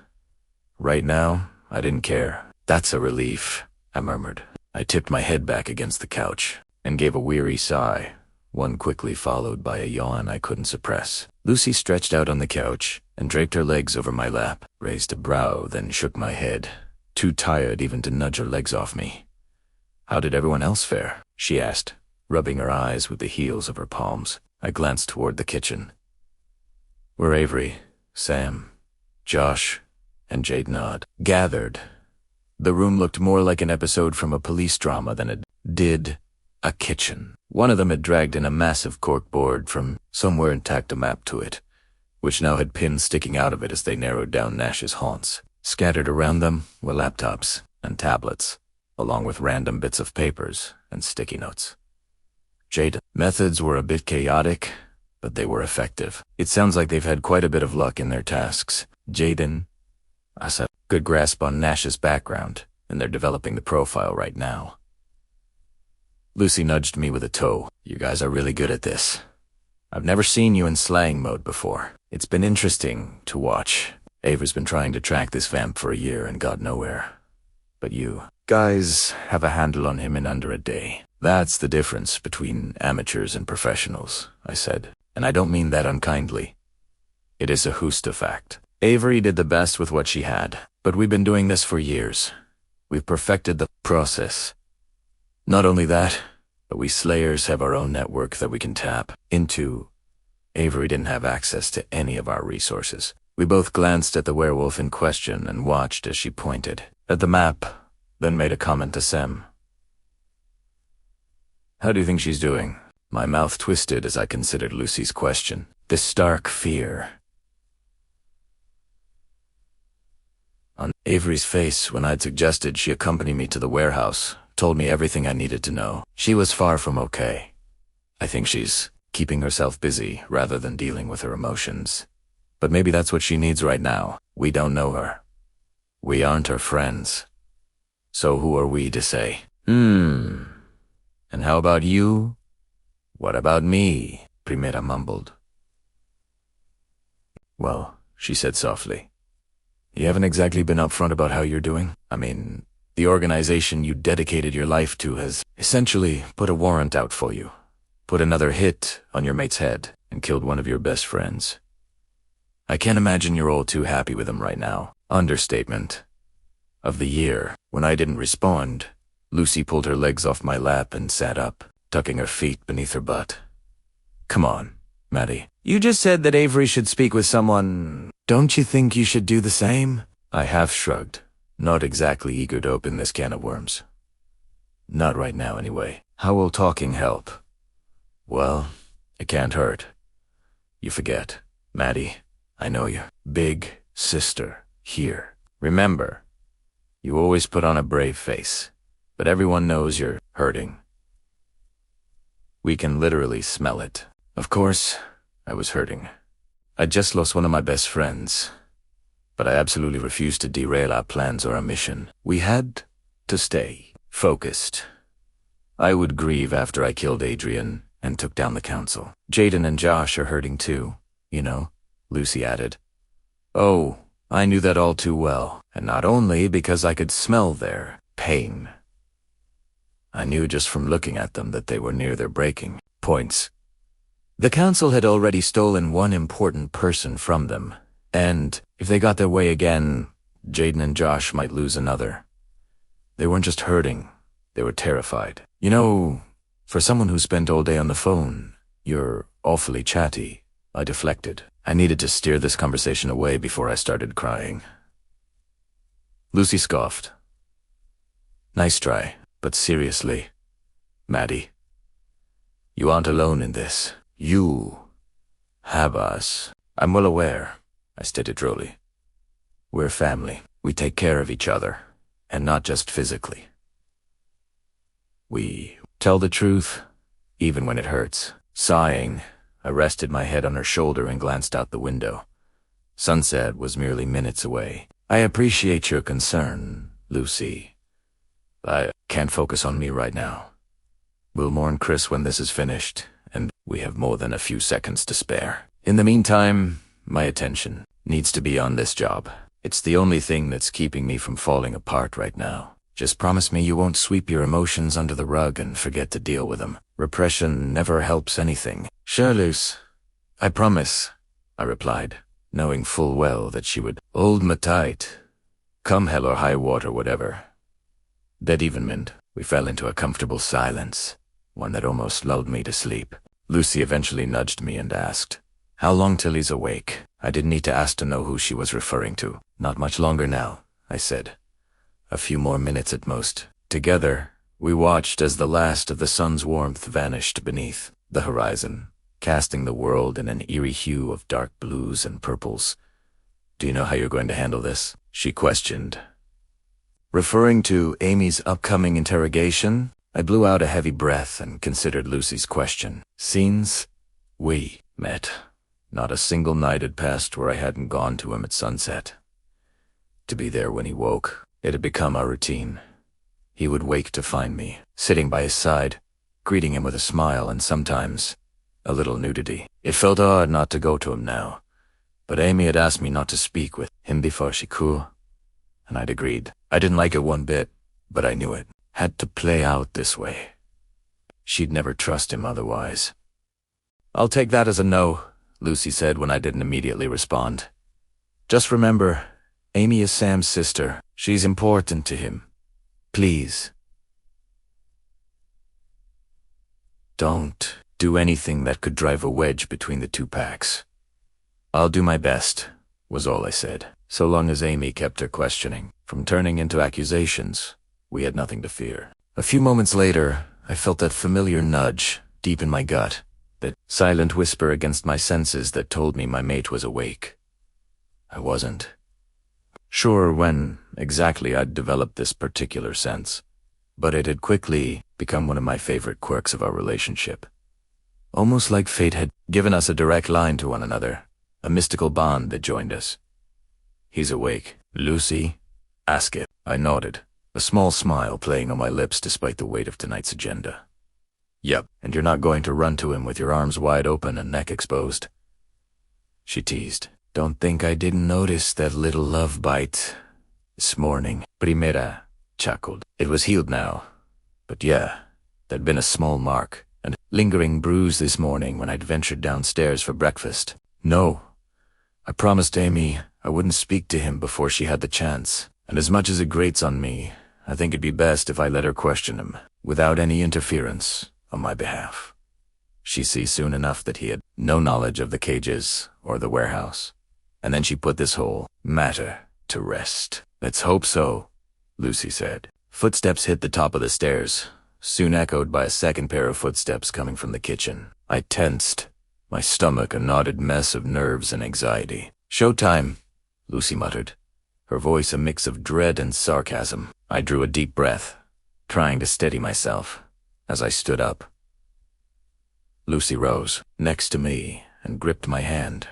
Right now, I didn't care. That's a relief, I murmured. I tipped my head back against the couch and gave a weary sigh, one quickly followed by a yawn I couldn't suppress. Lucy stretched out on the couch and draped her legs over my lap, raised a brow, then shook my head. too tired even to nudge her legs off me. "How did everyone else fare?" she asked, rubbing her eyes with the heels of her palms. I glanced toward the kitchen. Where Avery, Sam, Josh, and Jade Nod gathered. The room looked more like an episode from a police drama than it did a kitchen. One of them had dragged in a massive corkboard from somewhere and tacked a map to it, which now had pins sticking out of it as they narrowed down Nash's haunts. Scattered around them were laptops and tablets, along with random bits of papers and sticky notes. Jade, methods were a bit chaotic, but they were effective. It sounds like they've had quite a bit of luck in their tasks. Jaden has a good grasp on Nash's background, and they're developing the profile right now. Lucy nudged me with a toe. "You guys are really good at this. I've never seen you in slaying mode before. It's been interesting to watch. Ava's been trying to track this vamp for a year and got nowhere. But you guys have a handle on him in under a day. That's the difference between amateurs and professionals," I said. "And I don't mean that unkindly. It is a Husta fact. Avery did the best with what she had, but we've been doing this for years. We've perfected the process. Not only that, but we Slayers have our own network that we can tap into. Avery didn't have access to any of our resources." We both glanced at the werewolf in question and watched as she pointed at the map, then made a comment to Sam. "How do you think she's doing?" My mouth twisted as I considered Lucy's question. This stark fear on Avery's face when I'd suggested she accompany me to the warehouse told me everything I needed to know. She was far from okay. I think she's keeping herself busy rather than dealing with her emotions. But maybe that's what she needs right now. We don't know her. We aren't her friends. So who are we to say, And how about you? What about me? Primera mumbled. "Well," she said softly, "you haven't exactly been upfront about how you're doing. I mean, the organization you dedicated your life to has essentially put a warrant out for you, put another hit on your mate's head, and killed one of your best friends. I can't imagine you're all too happy with him right now." Understatement of the year. When I didn't respond, Lucy pulled her legs off my lap and sat up, tucking her feet beneath her butt. "Come on, Maddie. You just said that Avery should speak with someone. Don't you think you should do the same?" I half shrugged, not exactly eager to open this can of worms. "Not right now, anyway. How will talking help?" "Well, it can't hurt. You forget, Maddie. I know you. Big sister here. Remember, you always put on a brave face, but everyone knows you're hurting. We can literally smell it." Of course, I was hurting. I'd just lost one of my best friends, but I absolutely refused to derail our plans or our mission. We had to stay focused. I would grieve after I killed Adrian and took down the council. Jaden and Josh are hurting too, you know, Lucy added. Oh, I knew that all too well, and not only because I could smell their pain. I knew just from looking at them that they were near their breaking points. The council had already stolen one important person from them, and if they got their way again, Jaden and Josh might lose another. They weren't just hurting, they were terrified. You know, for someone who spent all day on the phone, you're awfully chatty. I deflected. I needed to steer this conversation away before I started crying. Lucy scoffed. Nice try, but seriously, Maddie, you aren't alone in this. You have us. I'm well aware, I stated drolly. We're family. We take care of each other, and not just physically. We tell the truth, even when it hurts. Sighing, I rested my head on her shoulder and glanced out the window. Sunset was merely minutes away. I appreciate your concern, Lucy. I can't focus on me right now. We'll mourn Chris when this is finished, and we have more than a few seconds to spare. In the meantime, my attention needs to be on this job. It's the only thing that's keeping me from falling apart right now. Just promise me you won't sweep your emotions under the rug and forget to deal with them. Repression never helps anything. Sure, Luce. I promise, I replied, knowing full well that she would hold me tight Come hell or high water, whatever. That even meant we fell into a comfortable silence, one that almost lulled me to sleep. Lucy eventually nudged me and asked, "How long till he's awake?" I didn't need to ask to know who she was referring to. "Not much longer now," I said. "A few more minutes at most." Together, we watched as the last of the sun's warmth vanished beneath the horizon, casting the world in an eerie hue of dark blues and purples. "Do you know how you're going to handle this?" she questioned. Referring to Amy's upcoming interrogation, I blew out a heavy breath and considered Lucy's question. Since we met, not a single night had passed where I hadn't gone to him at sunset. To be there when he woke, it had become our routine. He would wake to find me, sitting by his side, greeting him with a smile and sometimes a little nudity. It felt odd not to go to him now, but Amy had asked me not to speak with him before she could, and I'd agreed. I didn't like it one bit, but I knew it had to play out this way. She'd never trust him otherwise. "I'll take that as a no," Lucy said when I didn't immediately respond. "Just remember, Amy is Sam's sister. She's important to him. Please, don't do anything that could drive a wedge between the two packs." "I'll do my best," was all I said, so long as Amy kept her questioning from turning into accusations. We had nothing to fear. A few moments later, I felt that familiar nudge deep in my gut, that silent whisper against my senses that told me my mate was awake. I wasn't sure when exactly I'd developed this particular sense, but it had quickly become one of my favorite quirks of our relationship. Almost like fate had given us a direct line to one another, a mystical bond that joined us. "He's awake. Lucy, ask it." I nodded, a small smile playing on my lips despite the weight of tonight's agenda. "Yep, and you're not going to run to him with your arms wide open and neck exposed?" she teased. "Don't think I didn't notice that little love bite this morning." Primera chuckled. It was healed now, but yeah, there'd been a small mark and a lingering bruise this morning when I'd ventured downstairs for breakfast. "No, I promised Amy I wouldn't speak to him before she had the chance, and as much as it grates on me, I think it'd be best if I let her question him, without any interference on my behalf. She sees soon enough that he had no knowledge of the cages or the warehouse, and then she put this whole matter to rest." "Let's hope so," Lucy said. Footsteps hit the top of the stairs, soon echoed by a second pair of footsteps coming from the kitchen. I tensed, my stomach a knotted mess of nerves and anxiety. "Showtime," Lucy muttered, her voice a mix of dread and sarcasm. I drew a deep breath, trying to steady myself as I stood up. Lucy rose next to me and gripped my hand,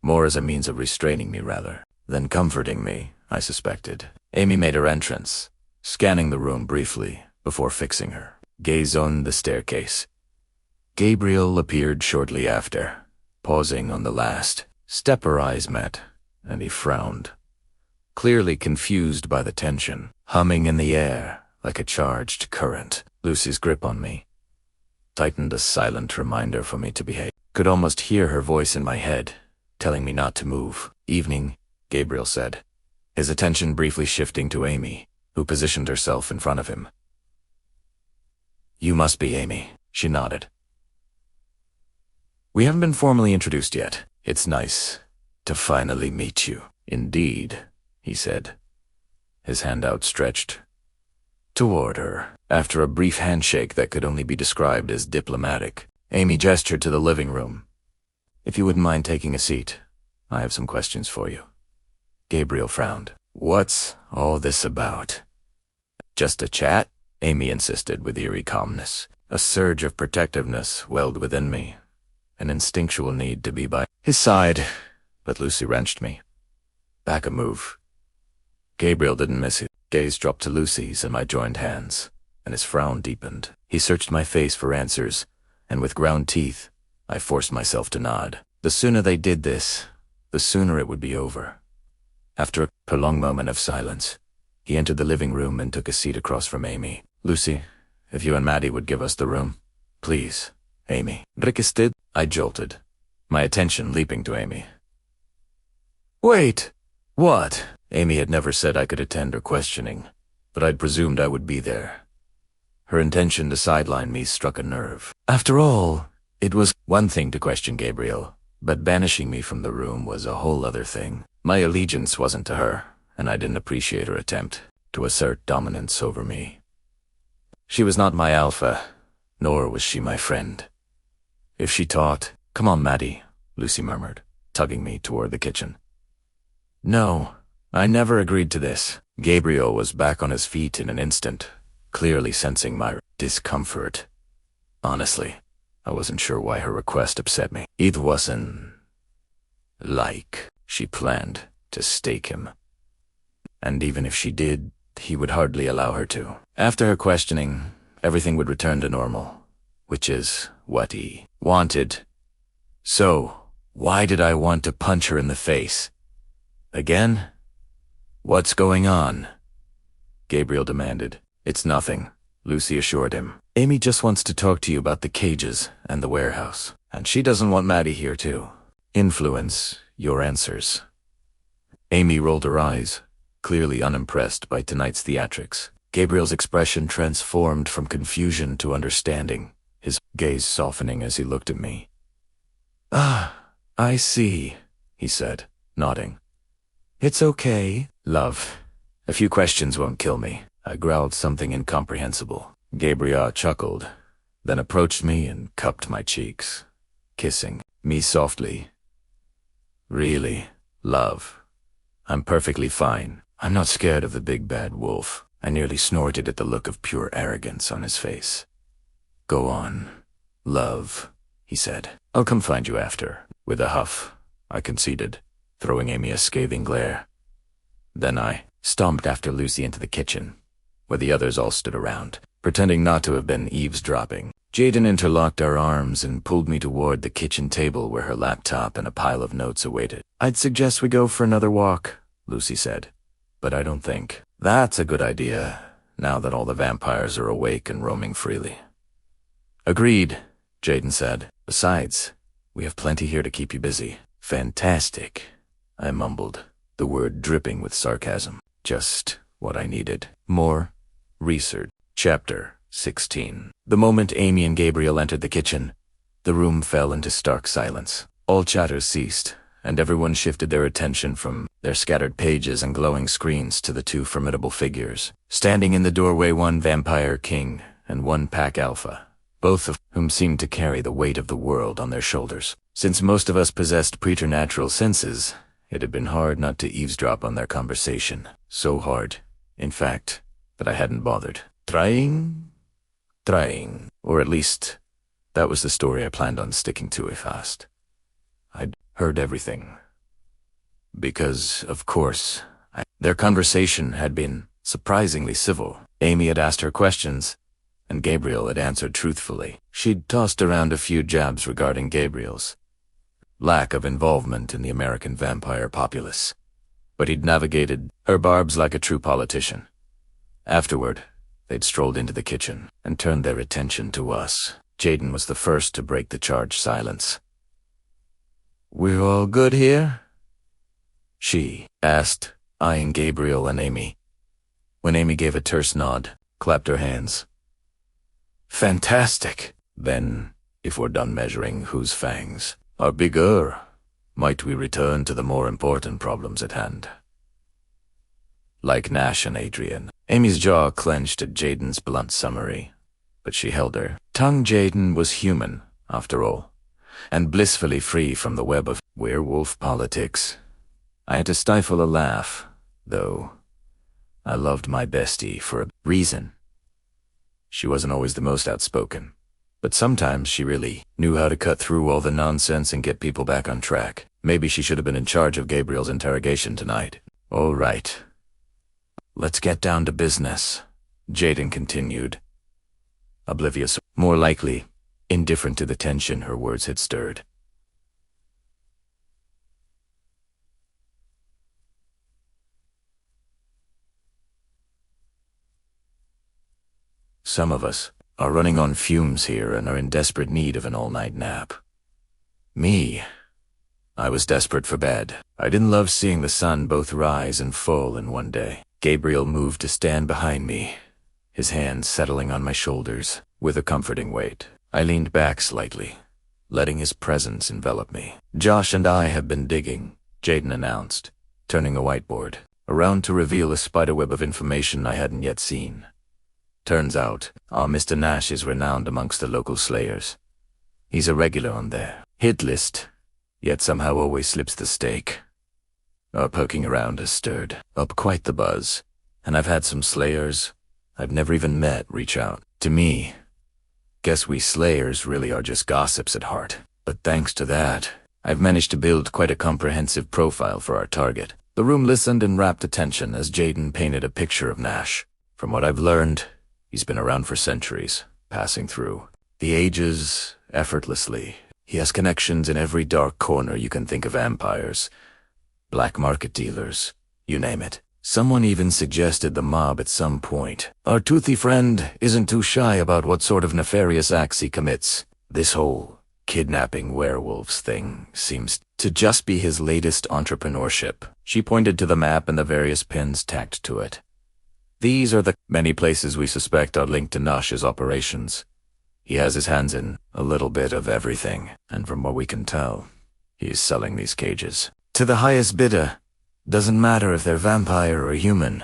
more as a means of restraining me rather than comforting me, I suspected. Amy made her entrance, scanning the room briefly before fixing her gaze on the staircase. Gabriel appeared shortly after, pausing on the last step. Her eyes met, and he frowned, clearly confused by the tension, humming in the air like a charged current. Lucy's grip on me tightened, a silent reminder for me to behave. Could almost hear her voice in my head, telling me not to move. "Evening," Gabriel said, his attention briefly shifting to Amy, who positioned herself in front of him. "You must be Amy," she nodded. "We haven't been formally introduced yet. It's nice to finally meet you." "Indeed," he said, his hand outstretched toward her. After a brief handshake that could only be described as diplomatic, Amy gestured to the living room. "If you wouldn't mind taking a seat, I have some questions for you." Gabriel frowned. "What's all this about?" "Just a chat," Amy insisted with eerie calmness. A surge of protectiveness welled within me, an instinctual need to be by his side, but Lucy wrenched me back a move. Gabriel didn't miss his gaze dropped to Lucy's, and my joined hands, and his frown deepened. He searched my face for answers, and with ground teeth, I forced myself to nod. The sooner they did this, the sooner it would be over. After a prolonged moment of silence, he entered the living room and took a seat across from Amy. "Lucy, if you and Maddie would give us the room. Please, Amy." "Rickested," I jolted, my attention leaping to Amy. "Wait, what?" Amy had never said I could attend her questioning, but I'd presumed I would be there. Her intention to sideline me struck a nerve. After all, it was one thing to question Gabriel, but banishing me from the room was a whole other thing. My allegiance wasn't to her, and I didn't appreciate her attempt to assert dominance over me. She was not my alpha, nor was she my friend. If she taught— "Come on, Maddie," Lucy murmured, tugging me toward the kitchen. No, I never agreed to this. Gabriel was back on his feet in an instant, clearly sensing my discomfort. Honestly, I wasn't sure why her request upset me. It wasn't like she planned to stake him. And even if she did, he would hardly allow her to. After her questioning, everything would return to normal, which is what he wanted. So, why did I want to punch her in the face? Again? What's going on? Gabriel demanded. It's nothing, Lucy assured him. Amy just wants to talk to you about the cages and the warehouse. And she doesn't want Maddie here too. Influence your answers. Amy rolled her eyes, clearly unimpressed by tonight's theatrics. Gabriel's expression transformed from confusion to understanding, his gaze softening as he looked at me. Ah, I see, he said, nodding. It's okay, love. A few questions won't kill me. I growled something incomprehensible. Gabriel chuckled, then approached me and cupped my cheeks, kissing me softly. Really, love, I'm perfectly fine. I'm not scared of the big bad wolf. I nearly snorted at the look of pure arrogance on his face. Go on, love, he said. I'll come find you after. With a huff, I conceded, throwing Amy a scathing glare. Then I stomped after Lucy into the kitchen, where the others all stood around, pretending not to have been eavesdropping. Jaden interlocked our arms and pulled me toward the kitchen table where her laptop and a pile of notes awaited. I'd suggest we go for another walk, Lucy said, but I don't think that's a good idea, now that all the vampires are awake and roaming freely. Agreed, Jaden said. Besides, we have plenty here to keep you busy. Fantastic, I mumbled, the word dripping with sarcasm. Just what I needed. More research. Chapter 16. The moment Amy and Gabriel entered the kitchen, the room fell into stark silence. All chatter ceased, and everyone shifted their attention from their scattered pages and glowing screens to the two formidable figures, standing in the doorway, one vampire king and one pack alpha, both of whom seemed to carry the weight of the world on their shoulders. Since most of us possessed preternatural senses, it had been hard not to eavesdrop on their conversation. So hard, in fact, that I hadn't bothered. Trying. Or at least, that was the story I planned on sticking to if asked. I'd heard everything. Because, of course, their conversation had been surprisingly civil. Amy had asked her questions, and Gabriel had answered truthfully. She'd tossed around a few jabs regarding Gabriel's lack of involvement in the American vampire populace, but he'd navigated her barbs like a true politician. Afterward, they'd strolled into the kitchen and turned their attention to us. Jaden was the first to break the charged silence. "We're all good here?" she asked, eyeing Gabriel and Amy. When Amy gave a terse nod, clapped her hands. "Fantastic. Then, if we're done measuring whose fangs are bigger, might we return to the more important problems at hand?" Like Nash and Adrian, Amy's jaw clenched at Jaden's blunt summary, but she held her tongue. Jaden was human, after all, and blissfully free from the web of werewolf politics. I had to stifle a laugh, though I loved my bestie for a reason. She wasn't always the most outspoken, but sometimes she really knew how to cut through all the nonsense and get people back on track. Maybe she should have been in charge of Gabriel's interrogation tonight. All right. Let's get down to business, Jaden continued, oblivious, more likely indifferent to the tension her words had stirred. Some of us are running on fumes here and are in desperate need of an all-night nap. Me, I was desperate for bed. I didn't love seeing the sun both rise and fall in one day. Gabriel moved to stand behind me, his hands settling on my shoulders with a comforting weight. I leaned back slightly, letting his presence envelop me. "Josh and I have been digging," Jaden announced, turning a whiteboard around to reveal a spiderweb of information I hadn't yet seen. Turns out, our Mr. Nash is renowned amongst the local slayers. He's a regular on their hit list, yet somehow always slips the stake. Our poking around has stirred up quite the buzz, and I've had some slayers I've never even met reach out to me. Guess we slayers really are just gossips at heart. But thanks to that, I've managed to build quite a comprehensive profile for our target. The room listened in rapt attention as Jaden painted a picture of Nash. From what I've learned, he's been around for centuries, passing through the ages effortlessly. He has connections in every dark corner you can think of: vampires, black market dealers, you name it. Someone even suggested the mob at some point. Our toothy friend isn't too shy about what sort of nefarious acts he commits. This whole kidnapping werewolves thing seems to just be his latest entrepreneurship. She pointed to the map and the various pins tacked to it. These are the many places we suspect are linked to Nash's operations. He has his hands in a little bit of everything, and from what we can tell, he's selling these cages to the highest bidder. Doesn't matter if they're vampire or human.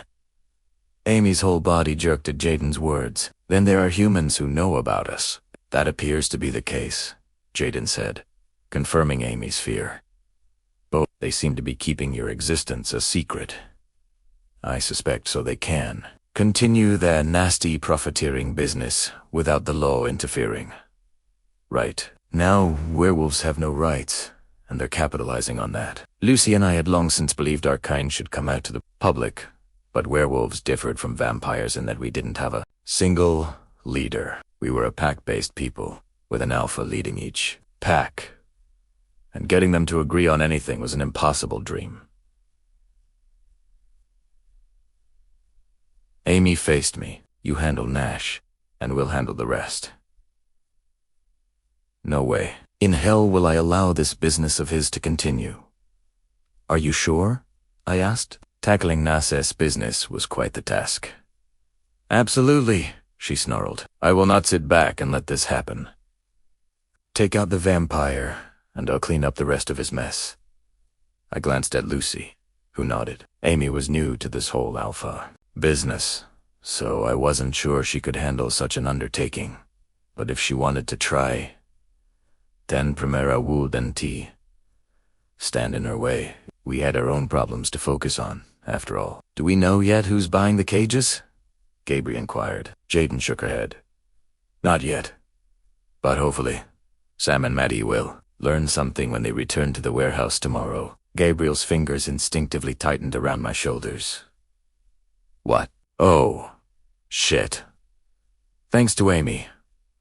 Amy's whole body jerked at Jaden's words. Then there are humans who know about us. That appears to be the case, Jaden said, confirming Amy's fear. But they seem to be keeping your existence a secret. I suspect so they can continue their nasty profiteering business without the law interfering. Right. Now werewolves have no rights, and they're capitalizing on that. Lucy and I had long since believed our kind should come out to the public, but werewolves differed from vampires in that we didn't have a single leader. We were a pack-based people, with an alpha leading each pack, and getting them to agree on anything was an impossible dream. Amy faced me. "You handle Nash, and we'll handle the rest." "No way in hell will I allow this business of his to continue." "Are you sure?" I asked. Tackling Nash's business was quite the task. "Absolutely," she snarled. "I will not sit back and let this happen. Take out the vampire, and I'll clean up the rest of his mess." I glanced at Lucy, who nodded. Amy was new to this whole alpha business, so I wasn't sure she could handle such an undertaking. But if she wanted to try, then primera wouldn't stand in her way. We had our own problems to focus on, after all. "Do we know yet who's buying the cages?" Gabriel inquired. Jaden shook her head. "Not yet. But hopefully, Sam and Maddie will learn something when they return to the warehouse tomorrow." Gabriel's fingers instinctively tightened around my shoulders. "What?" "Oh, shit." Thanks to Amy,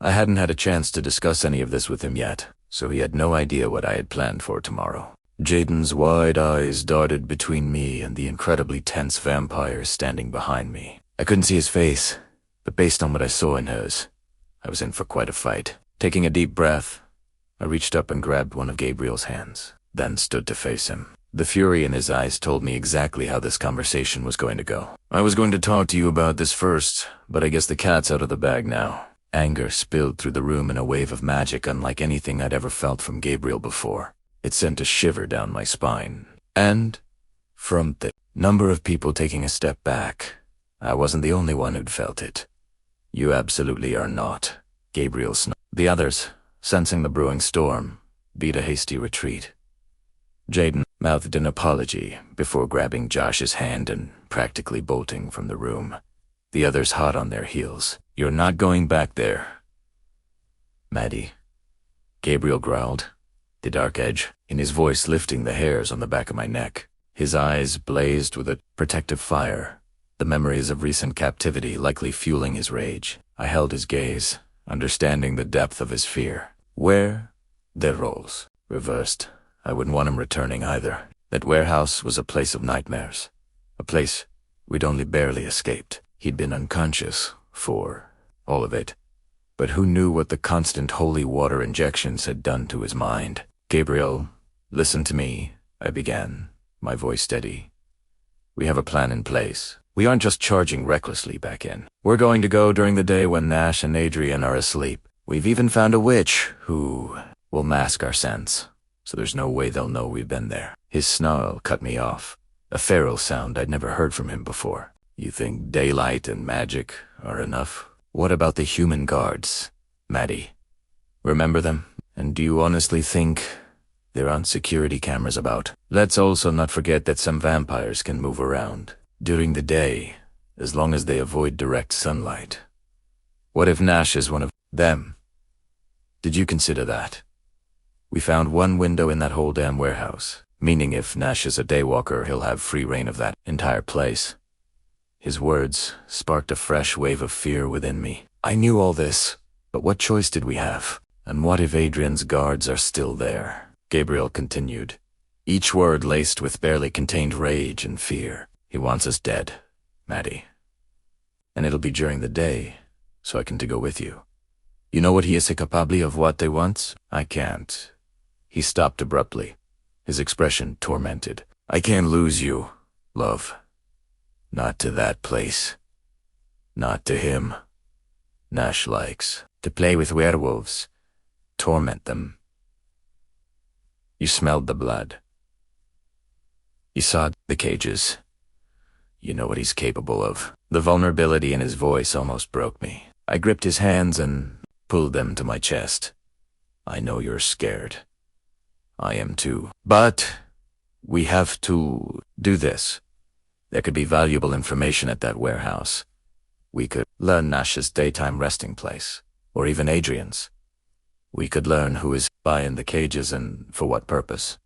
I hadn't had a chance to discuss any of this with him yet, so he had no idea what I had planned for tomorrow. Jaden's wide eyes darted between me and the incredibly tense vampire standing behind me. I couldn't see his face, but based on what I saw in hers, I was in for quite a fight. Taking a deep breath, I reached up and grabbed one of Gabriel's hands, then stood to face him. The fury in his eyes told me exactly how this conversation was going to go. "I was going to talk to you about this first, but I guess the cat's out of the bag now." Anger spilled through the room in a wave of magic unlike anything I'd ever felt from Gabriel before. It sent a shiver down my spine. And, from the number of people taking a step back, I wasn't the only one who'd felt it. "You absolutely are not," Gabriel snarled. The others, sensing the brewing storm, beat a hasty retreat. Jaden mouthed an apology before grabbing Josh's hand and practically bolting from the room, the others hot on their heels. "You're not going back there." "Maddie," Gabriel growled, the dark edge in his voice lifting the hairs on the back of my neck. His eyes blazed with a protective fire, the memories of recent captivity likely fueling his rage. I held his gaze, understanding the depth of his fear. Where? Their roles reversed. I wouldn't want him returning either. That warehouse was a place of nightmares. A place we'd only barely escaped. He'd been unconscious for all of it. But who knew what the constant holy water injections had done to his mind? "Gabriel, Listen to me, I began, my voice steady. We have a plan in place. We aren't just charging recklessly back in. We're going to go during the day when Nash and Adrian are asleep. We've even found a witch who will mask our scents, so there's no way they'll know we've been there. His snarl cut me off, a feral sound I'd never heard from him before. You think daylight and magic are enough? What about the human guards, Maddie? Remember them? And do you honestly think there aren't security cameras about? Let's also not forget that some vampires can move around during the day, as long as they avoid direct sunlight. What if Nash is one of them? Did you consider that? We found one window in that whole damn warehouse, meaning if Nash is a daywalker, he'll have free reign of that entire place. His words sparked a fresh wave of fear within me. I knew all this, but what choice did we have? And what if Adrian's guards are still there? Gabriel continued, each word laced with barely contained rage and fear. He wants us dead, Maddie. And it'll be during the day, so I can to go with you. You know what he is capable of what they want? I can't. He stopped abruptly, his expression tormented. I can't lose you, love. Not to that place. Not to him. Nash likes to play with werewolves, torment them. You smelled the blood. You saw the cages. You know what he's capable of. The vulnerability in his voice almost broke me. I gripped his hands and pulled them to my chest. I know you're scared. I am too. But we have to do this. There could be valuable information at that warehouse. We could learn Nash's daytime resting place, or even Adrian's. We could learn who is buying the cages and for what purpose.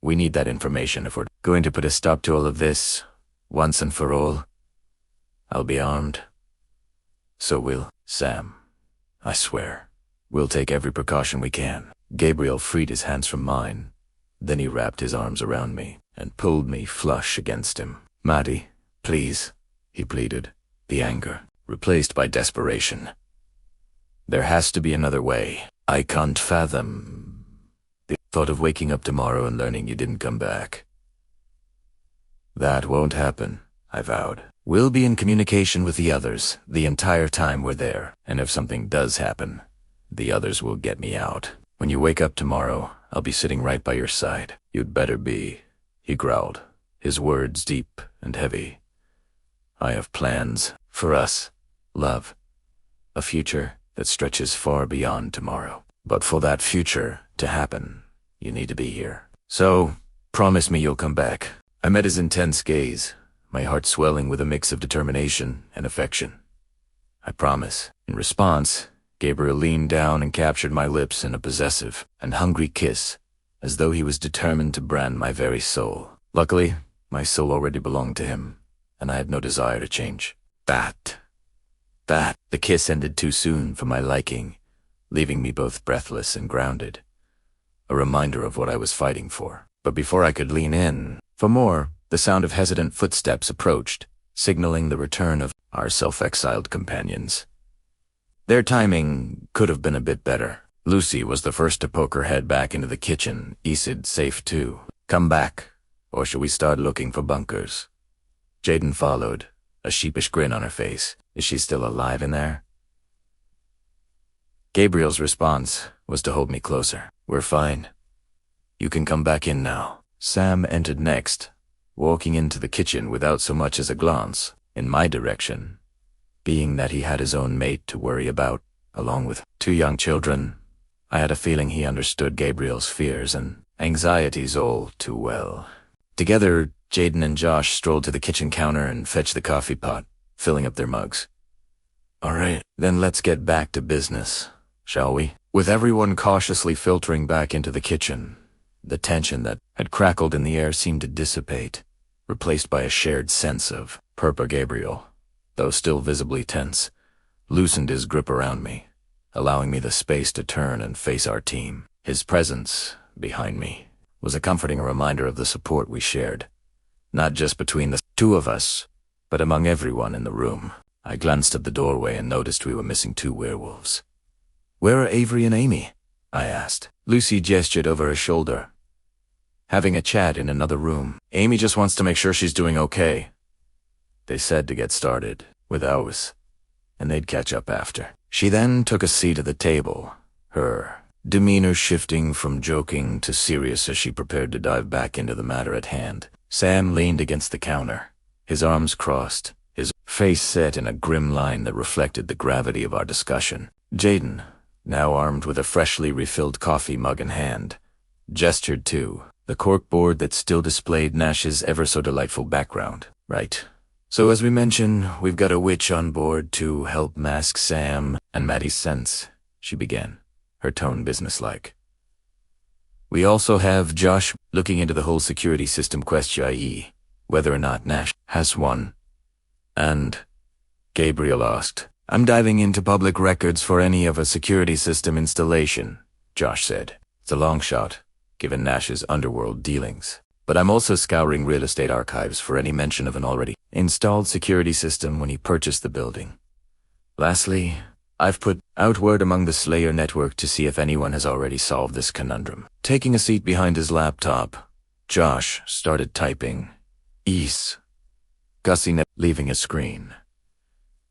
We need that information if we're going to put a stop to all of this, once and for all. I'll be armed. So will Sam. I swear. We'll take every precaution we can. Gabriel freed his hands from mine. Then he wrapped his arms around me and pulled me flush against him. Maddie, please, he pleaded, the anger replaced by desperation. There has to be another way. I can't fathom the thought of waking up tomorrow and learning you didn't come back. That won't happen, I vowed. We'll be in communication with the others the entire time we're there, and if something does happen, the others will get me out. When you wake up tomorrow, I'll be sitting right by your side. You'd better be, he growled, his words deep and heavy. I have plans for us, love, a future that stretches far beyond tomorrow. But for that future to happen, you need to be here. So, promise me you'll come back. I met his intense gaze, my heart swelling with a mix of determination and affection. I promise. In response, Gabriel leaned down and captured my lips in a possessive and hungry kiss, as though he was determined to brand my very soul. Luckily, my soul already belonged to him, and I had no desire to change. The kiss ended too soon for my liking, leaving me both breathless and grounded, a reminder of what I was fighting for. But before I could lean in for more, the sound of hesitant footsteps approached, signaling the return of our self-exiled companions. Their timing could have been a bit better. Lucy was the first to poke her head back into the kitchen. Isid safe too. Come back, or shall we start looking for bunkers? Jaden followed, a sheepish grin on her face. Is she still alive in there? Gabriel's response was to hold me closer. We're fine. You can come back in now. Sam entered next, walking into the kitchen without so much as a glance in my direction, being that he had his own mate to worry about, along with 2 young children. I had a feeling he understood Gabriel's fears and anxieties all too well. Together, Jaden and Josh strolled to the kitchen counter and fetched the coffee pot, filling up their mugs. All right, then let's get back to business, shall we? With everyone cautiously filtering back into the kitchen, the tension that had crackled in the air seemed to dissipate, replaced by a shared sense of purpose. Gabriel, though still visibly tense, loosened his grip around me, allowing me the space to turn and face our team. His presence, behind me, was a comforting reminder of the support we shared, not just between the 2 of us, but among everyone in the room. I glanced at the doorway and noticed we were missing 2 werewolves. Where are Avery and Amy? I asked. Lucy gestured over her shoulder. having a chat in another room. Amy just wants to make sure she's doing okay. They said to get started with ours, and they'd catch up after. She then took a seat at the table, her demeanor shifting from joking to serious as she prepared to dive back into the matter at hand. Sam leaned against the counter, his arms crossed, his face set in a grim line that reflected the gravity of our discussion. Jaden, now armed with a freshly refilled coffee mug in hand, gestured to the corkboard that still displayed Nash's ever-so-delightful background. Right. So as we mentioned, we've got a witch on board to help mask Sam and Maddie's sense, she began, her tone businesslike. We also have Josh looking into the whole security system question, i.e., whether or not Nash has one. And Gabriel asked, I'm diving into public records for any of a security system installation, Josh said. It's a long shot, given Nash's underworld dealings. But I'm also scouring real estate archives for any mention of an already installed security system when he purchased the building. Lastly, I've put out word among the Slayer network to see if anyone has already solved this conundrum. Taking a seat behind his laptop, Josh started typing Ease. Gussie leaving his screen.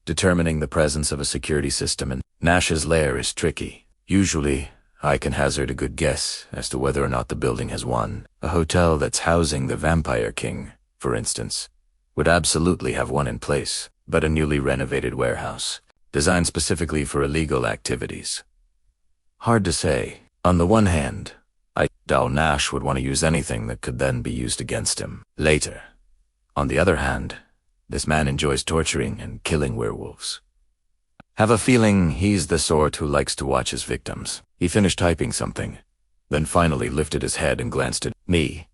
Determining the presence of a security system in Nash's lair is tricky. Usually, I can hazard a good guess as to whether or not the building has one. A hotel that's housing the Vampire King, for instance, would absolutely have one in place, but a newly renovated warehouse, designed specifically for illegal activities. Hard to say. On the one hand, I doubt Nash would want to use anything that could then be used against him later. On the other hand, this man enjoys torturing and killing werewolves. Have a feeling he's the sort who likes to watch his victims. He finished typing something, then finally lifted his head and glanced at me.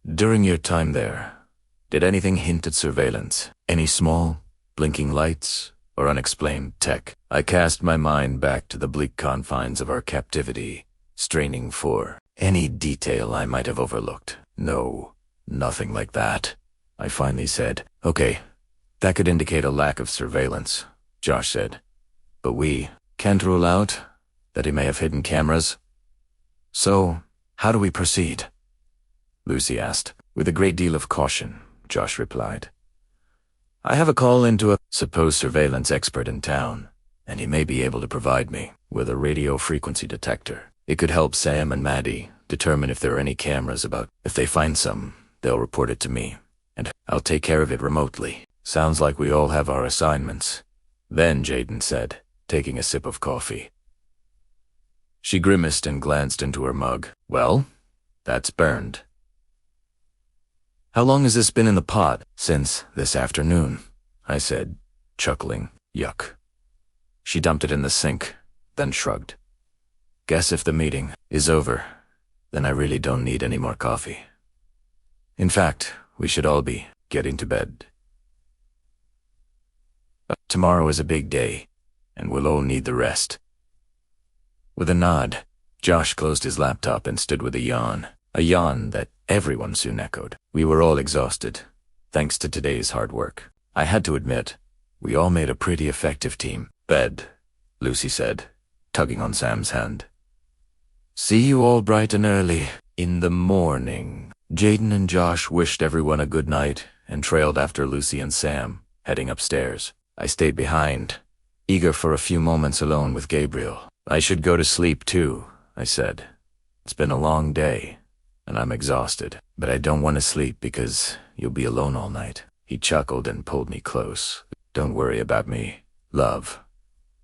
During your time there, did anything hint at surveillance? Any small, blinking lights or unexplained tech? I cast my mind back to the bleak confines of our captivity, straining for any detail I might have overlooked. No, nothing like that. I finally said, okay, that could indicate a lack of surveillance, Josh said. But we can't rule out that he may have hidden cameras. So, how do we proceed? Lucy asked. With a great deal of caution, Josh replied. I have a call into a supposed surveillance expert in town, and he may be able to provide me with a radio frequency detector. It could help Sam and Maddie determine if there are any cameras about. If they find some, they'll report it to me, and I'll take care of it remotely. Sounds like we all have our assignments. Then Jaden said, taking a sip of coffee. She grimaced and glanced into her mug. Well, that's burned. How long has this been in the pot? Since this afternoon, I said, chuckling. Yuck. She dumped it in the sink, then shrugged. Guess if the meeting is over, then I really don't need any more coffee. In fact, we should all be getting to bed. Tomorrow is a big day, and we'll all need the rest. With a nod, Josh closed his laptop and stood with a yawn that everyone soon echoed. We were all exhausted, thanks to today's hard work. I had to admit, we all made a pretty effective team. Bed, Lucy said, tugging on Sam's hand. See you all bright and early in the morning. Jaden and Josh wished everyone a good night and trailed after Lucy and Sam, heading upstairs. I stayed behind, eager for a few moments alone with Gabriel. I should go to sleep too, I said. It's been a long day, and I'm exhausted, but I don't want to sleep because you'll be alone all night. He chuckled and pulled me close. Don't worry about me, love.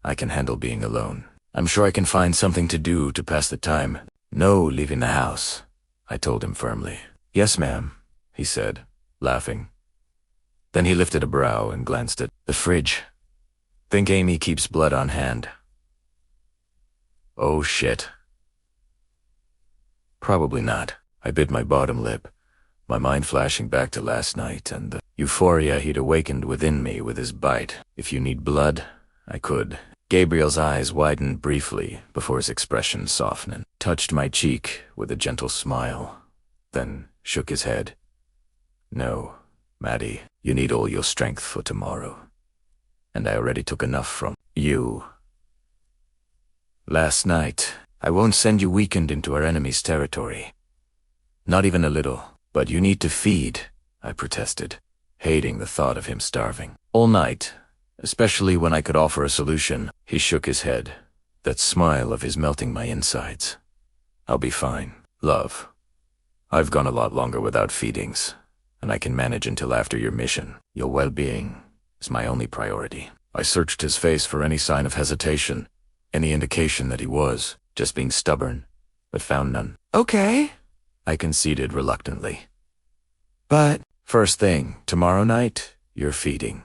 I can handle being alone. I'm sure I can find something to do to pass the time. No leaving the house, I told him firmly. Yes, ma'am, he said, laughing. Then he lifted a brow and glanced at the fridge. Think Amy keeps blood on hand. Oh shit. Probably not. I bit my bottom lip, my mind flashing back to last night and the euphoria he'd awakened within me with his bite. If you need blood, I could. Gabriel's eyes widened briefly before his expression softened, touched my cheek with a gentle smile, then shook his head. No, Maddie, you need all your strength for tomorrow. And I already took enough from you. Last night, I won't send you weakened into our enemy's territory. Not even a little. But you need to feed, I protested, hating the thought of him starving. All night, especially when I could offer a solution, he shook his head, that smile of his melting my insides. I'll be fine, love. I've gone a lot longer without feedings, and I can manage until after your mission. Your well-being is my only priority. I searched his face for any sign of hesitation, any indication that he was just being stubborn, but found none. Okay, I conceded reluctantly. But first thing, tomorrow night, you're feeding.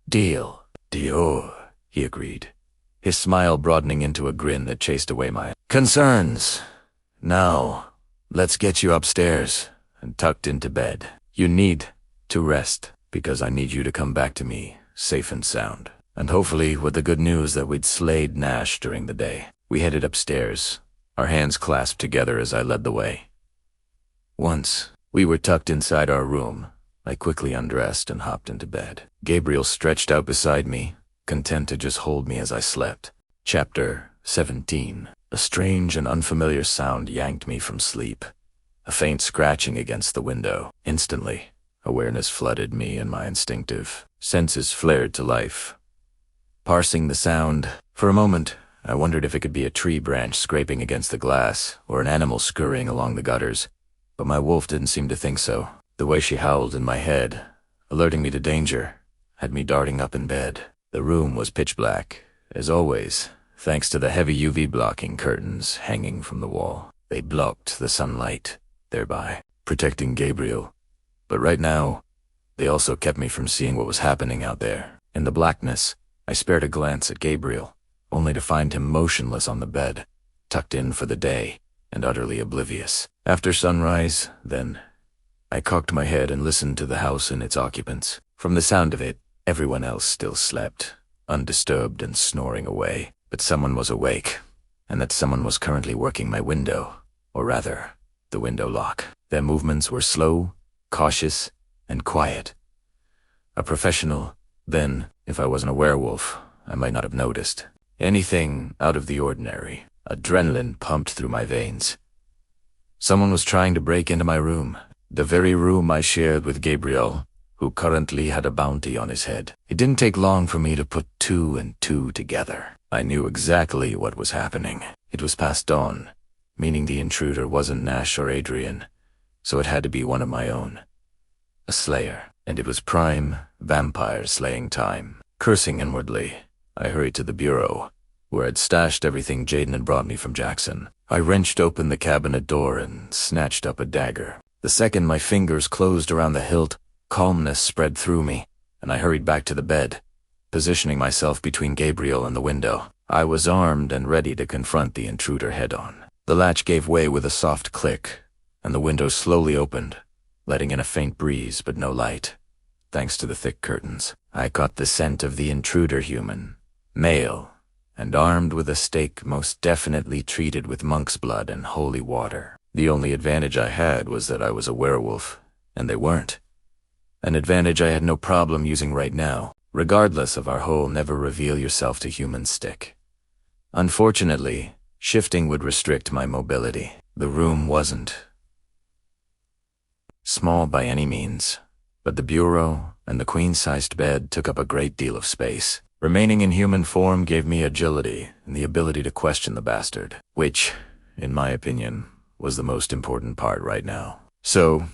Deal. Deal, he agreed, his smile broadening into a grin that chased away my concerns. Now, let's get you upstairs and tucked into bed. You need to rest, because I need you to come back to me, safe and sound. And hopefully with the good news that we'd slayed Nash during the day. We headed upstairs, our hands clasped together as I led the way. Once we were tucked inside our room, I quickly undressed and hopped into bed. Gabriel stretched out beside me, content to just hold me as I slept. Chapter 17. A strange and unfamiliar sound yanked me from sleep. A faint scratching against the window. Instantly, awareness flooded me and my instinctive senses flared to life. Parsing the sound, for a moment, I wondered if it could be a tree branch scraping against the glass or an animal scurrying along the gutters, but my wolf didn't seem to think so. The way she howled in my head, alerting me to danger, had me darting up in bed. The room was pitch black, as always, thanks to the heavy UV blocking curtains hanging from the wall. They blocked the sunlight, thereby protecting Gabriel. But right now, they also kept me from seeing what was happening out there. In the blackness, I spared a glance at Gabriel, only to find him motionless on the bed, tucked in for the day, and utterly oblivious. After sunrise, then, I cocked my head and listened to the house and its occupants. From the sound of it, everyone else still slept, undisturbed and snoring away. But someone was awake, and that someone was currently working my window, or rather, the window lock. Their movements were slow, cautious, and quiet. A professional, then, if I wasn't a werewolf, I might not have noticed. Anything out of the ordinary. Adrenaline pumped through my veins. Someone was trying to break into my room, the very room I shared with Gabriel, who currently had a bounty on his head. It didn't take long for me to put two and two together. I knew exactly what was happening. It was past dawn, meaning the intruder wasn't Nash or Adrian, so it had to be one of my own. A slayer, and it was prime vampire slaying time. Cursing inwardly, I hurried to the bureau, where I'd stashed everything Jaden had brought me from Jackson. I wrenched open the cabinet door and snatched up a dagger. The second my fingers closed around the hilt, calmness spread through me, and I hurried back to the bed, positioning myself between Gabriel and the window. I was armed and ready to confront the intruder head-on. The latch gave way with a soft click, and the window slowly opened, letting in a faint breeze but no light. Thanks to the thick curtains, I caught the scent of the intruder human, male, and armed with a stake most definitely treated with monk's blood and holy water. The only advantage I had was that I was a werewolf, and they weren't. An advantage I had no problem using right now, regardless of our whole never reveal yourself to human stick. Unfortunately, shifting would restrict my mobility. The room wasn't small by any means, but the bureau and the queen-sized bed took up a great deal of space. Remaining in human form gave me agility and the ability to question the bastard, which, in my opinion, was the most important part right now. So,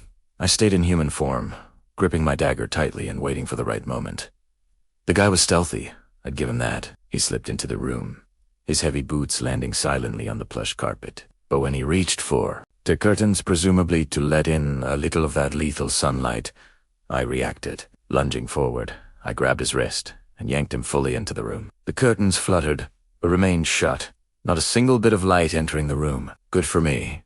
I stayed in human form, gripping my dagger tightly and waiting for the right moment. The guy was stealthy, I'd give him that. He slipped into the room, his heavy boots landing silently on the plush carpet. But when he reached for the curtains, presumably to let in a little of that lethal sunlight, I reacted. Lunging forward, I grabbed his wrist and yanked him fully into the room. The curtains fluttered, but remained shut. Not a single bit of light entering the room. Good for me.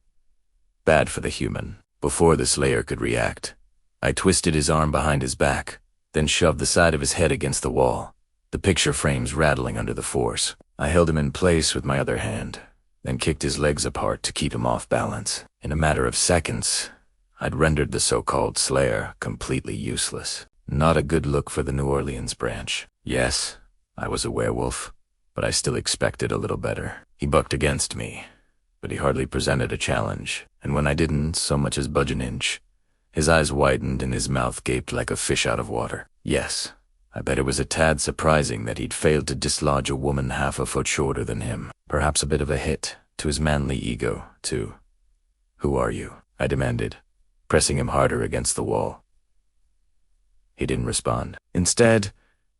Bad for the human. Before the slayer could react, I twisted his arm behind his back, then shoved the side of his head against the wall, the picture frames rattling under the force. I held him in place with my other hand, then kicked his legs apart to keep him off balance. In a matter of seconds, I'd rendered the so-called slayer completely useless. Not a good look for the New Orleans branch. Yes, I was a werewolf, but I still expected a little better. He bucked against me, but he hardly presented a challenge, and when I didn't so much as budge an inch, his eyes widened and his mouth gaped like a fish out of water. Yes, I bet it was a tad surprising that he'd failed to dislodge a woman half a foot shorter than him. Perhaps a bit of a hit to his manly ego, too. "Who are you?" I demanded, pressing him harder against the wall. He didn't respond. Instead,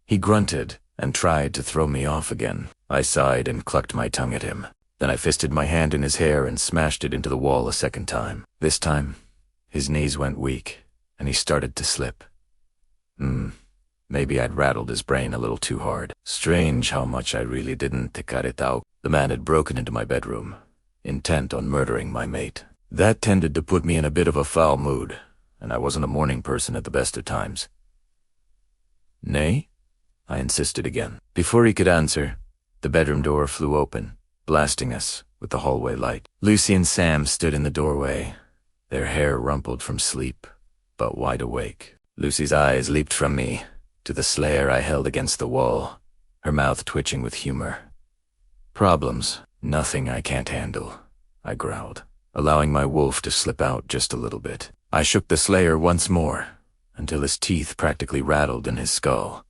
he grunted and tried to throw me off again. I sighed and clucked my tongue at him. Then I fisted my hand in his hair and smashed it into the wall a second time. This time, his knees went weak, and he started to slip. Maybe I'd rattled his brain a little too hard. Strange how much I really didn't ticar it out. The man had broken into my bedroom, intent on murdering my mate. That tended to put me in a bit of a foul mood, and I wasn't a morning person at the best of times. "Nay?" I insisted again. Before he could answer, the bedroom door flew open, blasting us with the hallway light. Lucy and Sam stood in the doorway, their hair rumpled from sleep, but wide awake. Lucy's eyes leaped from me to the slayer I held against the wall, her mouth twitching with humor. "Problems, nothing I can't handle," I growled, allowing my wolf to slip out just a little bit. I shook the slayer once more, until his teeth practically rattled in his skull.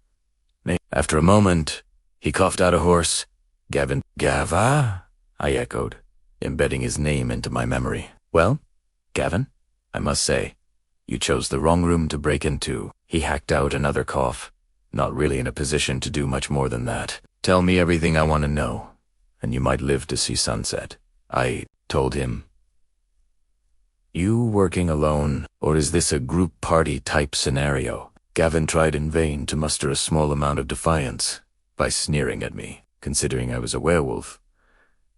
After a moment, he coughed out a hoarse, "Gavin." "Gava?" I echoed, embedding his name into my memory. "Well, Gavin, I must say, you chose the wrong room to break into." He hacked out another cough, not really in a position to do much more than that. "Tell me everything I want to know, and you might live to see sunset," I told him. "You working alone, or is this a group party type scenario?" Gavin tried in vain to muster a small amount of defiance by sneering at me, considering I was a werewolf,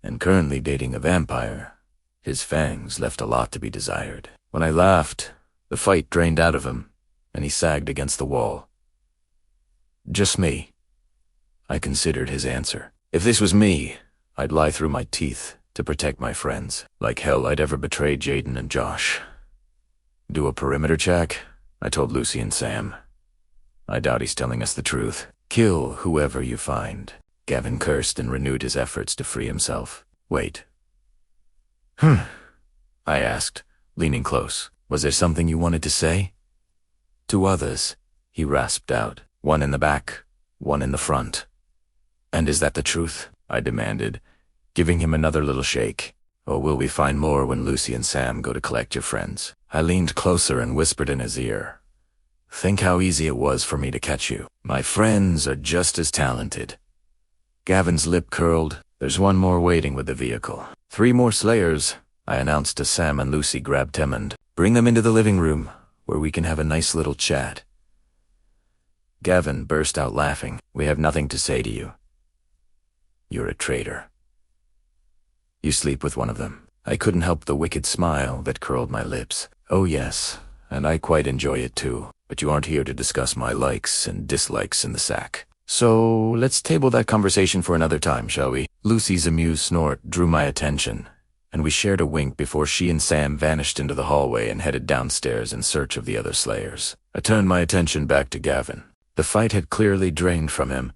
and currently dating a vampire. His fangs left a lot to be desired. When I laughed, the fight drained out of him, and he sagged against the wall. "Just me," I considered his answer. If this was me, I'd lie through my teeth to protect my friends. Like hell I'd ever betray Jaden and Josh. "Do a perimeter check," I told Lucy and Sam. "I doubt he's telling us the truth." "Kill whoever you find." Gavin cursed and renewed his efforts to free himself. "Wait." I asked, leaning close. "Was there something you wanted to say?" "Two others," he rasped out. "One in the back, one in the front." "And is that the truth?" I demanded, giving him another little shake. "Or will we find more when Lucy and Sam go to collect your friends?" I leaned closer and whispered in his ear. "Think how easy it was for me to catch you. My friends are just as talented." Gavin's lip curled. "There's one more waiting with the vehicle." 3 more slayers," I announced as Sam and Lucy grabbed Temond. "Bring them into the living room, where we can have a nice little chat." Gavin burst out laughing. "We have nothing to say to you. You're a traitor. You sleep with one of them." I couldn't help the wicked smile that curled my lips. "Oh yes, and I quite enjoy it too. But you aren't here to discuss my likes and dislikes in the sack. So let's table that conversation for another time, shall we?" Lucy's amused snort drew my attention, and we shared a wink before she and Sam vanished into the hallway and headed downstairs in search of the other slayers. I turned my attention back to Gavin. The fight had clearly drained from him,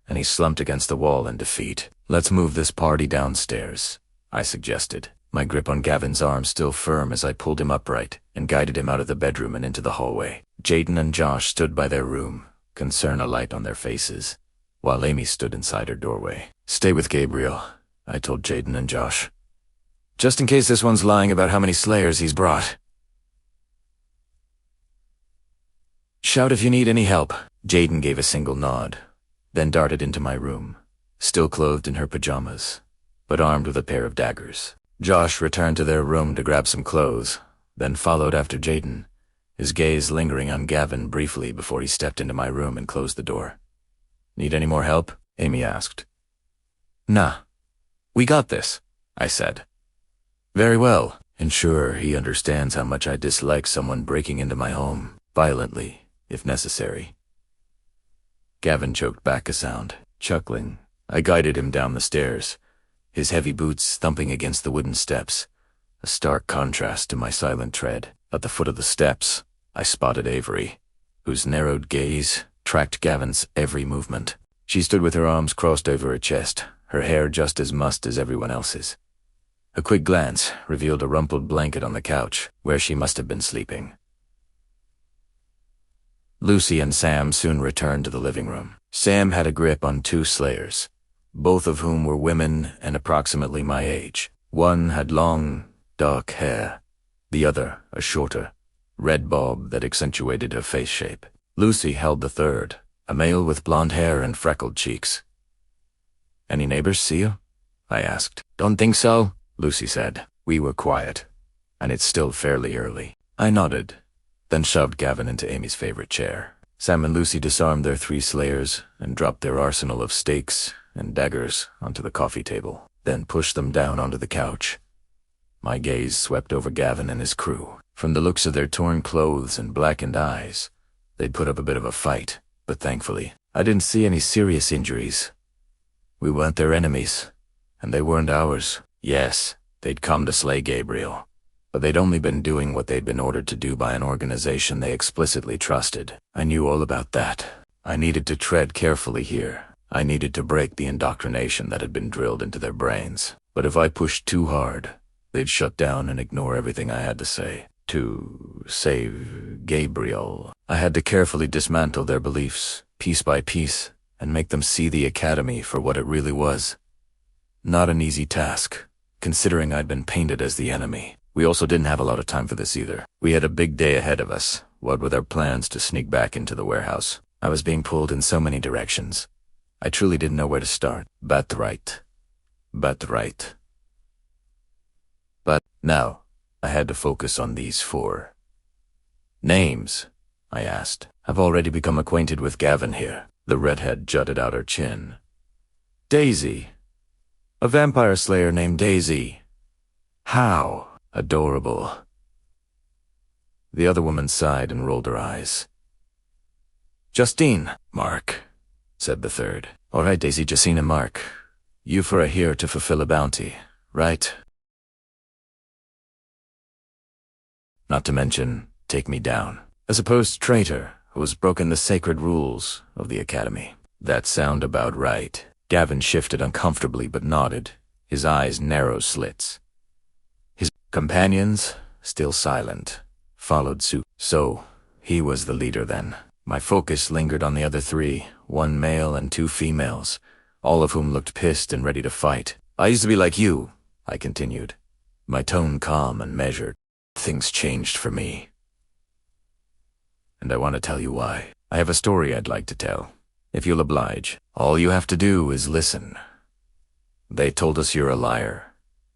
and he slumped against the wall in defeat. "Let's move this party downstairs," I suggested, my grip on Gavin's arm still firm as I pulled him upright and guided him out of the bedroom and into the hallway. Jaden and Josh stood by their room, concern alight on their faces, while Amy stood inside her doorway. "Stay with Gabriel," I told Jaden and Josh. "Just in case this one's lying about how many slayers he's brought. Shout if you need any help." Jaden gave a single nod, then darted into my room, still clothed in her pajamas, but armed with a pair of daggers. Josh returned to their room to grab some clothes, then followed after Jaden, his gaze lingering on Gavin briefly before he stepped into my room and closed the door. "Need any more help?" Amy asked. "Nah. We got this," I said. "Very well. Ensure he understands how much I dislike someone breaking into my home, violently, if necessary." Gavin choked back a sound. Chuckling, I guided him down the stairs, his heavy boots thumping against the wooden steps, a stark contrast to my silent tread. At the foot of the steps, I spotted Avery, whose narrowed gaze tracked Gavin's every movement. She stood with her arms crossed over her chest, her hair just as mussed as everyone else's. A quick glance revealed a rumpled blanket on the couch, where she must have been sleeping. Lucy and Sam soon returned to the living room. Sam had a grip on two slayers, both of whom were women and approximately my age. One had long, dark hair, the other a shorter, red bob that accentuated her face shape. Lucy held the third, a male with blonde hair and freckled cheeks. "Any neighbors see you?" I asked. "Don't think so," Lucy said. We were quiet, and it's still fairly early. I nodded, then shoved Gavin into Amy's favorite chair. Sam and Lucy disarmed their three slayers and dropped their arsenal of stakes and daggers onto the coffee table, then pushed them down onto the couch. My gaze swept over Gavin and his crew. From the looks of their torn clothes and blackened eyes, they'd put up a bit of a fight, but thankfully, I didn't see any serious injuries. We weren't their enemies, and they weren't ours. Yes, they'd come to slay Gabriel, but they'd only been doing what they'd been ordered to do by an organization they explicitly trusted. I knew all about that. I needed to tread carefully here. I needed to break the indoctrination that had been drilled into their brains. But if I pushed too hard, they'd shut down and ignore everything I had to say. To save Gabriel, I had to carefully dismantle their beliefs, piece by piece, and make them see the Academy for what it really was. Not an easy task, considering I'd been painted as the enemy. We also didn't have a lot of time for this either. We had a big day ahead of us, what with our plans to sneak back into the warehouse. I was being pulled in so many directions. I truly didn't know where to start. But now, I had to focus on these four. "Names?" I asked. "I've already become acquainted with Gavin here." The redhead jutted out her chin. "Daisy. A vampire slayer named Daisy." "How? Adorable." The other woman sighed and rolled her eyes. "Justine." "Mark," said the third. "All right, Daisy, Justine and Mark. You four are here to fulfill a bounty, right? Not to mention, take me down. A supposed traitor who has broken the sacred rules of the Academy." "That sound about right." Gavin shifted uncomfortably but nodded, his eyes narrow slits. His companions, still silent, followed suit. So, he was the leader then. My focus lingered on the other three, one male and two females, all of whom looked pissed and ready to fight. "I used to be like you," I continued, my tone calm and measured. "Things changed for me. And I want to tell you why. I have a story I'd like to tell. If you'll oblige, all you have to do is listen." "They told us you're a liar,"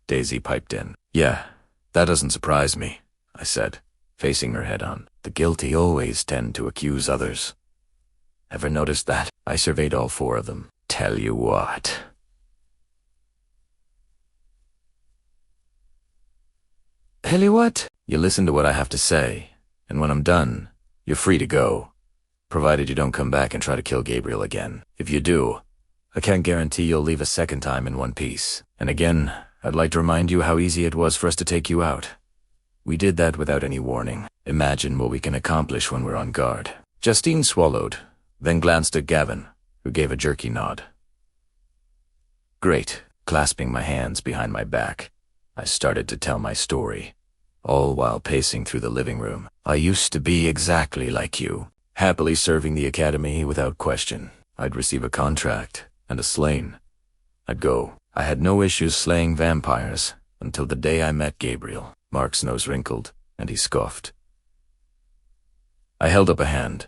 Daisy piped in. "Yeah, that doesn't surprise me," I said, facing her head on. "The guilty always tend to accuse others. Ever noticed that?" I surveyed all four of them. "Tell you what." "Tell you what?" "You listen to what I have to say, and when I'm done, you're free to go, provided you don't come back and try to kill Gabriel again. If you do, I can't guarantee you'll leave a second time in one piece. And again, I'd like to remind you how easy it was for us to take you out. We did that without any warning. Imagine what we can accomplish when we're on guard." Justine swallowed, then glanced at Gavin, who gave a jerky nod. "Great." Clasping my hands behind my back, I started to tell my story, all while pacing through the living room. "I used to be exactly like you, happily serving the Academy without question. I'd receive a contract and a slain. I'd go. I had no issues slaying vampires until the day I met Gabriel." Mark's nose wrinkled, and he scoffed. I held up a hand.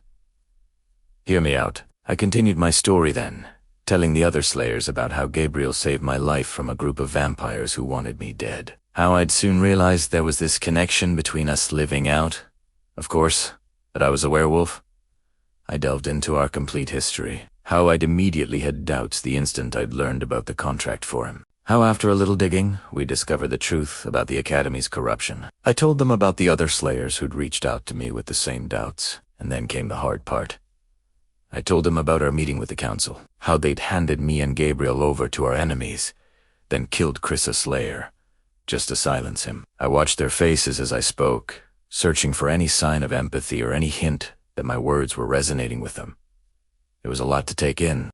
"Hear me out." I continued my story then, telling the other slayers about how Gabriel saved my life from a group of vampires who wanted me dead. How I'd soon realized there was this connection between us living out. Of course, that I was a werewolf. I delved into our complete history. How I'd immediately had doubts the instant I'd learned about the contract for him. How after a little digging, we discovered the truth about the Academy's corruption. I told them about the other slayers who'd reached out to me with the same doubts, and then came the hard part. I told them about our meeting with the council, how they'd handed me and Gabriel over to our enemies, then killed Chris Slayer, just to silence him. I watched their faces as I spoke, searching for any sign of empathy or any hint that my words were resonating with them. It was a lot to take in.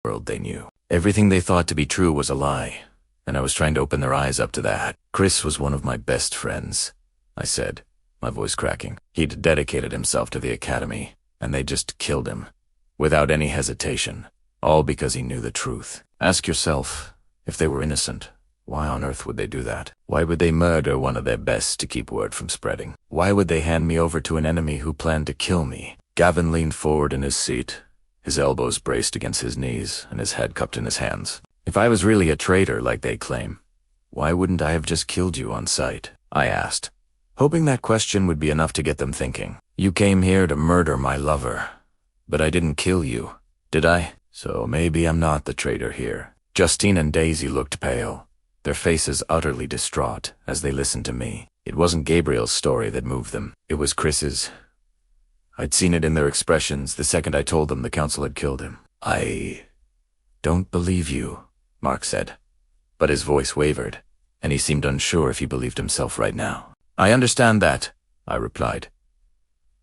World they knew. Everything they thought to be true was a lie, and I was trying to open their eyes up to that. Chris was one of my best friends, I said, my voice cracking. He'd dedicated himself to the academy, and they just killed him, without any hesitation, all because he knew the truth. Ask yourself, if they were innocent, why on earth would they do that? Why would they murder one of their best to keep word from spreading? Why would they hand me over to an enemy who planned to kill me? Gavin leaned forward in his seat, his elbows braced against his knees and his head cupped in his hands. If I was really a traitor like they claim, why wouldn't I have just killed you on sight? I asked, hoping that question would be enough to get them thinking. You came here to murder my lover, but I didn't kill you, did I? So maybe I'm not the traitor here. Justine and Daisy looked pale, their faces utterly distraught as they listened to me. It wasn't Gabriel's story that moved them, it was Chris's. I'd seen it in their expressions the second I told them the council had killed him. I don't believe you, Mark said, but his voice wavered, and he seemed unsure if he believed himself right now. I understand that, I replied.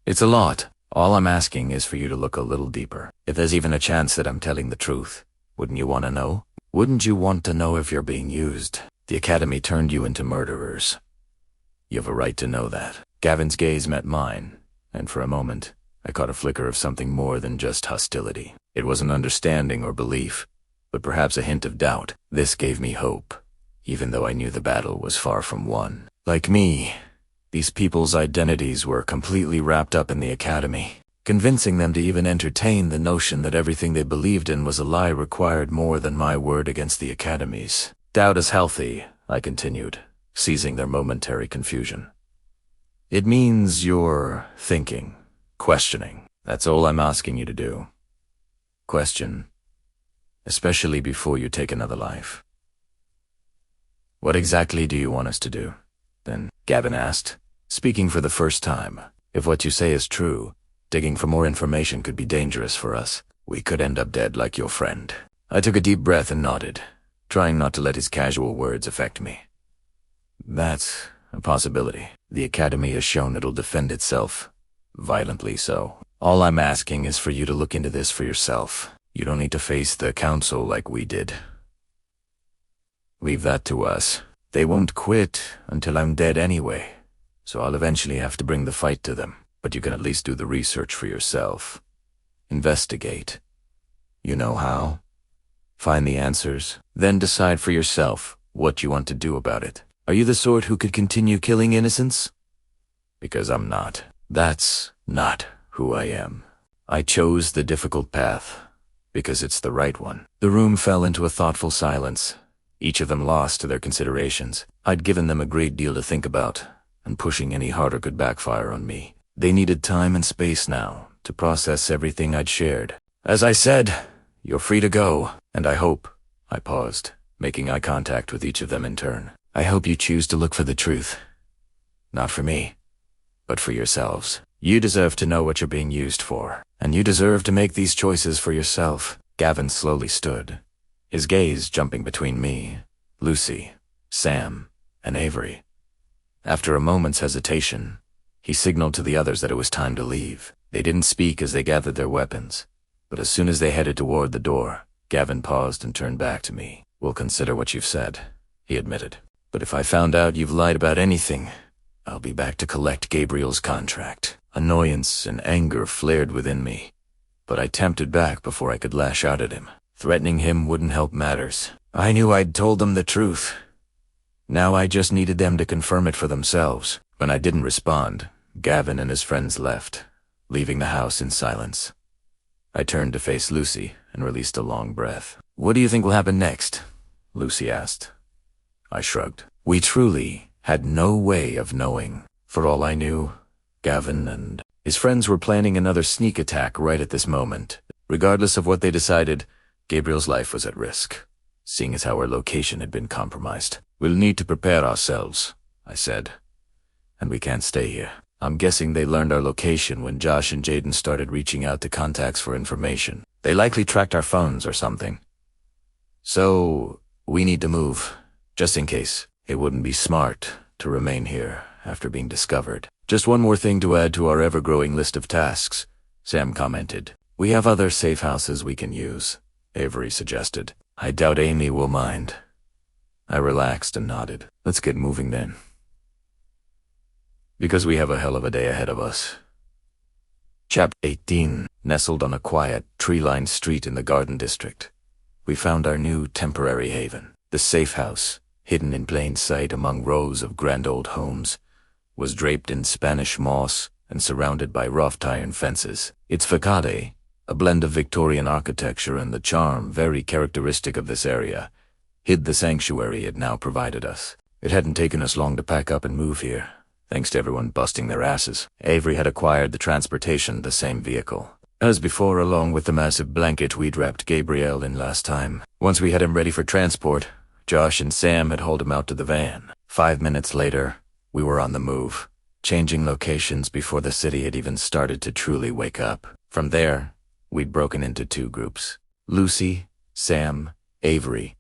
It's a lot. All I'm asking is for you to look a little deeper. If there's even a chance that I'm telling the truth, wouldn't you want to know? Wouldn't you want to know if you're being used? The academy turned you into murderers. You have a right to know that. Gavin's gaze met mine, and for a moment, I caught a flicker of something more than just hostility. It wasn't understanding or belief, but perhaps a hint of doubt. This gave me hope, even though I knew the battle was far from won. Like me, these people's identities were completely wrapped up in the academy. Convincing them to even entertain the notion that everything they believed in was a lie required more than my word against the academy's. Doubt is healthy, I continued, seizing their momentary confusion. It means you're thinking, questioning. That's all I'm asking you to do. Question, especially before you take another life. What exactly do you want us to do? Then Gavin asked, speaking for the first time. If what you say is true, digging for more information could be dangerous for us. We could end up dead like your friend. I took a deep breath and nodded, trying not to let his casual words affect me. That's a possibility. The academy has shown it'll defend itself. Violently so. All I'm asking is for you to look into this for yourself. You don't need to face the council like we did. Leave that to us. They won't quit until I'm dead anyway, so I'll eventually have to bring the fight to them. But you can at least do the research for yourself. Investigate. You know how? Find the answers, then decide for yourself what you want to do about it. Are you the sort who could continue killing innocents? Because I'm not. That's not who I am. I chose the difficult path, because it's the right one. The room fell into a thoughtful silence, each of them lost to their considerations. I'd given them a great deal to think about, and pushing any harder could backfire on me. They needed time and space now to process everything I'd shared. As I said, you're free to go, and I hope, I paused, making eye contact with each of them in turn. I hope you choose to look for the truth. Not for me, but for yourselves. You deserve to know what you're being used for, and you deserve to make these choices for yourself. Gavin slowly stood, his gaze jumping between me, Lucy, Sam, and Avery. After a moment's hesitation, he signaled to the others that it was time to leave. They didn't speak as they gathered their weapons, but as soon as they headed toward the door, Gavin paused and turned back to me. We'll consider what you've said, he admitted. But if I found out you've lied about anything, I'll be back to collect Gabriel's contract. Annoyance and anger flared within me, but I tempted back before I could lash out at him. Threatening him wouldn't help matters. I knew I'd told them the truth. Now I just needed them to confirm it for themselves. When I didn't respond, Gavin and his friends left, leaving the house in silence. I turned to face Lucy and released a long breath. What do you think will happen next? Lucy asked. I shrugged. We truly had no way of knowing. For all I knew, Gavin and his friends were planning another sneak attack right at this moment. Regardless of what they decided, Gabriel's life was at risk, seeing as how her location had been compromised. We'll need to prepare ourselves, I said. And we can't stay here. I'm guessing they learned our location when Josh and Jaden started reaching out to contacts for information. They likely tracked our phones or something. So, we need to move, just in case. It wouldn't be smart to remain here after being discovered. Just one more thing to add to our ever-growing list of tasks, Sam commented. We have other safe houses we can use, Avery suggested. I doubt Amy will mind. I relaxed and nodded. Let's get moving then. Because we have a hell of a day ahead of us. Chapter 18. Nestled on a quiet, tree-lined street in the Garden District, we found our new temporary haven. The safe house, hidden in plain sight among rows of grand old homes, was draped in Spanish moss and surrounded by wrought iron fences. Its facade, a blend of Victorian architecture and the charm very characteristic of this area, hid the sanctuary it now provided us. It hadn't taken us long to pack up and move here, thanks to everyone busting their asses. Avery had acquired the transportation, the same vehicle as before, along with the massive blanket we'd wrapped Gabriel in last time. Once we had him ready for transport, Josh and Sam had hauled him out to the van. 5 minutes later, we were on the move, changing locations before the city had even started to truly wake up. From there, we'd broken into 2 groups. Lucy, Sam, Avery,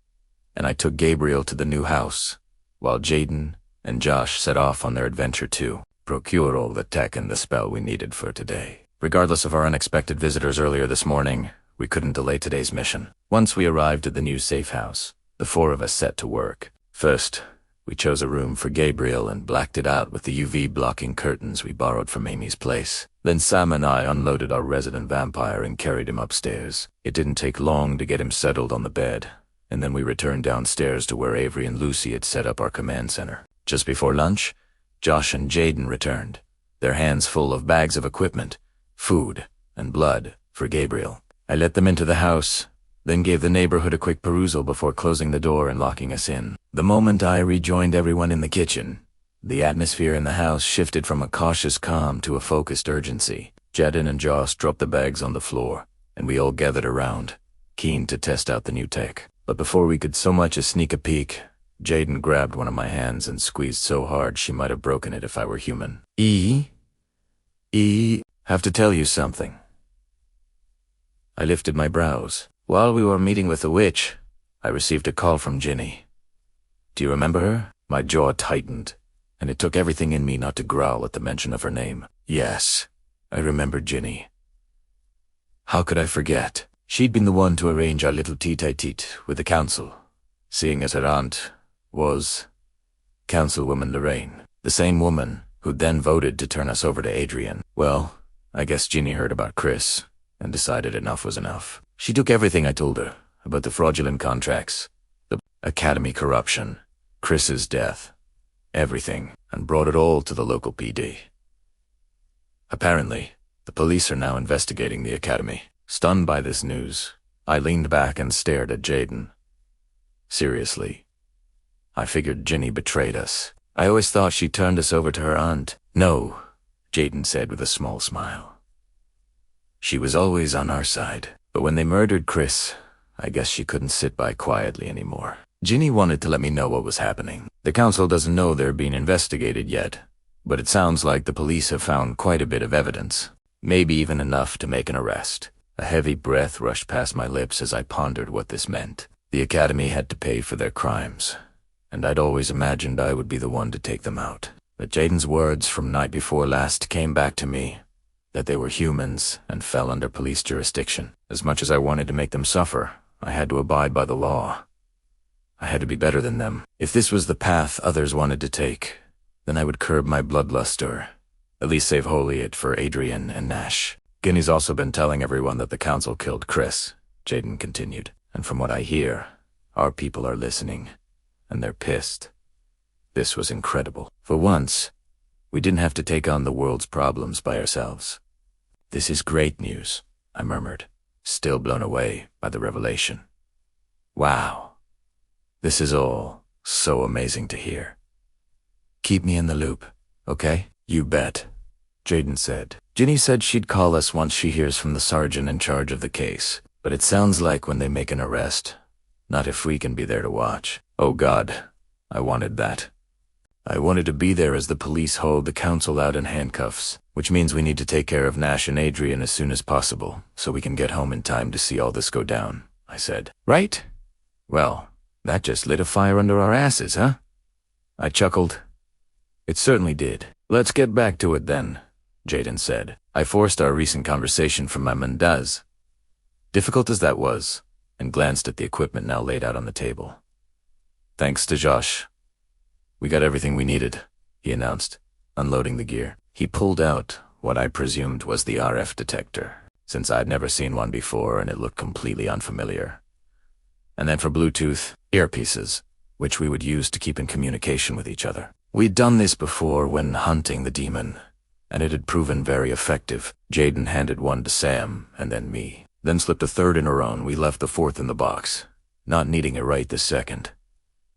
and I took Gabriel to the new house, while Jaden and Josh set off on their adventure to procure all the tech and the spell we needed for today. Regardless of our unexpected visitors earlier this morning, we couldn't delay today's mission. Once we arrived at the new safe house, the 4 of us set to work. First, we chose a room for Gabriel and blacked it out with the UV-blocking curtains we borrowed from Amy's place. Then Sam and I unloaded our resident vampire and carried him upstairs. It didn't take long to get him settled on the bed, and then we returned downstairs to where Avery and Lucy had set up our command center. Just before lunch, Josh and Jaden returned, their hands full of bags of equipment, food, and blood for Gabriel. I let them into the house, then gave the neighborhood a quick perusal before closing the door and locking us in. The moment I rejoined everyone in the kitchen, the atmosphere in the house shifted from a cautious calm to a focused urgency. Jaden and Josh dropped the bags on the floor, and we all gathered around, keen to test out the new tech. But before we could so much as sneak a peek, Jaden grabbed one of my hands and squeezed so hard she might have broken it if I were human. Have to tell you something. I lifted my brows. While we were meeting with the witch, I received a call from Ginny. Do you remember her? My jaw tightened, and it took everything in me not to growl at the mention of her name. Yes, I remembered Ginny. How could I forget? She'd been the one to arrange our little tete-a-tete with the council, seeing as her aunt was Councilwoman Lorraine, the same woman who'd then voted to turn us over to Adrian. Well, I guess Ginny heard about Chris and decided enough was enough. She took everything I told her about the fraudulent contracts, the academy corruption, Chris's death, everything, and brought it all to the local PD. Apparently, the police are now investigating the academy. Stunned by this news, I leaned back and stared at Jaden. Seriously, I figured Ginny betrayed us. I always thought she turned us over to her aunt. No, Jaden said with a small smile. She was always on our side, but when they murdered Chris, I guess she couldn't sit by quietly anymore. Ginny wanted to let me know what was happening. The council doesn't know they're being investigated yet, but it sounds like the police have found quite a bit of evidence, maybe even enough to make an arrest. A heavy breath rushed past my lips as I pondered what this meant. The academy had to pay for their crimes, and I'd always imagined I would be the one to take them out. But Jaden's words from night before last came back to me, that they were humans and fell under police jurisdiction. As much as I wanted to make them suffer, I had to abide by the law. I had to be better than them. If this was the path others wanted to take, then I would curb my bloodluster, at least save wholly it for Adrian and Nash. Ginny's also been telling everyone that the council killed Chris, Jaden continued. And from what I hear, our people are listening, and they're pissed. This was incredible. For once, we didn't have to take on the world's problems by ourselves. This is great news, I murmured, still blown away by the revelation. Wow. This is all so amazing to hear. Keep me in the loop, okay? You bet, Jaden said. Ginny said she'd call us once she hears from the sergeant in charge of the case, but it sounds like when they make an arrest, not if we can be there to watch. Oh God, I wanted that. I wanted to be there as the police hauled the council out in handcuffs, which means we need to take care of Nash and Adrian as soon as possible, so we can get home in time to see all this go down, I said. Right? Well, that just lit a fire under our asses, huh? I chuckled. It certainly did. Let's get back to it then, Jaden said. I forced our recent conversation from my Mendaz. Difficult as that was, and glanced at the equipment now laid out on the table. "Thanks to Josh. We got everything we needed," he announced, unloading the gear. He pulled out what I presumed was the RF detector, since I'd never seen one before and it looked completely unfamiliar. And then for Bluetooth, earpieces, which we would use to keep in communication with each other. We'd done this before when hunting the demon, and it had proven very effective. Jaden handed one to Sam, and then me, then slipped a third in her own. We left the fourth in the box, not needing it right this second.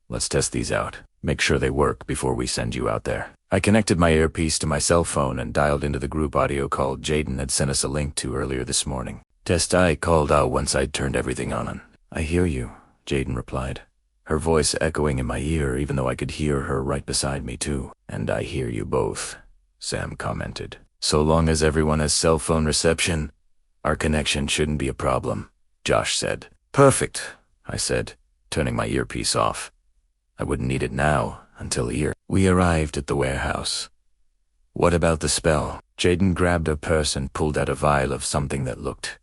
"Let's test these out. Make sure they work before we send you out there." I connected my earpiece to my cell phone and dialed into the group audio call Jaden had sent us a link to earlier this morning. "Test," I called out once I'd turned everything on. "I hear you," Jaden replied, her voice echoing in my ear even though I could hear her right beside me too. "And I hear you both," Sam commented. "So long as everyone has cell phone reception, our connection shouldn't be a problem," Josh said. "Perfect," I said, turning my earpiece off. I wouldn't need it now until here. We arrived at the warehouse. "What about the spell?" Jaden grabbed her purse and pulled out a vial of something that looked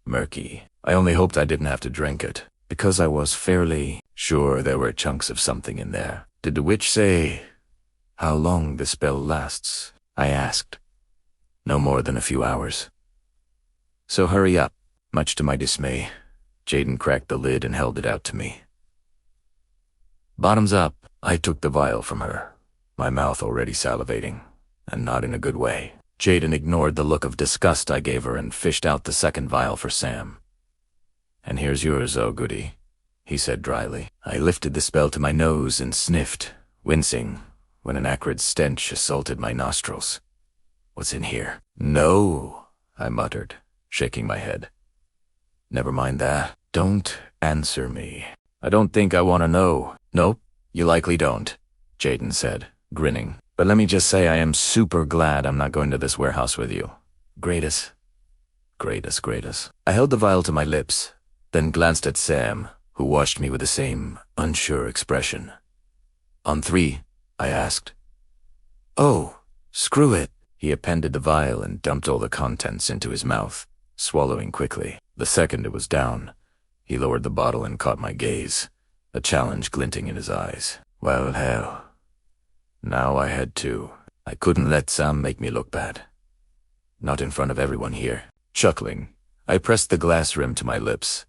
murky. I only hoped I didn't have to drink it, because I was fairly sure there were chunks of something in there. "Did the witch say how long the spell lasts?" I asked. "No more than a few hours." "So hurry up." Much to my dismay, Jaden cracked the lid and held it out to me. Bottoms up, I took the vial from her, my mouth already salivating, and not in a good way. Jaden ignored the look of disgust I gave her and fished out the second vial for Sam. "And here's yours, oh goody," he said dryly. I lifted the spell to my nose and sniffed, wincing, when an acrid stench assaulted my nostrils. "What's in here?" "No," I muttered, shaking my head. "Never mind that. Don't answer me. I don't think I want to know." "Nope, you likely don't," Jaden said, grinning. "But let me just say I am super glad I'm not going to this warehouse with you. Greatest. I held the vial to my lips, then glanced at Sam, who watched me with the same unsure expression. "On 3, I asked. "Oh, screw it." He appended the vial and dumped all the contents into his mouth, swallowing quickly. The second it was down, he lowered the bottle and caught my gaze, a challenge glinting in his eyes. Well, hell. Now I had to. I couldn't let Sam make me look bad. Not in front of everyone here. Chuckling, I pressed the glass rim to my lips,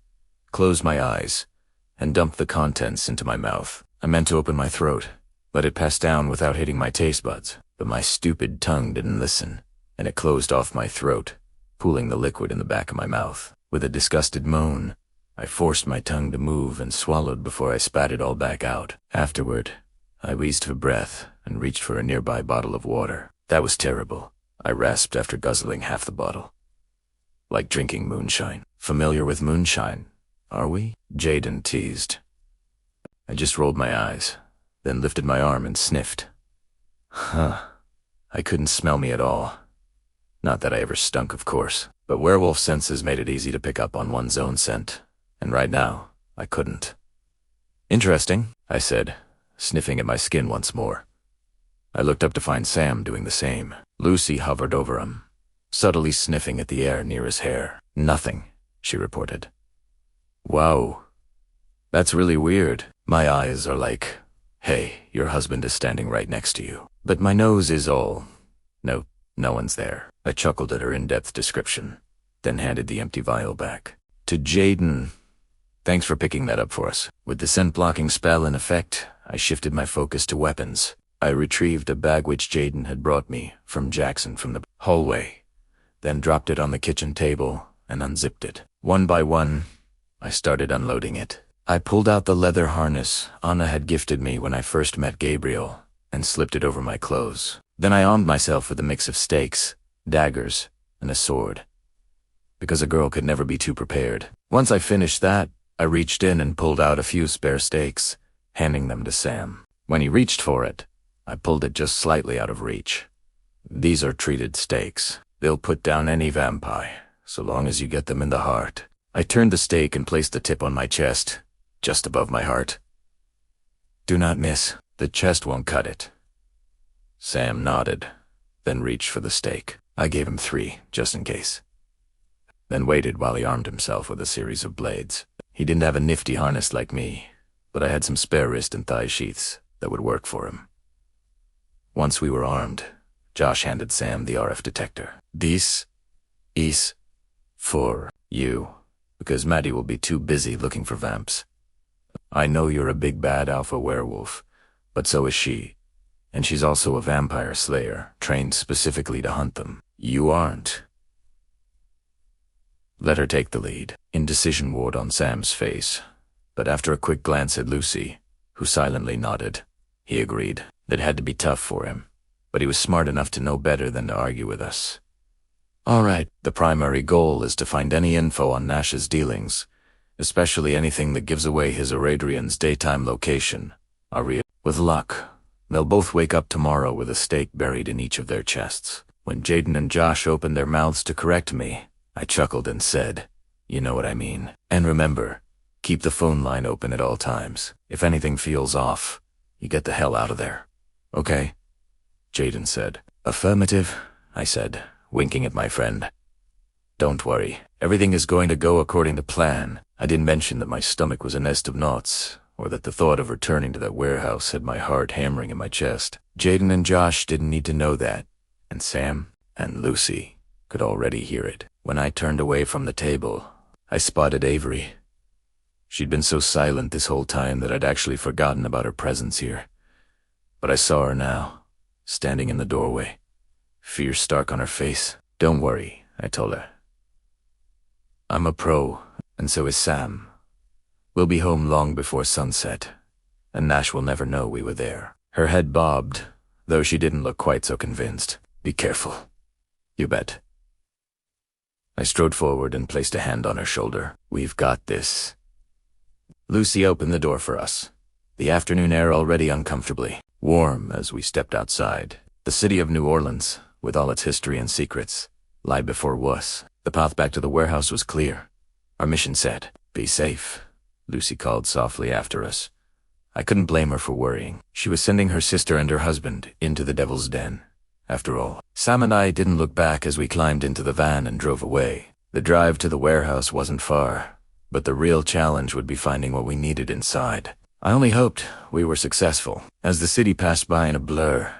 closed my eyes, and dumped the contents into my mouth. I meant to open my throat, let it pass down without hitting my taste buds, but my stupid tongue didn't listen, and it closed off my throat, pooling the liquid in the back of my mouth. With a disgusted moan, I forced my tongue to move and swallowed before I spat it all back out. Afterward, I wheezed for breath and reached for a nearby bottle of water. That was terrible, I rasped after guzzling half the bottle. Like drinking moonshine. Familiar with moonshine, are we? Jaden teased. I just rolled my eyes, then lifted my arm and sniffed. I couldn't smell me at all. Not that I ever stunk, of course, but werewolf senses made it easy to pick up on one's own scent, and right now, I couldn't. Interesting, I said, sniffing at my skin once more. I looked up to find Sam doing the same. Lucy hovered over him, subtly sniffing at the air near his hair. "Nothing," she reported. "Wow. That's really weird. My eyes are like, hey, your husband is standing right next to you. But my nose is all, nope, no one's there." I chuckled at her in-depth description, then handed the empty vial back. To Jaden, "Thanks for picking that up for us." With the scent-blocking spell in effect, I shifted my focus to weapons. I retrieved a bag which Jaden had brought me from Jackson from the hallway, then dropped it on the kitchen table and unzipped it. One by one, I started unloading it. I pulled out the leather harness Anna had gifted me when I first met Gabriel and slipped it over my clothes. Then I armed myself with a mix of stakes, daggers, and a sword, because a girl could never be too prepared. Once I finished that, I reached in and pulled out a few spare stakes, handing them to Sam. When he reached for it, I pulled it just slightly out of reach. "These are treated stakes. They'll put down any vampire, so long as you get them in the heart." I turned the stake and placed the tip on my chest, just above my heart. "Do not miss. The chest won't cut it." Sam nodded, then reached for the stake. I gave him 3, just in case, then waited while he armed himself with a series of blades. He didn't have a nifty harness like me, but I had some spare wrist and thigh sheaths that would work for him. Once we were armed, Josh handed Sam the RF detector. "This is for you, because Maddie will be too busy looking for vamps. I know you're a big bad alpha werewolf, but so is she. And she's also a vampire slayer, trained specifically to hunt them. You aren't. Let her take the lead." Indecision wore on Sam's face, but after a quick glance at Lucy, who silently nodded, he agreed. That had to be tough for him, but he was smart enough to know better than to argue with us. "All right, the primary goal is to find any info on Nash's dealings, especially anything that gives away his or Adrian's daytime location. With luck, they'll both wake up tomorrow with a stake buried in each of their chests." When Jaden and Josh opened their mouths to correct me, I chuckled and said, "You know what I mean. And remember, keep the phone line open at all times. If anything feels off, you get the hell out of there. Okay?" Jaden said. "Affirmative," I said, winking at my friend. "Don't worry, everything is going to go according to plan. I didn't mention that my stomach was a nest of knots, or that the thought of returning to that warehouse had my heart hammering in my chest. Jaden and Josh didn't need to know that, and Sam and Lucy could already hear it. When I turned away from the table, I spotted Avery. She'd been so silent this whole time that I'd actually forgotten about her presence here. But I saw her now, standing in the doorway, fear stark on her face. "Don't worry," I told her. "I'm a pro, and so is Sam. We'll be home long before sunset, and Nash will never know we were there." Her head bobbed, though she didn't look quite so convinced. "Be careful." "You bet." I strode forward and placed a hand on her shoulder. "We've got this." Lucy opened the door for us, the afternoon air already uncomfortably warm as we stepped outside. The city of New Orleans, with all its history and secrets, lay before us. The path back to the warehouse was clear. Our mission said, "Be safe," Lucy called softly after us. I couldn't blame her for worrying. She was sending her sister and her husband into the devil's den. After all, Sam and I didn't look back as we climbed into the van and drove away. The drive to the warehouse wasn't far, but the real challenge would be finding what we needed inside. I only hoped we were successful. As the city passed by in a blur,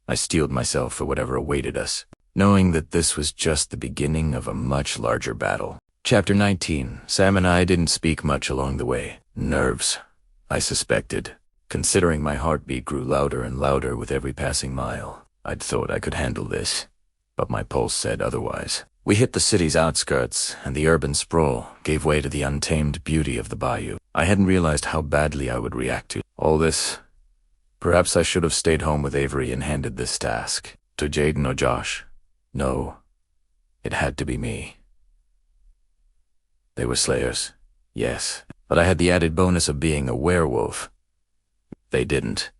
I steeled myself for whatever awaited us, knowing that this was just the beginning of a much larger battle. Chapter 19. Sam and I didn't speak much along the way. Nerves, I suspected, considering my heartbeat grew louder and louder with every passing mile. I'd thought I could handle this, but my pulse said otherwise. We hit the city's outskirts, and the urban sprawl gave way to the untamed beauty of the bayou. I hadn't realized how badly I would react to all this. Perhaps I should have stayed home with Avery and handed this task to Jaden or Josh. No, it had to be me. They were slayers, yes, but I had the added bonus of being a werewolf. They didn't.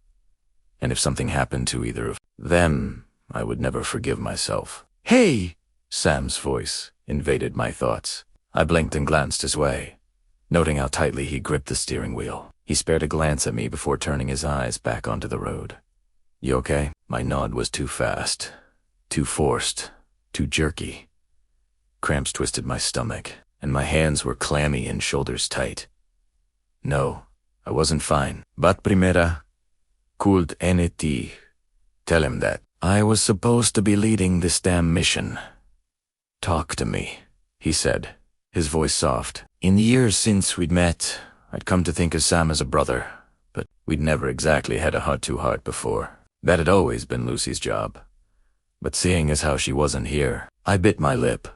And if something happened to either of them, I would never forgive myself. "Hey!" Sam's voice invaded my thoughts. I blinked and glanced his way, noting how tightly he gripped the steering wheel. He spared a glance at me before turning his eyes back onto the road. "You okay?" My nod was too fast, too forced, too jerky. Cramps twisted my stomach, and my hands were clammy and shoulders tight. No, I wasn't fine. But primera, kult NT. Tell him that. I was supposed to be leading this damn mission. "Talk to me," he said, his voice soft. In the years since we'd met, I'd come to think of Sam as a brother, but we'd never exactly had a heart-to-heart before. That had always been Lucy's job. But seeing as how she wasn't here, I bit my lip,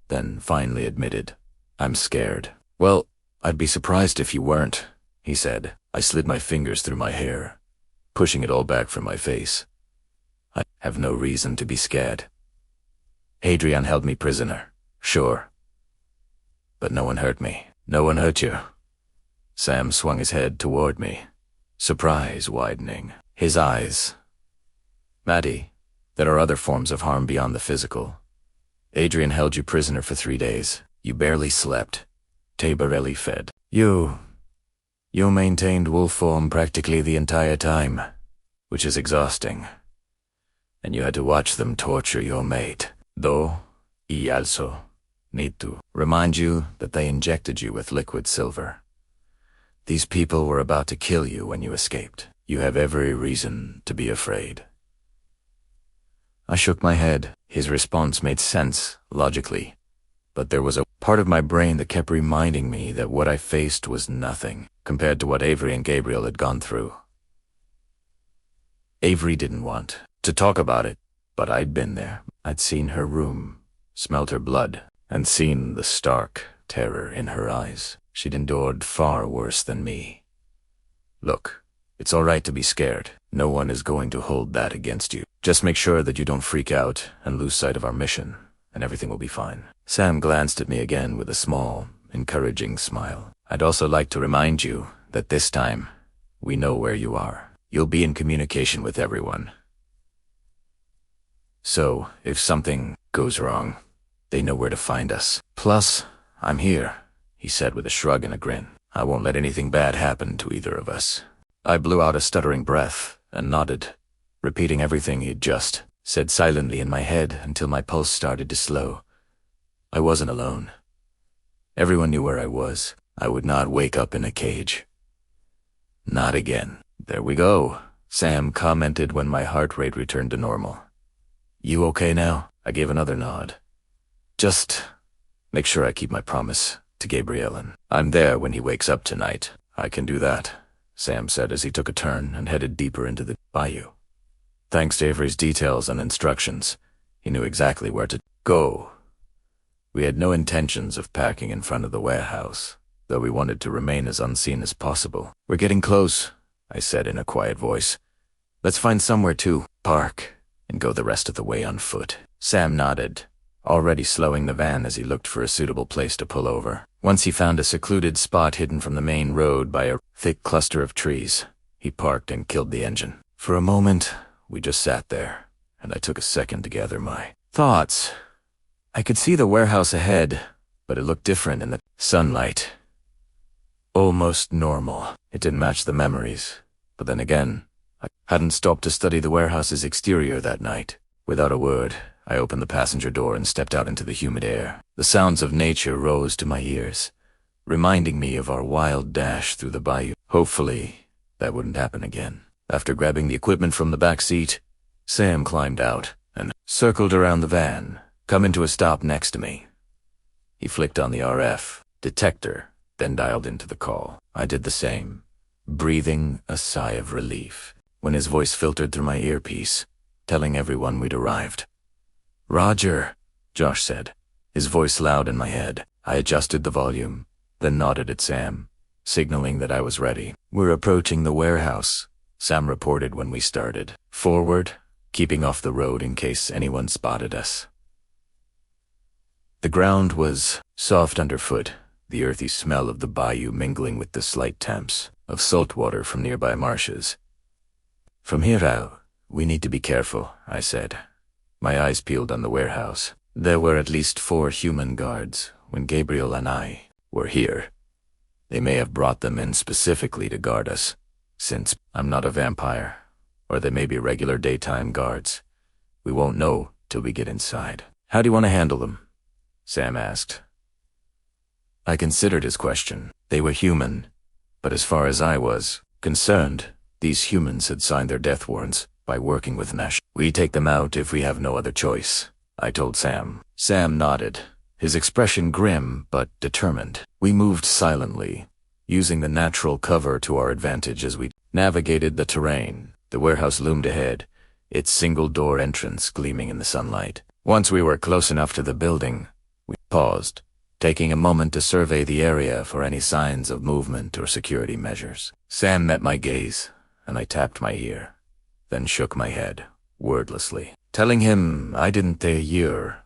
then finally admitted, "I'm scared." "Well, I'd be surprised if you weren't," he said. I slid my fingers through my hair, pushing it all back from my face. "I have no reason to be scared. Adrian held me prisoner, sure. But no one hurt me. No one hurt you." Sam swung his head toward me, surprise widening. His eyes. "Maddie, there are other forms of harm beyond the physical. Adrian held you prisoner for 3 days. You barely slept. Tabarelli fed. You maintained wolf form practically the entire time, which is exhausting. And you had to watch them torture your mate. Though, I also need to remind you that they injected you with liquid silver. These people were about to kill you when you escaped. You have every reason to be afraid. I shook my head. His response made sense, logically. But there was a part of my brain that kept reminding me that what I faced was nothing compared to what Avery and Gabriel had gone through. Avery didn't want to talk about it, but I'd been there. I'd seen her room, smelled her blood, and seen the stark terror in her eyes. She'd endured far worse than me. Look, it's all right to be scared. No one is going to hold that against you. Just make sure that you don't freak out and lose sight of our mission, and everything will be fine. Sam glanced at me again with a small, encouraging smile. I'd also like to remind you that this time, we know where you are. You'll be in communication with everyone. So, if something goes wrong, they know where to find us. Plus, I'm here, he said with a shrug and a grin. I won't let anything bad happen to either of us. I blew out a stuttering breath and nodded, repeating everything he'd just said silently in my head until my pulse started to slow. I wasn't alone. Everyone knew where I was. I would not wake up in a cage. Not again. There we go, Sam commented when my heart rate returned to normal. You okay now? I gave another nod. Just make sure I keep my promise to Gabriel, and I'm there when he wakes up tonight. I can do that, Sam said as he took a turn and headed deeper into the bayou. Thanks to Avery's details and instructions, he knew exactly where to go. We had no intentions of packing in front of the warehouse, though we wanted to remain as unseen as possible. We're getting close, I said in a quiet voice. Let's find somewhere to park and go the rest of the way on foot. Sam nodded, already slowing the van as he looked for a suitable place to pull over. Once he found a secluded spot hidden from the main road by a thick cluster of trees, he parked and killed the engine. For a moment, we just sat there, and I took a second to gather my thoughts. I could see the warehouse ahead, but it looked different in the sunlight. Almost normal. It didn't match the memories. But then again, I hadn't stopped to study the warehouse's exterior that night. Without a word, I opened the passenger door and stepped out into the humid air. The sounds of nature rose to my ears, reminding me of our wild dash through the bayou. Hopefully, that wouldn't happen again. After grabbing the equipment from the back seat, Sam climbed out and circled around the van, coming to a stop next to me. He flicked on the RF detector, then dialed into the call. I did the same, breathing a sigh of relief when his voice filtered through my earpiece, telling everyone we'd arrived. Roger, Josh said, his voice loud in my head. I adjusted the volume, then nodded at Sam, signaling that I was ready. We're approaching the warehouse, Sam reported when we started. Forward, keeping off the road in case anyone spotted us. The ground was soft underfoot, the earthy smell of the bayou mingling with the slight temps of salt water from nearby marshes. From here out, we need to be careful, I said. My eyes peeled on the warehouse. There were at least 4 human guards when Gabriel and I were here. They may have brought them in specifically to guard us, since I'm not a vampire, or they may be regular daytime guards. We won't know till we get inside. How do you want to handle them? Sam asked. I considered his question. They were human, but as far as I was concerned, these humans had signed their death warrants by working with Nash. We take them out if we have no other choice, I told Sam. Sam nodded, his expression grim but determined. We moved silently, using the natural cover to our advantage as we navigated the terrain. The warehouse loomed ahead, its single-door entrance gleaming in the sunlight. Once we were close enough to the building, we paused, taking a moment to survey the area for any signs of movement or security measures. Sam met my gaze, and I tapped my ear, then shook my head, wordlessly, telling him I didn't hear.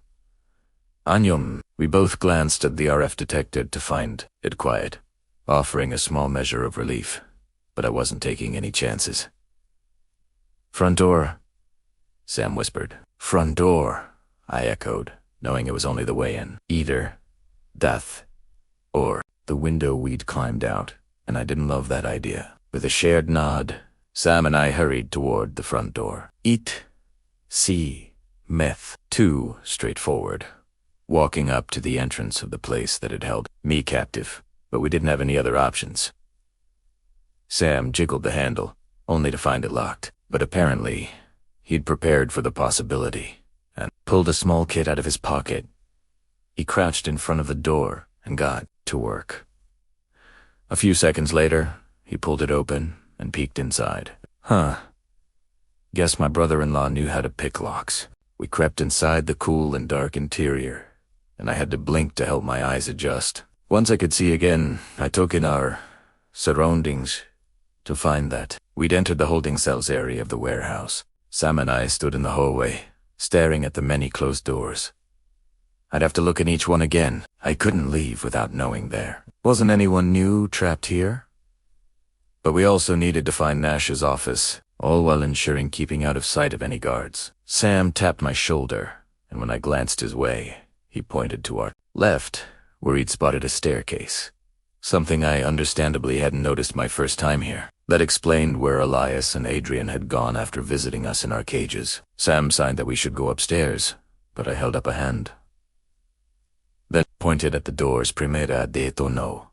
Anyum. We both glanced at the RF detector to find it quiet, offering a small measure of relief, but I wasn't taking any chances. Front door, Sam whispered. Front door, I echoed, knowing it was only the way in. Either death or the window we'd climbed out, and I didn't love that idea. With a shared nod, Sam and I hurried toward the front door. Eat, see, myth. Too straightforward. Walking up to the entrance of the place that had held me captive, but we didn't have any other options. Sam jiggled the handle, only to find it locked. But apparently, he'd prepared for the possibility and pulled a small kit out of his pocket. He crouched in front of the door and got to work. A few seconds later, he pulled it open and peeked inside. Guess my brother-in-law knew how to pick locks. We crept inside the cool and dark interior, and I had to blink to help my eyes adjust. Once I could see again, I took in our surroundings to find that we'd entered the holding cells area of the warehouse. Sam and I stood in the hallway, staring at the many closed doors. I'd have to look in each one again. I couldn't leave without knowing there wasn't anyone new trapped here. But we also needed to find Nash's office, all while ensuring keeping out of sight of any guards. Sam tapped my shoulder, and when I glanced his way, he pointed to our left, where he'd spotted a staircase. Something I understandably hadn't noticed my first time here. That explained where Elias and Adrian had gone after visiting us in our cages. Sam signed that we should go upstairs, but I held up a hand. Then pointed at the doors. Primera detto no.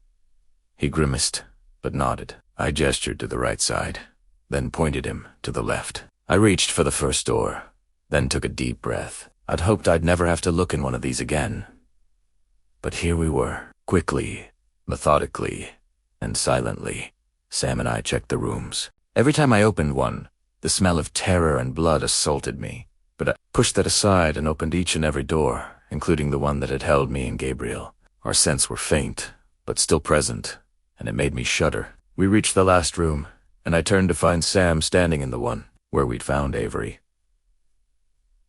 He grimaced, but nodded. I gestured to the right side, then pointed him to the left. I reached for the first door, then took a deep breath. I'd hoped I'd never have to look in one of these again. But here we were. Quickly, methodically, and silently, Sam and I checked the rooms. Every time I opened one, the smell of terror and blood assaulted me. But I pushed that aside and opened each and every door, including the one that had held me and Gabriel. Our scents were faint, but still present, and it made me shudder. We reached the last room, and I turned to find Sam standing in the one where we'd found Avery.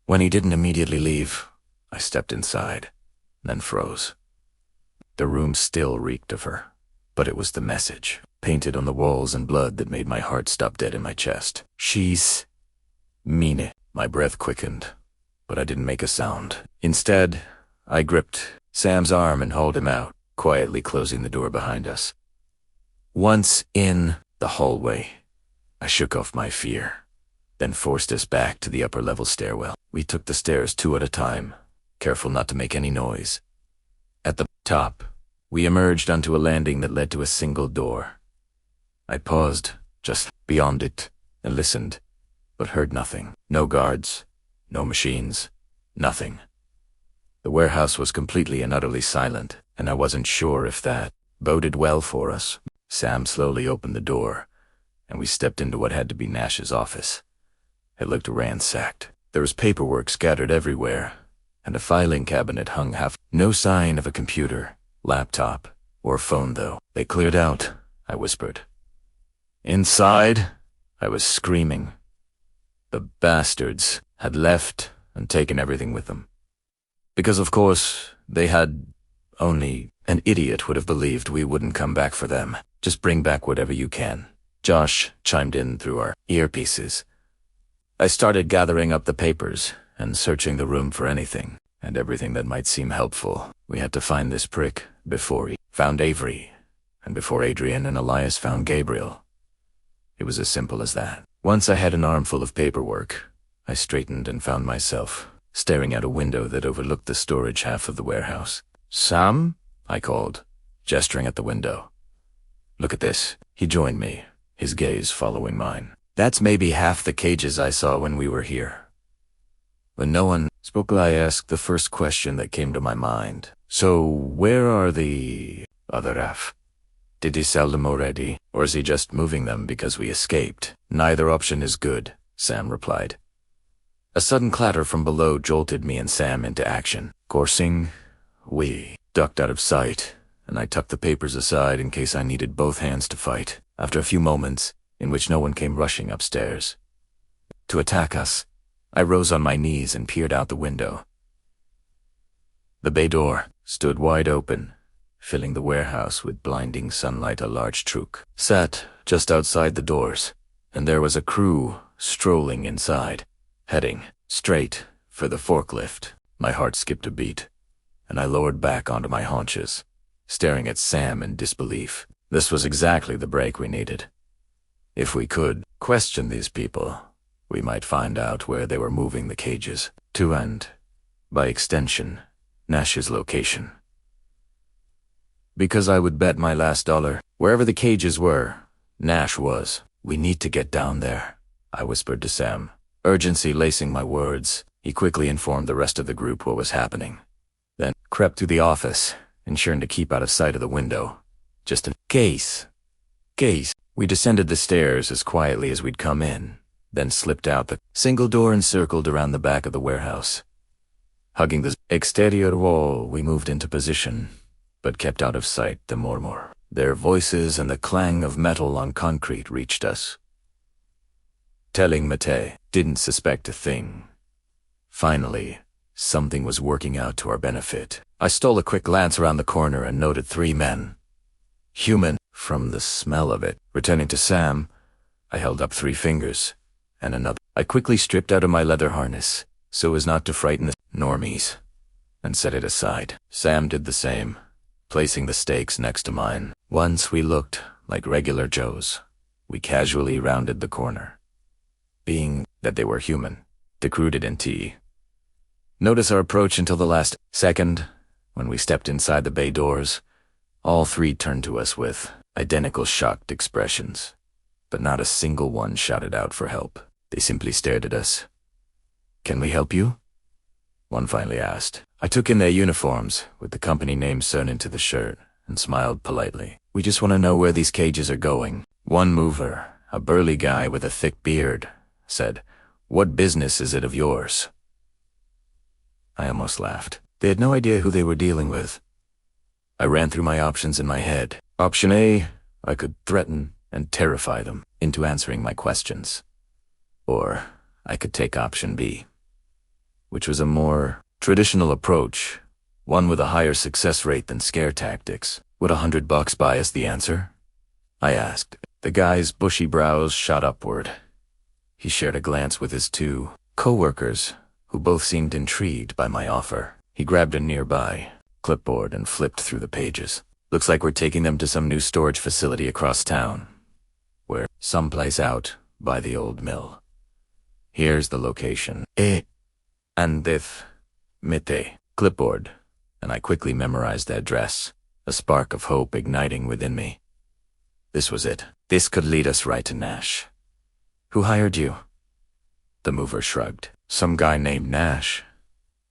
When he didn't immediately leave, I stepped inside, then froze. The room still reeked of her, but it was the message, painted on the walls in blood, that made my heart stop dead in my chest. She's Mine. My breath quickened, but I didn't make a sound. Instead, I gripped Sam's arm and hauled him out, quietly closing the door behind us. Once in the hallway, I shook off my fear, then forced us back to the upper-level stairwell. We took the stairs 2 at a time, careful not to make any noise. At the top, we emerged onto a landing that led to a single door. I paused just beyond it and listened, but heard nothing. No guards, no machines, nothing. The warehouse was completely and utterly silent, and I wasn't sure if that boded well for us. Sam slowly opened the door, and we stepped into what had to be Nash's office. It looked ransacked. There was paperwork scattered everywhere, and a filing cabinet hung half. No sign of a computer, laptop, or phone, though. They cleared out, I whispered. Inside, I was screaming. The bastards had left and taken everything with them. Because, of course, they had only an idiot would have believed we wouldn't come back for them. Just bring back whatever you can. Josh chimed in through our earpieces. I started gathering up the papers and searching the room for anything and everything that might seem helpful. We had to find this prick before he found Avery, and before Adrian and Elias found Gabriel. It was as simple as that. Once I had an armful of paperwork, I straightened and found myself staring out a window that overlooked the storage half of the warehouse. Sam? I called, gesturing at the window. Look at this. He joined me, his gaze following mine. That's maybe half the cages I saw when we were here. When no one spoke, I asked the first question that came to my mind. So where are the other half? Did he sell them already, or is he just moving them because we escaped? Neither option is good, Sam replied. A sudden clatter from below jolted me and Sam into action. Coursing, we ducked out of sight, and I tucked the papers aside in case I needed both hands to fight. After a few moments, in which no one came rushing upstairs to attack us, I rose on my knees and peered out the window. The bay door stood wide open, filling the warehouse with blinding sunlight. A large truck sat just outside the doors, and there was a crew strolling inside, heading straight for the forklift. My heart skipped a beat, and I lowered back onto my haunches, staring at Sam in disbelief. This was exactly the break we needed. If we could question these people, we might find out where they were moving the cages to, and, by extension, Nash's location. Because I would bet my last dollar, wherever the cages were, Nash was. "We need to get down there," I whispered to Sam, urgency lacing my words. He quickly informed the rest of the group what was happening, then crept through the office, ensuring to keep out of sight of the window. Just in case. We descended the stairs as quietly as we'd come in, then slipped out the single door and circled around the back of the warehouse. Hugging the exterior wall, we moved into position, but kept out of sight the murmur. Their voices and the clang of metal on concrete reached us. Telling Mate didn't suspect a thing. Finally, something was working out to our benefit. I stole a quick glance around the corner and noted 3 men. Human, from the smell of it. Returning to Sam, I held up 3 fingers, and another. I quickly stripped out of my leather harness, so as not to frighten the normies, and set it aside. Sam did the same, placing the stakes next to mine. Once we looked like regular Joes, we casually rounded the corner. Being that they were human, decruded in tea. Notice our approach until the last second. When we stepped inside the bay doors, all 3 turned to us with identical shocked expressions, but not a single one shouted out for help. They simply stared at us. "Can we help you?" one finally asked. I took in their uniforms, with the company name sewn into the shirt, and smiled politely. "We just want to know where these cages are going." One mover, a burly guy with a thick beard, said, "What business is it of yours?" I almost laughed. They had no idea who they were dealing with. I ran through my options in my head. Option A, I could threaten and terrify them into answering my questions. Or I could take option B, which was a more traditional approach, one with a higher success rate than scare tactics. "Would $100 buy us the answer?" I asked. The guy's bushy brows shot upward. He shared a glance with his 2 co-workers, who both seemed intrigued by my offer. He grabbed a nearby clipboard and flipped through the pages. "Looks like we're taking them to some new storage facility across town, where someplace out by the old mill. Here's the location. And if Mite clipboard," and I quickly memorized the address, a spark of hope igniting within me. This was it. This could lead us right to Nash. "Who hired you?" The mover shrugged. "Some guy named Nash.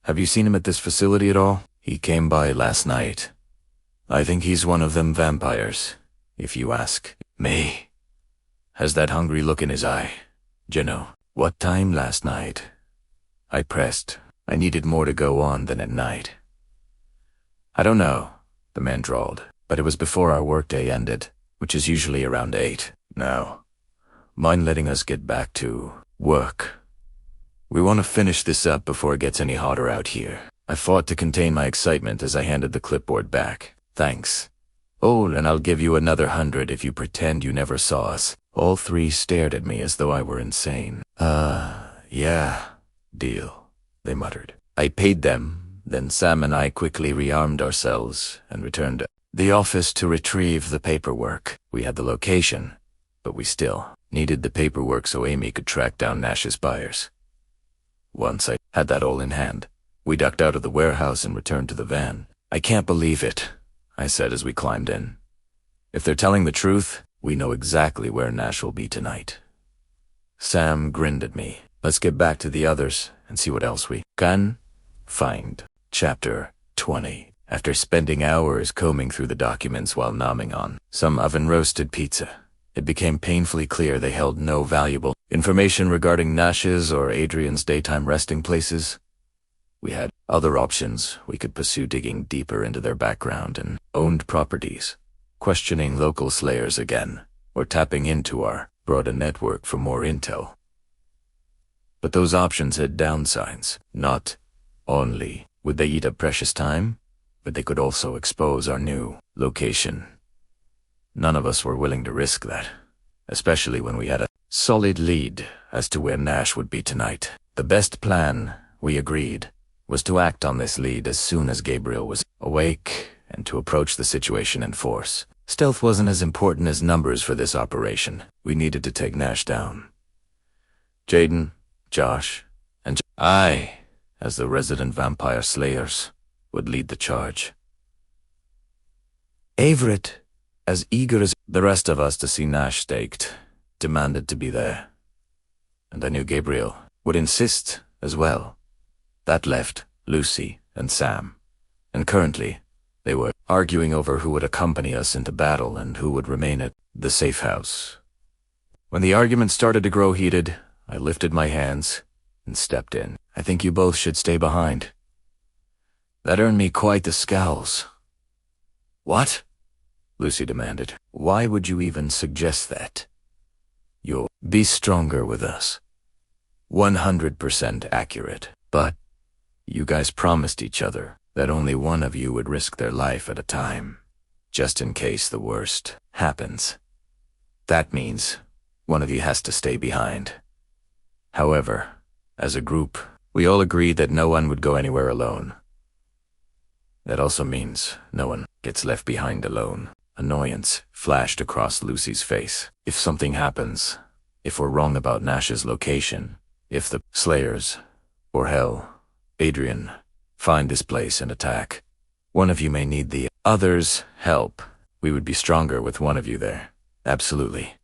Have you seen him at this facility at all?" "He came by last night. I think he's one of them vampires, if you ask me. Has that hungry look in his eye. Jeno, what time last night?" I pressed. I needed more to go on than at night. "I don't know," the man drawled, "but it was before our workday ended, which is usually around 8. Now, mind letting us get back to work? We want to finish this up before it gets any hotter out here." I fought to contain my excitement as I handed the clipboard back. "Thanks. Oh, and I'll give you another 100 if you pretend you never saw us." All 3 stared at me as though I were insane. Yeah, deal," they muttered. I paid them, then Sam and I quickly rearmed ourselves and returned to the office to retrieve the paperwork. We had the location, but we still needed the paperwork so Amy could track down Nash's buyers. Once I had that all in hand, we ducked out of the warehouse and returned to the van. "I can't believe it," I said as we climbed in. "If they're telling the truth, we know exactly where Nash will be tonight." Sam grinned at me. "Let's get back to the others and see what else we can find." Chapter 20. After spending hours combing through the documents while nomming on some oven-roasted pizza, it became painfully clear they held no valuable information regarding Nash's or Adrian's daytime resting places. We had other options. We could pursue digging deeper into their background and owned properties, questioning local slayers again, or tapping into our broader network for more intel. But those options had downsides. Not only would they eat up precious time, but they could also expose our new location. None of us were willing to risk that, especially when we had a solid lead as to where Nash would be tonight. The best plan, we agreed, was to act on this lead as soon as Gabriel was awake and to approach the situation in force. Stealth wasn't as important as numbers for this operation. We needed to take Nash down. Jaden, Josh, and I, as the resident vampire slayers, would lead the charge. Everett, as eager as the rest of us to see Nash staked, demanded to be there. And I knew Gabriel would insist as well. That left Lucy and Sam, and currently they were arguing over who would accompany us into battle and who would remain at the safe house. When the argument started to grow heated, I lifted my hands and stepped in. I think you both should stay behind. That earned me quite the scowls. What? Lucy demanded. Why would you even suggest that? You'll be stronger with us. 100% accurate. But you guys promised each other that only one of you would risk their life at a time, just in case the worst happens. That means one of you has to stay behind. However, as a group, we all agreed that no one would go anywhere alone. That also means no one gets left behind alone. Annoyance flashed across Lucy's face. If something happens, if we're wrong about Nash's location, if the Slayers, or hell, Adrian, find this place and attack, one of you may need the other's help. We would be stronger with one of you there. Absolutely.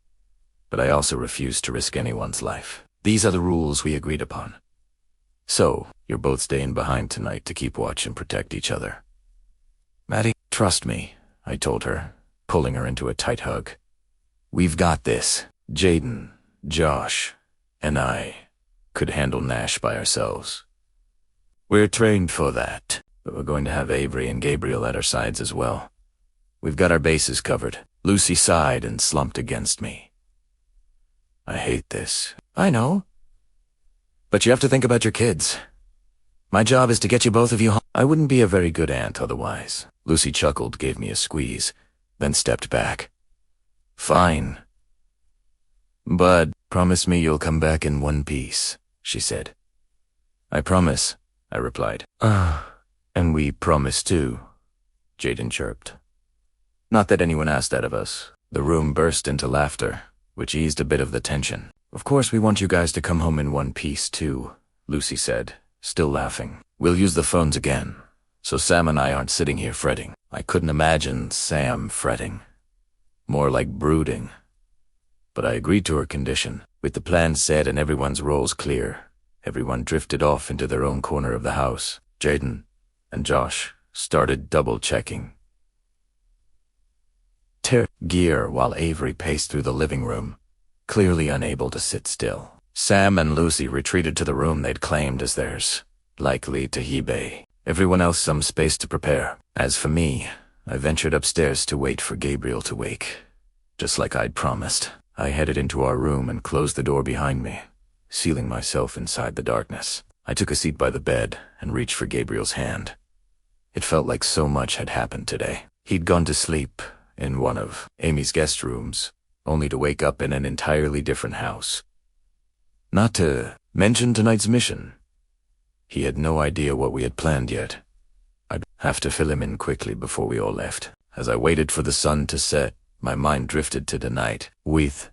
But I also refuse to risk anyone's life. These are the rules we agreed upon. So, you're both staying behind tonight to keep watch and protect each other. Maddie, trust me, I told her, pulling her into a tight hug. We've got this. Jaden, Josh, and I could handle Nash by ourselves. We're trained for that, but we're going to have Avery and Gabriel at our sides as well. We've got our bases covered. Lucy sighed and slumped against me. I hate this. I know. But you have to think about your kids. My job is to get you both of you home. I wouldn't be a very good aunt otherwise. Lucy chuckled, gave me a squeeze, then stepped back. Fine. Bud, promise me you'll come back in one piece, she said. I promise, I replied. And we promise too, Jaden chirped. Not that anyone asked that of us. The room burst into laughter, which eased a bit of the tension. Of course we want you guys to come home in one piece too, Lucy said, still laughing. We'll use the phones again, so Sam and I aren't sitting here fretting. I couldn't imagine Sam fretting. More like brooding. But I agreed to her condition. With the plan set and everyone's roles clear, everyone drifted off into their own corner of the house. Jaden and Josh started double-checking gear while Avery paced through the living room, clearly unable to sit still. Sam and Lucy retreated to the room they'd claimed as theirs, likely to Hebe. Everyone else some space to prepare. As for me, I ventured upstairs to wait for Gabriel to wake. Just like I'd promised, I headed into our room and closed the door behind me, sealing myself inside the darkness. I took a seat by the bed and reached for Gabriel's hand. It felt like so much had happened today. He'd gone to sleep in one of Amy's guest rooms, only to wake up in an entirely different house. Not to mention tonight's mission. He had no idea what we had planned yet. I'd have to fill him in quickly before we all left. As I waited for the sun to set, my mind drifted to tonight, with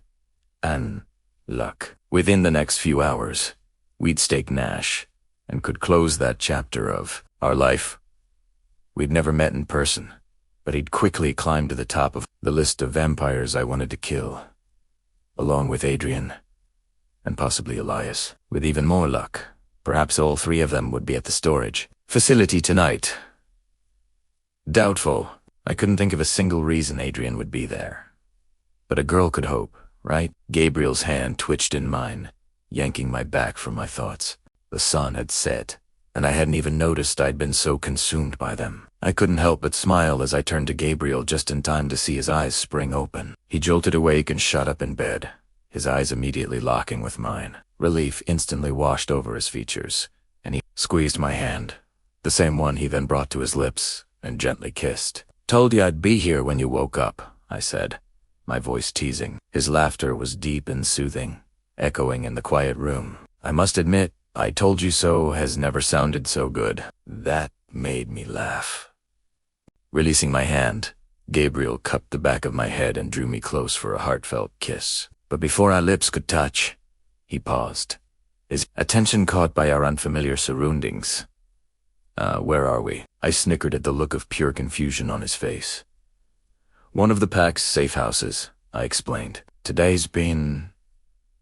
an luck. Within the next few hours, we'd stake Nash, and could close that chapter of our life. We'd never met in person, but he'd quickly climbed to the top of the list of vampires I wanted to kill, along with Adrian, and possibly Elias. With even more luck, perhaps all three of them would be at the storage facility tonight. Doubtful. I couldn't think of a single reason Adrian would be there. But a girl could hope, right? Gabriel's hand twitched in mine, yanking my back from my thoughts. The sun had set, and I hadn't even noticed I'd been so consumed by them. I couldn't help but smile as I turned to Gabriel just in time to see his eyes spring open. He jolted awake and shot up in bed, his eyes immediately locking with mine. Relief instantly washed over his features, and he squeezed my hand, the same one he then brought to his lips and gently kissed. Told you I'd be here when you woke up, I said, my voice teasing. His laughter was deep and soothing, echoing in the quiet room. I must admit, I told you so has never sounded so good. That made me laugh. Releasing my hand, Gabriel cupped the back of my head and drew me close for a heartfelt kiss. But before our lips could touch, he paused, his attention caught by our unfamiliar surroundings. Where are we? I snickered at the look of pure confusion on his face. One of the pack's safe houses, I explained. Today's been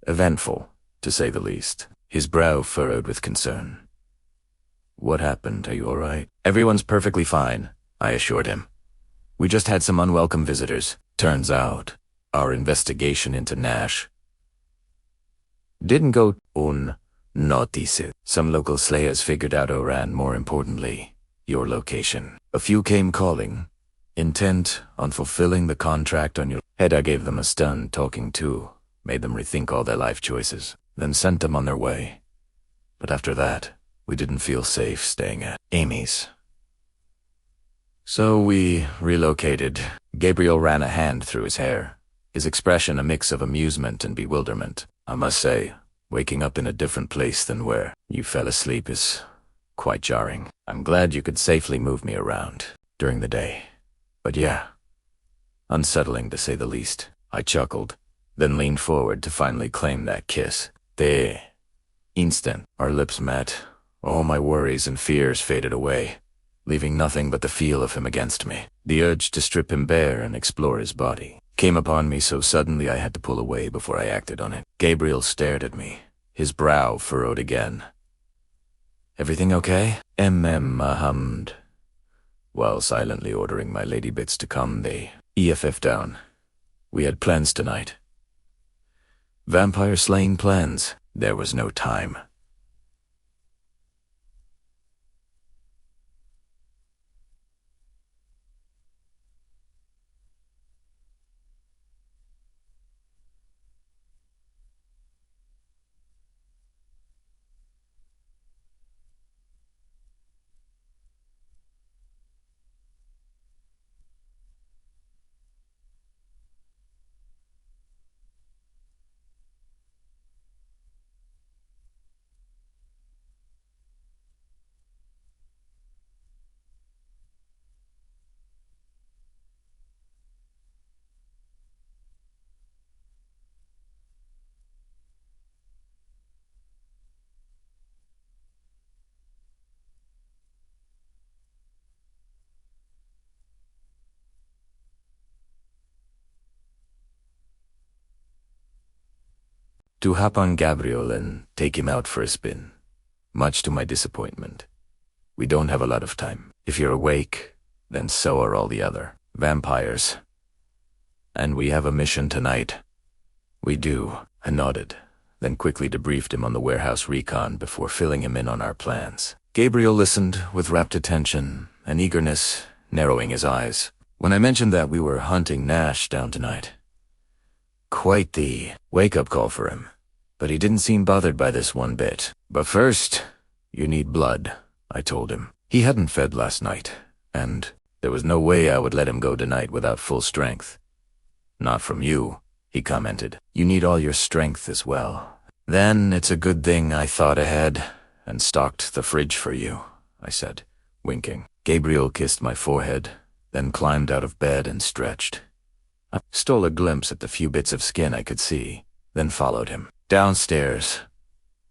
eventful, to say the least. His brow furrowed with concern. What happened? Are you all right? Everyone's perfectly fine, I assured him. We just had some unwelcome visitors. Turns out, our investigation into Nash didn't go unnoticed. Some local slayers figured out and more importantly, your location. A few came calling, intent on fulfilling the contract on your head. I gave them a stun talking to, made them rethink all their life choices, then sent them on their way. But after that, we didn't feel safe staying at Amy's. So we relocated. Gabriel ran a hand through his hair, his expression a mix of amusement and bewilderment. I must say, waking up in a different place than where you fell asleep is quite jarring. I'm glad you could safely move me around during the day. But yeah, unsettling to say the least. I chuckled, then leaned forward to finally claim that kiss. The instant our lips met, all my worries and fears faded away, leaving nothing but the feel of him against me. The urge to strip him bare and explore his body came upon me so suddenly I had to pull away before I acted on it. Gabriel stared at me, his brow furrowed again. Everything okay? Hummed, while silently ordering my lady bits to calm the EFF down. We had plans tonight. Vampire slaying plans. There was no time. To hop on Gabriel and take him out for a spin, much to my disappointment. We don't have a lot of time. If you're awake, then so are all the other vampires. And we have a mission tonight. We do, I nodded, then quickly debriefed him on the warehouse recon before filling him in on our plans. Gabriel listened with rapt attention and eagerness narrowing his eyes when I mentioned that we were hunting Nash down tonight. Quite the wake-up call for him, but he didn't seem bothered by this one bit. But first, you need blood, I told him. He hadn't fed last night, and there was no way I would let him go tonight without full strength. Not from you, he commented. You need all your strength as well. Then it's a good thing I thought ahead and stocked the fridge for you, I said, winking. Gabriel kissed my forehead, then climbed out of bed and stretched. I stole a glimpse at the few bits of skin I could see, then followed him. Downstairs,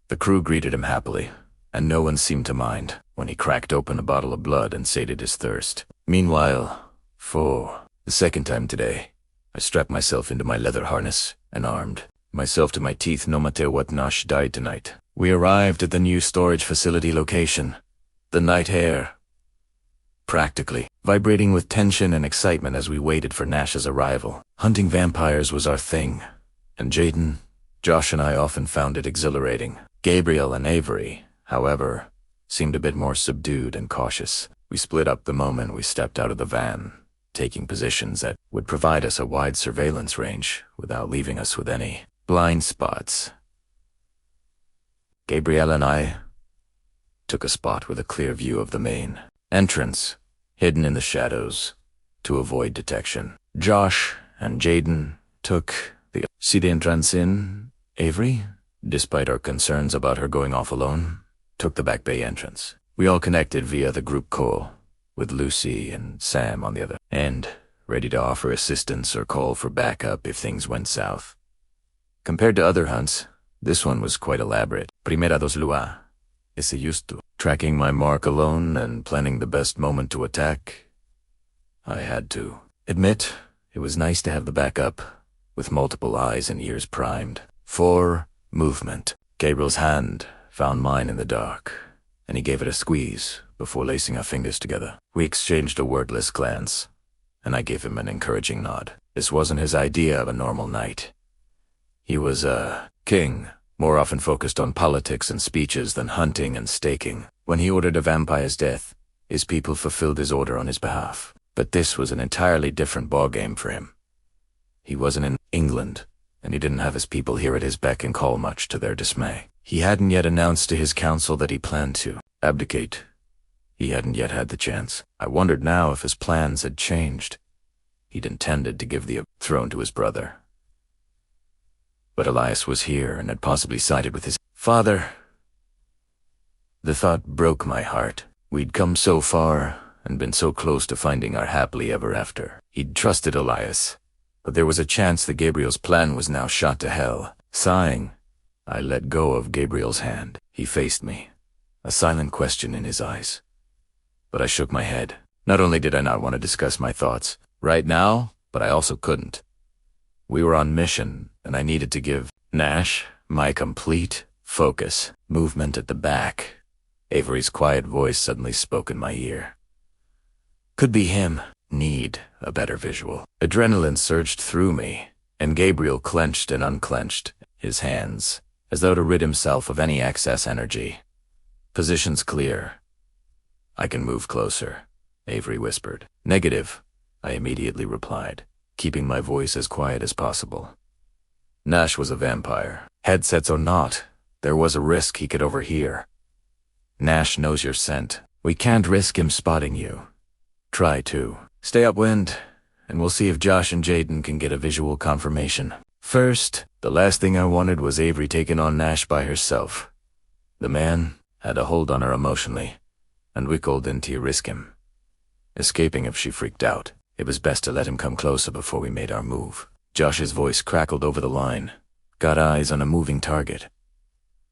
the crew greeted him happily, and no one seemed to mind when he cracked open a bottle of blood and sated his thirst. Meanwhile, for the second time today, I strapped myself into my leather harness and armed myself to my teeth no matter what Nash died tonight. We arrived at the new storage facility location, the night hare, practically vibrating with tension and excitement as we waited for Nash's arrival. Hunting vampires was our thing, and Jaden, Josh and I often found it exhilarating. Gabriel and Avery, however, seemed a bit more subdued and cautious. We split up the moment we stepped out of the van, taking positions that would provide us a wide surveillance range without leaving us with any blind spots. Gabriel and I took a spot with a clear view of the main entrance, hidden in the shadows to avoid detection. Josh and Jaden took the side entrance in. Avery, despite our concerns about her going off alone, took the back bay entrance. We all connected via the group call, with Lucy and Sam on the other end, ready to offer assistance or call for backup if things went south. Compared to other hunts, this one was quite elaborate. Primera dos lua, ese justo. Tracking my mark alone and planning the best moment to attack, I had to admit It was nice to have the backup, with multiple eyes and ears primed. For movement. Gabriel's hand found mine in the dark, and he gave it a squeeze before lacing our fingers together. We exchanged a wordless glance, and I gave him an encouraging nod. This wasn't his idea of a normal night. He was a king, more often focused on politics and speeches than hunting and staking. When he ordered a vampire's death, his people fulfilled his order on his behalf. But this was an entirely different ballgame for him. He wasn't in England, and he didn't have his people here at his beck and call, much to their dismay. He hadn't yet announced to his council that he planned to abdicate. He hadn't yet had the chance. I wondered now if his plans had changed. He'd intended to give the throne to his brother. But Elias was here and had possibly sided with his father. The thought broke my heart. We'd come so far and been so close to finding our happily ever after. He'd trusted Elias, but there was a chance that Gabriel's plan was now shot to hell. Sighing, I let go of Gabriel's hand. He faced me, a silent question in his eyes. But I shook my head. Not only did I not want to discuss my thoughts right now, but I also couldn't. We were on mission, and I needed to give Nash my complete focus. Movement at the back. Avery's quiet voice suddenly spoke in my ear. Could be him. Need a better visual. Adrenaline surged through me, and Gabriel clenched and unclenched his hands, as though to rid himself of any excess energy. Position's clear. I can move closer, Avery whispered. Negative, I immediately replied, keeping my voice as quiet as possible. Nash was a vampire. Headsets or not, there was a risk he could overhear. Nash knows your scent. We can't risk him spotting you. Try to. Stay upwind, and we'll see if Josh and Jaden can get a visual confirmation. First, the last thing I wanted was Avery taking on Nash by herself. The man had a hold on her emotionally, and we couldn't risk him escaping if she freaked out. It was best to let him come closer before we made our move. Josh's voice crackled over the line. Got eyes on a moving target.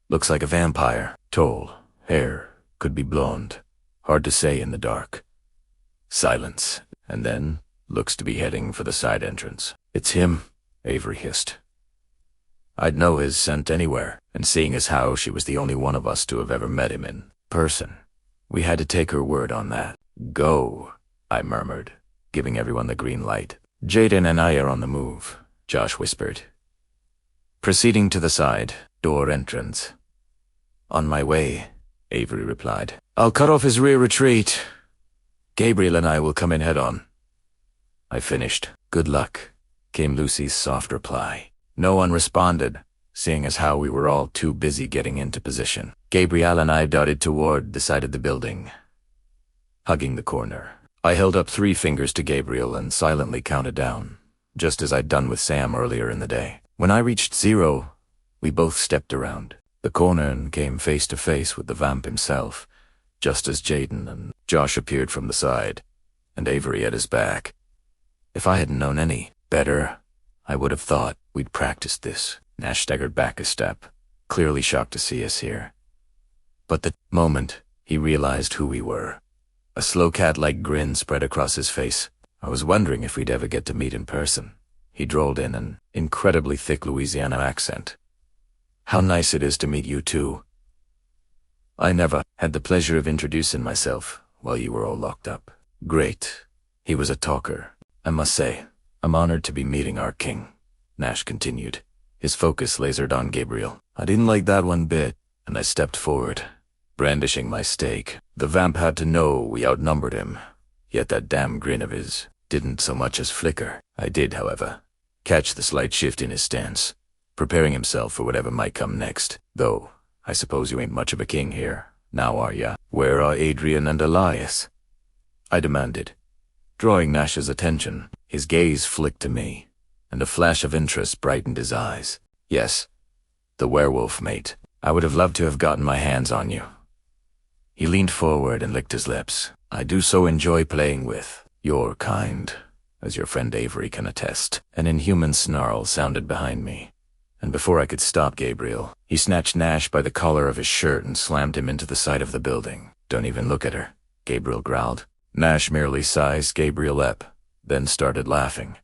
Looks like a vampire. Tall, hair, could be blonde. Hard to say in the dark. Silence, and then looks to be heading for the side entrance. It's him, Avery hissed. I'd know his scent anywhere, and seeing as how she was the only one of us to have ever met him in person, we had to take her word on that. Go, I murmured, giving everyone the green light. Jaden and I are on the move, Josh whispered. Proceeding to the side, door entrance. On my way, Avery replied. I'll cut off his rear retreat. Gabriel and I will come in head-on. I finished. Good luck, came Lucy's soft reply. No one responded, seeing as how we were all too busy getting into position. Gabriel and I darted toward the side of the building, hugging the corner. I held up 3 fingers to Gabriel and silently counted down, just as I'd done with Sam earlier in the day. When I reached 0, we both stepped around the corner and came face to face with the vamp himself, just as Jaden and Josh appeared from the side, and Avery at his back. If I hadn't known any better, I would have thought we'd practiced this. Nash staggered back a step, clearly shocked to see us here. But the moment he realized who we were, a slow cat-like grin spread across his face. I was wondering if we'd ever get to meet in person. He drawled in an incredibly thick Louisiana accent. How nice it is to meet you too. I never had the pleasure of introducing myself while you were all locked up. Great. He was a talker. I must say, I'm honored to be meeting our king, Nash continued, his focus lasered on Gabriel. I didn't like that one bit, and I stepped forward, brandishing my stake. The vamp had to know we outnumbered him, yet that damn grin of his didn't so much as flicker. I did, however, catch the slight shift in his stance, preparing himself for whatever might come next. Though, I suppose you ain't much of a king here, now are ya? Where are Adrian and Elias? I demanded, drawing Nash's attention. His gaze flicked to me, and a flash of interest brightened his eyes. Yes, the werewolf mate. I would have loved to have gotten my hands on you. He leaned forward and licked his lips. I do so enjoy playing with your kind, as your friend Avery can attest. An inhuman snarl sounded behind me, and before I could stop Gabriel, he snatched Nash by the collar of his shirt and slammed him into the side of the building. Don't even look at her, Gabriel growled. Nash merely sized Gabriel up, then started laughing.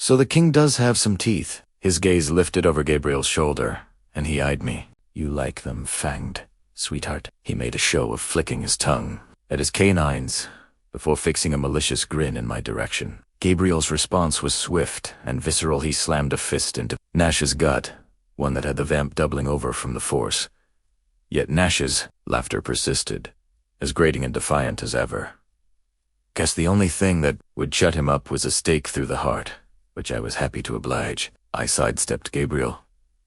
So the king does have some teeth. His gaze lifted over Gabriel's shoulder, and he eyed me. You like them fanged, sweetheart. He made a show of flicking his tongue at his canines before fixing a malicious grin in my direction. Gabriel's response was swift and visceral. He slammed a fist into Nash's gut, one that had the vamp doubling over from the force. Yet Nash's laughter persisted, as grating and defiant as ever. Guess the only thing that would shut him up was a stake through the heart, which I was happy to oblige. I sidestepped Gabriel,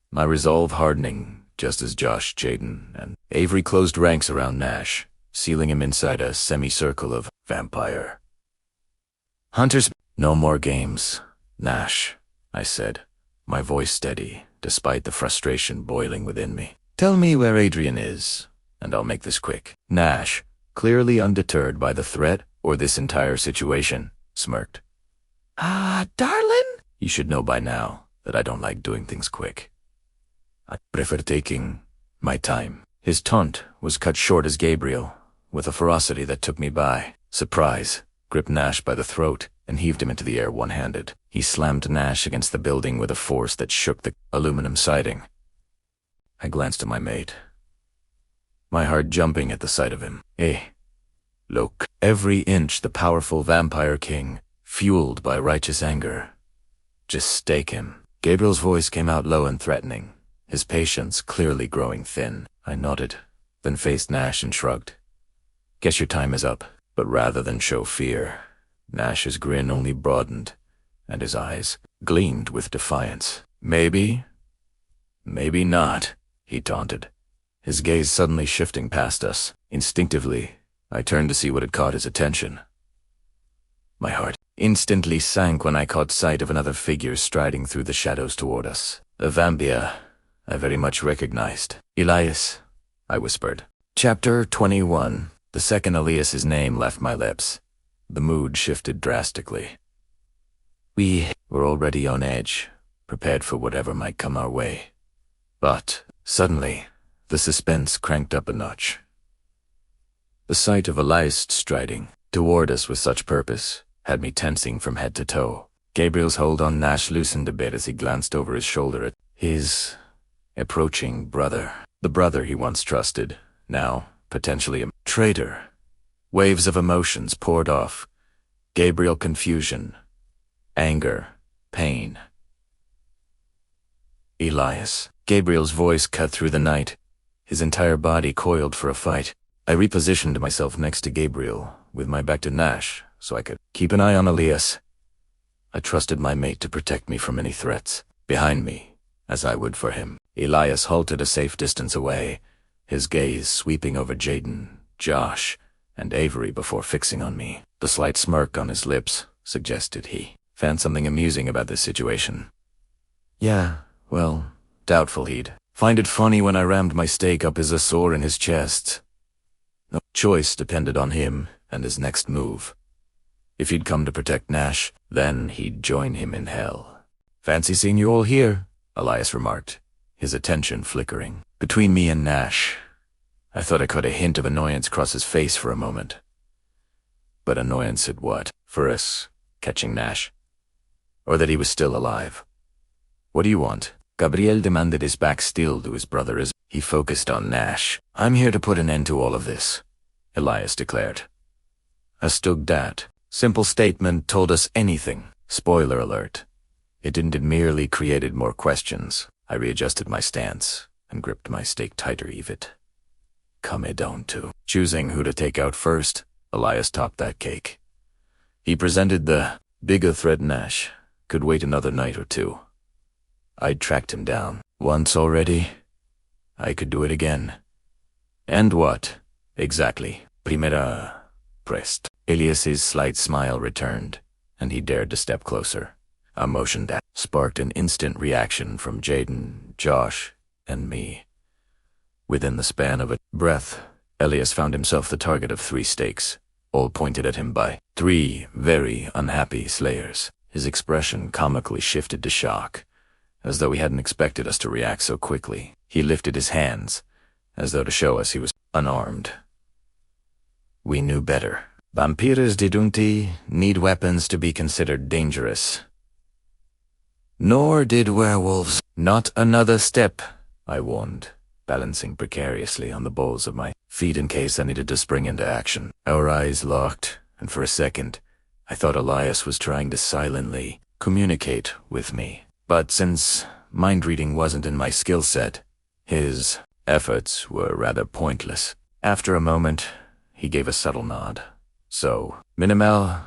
my resolve hardening just as Josh, Jaden, and Avery closed ranks around Nash, sealing him inside a semicircle of vampire. Hunters, no more games, Nash, I said, my voice steady, despite the frustration boiling within me. Tell me where Adrian is, and I'll make this quick. Nash, clearly undeterred by the threat or this entire situation, smirked. Darling? You should know by now that I don't like doing things quick. I prefer taking my time. His taunt was cut short as Gabriel, with a ferocity that took me by surprise, gripped Nash by the throat and heaved him into the air one-handed. He slammed Nash against the building with a force that shook the aluminum siding. I glanced at my mate, my heart jumping at the sight of him. Hey, look, every inch the powerful vampire king, fueled by righteous anger. Just stake him. Gabriel's voice came out low and threatening, his patience clearly growing thin. I nodded, then faced Nash and shrugged. Guess your time is up. But rather than show fear, Nash's grin only broadened, and his eyes gleamed with defiance. Maybe, maybe not, he taunted, his gaze suddenly shifting past us. Instinctively, I turned to see what had caught his attention. My heart instantly sank when I caught sight of another figure striding through the shadows toward us. A vampire I very much recognized. Elias, I whispered. Chapter 21. The second Elias's name left my lips, the mood shifted drastically. We were already on edge, prepared for whatever might come our way. But suddenly, the suspense cranked up a notch. The sight of Elias striding toward us with such purpose had me tensing from head to toe. Gabriel's hold on Nash loosened a bit as he glanced over his shoulder at his approaching brother. The brother he once trusted, now potentially a traitor. Waves of emotions poured off. Gabriel confusion, anger, pain. Elias. Gabriel's voice cut through the night, his entire body coiled for a fight. I repositioned myself next to Gabriel, with my back to Nash, so I could keep an eye on Elias. I trusted my mate to protect me from any threats behind me, as I would for him. Elias halted a safe distance away, his gaze sweeping over Jaden, Josh, and Avery before fixing on me. The slight smirk on his lips suggested he found something amusing about this situation. Yeah, well, doubtful he'd find it funny when I rammed my stake up his sore in his chest. No choice depended on him and his next move. If he'd come to protect Nash, then he'd join him in hell. Fancy seeing you all here, Elias remarked, his attention flickering. Between me and Nash, I thought I caught a hint of annoyance cross his face for a moment. But annoyance at what? For us catching Nash? Or that he was still alive? What do you want? Gabriel demanded, his back still to his brother as he focused on Nash. I'm here to put an end to all of this, Elias declared. A stug dat. Simple statement told us anything. Spoiler alert. It didn't, it merely created more questions. I readjusted my stance and gripped my stake tighter even. Come down to choosing who to take out first. Elias topped that cake. He presented the bigger threat. Nash could wait another night or two. I'd tracked him down once already. I could do it again. And what? Exactly. Primera pressed. Elias's slight smile returned, and he dared to step closer. A motion that sparked an instant reaction from Jaden, Josh, and me. Within the span of a breath, Elias found himself the target of 3 stakes, all pointed at him by 3 very unhappy slayers. His expression comically shifted to shock, as though he hadn't expected us to react so quickly. He lifted his hands, as though to show us he was unarmed. We knew better. Vampires didn't need weapons to be considered dangerous. Nor did werewolves. Not another step, I warned, balancing precariously on the balls of my feet in case I needed to spring into action. Our eyes locked, and for a second, I thought Elias was trying to silently communicate with me. But since mind reading wasn't in my skill set, his efforts were rather pointless. After a moment, he gave a subtle nod. So, Minimel,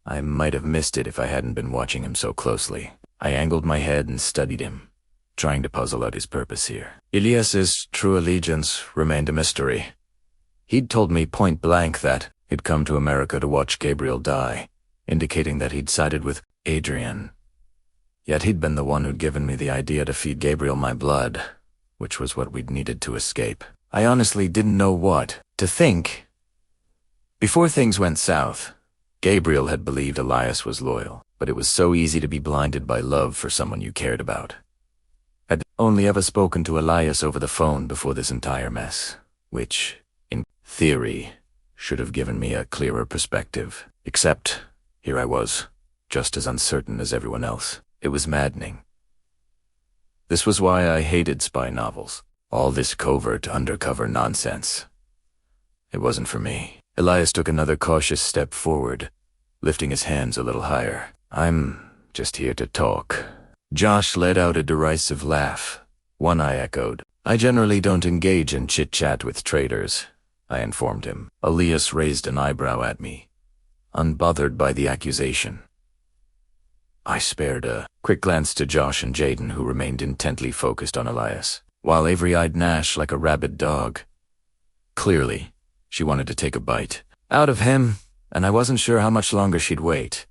I might have missed it if I hadn't been watching him so closely. I angled my head and studied him, trying to puzzle out his purpose here. Elias's true allegiance remained a mystery. He'd told me point blank that he'd come to America to watch Gabriel die, indicating that he'd sided with Adrian. Yet he'd been the one who'd given me the idea to feed Gabriel my blood, which was what we'd needed to escape. I honestly didn't know what to think. Before things went south, Gabriel had believed Elias was loyal, but it was so easy to be blinded by love for someone you cared about. I'd only ever spoken to Elias over the phone before this entire mess, which, in theory, should have given me a clearer perspective. Except, here I was, just as uncertain as everyone else. It was maddening. This was why I hated spy novels. All this covert, undercover nonsense. It wasn't for me. Elias took another cautious step forward, lifting his hands a little higher. I'm just here to talk. Josh let out a derisive laugh. One I echoed. I generally don't engage in chit-chat with traitors, I informed him. Elias raised an eyebrow at me, unbothered by the accusation. I spared a quick glance to Josh and Jaden, who remained intently focused on Elias, while Avery eyed Nash like a rabid dog. Clearly, she wanted to take a bite out of him, and I wasn't sure how much longer she'd wait.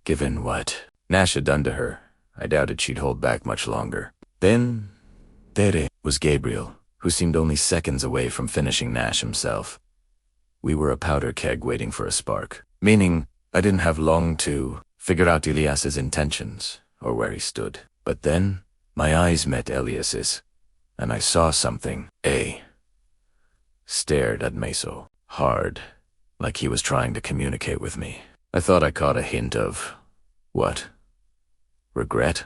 Given what Nash had done to her, I doubted she'd hold back much longer. Then, there was Gabriel, who seemed only seconds away from finishing Nash himself. We were a powder keg waiting for a spark, meaning I didn't have long to figure out Elias's intentions or where he stood. But then, my eyes met Elias's, and I saw something. Stared at me so hard, like he was trying to communicate with me. I thought I caught a hint of, what? Regret?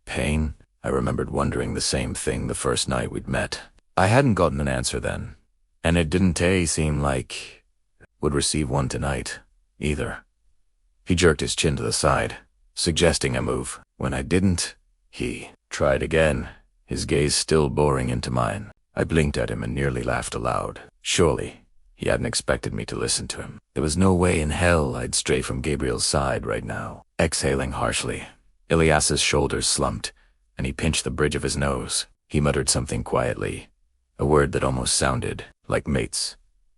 Pain? I remembered wondering the same thing the first night we'd met. I hadn't gotten an answer then, and it didn't seem like would receive one tonight, either. He jerked his chin to the side, suggesting a move. When I didn't, he tried again, his gaze still boring into mine. I blinked at him and nearly laughed aloud. Surely, he hadn't expected me to listen to him. There was no way in hell I'd stray from Gabriel's side right now. Exhaling harshly, Elias's shoulders slumped, and he pinched the bridge of his nose. He muttered something quietly, a word that almost sounded like mates,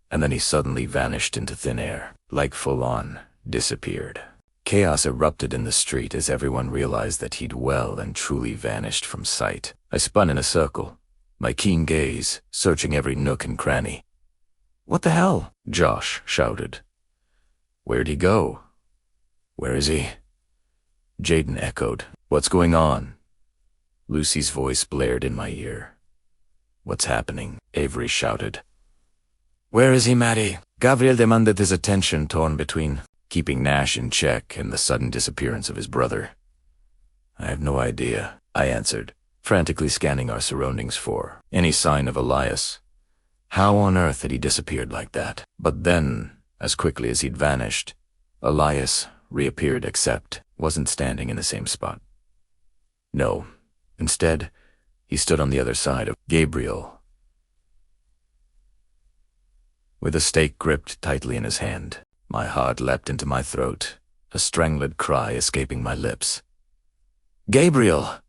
and then he suddenly vanished into thin air, like full-on disappeared. Chaos erupted in the street as everyone realized that he'd well and truly vanished from sight. I spun in a circle, my keen gaze searching every nook and cranny. "What the hell?" Josh shouted. "Where'd he go? Where is he?" Jaden echoed. "What's going on?" Lucy's voice blared in my ear. "What's happening?" Avery shouted. "Where is he, Maddie?" Gabriel demanded, his attention torn between keeping Nash in check and the sudden disappearance of his brother. "I have no idea," I answered, frantically scanning our surroundings for any sign of Elias. How on earth had he disappeared like that? But then, as quickly as he'd vanished, Elias reappeared, except wasn't standing in the same spot. No, instead, he stood on the other side of Gabriel, with a stake gripped tightly in his hand. My heart leapt into my throat, a strangled cry escaping my lips. "Gabriel!"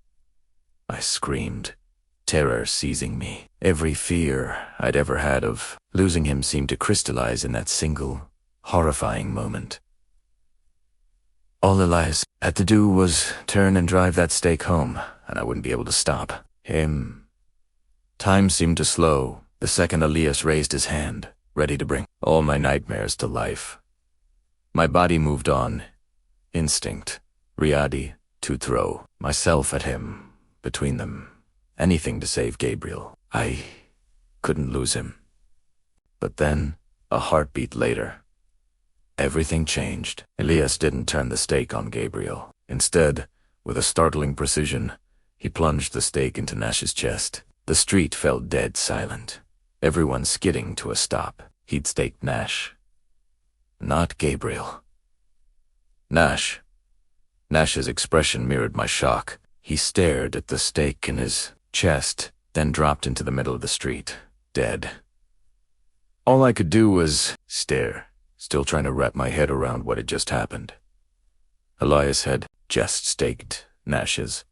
I screamed, terror seizing me. Every fear I'd ever had of losing him seemed to crystallize in that single, horrifying moment. All Elias had to do was turn and drive that stake home, and I wouldn't be able to stop him. Time seemed to slow the second Elias raised his hand, ready to bring all my nightmares to life. My body moved on, instinct, ready to throw myself at him, between them, anything to save Gabriel. I couldn't lose him. But then, a heartbeat later, everything changed. Elias didn't turn the stake on Gabriel. Instead, With a startling precision, he plunged the stake into Nash's chest. The street fell dead silent, everyone skidding to a stop. He'd staked Nash, not Gabriel. Nash. Nash's expression mirrored my shock. He stared at the stake in his chest, then dropped into the middle of the street, dead. All I could do was stare, still trying to wrap my head around what had just happened. Elias had just staked Nash's.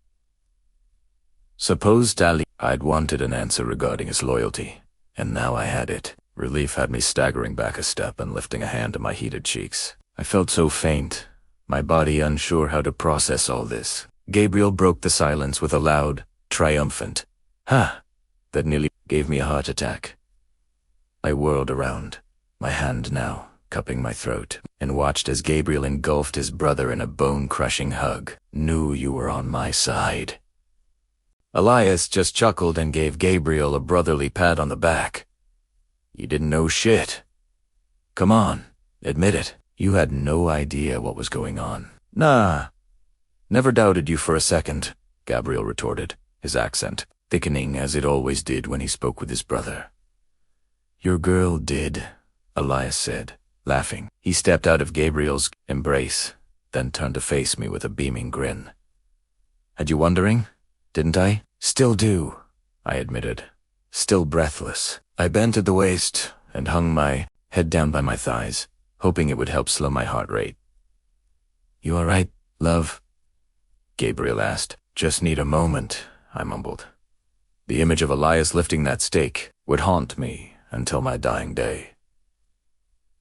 Supposed I'd wanted an answer regarding his loyalty, and now I had it. Relief had me staggering back a step and lifting a hand to my heated cheeks. I felt so faint, my body unsure how to process all this. Gabriel broke the silence with a loud, triumphant, "Ha!" that nearly gave me a heart attack. I whirled around, my hand now cupping my throat, and watched as Gabriel engulfed his brother in a bone-crushing hug. "Knew you were on my side." Elias just chuckled and gave Gabriel a brotherly pat on the back. "You didn't know shit. Come on, admit it. You had no idea what was going on." "Nah, never doubted you for a second," Gabriel retorted, his accent thickening as it always did when he spoke with his brother. "Your girl did," Elias said, laughing. He stepped out of Gabriel's embrace, then turned to face me with a beaming grin. "Had you wondering, didn't I?" "Still do," I admitted, still breathless. I bent at the waist and hung my head down by my thighs, hoping it would help slow my heart rate. "You all right, love?" Gabriel asked. "Just need a moment," I mumbled. The image of Elias lifting that stake would haunt me until my dying day.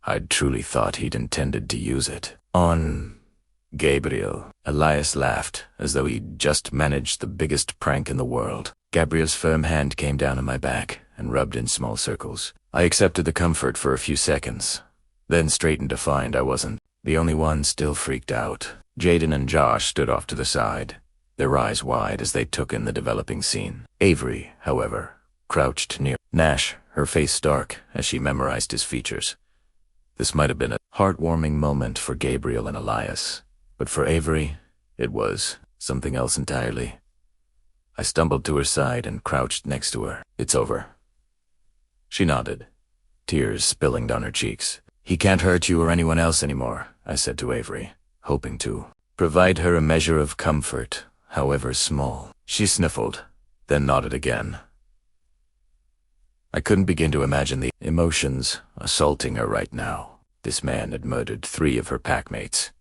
I'd truly thought he'd intended to use it on Gabriel. Elias laughed, as though he'd just managed the biggest prank in the world. Gabriel's firm hand came down on my back and rubbed in small circles. I accepted the comfort for a few seconds, then straightened to find I wasn't the only one still freaked out. Jaden and Josh stood off to the side, their eyes wide as they took in the developing scene. Avery, however, crouched near Nash, her face stark as she memorized his features. This might have been a heartwarming moment for Gabriel and Elias, but for Avery, it was something else entirely. I stumbled to her side and crouched next to her. "It's over." She nodded, tears spilling down her cheeks. "He can't hurt you or anyone else anymore," I said to Avery, hoping to provide her a measure of comfort, however small. She sniffled, then nodded again. I couldn't begin to imagine the emotions assaulting her right now. This man had murdered 3 of her packmates,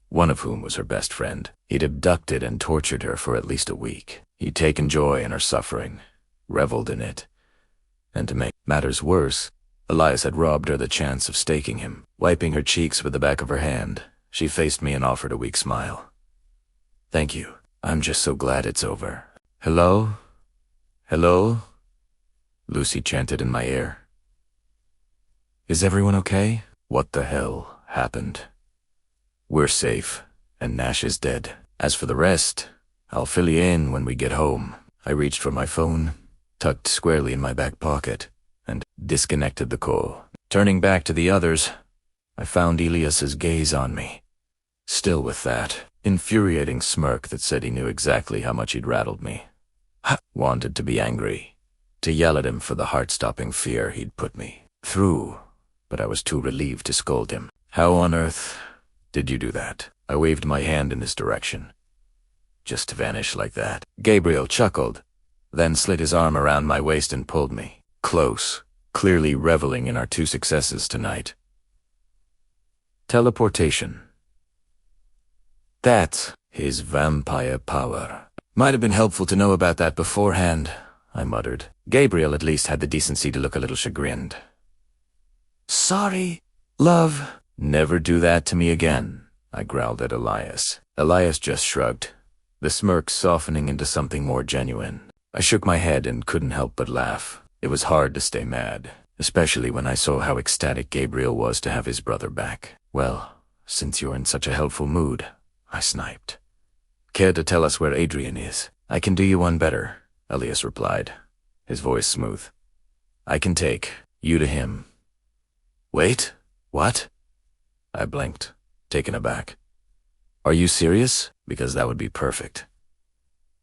one of whom was her best friend. He'd abducted and tortured her for at least a week. He'd taken joy in her suffering, reveled in it. And to make matters worse, Elias had robbed her the chance of staking him. Wiping her cheeks with the back of her hand, she faced me and offered a weak smile. "Thank you. I'm just so glad it's over." "Hello? Hello?" Lucy chanted in my ear. "Is everyone okay?" What the hell happened? "We're safe, and Nash is dead. As for the rest, I'll fill you in when we get home." I reached for my phone, tucked squarely in my back pocket, and disconnected the call. Turning back to the others, I found Elias's gaze on me, still with that infuriating smirk that said he knew exactly how much he'd rattled me. I wanted to be angry, to yell at him for the heart-stopping fear he'd put me through, but I was too relieved to scold him. "How on earth did you do that?" I waved my hand in his direction. "Just to vanish like that." Gabriel chuckled, then slid his arm around my waist and pulled me close, clearly reveling in our 2 successes tonight. Teleportation. That's his vampire power. "Might have been helpful to know about that beforehand," I muttered. Gabriel at least had the decency to look a little chagrined. "Sorry, love." "Never do that to me again," I growled at Elias. Elias just shrugged, the smirk softening into something more genuine. I shook my head and couldn't help but laugh. It was hard to stay mad, especially when I saw how ecstatic Gabriel was to have his brother back. "Well, since you're in such a helpful mood," I sniped. "Care to tell us where Adrian is?" "I can do you one better," Elias replied, his voice smooth. "I can take you to him." "Wait, what?" I blinked, taken aback. Are you serious? Because that would be perfect.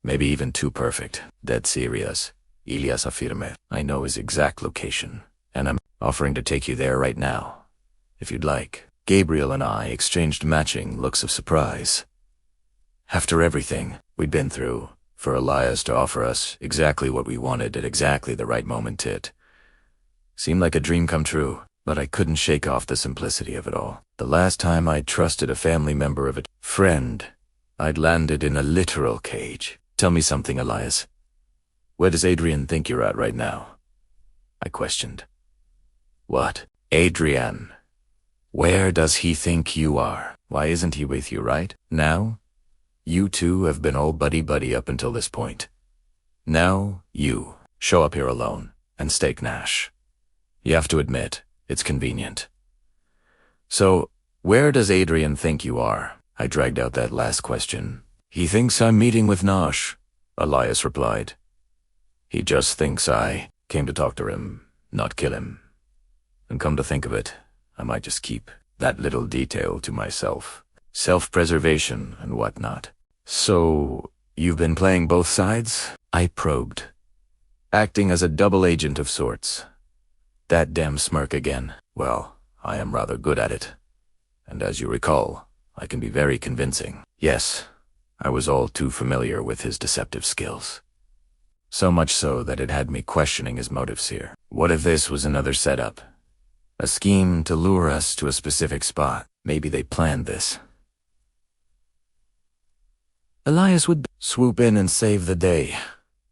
Maybe even too perfect. Dead serious. Ilias afirme. I know his exact location, and I'm offering to take you there right now, if you'd like. Gabriel and I exchanged matching looks of surprise. After everything we'd been through, for Elias to offer us exactly what we wanted at exactly the right moment, it seemed like a dream come true, but I couldn't shake off the simplicity of it all. The last time I'd trusted a family member of a friend, I'd landed in a literal cage. Tell me something, Elias. Where does Adrian think you're at right now? I questioned. What? Adrian. Where does he think you are? Why isn't he with you right now? You two have been all buddy-buddy up until this point. Now, you show up here alone and stake Nash. You have to admit, it's convenient. So, where does Adrian think you are? I dragged out that last question. He thinks I'm meeting with Nash, Elias replied. He just thinks I came to talk to him, not kill him. And come to think of it, I might just keep that little detail to myself. Self-preservation and whatnot. So, you've been playing both sides? I probed. Acting as a double agent of sorts. That damn smirk again. Well, I am rather good at it. And as you recall, I can be very convincing. Yes, I was all too familiar with his deceptive skills. So much so that it had me questioning his motives here. What if this was another setup? A scheme to lure us to a specific spot. Maybe they planned this. Elias would swoop in and save the day,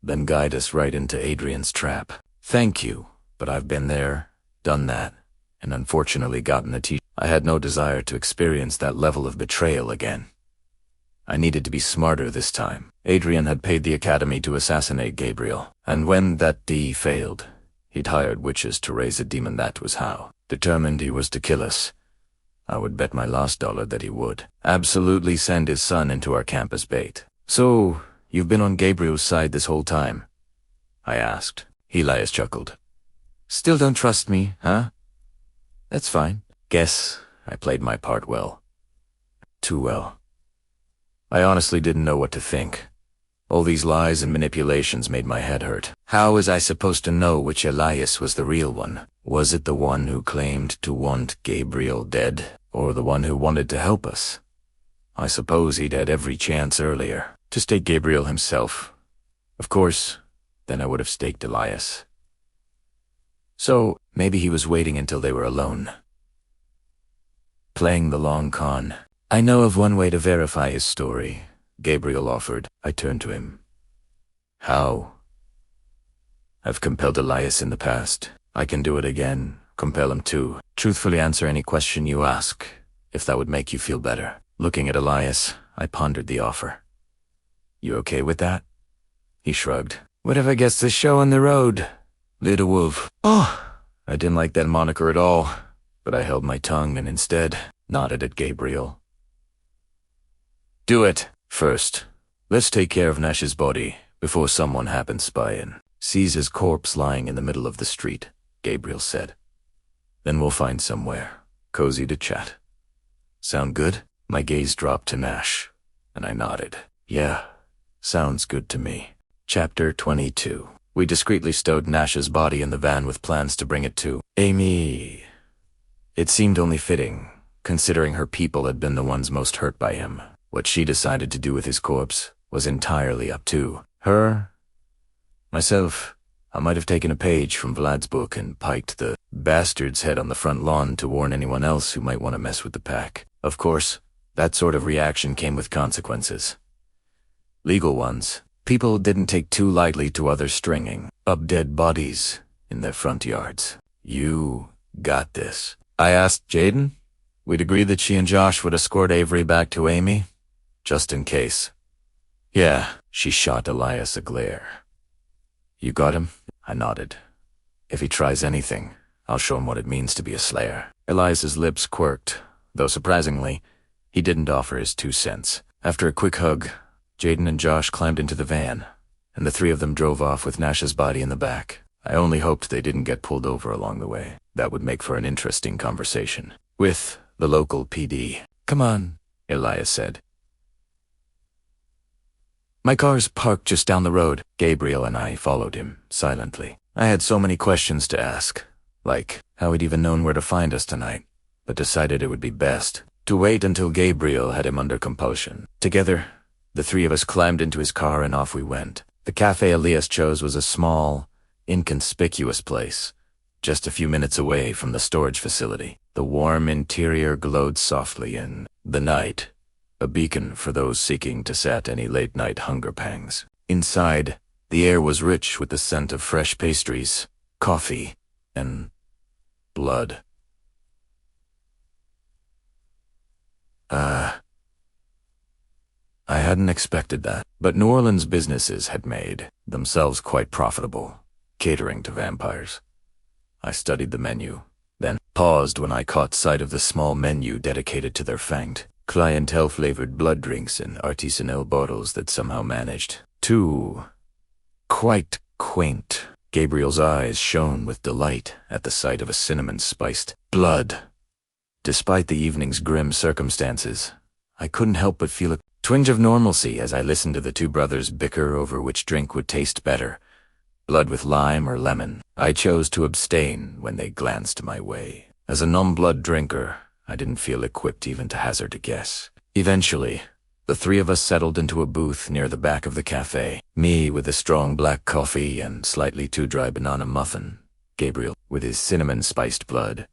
then guide us right into Adrian's trap. Thank you, but I've been there, done that, and unfortunately gotten a teach. I had no desire to experience that level of betrayal again. I needed to be smarter this time. Adrian had paid the Academy to assassinate Gabriel, and when that D failed, he'd hired witches to raise a demon. That was how. Determined he was to kill us. I would bet my last dollar that he would. Absolutely send his son into our campus bait. So, you've been on Gabriel's side this whole time? I asked. Elias chuckled. Still don't trust me, huh? That's fine. Guess I played my part well. Too well. I honestly didn't know what to think. All these lies and manipulations made my head hurt. How was I supposed to know which Elias was the real one? Was it the one who claimed to want Gabriel dead, or the one who wanted to help us? I suppose he'd had every chance earlier to stake Gabriel himself. Of course, then I would have staked Elias. So, maybe he was waiting until they were alone. Playing the long con. I know of one way to verify his story, Gabriel offered. I turned to him. How? I've compelled Elias in the past. I can do it again, compel him too. Truthfully answer any question you ask, if that would make you feel better. Looking at Elias, I pondered the offer. You okay with that? He shrugged. Whatever gets the show on the road, little wolf. Oh, I didn't like that moniker at all, but I held my tongue and instead nodded at Gabriel. Do it. First, let's take care of Nash's body before someone happens spy in. Sees his corpse lying in the middle of the street, Gabriel said. Then we'll find somewhere cozy to chat. Sound good? My gaze dropped to Nash, and I nodded. Yeah, sounds good to me. Chapter 22. We discreetly stowed Nash's body in the van with plans to bring it to Amy. It seemed only fitting, considering her people had been the ones most hurt by him. What she decided to do with his corpse was entirely up to her. Myself, I might have taken a page from Vlad's book and piked the bastard's head on the front lawn to warn anyone else who might want to mess with the pack. Of course, that sort of reaction came with consequences. Legal ones. People didn't take too lightly to others stringing up dead bodies in their front yards. You got this. I asked Jaden. We'd agreed that she and Josh would escort Avery back to Amy, just in case. Yeah, she shot Elias a glare. You got him? I nodded. If he tries anything, I'll show him what it means to be a slayer. Elias's lips quirked, though surprisingly, he didn't offer his 2 cents. After a quick hug, Jaden and Josh climbed into the van, and the 3 of them drove off with Nash's body in the back. I only hoped they didn't get pulled over along the way. That would make for an interesting conversation with the local PD. Come on, Elias said. My car's parked just down the road. Gabriel and I followed him, silently. I had so many questions to ask, like how he'd even known where to find us tonight, but decided it would be best to wait until Gabriel had him under compulsion. Together, the three of us climbed into his car and off we went. The cafe Elias chose was a small, inconspicuous place, just a few minutes away from the storage facility. The warm interior glowed softly in the night, a beacon for those seeking to sat any late-night hunger pangs. Inside, the air was rich with the scent of fresh pastries, coffee, and blood. I hadn't expected that, but New Orleans businesses had made themselves quite profitable, catering to vampires. I studied the menu, then paused when I caught sight of the small menu dedicated to their fanged, clientele-flavored blood drinks in artisanal bottles that somehow managed to quite quaint. Gabriel's eyes shone with delight at the sight of a cinnamon-spiced blood. Despite the evening's grim circumstances, I couldn't help but feel a twinge of normalcy as I listened to the two brothers bicker over which drink would taste better, blood with lime or lemon. I chose to abstain when they glanced my way. As a non-blood drinker, I didn't feel equipped even to hazard a guess. Eventually, the three of us settled into a booth near the back of the cafe, me with a strong black coffee and slightly too dry banana muffin, Gabriel with his cinnamon-spiced blood,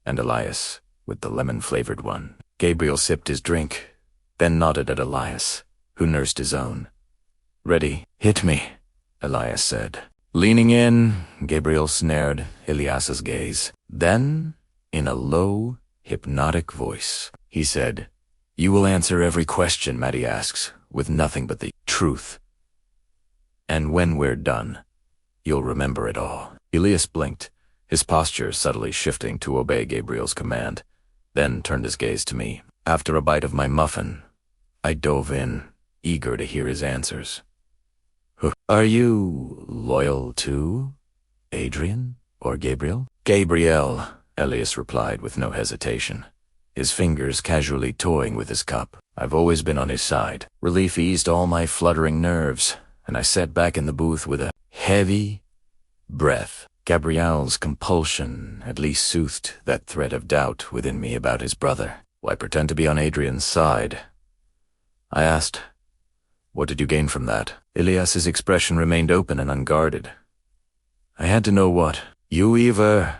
and Elias with the lemon-flavored one. Gabriel sipped his drink, then nodded at Elias, who nursed his own. "Ready? Hit me," Elias said. Leaning in, Gabriel snared Elias's gaze. Then, in a low, hypnotic voice, he said, "You will answer every question Maddie asks, with nothing but the truth. And when we're done, you'll remember it all." Elias blinked, his posture subtly shifting to obey Gabriel's command, then turned his gaze to me. After a bite of my muffin, I dove in, eager to hear his answers. "Are you loyal to Adrian or Gabriel?" "Gabriel," Elias replied with no hesitation, his fingers casually toying with his cup. I've always been on his side. Relief eased all my fluttering nerves, and I sat back in the booth with a heavy breath. Gabriel's compulsion at least soothed that thread of doubt within me about his brother. Why pretend to be on Adrian's side? I asked, "What did you gain from that?" Elias's expression remained open and unguarded. I had to know what you were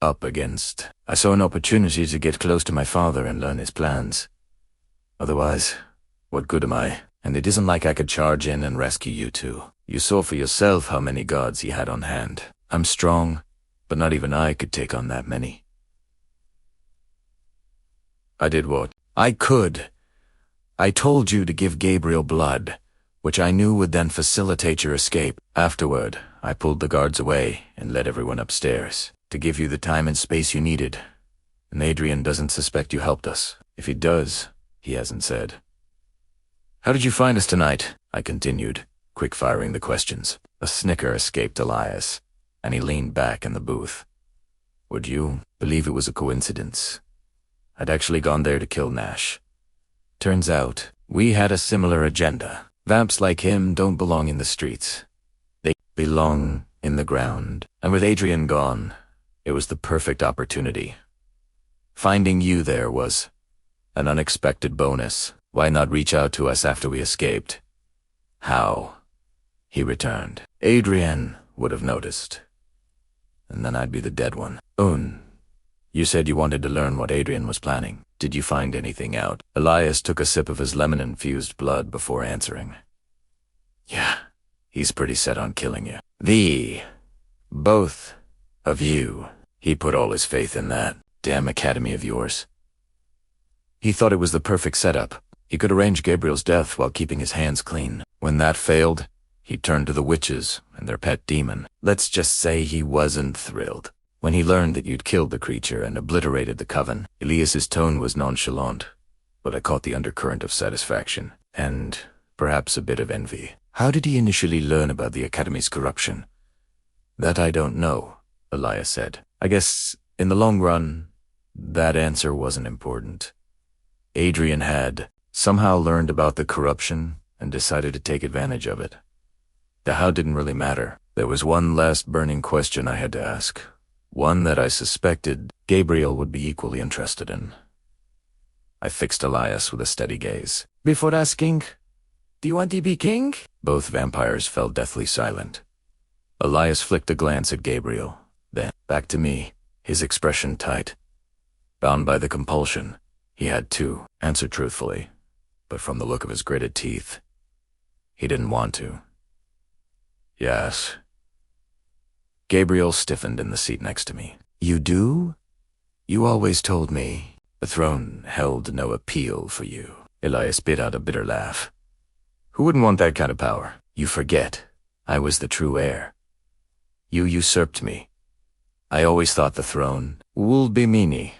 up against. I saw an opportunity to get close to my father and learn his plans. Otherwise, what good am I? And it isn't like I could charge in and rescue you two. You saw for yourself how many guards he had on hand. I'm strong, but not even I could take on that many. I did what I could. I told you to give Gabriel blood, which I knew would then facilitate your escape. Afterward, I pulled the guards away and led everyone upstairs to give you the time and space you needed. And Adrian doesn't suspect you helped us. If he does, he hasn't said. "How did you find us tonight?" I continued, quick-firing the questions. A snicker escaped Elias, and he leaned back in the booth. "Would you believe it was a coincidence? I'd actually gone there to kill Nash. Turns out, we had a similar agenda. Vamps like him don't belong in the streets. They belong in the ground. And with Adrian gone, it was the perfect opportunity. Finding you there was an unexpected bonus. Why not reach out to us after we escaped?" "How?" he returned. "Adrian would have noticed. And then I'd be the dead one." You said you wanted to learn what Adrian was planning. Did you find anything out?" Elias took a sip of his lemon-infused blood before answering. "Yeah, he's pretty set on killing you. Both of you. He put all his faith in that damn academy of yours. He thought it was the perfect setup. He could arrange Gabriel's death while keeping his hands clean. When that failed, he turned to the witches and their pet demon. Let's just say he wasn't thrilled. When he learned that you'd killed the creature and obliterated the coven, Elias's tone was nonchalant, but I caught the undercurrent of satisfaction, and perhaps a bit of envy. How did he initially learn about the Academy's corruption? That I don't know, Elias said. I guess, in the long run, that answer wasn't important. Adrian had somehow learned about the corruption and decided to take advantage of it. The how didn't really matter. There was one last burning question I had to ask, one that I suspected Gabriel would be equally interested in. I fixed Elias with a steady gaze. Before asking, "Do you want to be king?" Both vampires fell deathly silent. Elias flicked a glance at Gabriel, then back to me, his expression tight. Bound by the compulsion, he had to answer truthfully, but from the look of his gritted teeth, he didn't want to. Yes. Gabriel stiffened in the seat next to me. You do? You always told me the throne held no appeal for you. Elias spit out a bitter laugh. Who wouldn't want that kind of power? You forget. I was the true heir. You usurped me. I always thought the throne would be mine.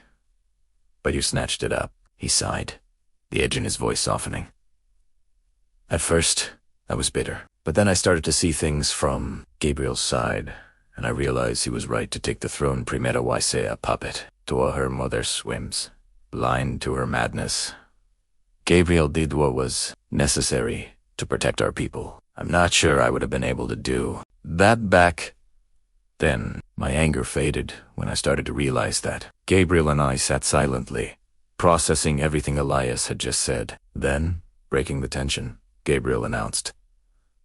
But you snatched it up, he sighed, the edge in his voice softening. At first, I was bitter, but then I started to see things from Gabriel's side, and I realized he was right to take the throne primero wise a puppet to her mother's whims, blind to her madness. Gabriel did what was necessary to protect our people. I'm not sure I would have been able to do that back then. My anger faded when I started to realize that. Gabriel and I sat silently, processing everything Elias had just said. Then, breaking the tension, Gabriel announced,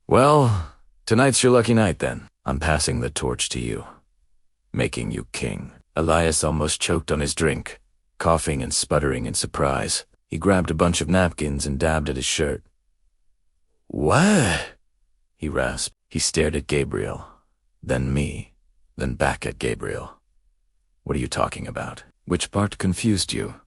"Well, tonight's your lucky night then. I'm passing the torch to you, making you king." Elias almost choked on his drink, coughing and sputtering in surprise. He grabbed a bunch of napkins and dabbed at his shirt. "What?" he rasped. He stared at Gabriel, then me, then back at Gabriel. "What are you talking about? Which part confused you?"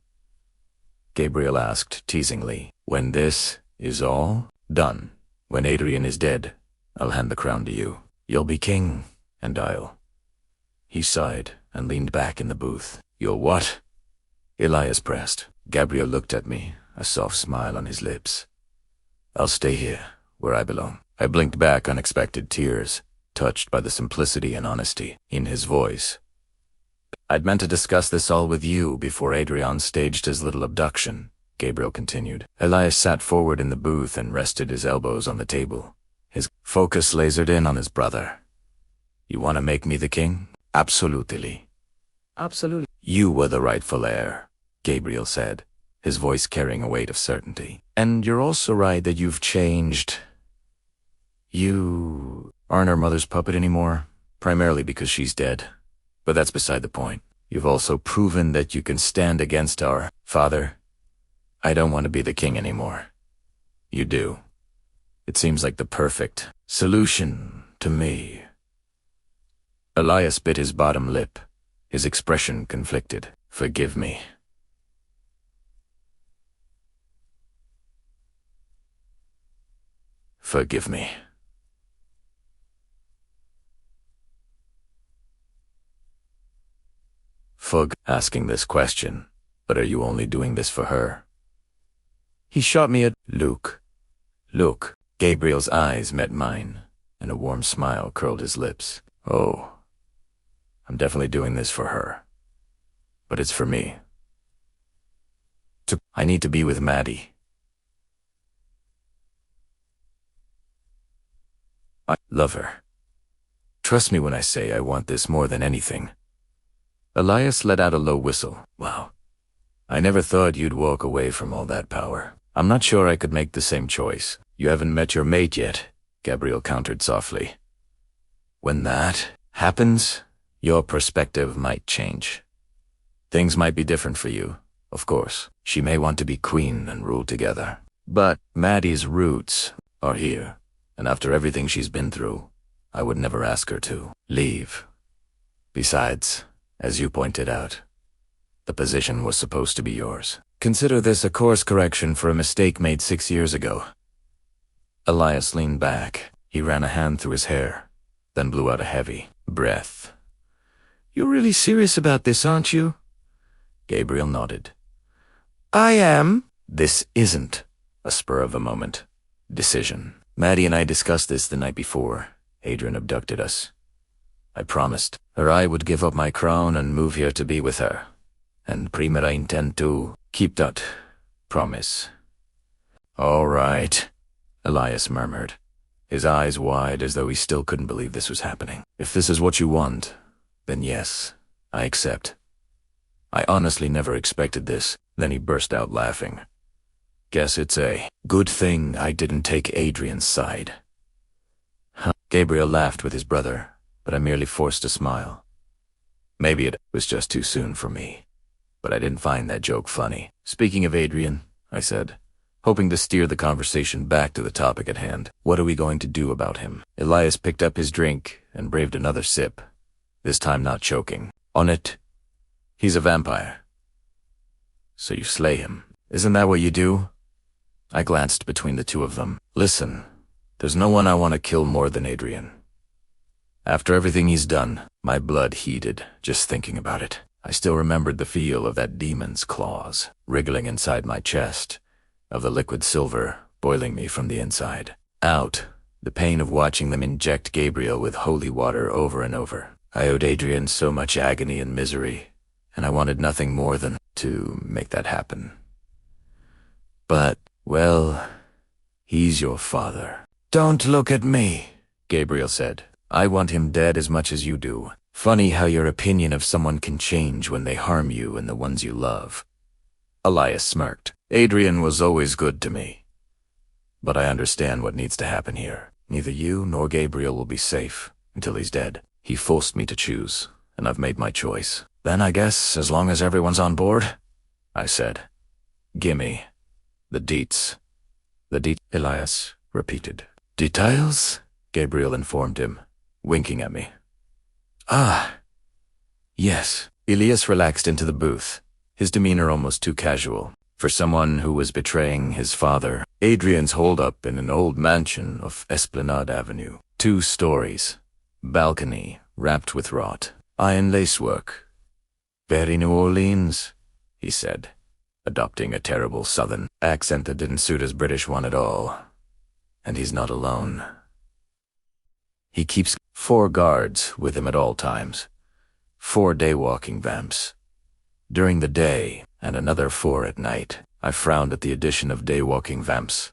Gabriel asked teasingly. "When this is all done, when Adrian is dead, I'll hand the crown to you. You'll be king, and I'll..." He sighed and leaned back in the booth. "You'll what?" Elias pressed. Gabriel looked at me, a soft smile on his lips. "I'll stay here, where I belong." I blinked back unexpected tears, touched by the simplicity and honesty in his voice. "I'd meant to discuss this all with you before Adrian staged his little abduction," Gabriel continued. Elias sat forward in the booth and rested his elbows on the table. His focus lasered in on his brother. "You want to make me the king?" "Absolutely." "Absolutely." "You were the rightful heir," Gabriel said, his voice carrying a weight of certainty. "And you're also right that you've changed. You aren't our mother's puppet anymore, primarily because she's dead. But that's beside the point. You've also proven that you can stand against our father. I don't want to be the king anymore. You do. It seems like the perfect solution to me." Elias bit his bottom lip, his expression conflicted. "Forgive me." "Forgive me." Fug asking this question, but are you only doing this for her? He shot me at Luke. Look, Gabriel's eyes met mine, and a warm smile curled his lips. "Oh, I'm definitely doing this for her. But it's for me. I need to be with Maddie. I love her. Trust me when I say I want this more than anything." Elias let out a low whistle. "Wow. I never thought you'd walk away from all that power. I'm not sure I could make the same choice." "You haven't met your mate yet," Gabriel countered softly. "When that happens, your perspective might change. Things might be different for you, of course. She may want to be queen and rule together. But Maddie's roots are here, and after everything she's been through, I would never ask her to leave. Besides, as you pointed out, the position was supposed to be yours. Consider this a course correction for a mistake made 6 years ago." Elias leaned back. He ran a hand through his hair, then blew out a heavy breath. "You're really serious about this, aren't you?" Gabriel nodded. "I am." This isn't a spur of a moment decision. Maddie and I discussed this the night before Adrian abducted us. I promised her I would give up my crown and move here to be with her. And primera intend to keep that promise. "All right." Elias murmured, his eyes wide as though he still couldn't believe this was happening. If this is what you want, then yes, I accept. I honestly never expected this. Then he burst out laughing. Guess it's a good thing I didn't take Adrian's side. Huh. Gabriel laughed with his brother, but I merely forced a smile. Maybe it was just too soon for me, but I didn't find that joke funny. Speaking of Adrian, I said, hoping to steer the conversation back to the topic at hand. What are we going to do about him? Elias picked up his drink and braved another sip, this time not choking. On it, he's a vampire. So you slay him. Isn't that what you do? I glanced between the two of them. Listen, there's no one I want to kill more than Adrian. After everything he's done, my blood heated just thinking about it. I still remembered the feel of that demon's claws wriggling inside my chest, of the liquid silver boiling me from the inside out, the pain of watching them inject Gabriel with holy water over and over. I owed Adrian so much agony and misery, and I wanted nothing more than to make that happen. But, well, he's your father. Don't look at me, Gabriel said. I want him dead as much as you do. Funny how your opinion of someone can change when they harm you and the ones you love. Elias smirked. Adrian was always good to me. But I understand what needs to happen here. Neither you nor Gabriel will be safe until he's dead. He forced me to choose, and I've made my choice. Then I guess as long as everyone's on board, I said. Gimme the deets. Elias repeated. Details? Gabriel informed him, winking at me. Ah, yes. Elias relaxed into the booth, his demeanor almost too casual. For someone who was betraying his father, Adrian's holdup in an old mansion off Esplanade Avenue. 2 stories. Balcony wrapped with wrought iron lacework. Very New Orleans, he said, adopting a terrible southern accent that didn't suit his British one at all. And he's not alone. He keeps 4 guards with him at all times. 4 day-walking vamps. During the day, and another 4 at night. I frowned at the addition of day-walking vamps.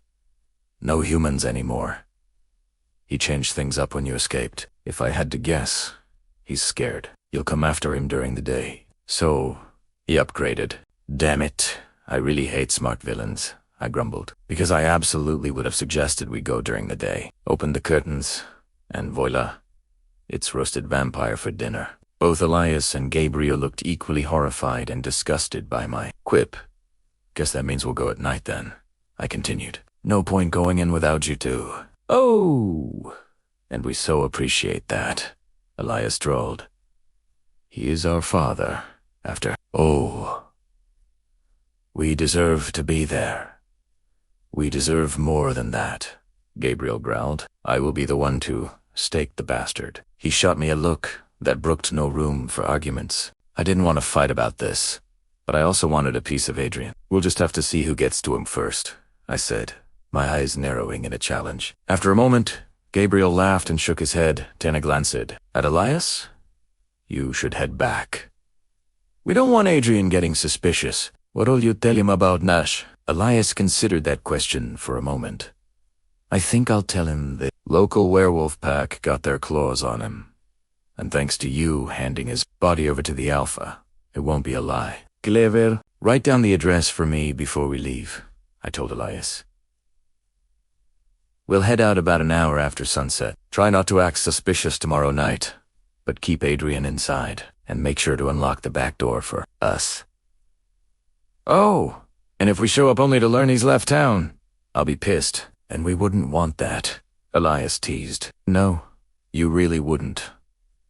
No humans anymore. He changed things up when you escaped. If I had to guess, he's scared. You'll come after him during the day. So, he upgraded. Damn it, I really hate smart villains, I grumbled, because I absolutely would have suggested we go during the day. Opened the curtains, and voila, it's roasted vampire for dinner. Both Elias and Gabriel looked equally horrified and disgusted by my quip. Guess that means we'll go at night then, I continued. No point going in without you two. Oh, and we so appreciate that, Elias drawled. He is our father, after. Oh, we deserve to be there. We deserve more than that, Gabriel growled. I will be the one to stake the bastard. He shot me a look that brooked no room for arguments. I didn't want to fight about this, but I also wanted a piece of Adrian. We'll just have to see who gets to him first, I said, my eyes narrowing in a challenge. After a moment, Gabriel laughed and shook his head, then glanced at Elias. You should head back. We don't want Adrian getting suspicious. What'll you tell him about Nash? Elias considered that question for a moment. I think I'll tell him the local werewolf pack got their claws on him. And thanks to you handing his body over to the Alpha, it won't be a lie. Clever. Write down the address for me before we leave, I told Elias. We'll head out about an hour after sunset. Try not to act suspicious tomorrow night, but keep Adrian inside, and make sure to unlock the back door for us. Oh, and if we show up only to learn he's left town, I'll be pissed, and we wouldn't want that, Elias teased. No, you really wouldn't,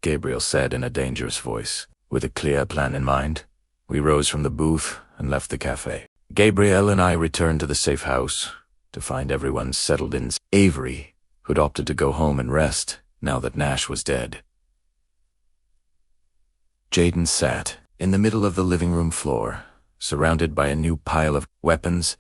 Gabriel said in a dangerous voice. With a clear plan in mind, we rose from the booth and left the cafe. Gabriel and I returned to the safe house to find everyone settled in. Avery, who'd opted to go home and rest now that Nash was dead. Jaden sat in the middle of the living room floor, surrounded by a new pile of weapons,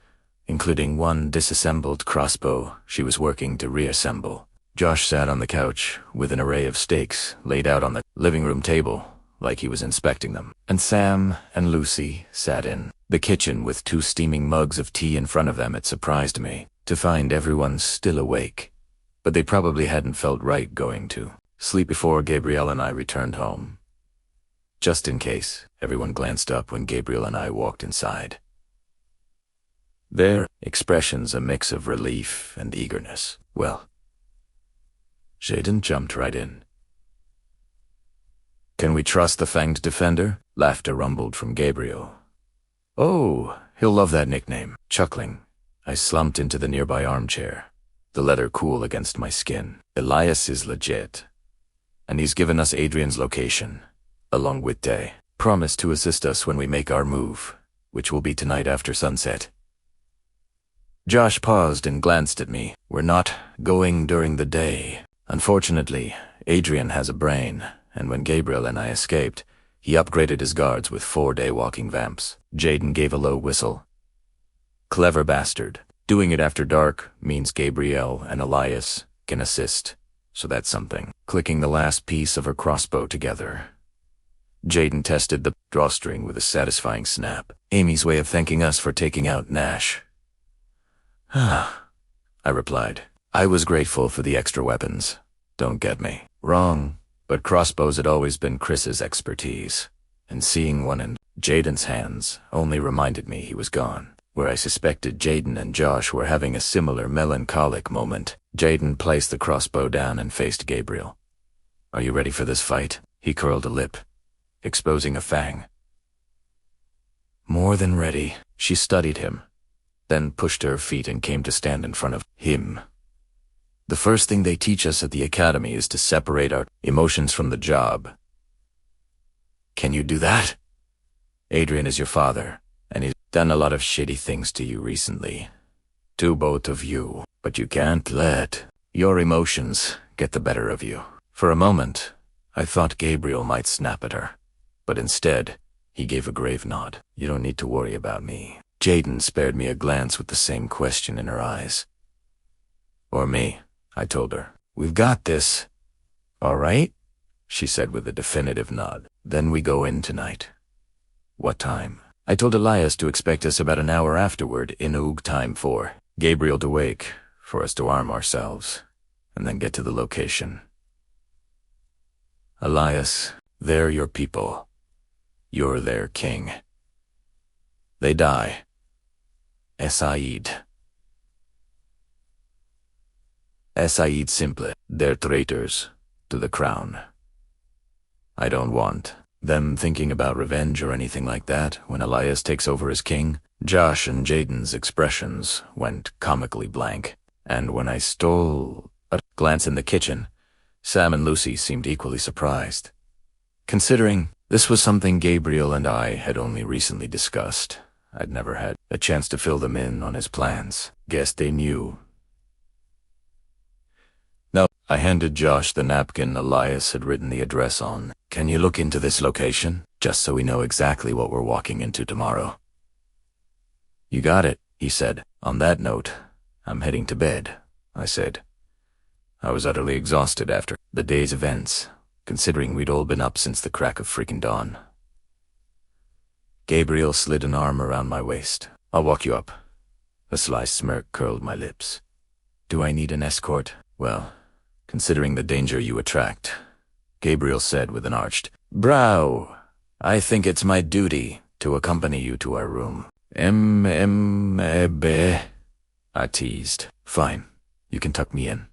including one disassembled crossbow she was working to reassemble. Josh sat on the couch with an array of steaks laid out on the living room table like he was inspecting them. And Sam and Lucy sat in the kitchen with 2 steaming mugs of tea in front of them. It surprised me. to find everyone still awake, but they probably hadn't felt right going to sleep before Gabriel and I returned home. Just in case, everyone glanced up when Gabriel and I walked inside. Their expressions a mix of relief and eagerness. Well, Jaden jumped right in. "Can we trust the Fanged Defender?" Laughter rumbled from Gabriel. "Oh, he'll love that nickname." Chuckling, I slumped into the nearby armchair, the leather cool against my skin. "Elias is legit, and he's given us Adrian's location, along with Day. Promised to assist us when we make our move, which will be tonight after sunset." Josh paused and glanced at me. "We're not going during the day. Unfortunately, Adrian has a brain, and when Gabriel and I escaped, he upgraded his guards with 4-day walking vamps." Jaden gave a low whistle. "Clever bastard. Doing it after dark means Gabriel and Elias can assist, so that's something." Clicking the last piece of her crossbow together, Jaden tested the drawstring with a satisfying snap. Amy's way of thanking us for taking out Nash. I replied. I was grateful for the extra weapons. Don't get me wrong, but crossbows had always been Chris's expertise, and seeing one in Jaden's hands only reminded me he was gone. Where I suspected Jaden and Josh were having a similar melancholic moment, Jaden placed the crossbow down and faced Gabriel. "Are you ready for this fight?" He curled a lip, exposing a fang. "More than ready." She studied him, then pushed to her feet and came to stand in front of him. "The first thing they teach us at the academy is to separate our emotions from the job. Can you do that? Adrian is your father, and he's done a lot of shitty things to you recently. To both of you, but you can't let your emotions get the better of you." For a moment, I thought Gabriel might snap at her, but instead, he gave a grave nod. "You don't need to worry about me." Jaden spared me a glance with the same question in her eyes. "Or me," I told her. "We've got this." "All right," she said with a definitive nod. "Then we go in tonight." "What time?" I told Elias to expect us about an hour afterward in Oog time for Gabriel to wake, for us to arm ourselves, and then get to the location. "Elias, they're your people. You're their king. They die. Esaid. Esaid simple. They're traitors to the crown. I don't want them thinking about revenge or anything like that when Elias takes over as king." Josh and Jaden's expressions went comically blank, and when I stole a glance in the kitchen, Sam and Lucy seemed equally surprised. Considering this was something Gabriel and I had only recently discussed, I'd never had a chance to fill them in on his plans. Guess they knew. No, I handed Josh the napkin Elias had written the address on. "Can you look into this location, just so we know exactly what we're walking into tomorrow?" "You got it," he said. "On that note, I'm heading to bed," I said. I was utterly exhausted after the day's events, considering we'd all been up since the crack of freaking dawn. Gabriel slid an arm around my waist. "I'll walk you up." A sly smirk curled my lips. "Do I need an escort?" "Well, considering the danger you attract," Gabriel said with an arched brow, "I think it's my duty to accompany you to our room." I teased. "Fine, you can tuck me in,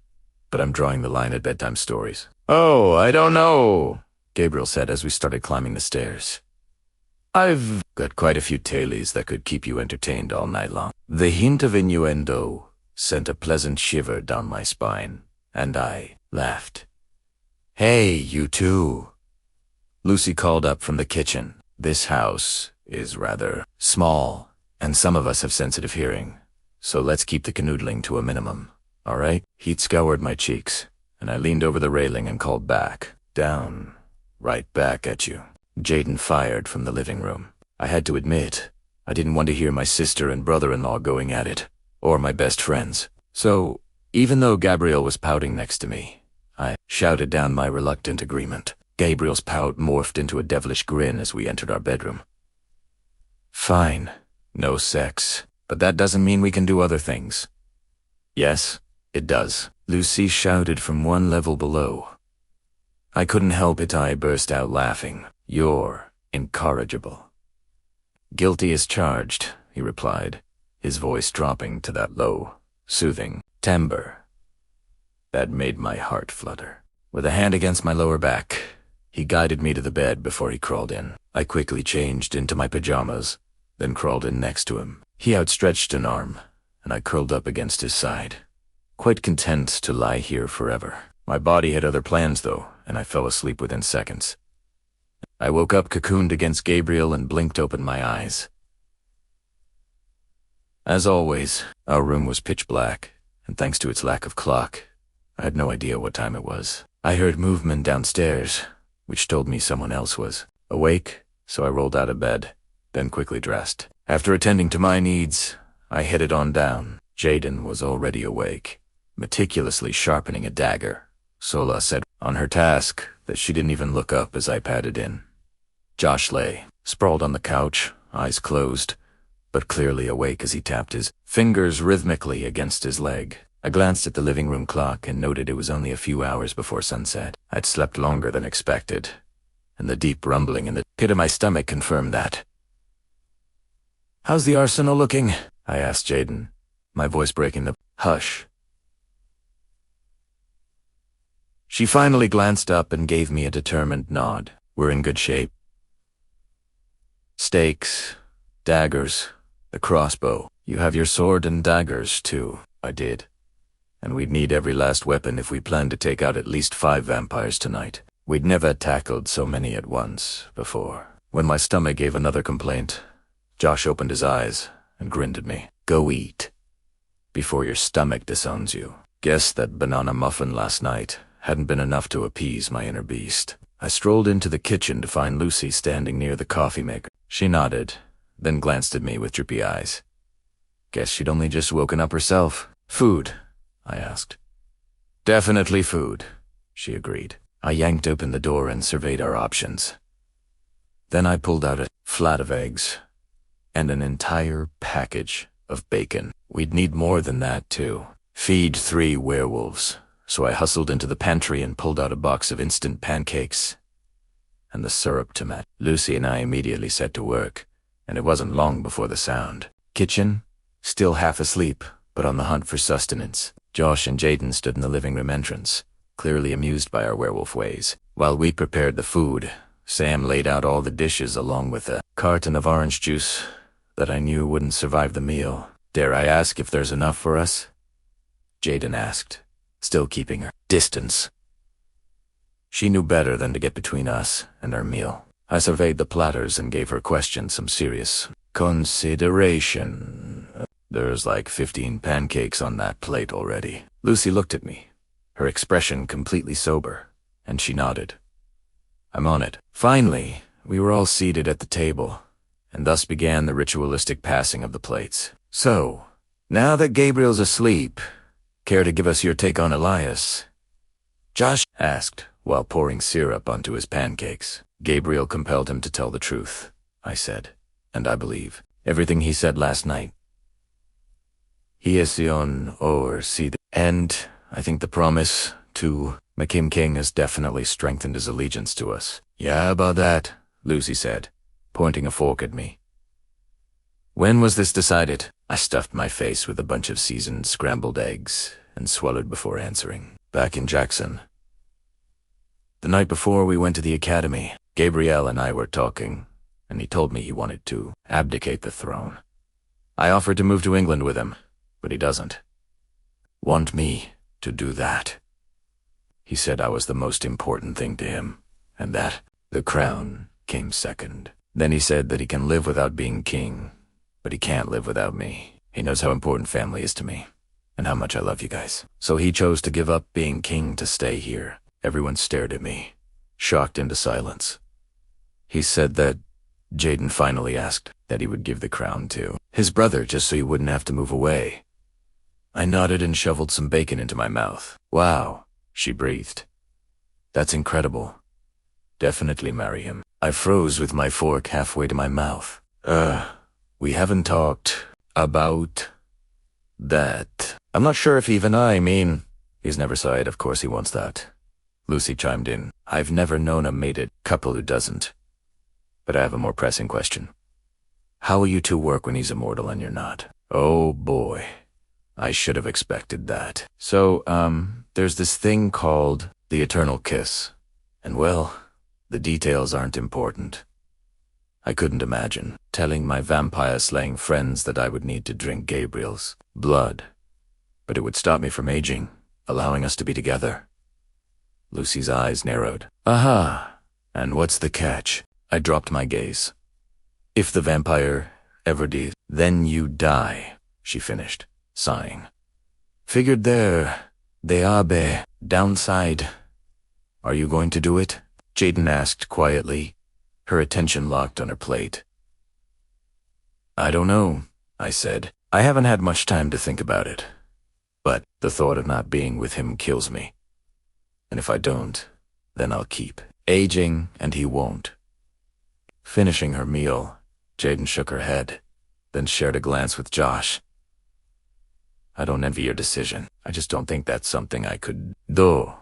but I'm drawing the line at bedtime stories." "Oh, I don't know," Gabriel said as we started climbing the stairs. "I've got quite a few tailies that could keep you entertained all night long." The hint of innuendo sent a pleasant shiver down my spine, and I laughed. "Hey, you two," Lucy called up from the kitchen. "This house is rather small, and some of us have sensitive hearing, so let's keep the canoodling to a minimum, all right?" Heat scoured my cheeks, and I leaned over the railing and called back. "Down, right back at you." Jaden fired from the living room. I had to admit, I didn't want to hear my sister and brother-in-law going at it, or my best friends. So, even though Gabriel was pouting next to me, I shouted down my reluctant agreement. Gabriel's pout morphed into a devilish grin as we entered our bedroom. "Fine, no sex, but that doesn't mean we can do other things." Yes, it does, Lucy shouted from one level below. I couldn't help it. I burst out laughing. You're incorrigible. Guilty as charged, he replied, his voice dropping to that low, soothing timbre that made my heart flutter. With a hand against my lower back, he guided me to the bed before he crawled in. I quickly changed into my pajamas, then crawled in next to him. He outstretched an arm, and I curled up against his side, quite content to lie here forever. My body had other plans, though, and I fell asleep within seconds. I woke up cocooned against Gabriel and blinked open my eyes. As always, our room was pitch black, and thanks to its lack of clock, I had no idea what time it was. I heard movement downstairs, which told me someone else was awake, so I rolled out of bed, then quickly dressed. After attending to my needs, I headed on down. Jaden was already awake, meticulously sharpening a dagger. Sola said on her task that she didn't even look up as I padded in. Josh lay, sprawled on the couch, eyes closed, but clearly awake as he tapped his fingers rhythmically against his leg. I glanced at the living room clock and noted it was only a few hours before sunset. I'd slept longer than expected, and the deep rumbling in the pit of my stomach confirmed that. "How's the arsenal looking?" I asked Jaden, my voice breaking the hush. She finally glanced up and gave me a determined nod. "We're in good shape. Stakes, daggers, the crossbow. You have your sword and daggers, too." I did. "And we'd need every last weapon if we planned to take out at least 5 vampires tonight. We'd never tackled so many at once before." When my stomach gave another complaint, Josh opened his eyes and grinned at me. "Go eat, before your stomach disowns you." Guess that banana muffin last night hadn't been enough to appease my inner beast. I strolled into the kitchen to find Lucy standing near the coffee maker. She nodded, then glanced at me with drippy eyes. Guess she'd only just woken up herself. "Food?" I asked. "Definitely food," she agreed. I yanked open the door and surveyed our options. Then I pulled out a flat of eggs and an entire package of bacon. We'd need more than that, too. Feed 3 werewolves. So I hustled into the pantry and pulled out a box of instant pancakes and the syrup to match. Lucy and I immediately set to work, and it wasn't long before the sound. Kitchen, still half asleep, but on the hunt for sustenance. Josh and Jaden stood in the living room entrance, clearly amused by our werewolf ways. While we prepared the food, Sam laid out all the dishes along with a carton of orange juice that I knew wouldn't survive the meal. "Dare I ask if there's enough for us?" Jaden asked, still keeping her distance. She knew better than to get between us and our meal. I surveyed the platters and gave her question some serious consideration. "There's like 15 pancakes on that plate already." Lucy looked at me, her expression completely sober, and she nodded. "I'm on it." Finally, we were all seated at the table, and thus began the ritualistic passing of the plates. "So, now that Gabriel's asleep, care to give us your take on Elias?" Josh asked, while pouring syrup onto his pancakes. "Gabriel compelled him to tell the truth," I said, "and I believe everything he said last night. He is Sion or see the end. I think the promise to make him king has definitely strengthened his allegiance to us." "Yeah, about that," Lucy said, pointing a fork at me. "When was this decided?" I stuffed my face with a bunch of seasoned scrambled eggs and swallowed before answering. "Back in Jackson. The night before we went to the academy, Gabriel and I were talking, and he told me he wanted to abdicate the throne. I offered to move to England with him, but he doesn't want me to do that. He said I was the most important thing to him, and that the crown came second. Then he said that he can live without being king, but he can't live without me. He knows how important family is to me, and how much I love you guys. So he chose to give up being king to stay here." Everyone stared at me, shocked into silence. He said that Jaden finally asked that he would give the crown to his brother just so he wouldn't have to move away. I nodded and shoveled some bacon into my mouth. "Wow," she breathed. "That's incredible. Definitely marry him." I froze with my fork halfway to my mouth. We haven't talked about that." I'm not sure if even I mean... He's never saw it, of course he wants that. Lucy chimed in. I've never known a mated couple who doesn't. But I have a more pressing question. How will you two work when he's immortal and you're not? Oh boy. I should have expected that. So, there's this thing called the eternal kiss. And well, the details aren't important. I couldn't imagine telling my vampire-slaying friends that I would need to drink Gabriel's blood. But it would stop me from aging, allowing us to be together. Lucy's eyes narrowed. Aha! And what's the catch? I dropped my gaze. If the vampire ever did, then you die, she finished, sighing. Figured they are be downside. Are you going to do it? Jaden asked quietly, her attention locked on her plate. I don't know, I said. I haven't had much time to think about it. But the thought of not being with him kills me. And if I don't, then I'll keep aging and he won't. Finishing her meal, Jaden shook her head, then shared a glance with Josh. I don't envy your decision. I just don't think that's something I could do.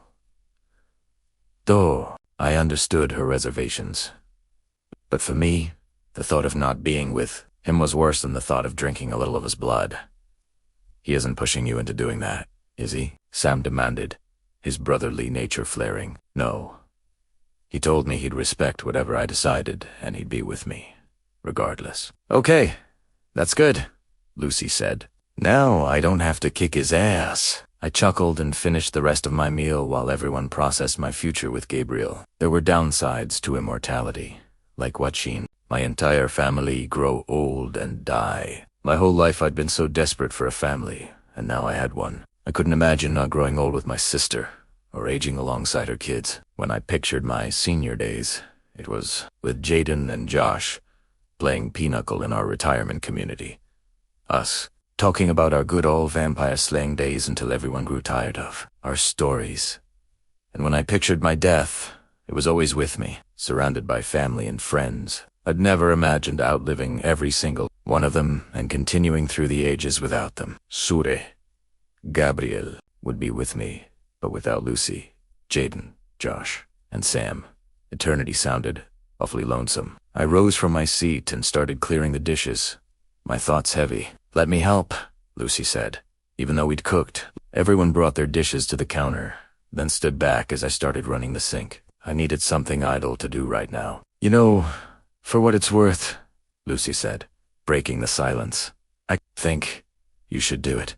I understood her reservations. But for me, the thought of not being with him was worse than the thought of drinking a little of his blood. He isn't pushing you into doing that, is he? Sam demanded, his brotherly nature flaring. No. He told me he'd respect whatever I decided, and he'd be with me, regardless. Okay, that's good, Lucy said. Now I don't have to kick his ass. I chuckled and finished the rest of my meal while everyone processed my future with Gabriel. There were downsides to immortality, like watching my entire family grow old and die. My whole life I'd been so desperate for a family, and now I had one. I couldn't imagine not growing old with my sister, or aging alongside her kids. When I pictured my senior days, it was with Jaden and Josh, playing pinochle in our retirement community. Us, talking about our good old vampire-slaying days until everyone grew tired of our stories. And when I pictured my death, it was always with me, surrounded by family and friends. I'd never imagined outliving every single one of them and continuing through the ages without them. Sure, Gabriel would be with me, but without Lucy, Jaden, Josh, and Sam. Eternity sounded awfully lonesome. I rose from my seat and started clearing the dishes, my thoughts heavy. Let me help, Lucy said. Even though we'd cooked, everyone brought their dishes to the counter, then stood back as I started running the sink. I needed something idle to do right now. You know, for what it's worth, Lucy said, breaking the silence, I think you should do it.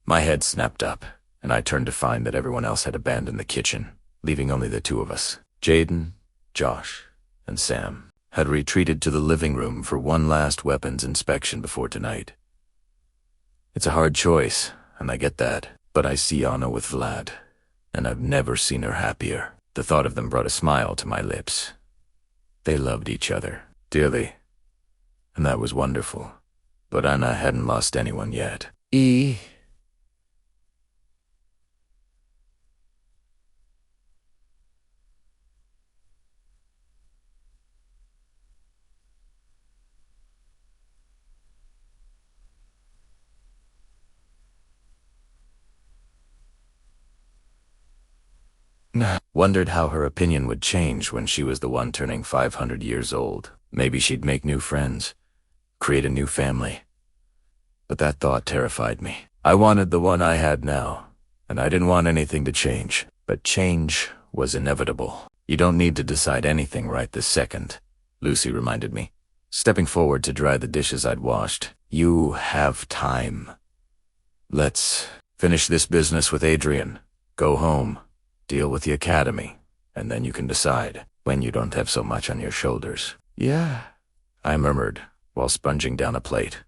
My head snapped up, and I turned to find that everyone else had abandoned the kitchen, leaving only the two of us. Jaden, Josh, and Sam had retreated to the living room for one last weapons inspection before tonight. It's a hard choice, and I get that, but I see Anna with Vlad, and I've never seen her happier. The thought of them brought a smile to my lips. They loved each other dearly, and that was wonderful. But Anna hadn't lost anyone yet. Wondered how her opinion would change when she was the one turning 500 years old. Maybe she'd make new friends, create a new family. But that thought terrified me. I wanted the one I had now, and I didn't want anything to change. But change was inevitable. You don't need to decide anything right this second, Lucy reminded me, stepping forward to dry the dishes I'd washed. You have time. Let's finish this business with Adrian, go home, deal with the academy, and then you can decide when you don't have so much on your shoulders. Yeah, I murmured while sponging down a plate.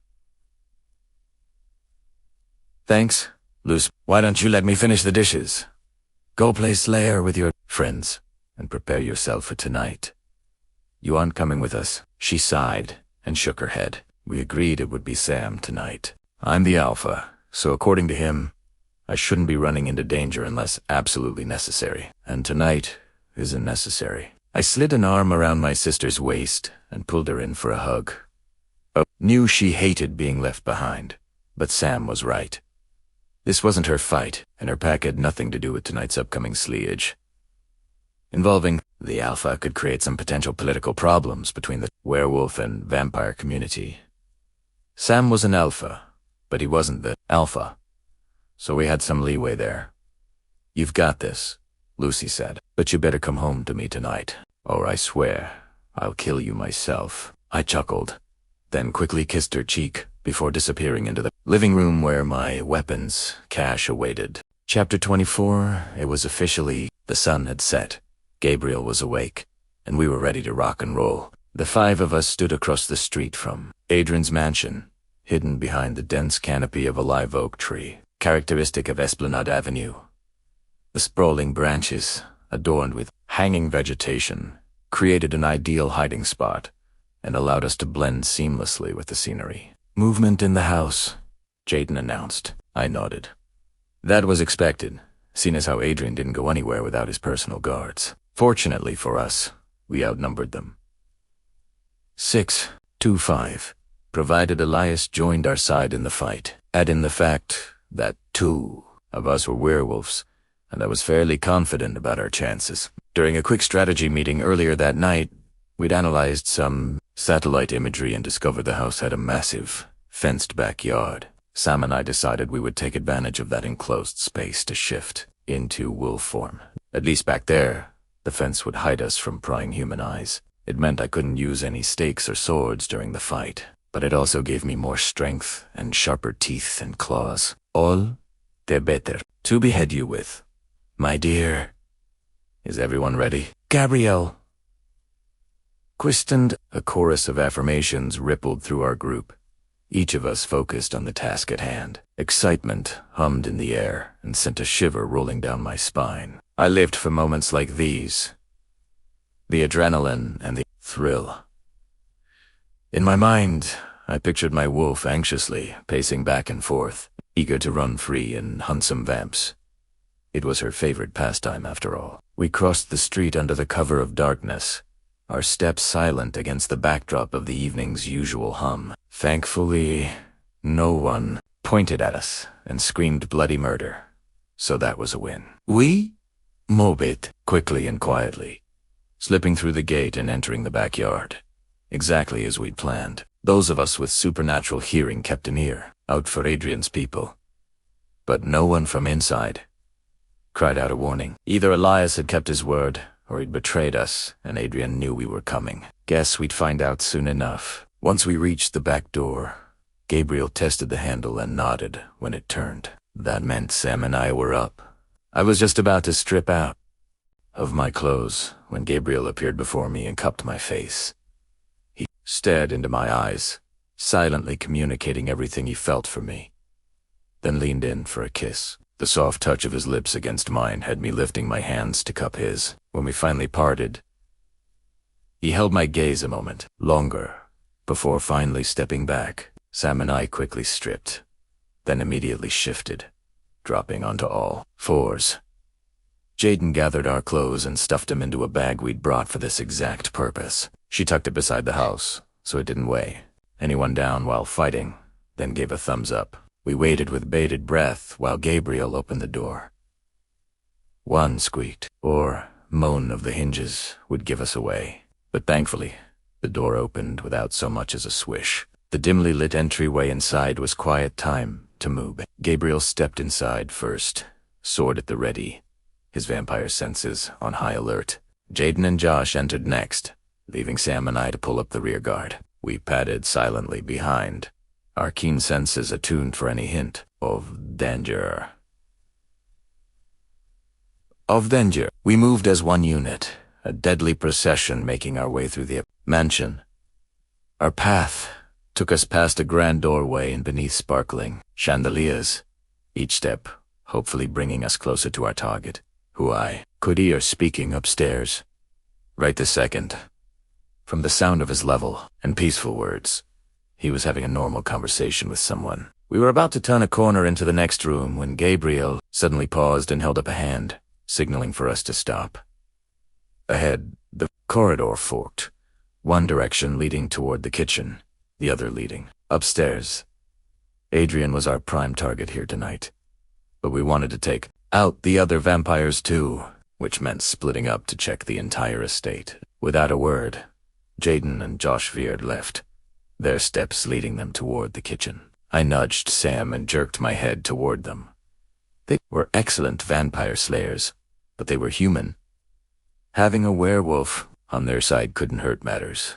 Thanks, Luce. Why don't you let me finish the dishes? Go play Slayer with your friends and prepare yourself for tonight. You aren't coming with us. She sighed and shook her head. We agreed it would be Sam tonight. I'm the alpha, so according to him, I shouldn't be running into danger unless absolutely necessary. And tonight isn't necessary. I slid an arm around my sister's waist and pulled her in for a hug. I knew she hated being left behind, but Sam was right. This wasn't her fight, and her pack had nothing to do with tonight's upcoming sliage. Involving the Alpha could create some potential political problems between the werewolf and vampire community. Sam was an Alpha, but he wasn't the Alpha, so we had some leeway there. "You've got this," Lucy said, "but you better come home to me tonight, or I swear I'll kill you myself." I chuckled, then quickly kissed her cheek before disappearing into the living room where my weapons cache awaited. Chapter 24, it was officially the sun had set. Gabriel was awake, and we were ready to rock and roll. The five of us stood across the street from Adrian's mansion, hidden behind the dense canopy of a live oak tree, characteristic of Esplanade Avenue. The sprawling branches, adorned with hanging vegetation, created an ideal hiding spot and allowed us to blend seamlessly with the scenery. "Movement in the house," Jaden announced. I nodded. That was expected, seeing as how Adrian didn't go anywhere without his personal guards. Fortunately for us, we outnumbered them. 6-5, provided Elias joined our side in the fight. Add in the fact that 2 of us were werewolves, and I was fairly confident about our chances. During a quick strategy meeting earlier that night, we'd analyzed some satellite imagery and discovered the house had a massive, fenced backyard. Sam and I decided we would take advantage of that enclosed space to shift into wolf form. At least back there, the fence would hide us from prying human eyes. It meant I couldn't use any stakes or swords during the fight, but it also gave me more strength and sharper teeth and claws. All the better to behead you with. My dear. Is everyone ready? Gabrielle. Questioned, a chorus of affirmations rippled through our group. Each of us focused on the task at hand. Excitement hummed in the air and sent a shiver rolling down my spine. I lived for moments like these. The adrenaline and the thrill. In my mind, I pictured my wolf anxiously pacing back and forth, eager to run free and hunt some vamps. It was her favorite pastime, after all. We crossed the street under the cover of darkness, our steps silent against the backdrop of the evening's usual hum. Thankfully, no one pointed at us and screamed bloody murder, so that was a win. We mobed quickly and quietly, slipping through the gate and entering the backyard, exactly as we'd planned. Those of us with supernatural hearing kept an ear out for Adrian's people, but no one from inside cried out a warning. Either Elias had kept his word, or he'd betrayed us, and Adrian knew we were coming. Guess we'd find out soon enough. Once we reached the back door, Gabriel tested the handle and nodded when it turned. That meant Sam and I were up. I was just about to strip out of my clothes when Gabriel appeared before me and cupped my face. He stared into my eyes, silently communicating everything he felt for me, then leaned in for a kiss. The soft touch of his lips against mine had me lifting my hands to cup his. When we finally parted, he held my gaze a moment longer before finally stepping back. Sam and I quickly stripped, then immediately shifted, dropping onto all fours. Jaden gathered our clothes and stuffed them into a bag we'd brought for this exact purpose. She tucked it beside the house, so it didn't weigh anyone down while fighting, then gave a thumbs up. We waited with bated breath while Gabriel opened the door. One squeaked, or moan of the hinges would give us away, but thankfully, the door opened without so much as a swish. The dimly lit entryway inside was quiet time to move. Gabriel stepped inside first, sword at the ready, his vampire senses on high alert. Jaden and Josh entered next, leaving Sam and I to pull up the rear guard. We padded silently behind, our keen senses attuned for any hint of danger. We moved as one unit, a deadly procession making our way through the mansion. Our path took us past a grand doorway and beneath sparkling chandeliers, each step hopefully bringing us closer to our target, who I could hear speaking upstairs. Right this second, from the sound of his level and peaceful words, he was having a normal conversation with someone. We were about to turn a corner into the next room when Gabriel suddenly paused and held up a hand, signaling for us to stop. Ahead, the corridor forked, one direction leading toward the kitchen, the other leading upstairs. Adrian was our prime target here tonight. but we wanted to take out the other vampires too, which meant splitting up to check the entire estate. Without a word, Jaden and Josh veered left, their steps leading them toward the kitchen. I nudged Sam and jerked my head toward them. They were excellent vampire slayers, but they were human. Having a werewolf on their side couldn't hurt matters.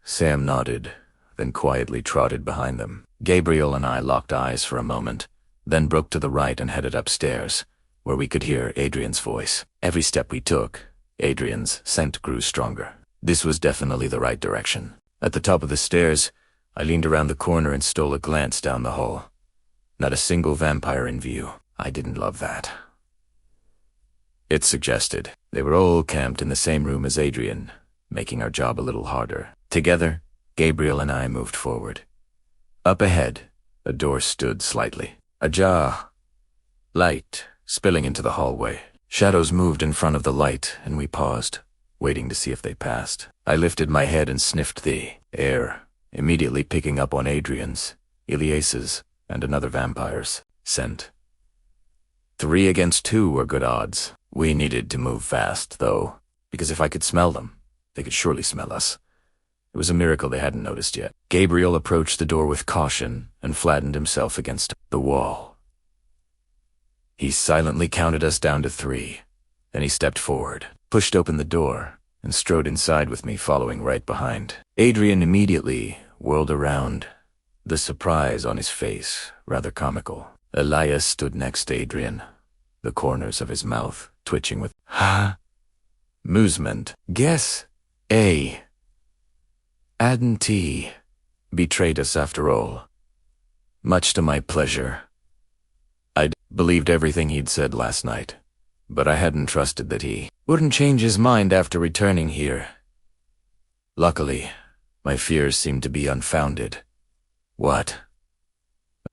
Sam nodded, then quietly trotted behind them. Gabriel and I locked eyes for a moment, then broke to the right and headed upstairs, where we could hear Adrian's voice. Every step we took, Adrian's scent grew stronger. This was definitely the right direction. At the top of the stairs, I leaned around the corner and stole a glance down the hall. Not a single vampire in view. I didn't love that. It suggested they were all camped in the same room as Adrian, making our job a little harder. Together, Gabriel and I moved forward. Up ahead, a door stood slightly ajar. Light spilling into the hallway. Shadows moved in front of the light, and we paused, waiting to see if they passed. I lifted my head and sniffed the air, immediately picking up on Adrian's, Elias's, and another vampire's scent. 3 against 2 were good odds. We needed to move fast, though, because if I could smell them, they could surely smell us. It was a miracle they hadn't noticed yet. Gabriel approached the door with caution and flattened himself against the wall. He silently counted us down to 3. Then he stepped forward, pushed open the door, and strode inside with me, following right behind. Adrian immediately whirled around, the surprise on his face rather comical. Elias stood next to Adrian, the corners of his mouth twitching with amusement. Guess A. Adden T. betrayed us after all. Much to my pleasure. I'd believed everything he'd said last night, but I hadn't trusted that he wouldn't change his mind after returning here. Luckily, my fears seemed to be unfounded. What?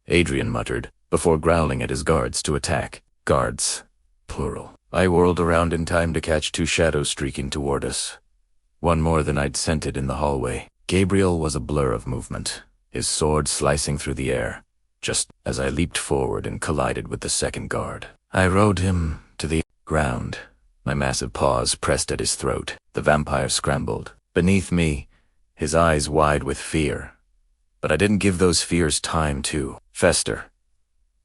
Adrian muttered, before growling at his guards to attack. Guards, plural. I whirled around in time to catch 2 shadows streaking toward us. One more than I'd scented in the hallway. Gabriel was a blur of movement, his sword slicing through the air, just as I leaped forward and collided with the second guard. I rode him to the ground, my massive paws pressed at his throat. The vampire scrambled. Beneath me, his eyes wide with fear. But I didn't give those fears time to fester.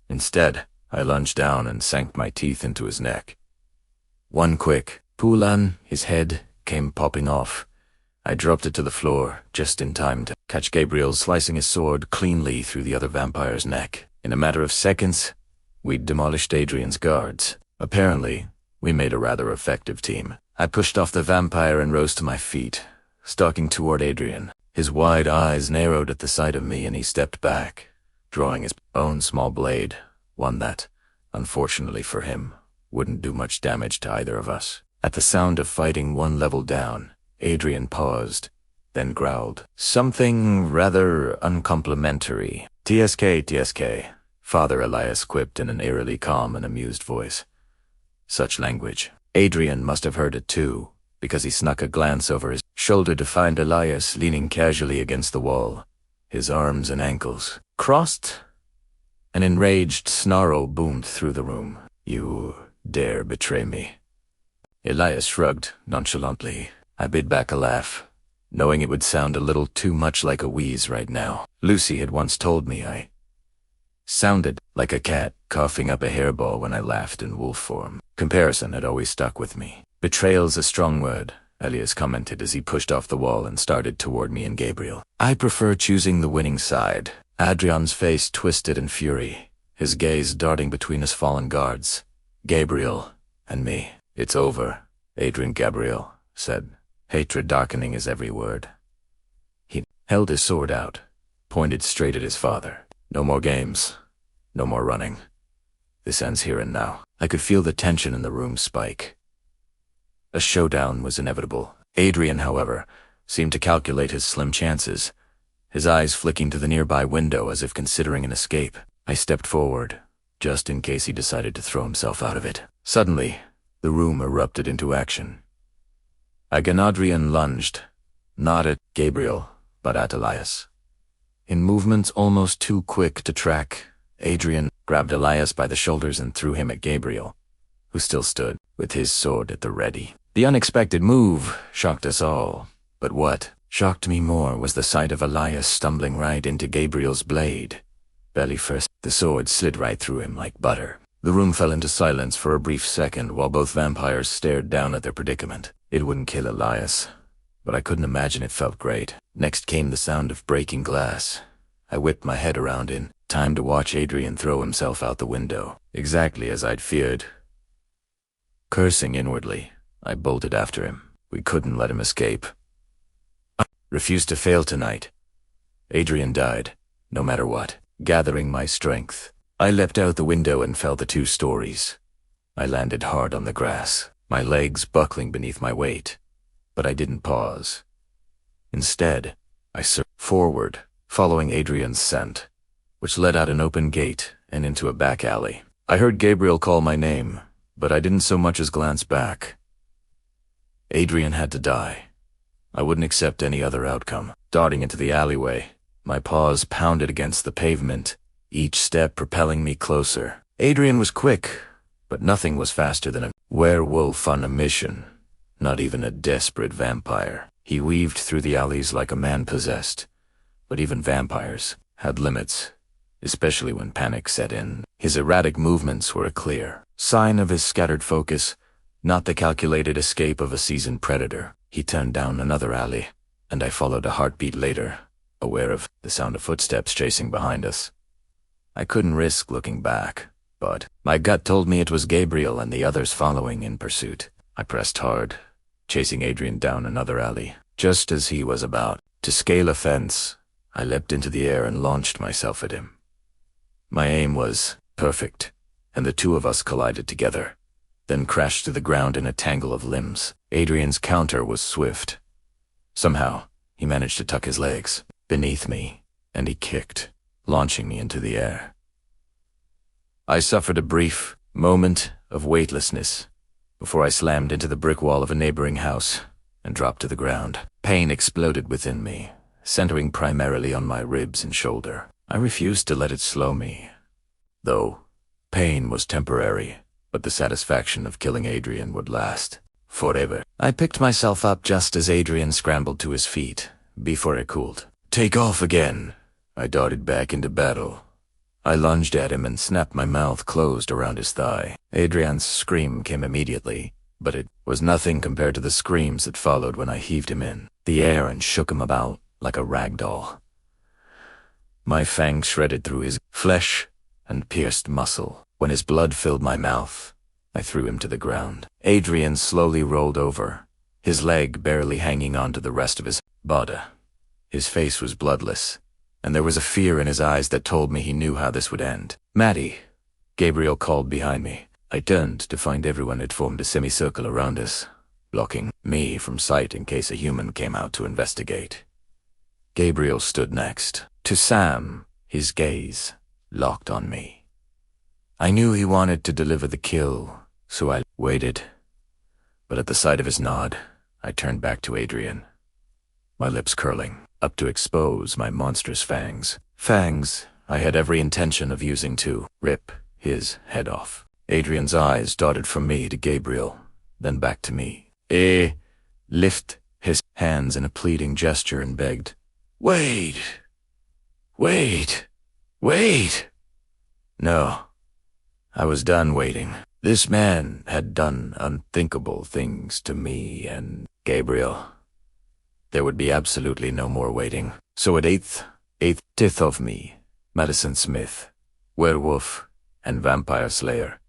Instead, I lunged down and sank my teeth into his neck. One quick pull on, his head came popping off. I dropped it to the floor, just in time to catch Gabriel slicing his sword cleanly through the other vampire's neck. In a matter of seconds, we'd demolished Adrian's guards. Apparently, we made a rather effective team. I pushed off the vampire and rose to my feet, stalking toward Adrian. His wide eyes narrowed at the sight of me, and he stepped back, drawing his own small blade, one that, unfortunately for him, wouldn't do much damage to either of us. At the sound of fighting one level down, Adrian paused, then growled something rather uncomplimentary. TSK, TSK, Father Elias quipped in an eerily calm and amused voice. Such language. Adrian must have heard it too, because he snuck a glance over his shoulder to find Elias leaning casually against the wall, his arms and ankles crossed. An enraged snarl boomed through the room. You dare betray me? Elias shrugged nonchalantly. I bit back a laugh, knowing it would sound a little too much like a wheeze right now. Lucy had once told me I sounded like a cat coughing up a hairball when I laughed in wolf form. Comparison had always stuck with me. Betrayal's a strong word, Elias commented as he pushed off the wall and started toward me and Gabriel. I prefer choosing the winning side. Adrian's face twisted in fury, his gaze darting between his fallen guards, Gabriel and me. It's over, Adrian Gabriel said, hatred darkening his every word. He held his sword out, pointed straight at his father. No more games, no more running. This ends here and now. I could feel the tension in the room spike. A showdown was inevitable. Adrian, however, seemed to calculate his slim chances, his eyes flicking to the nearby window as if considering an escape. I stepped forward, just in case he decided to throw himself out of it. Suddenly, the room erupted into action. Adrian lunged, not at Gabriel, but at Elias. In movements almost too quick to track, Adrian grabbed Elias by the shoulders and threw him at Gabriel, who still stood with his sword at the ready. The unexpected move shocked us all, but what shocked me more was the sight of Elias stumbling right into Gabriel's blade. Belly first, the sword slid right through him like butter. The room fell into silence for a brief second while both vampires stared down at their predicament. It wouldn't kill Elias, but I couldn't imagine it felt great. Next came the sound of breaking glass. I whipped my head around in time to watch Adrian throw himself out the window, exactly as I'd feared. Cursing inwardly, I bolted after him. We couldn't let him escape. I refused to fail tonight. Adrian died, no matter what. Gathering my strength, I leapt out the window and fell the 2 stories. I landed hard on the grass, my legs buckling beneath my weight, but I didn't pause. Instead, I surged forward, following Adrian's scent, which led out an open gate and into a back alley. I heard Gabriel call my name, but I didn't so much as glance back. Adrian had to die. I wouldn't accept any other outcome. Darting into the alleyway, my paws pounded against the pavement, each step propelling me closer. Adrian was quick, but nothing was faster than a werewolf on a mission, not even a desperate vampire. He weaved through the alleys like a man possessed, but even vampires had limits, especially when panic set in. His erratic movements were a clear sign of his scattered focus, not the calculated escape of a seasoned predator. He turned down another alley, and I followed a heartbeat later, aware of the sound of footsteps chasing behind us. I couldn't risk looking back, but my gut told me it was Gabriel and the others following in pursuit. I pressed hard, chasing Adrian down another alley. Just as he was about to scale a fence, I leapt into the air and launched myself at him. My aim was perfect, and the 2 of us collided together, then crashed to the ground in a tangle of limbs. Adrian's counter was swift. Somehow, he managed to tuck his legs beneath me, and he kicked, launching me into the air. I suffered a brief moment of weightlessness before I slammed into the brick wall of a neighboring house and dropped to the ground. Pain exploded within me, centering primarily on my ribs and shoulder. I refused to let it slow me, though pain was temporary, but the satisfaction of killing Adrian would last forever. I picked myself up just as Adrian scrambled to his feet, before it cooled. "Take off again!" I darted back into battle. I lunged at him and snapped my mouth closed around his thigh. Adrian's scream came immediately, but it was nothing compared to the screams that followed when I heaved him in the air and shook him about like a rag doll. My fangs shredded through his flesh and pierced muscle. When his blood filled my mouth, I threw him to the ground. Adrian slowly rolled over, his leg barely hanging on to the rest of his body. His face was bloodless, and there was a fear in his eyes that told me he knew how this would end. "Maddie," Gabriel called behind me. I turned to find everyone had formed a semicircle around us, blocking me from sight in case a human came out to investigate. Gabriel stood next to Sam, his gaze locked on me. I knew he wanted to deliver the kill, so I waited. But at the sight of his nod, I turned back to Adrian, my lips curling up to expose my monstrous fangs. Fangs I had every intention of using to rip his head off. Adrian's eyes darted from me to Gabriel, then back to me. Lift his hands in a pleading gesture and begged, "Wait! Wait! Wait!" No. I was done waiting. This man had done unthinkable things to me and Gabriel. There would be absolutely no more waiting. So at eighth of me, Madison Smith, werewolf and vampire slayer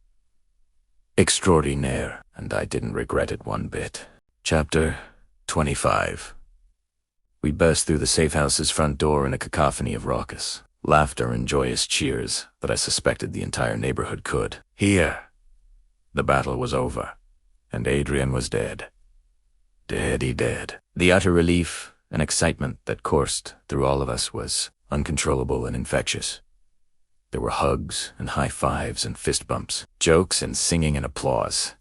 extraordinaire, and I didn't regret it one bit. Chapter 25. We burst through the safe house's front door in a cacophony of raucous laughter and joyous cheers that I suspected the entire neighborhood could. Here, the battle was over, and Adrian was dead. Dead. The utter relief and excitement that coursed through all of us was uncontrollable and infectious. There were hugs and high fives and fist bumps, jokes and singing and applause.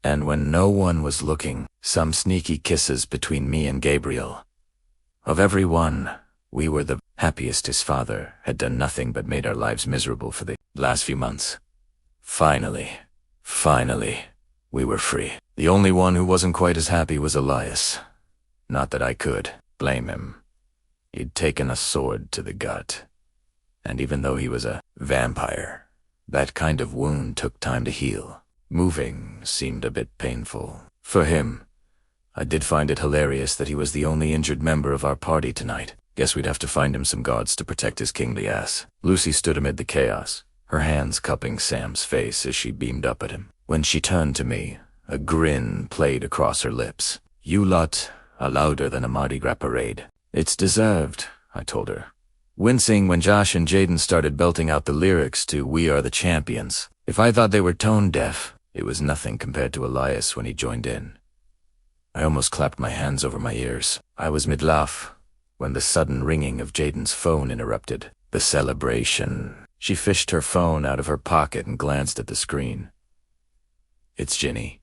And when no one was looking, some sneaky kisses between me and Gabriel. Of every one, we were the happiest his father had done nothing but made our lives miserable for the last few months. Finally, we were free. The only one who wasn't quite as happy was Elias. Not that I could blame him. He'd taken a sword to the gut. And even though he was a vampire, that kind of wound took time to heal. Moving seemed a bit painful. For him, I did find it hilarious that he was the only injured member of our party tonight. Guess we'd have to find him some guards to protect his kingly ass. Lucy stood amid the chaos, her hands cupping Sam's face as she beamed up at him. When she turned to me, a grin played across her lips. "You lot are louder than a Mardi Gras parade." "It's deserved," I told her, wincing when Josh and Jaden started belting out the lyrics to "We Are the Champions." If I thought they were tone deaf, it was nothing compared to Elias when he joined in. I almost clapped my hands over my ears. I was mid-laugh when the sudden ringing of Jaden's phone interrupted the celebration. She fished her phone out of her pocket and glanced at the screen. "It's Ginny."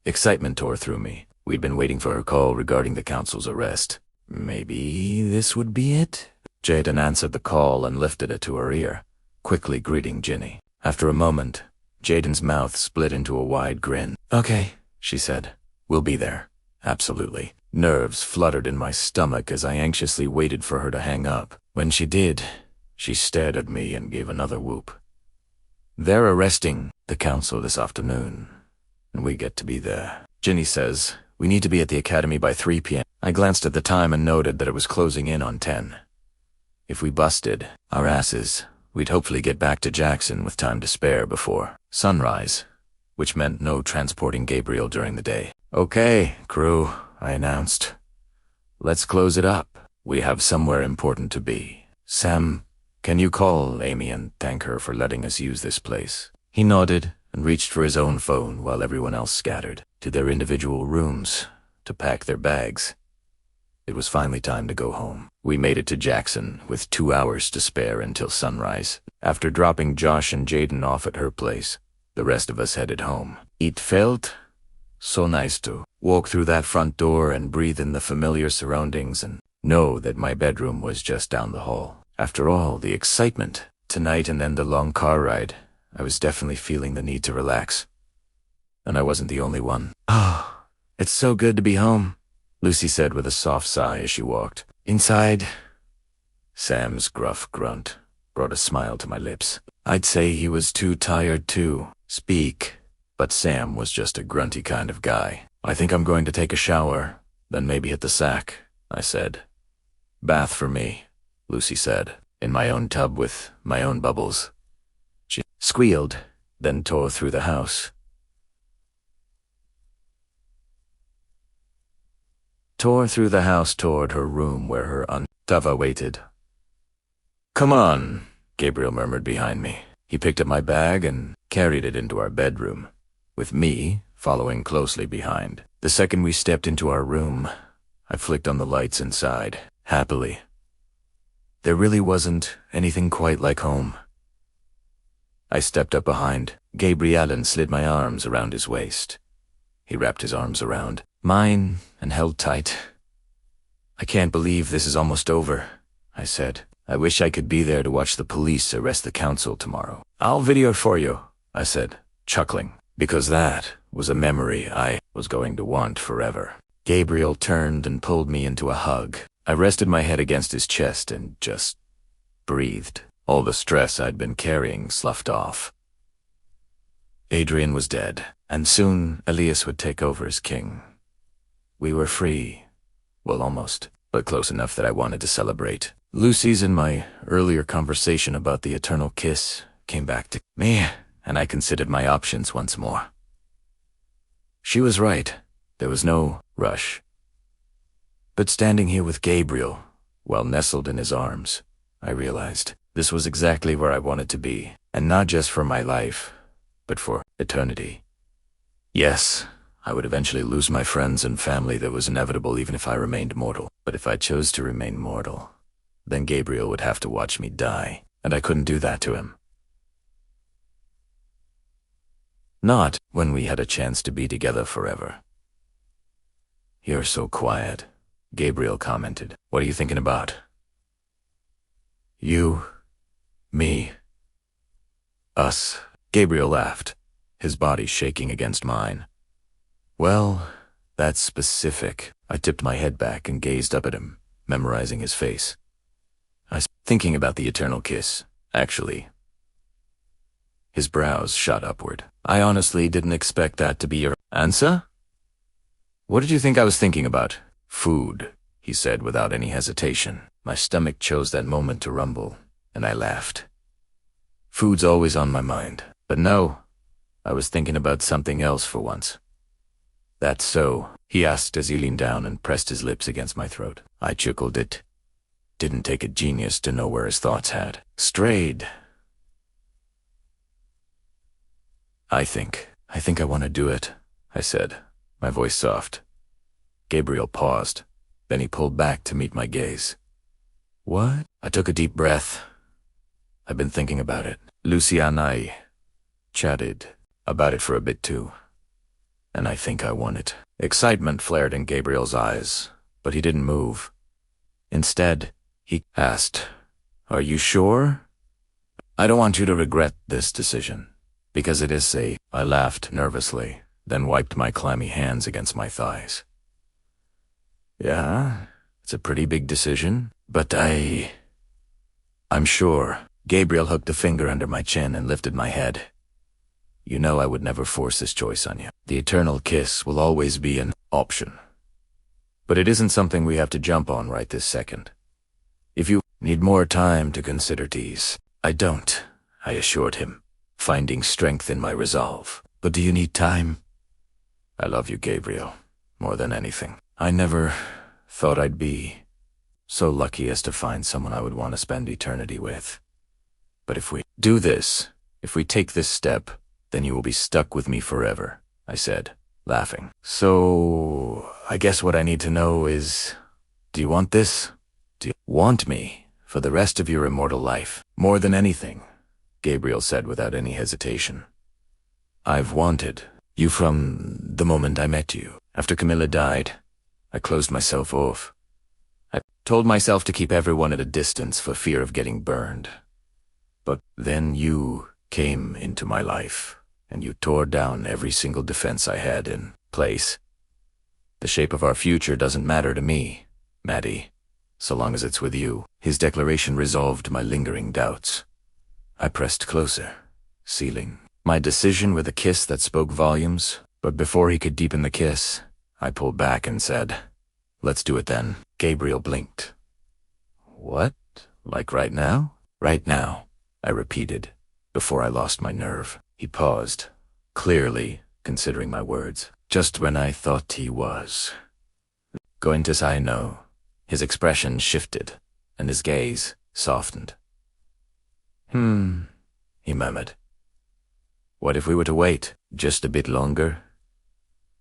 Excitement tore through me. We'd been waiting for her call regarding the council's arrest. Maybe this would be it? Jaden answered the call and lifted it to her ear, quickly greeting Ginny. After a moment, Jaden's mouth split into a wide grin. "Okay," she said. "We'll be there." Absolutely. Nerves fluttered in my stomach as I anxiously waited for her to hang up. When she did, she stared at me and gave another whoop. "They're arresting the council this afternoon, and we get to be there. Ginny says we need to be at the academy by 3 p.m. I glanced at the time and noted that it was closing in on 10. If we busted our asses, we'd hopefully get back to Jackson with time to spare before sunrise, which meant no transporting Gabriel during the day. "Okay, crew," I announced. "Let's close it up. We have somewhere important to be. Sam, can you call Amy and thank her for letting us use this place?" He nodded and reached for his own phone while everyone else scattered to their individual rooms to pack their bags. It was finally time to go home. We made it to Jackson with 2 hours to spare until sunrise. After dropping Josh and Jaden off at her place, the rest of us headed home. It felt so nice to walk through that front door and breathe in the familiar surroundings and know that my bedroom was just down the hall. After all the excitement tonight and then the long car ride, I was definitely feeling the need to relax. And I wasn't the only one. "Oh, it's so good to be home," Lucy said with a soft sigh as she walked. "Inside." Sam's gruff grunt brought a smile to my lips. I'd say he was too tired to speak, but Sam was just a grunty kind of guy. "I think I'm going to take a shower, then maybe hit the sack," I said. "Bath for me," Lucy said, "in my own tub with my own bubbles." She squealed, then tore through the house. Toward her room where her Tava waited. "Come on," Gabriel murmured behind me. He picked up my bag and carried it into our bedroom, with me following closely behind. The second we stepped into our room, I flicked on the lights inside, happily. There really wasn't anything quite like home. I stepped up behind Gabriel and slid my arms around his waist. He wrapped his arms around mine and held tight. "I can't believe this is almost over," I said. "I wish I could be there to watch the police arrest the council tomorrow." "I'll video it for you," I said, chuckling, because that was a memory I was going to want forever. Gabriel turned and pulled me into a hug. I rested my head against his chest and just breathed. All the stress I'd been carrying sloughed off. Adrian was dead, and soon Elias would take over as king. We were free. Well, almost, but close enough that I wanted to celebrate. Lucy's and my earlier conversation about the eternal kiss came back to me, and I considered my options once more. She was right. There was no rush. But standing here with Gabriel, while nestled in his arms, I realized this was exactly where I wanted to be, and not just for my life, but for eternity. Yes, I would eventually lose my friends and family. That was inevitable even if I remained mortal. But if I chose to remain mortal, then Gabriel would have to watch me die, and I couldn't do that to him. Not when we had a chance to be together forever. "You're so quiet," Gabriel commented. "What are you thinking about?" You, me, us. Gabriel laughed, his body shaking against mine. Well, that's specific. I tipped my head back and gazed up at him, memorizing his face. I was thinking about the eternal kiss, actually. His brows shot upward. I honestly didn't expect that to be your answer. What did you think I was thinking about? Food, he said without any hesitation. My stomach chose that moment to rumble, and I laughed. Food's always on my mind. But no, I was thinking about something else for once. That's so, he asked as he leaned down and pressed his lips against my throat. I chuckled. It didn't take a genius to know where his thoughts had strayed. I think I want to do it, I said, my voice soft. Gabriel paused, then he pulled back to meet my gaze. What? I took a deep breath. I've been thinking about it. Lucia and I chatted about it for a bit too, and I think I want it. Excitement flared in Gabriel's eyes, but he didn't move. Instead, he asked, Are you sure? I don't want you to regret this decision, because it is safe. I laughed nervously, then wiped my clammy hands against my thighs. Yeah, it's a pretty big decision, but I'm sure. Gabriel hooked a finger under my chin and lifted my head. You know I would never force this choice on you. The eternal kiss will always be an option. But it isn't something we have to jump on right this second. If you need more time to consider these, I don't, I assured him, finding strength in my resolve. But do you need time? I love you, Gabriel, more than anything. I never thought I'd be so lucky as to find someone I would want to spend eternity with. But if we do this, if we take this step, then you will be stuck with me forever, I said, laughing. So, I guess what I need to know is, do you want this? Do you want me for the rest of your immortal life? More than anything, Gabriel said without any hesitation. I've wanted you from the moment I met you. After Camilla died, I closed myself off. I told myself to keep everyone at a distance for fear of getting burned. But then you came into my life, and you tore down every single defense I had in place. The shape of our future doesn't matter to me, Maddie, so long as it's with you. His declaration resolved my lingering doubts. I pressed closer, sealing my decision with a kiss that spoke volumes, but before he could deepen the kiss, I pulled back and said, Let's do it then. Gabriel blinked. What? Like right now? Right now, I repeated, before I lost my nerve. He paused, clearly considering my words, just when I thought he was going to say no. His expression shifted, and his gaze softened. He murmured. What if we were to wait just a bit longer?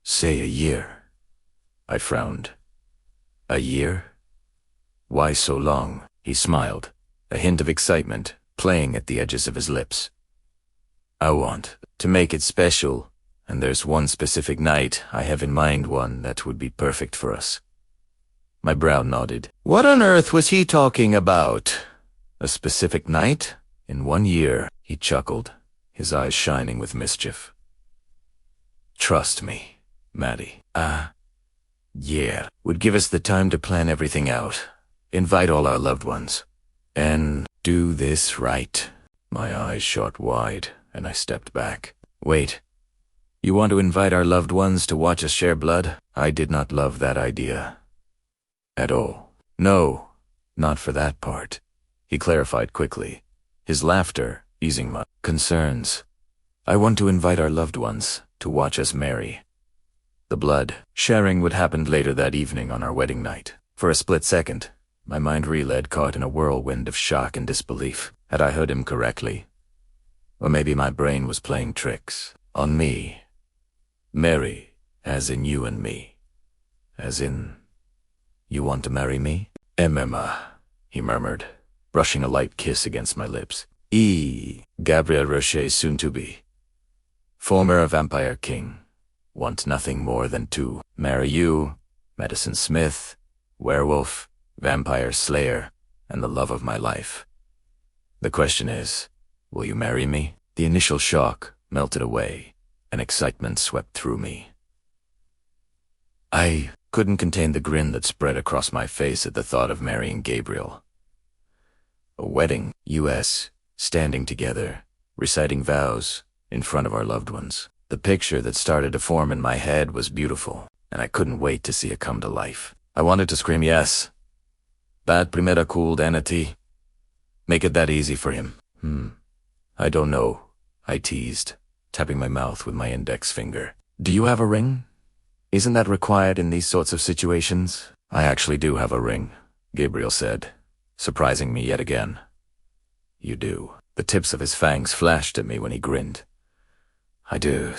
Say a year. I frowned. A year? Why so long? He smiled, a hint of excitement playing at the edges of his lips. I want to make it special, and there's one specific night I have in mind, one that would be perfect for us. My brow nodded. What on earth was he talking about? A specific night? In 1 year, he chuckled, his eyes shining with mischief. Trust me, Maddie. Yeah, would give us the time to plan everything out, invite all our loved ones, and do this right. My eyes shot wide, and I stepped back. Wait, you want to invite our loved ones to watch us share blood? I did not love that idea at all. No, not for that part, he clarified quickly, his laughter easing my concerns. I want to invite our loved ones to watch us marry. The blood sharing would happen later that evening on our wedding night. For a split second, my mind reeled, caught in a whirlwind of shock and disbelief. Had I heard him correctly? Or maybe my brain was playing tricks on me. Marry, as in you and me. As in, you want to marry me? Emma, he murmured, brushing a light kiss against my lips. Gabriel Rocher, soon to be former vampire king, want nothing more than to marry you, Medicine Smith, werewolf, vampire slayer, and the love of my life. The question is, will you marry me? The initial shock melted away, and excitement swept through me. I couldn't contain the grin that spread across my face at the thought of marrying Gabriel. A wedding, U.S., standing together, reciting vows in front of our loved ones. The picture that started to form in my head was beautiful, and I couldn't wait to see it come to life. I wanted to scream yes. Bad primera cool danity. Make it that easy for him. I don't know, I teased, tapping my mouth with my index finger. Do you have a ring? Isn't that required in these sorts of situations? I actually do have a ring, Gabriel said, surprising me yet again. You do. The tips of his fangs flashed at me when he grinned. I do.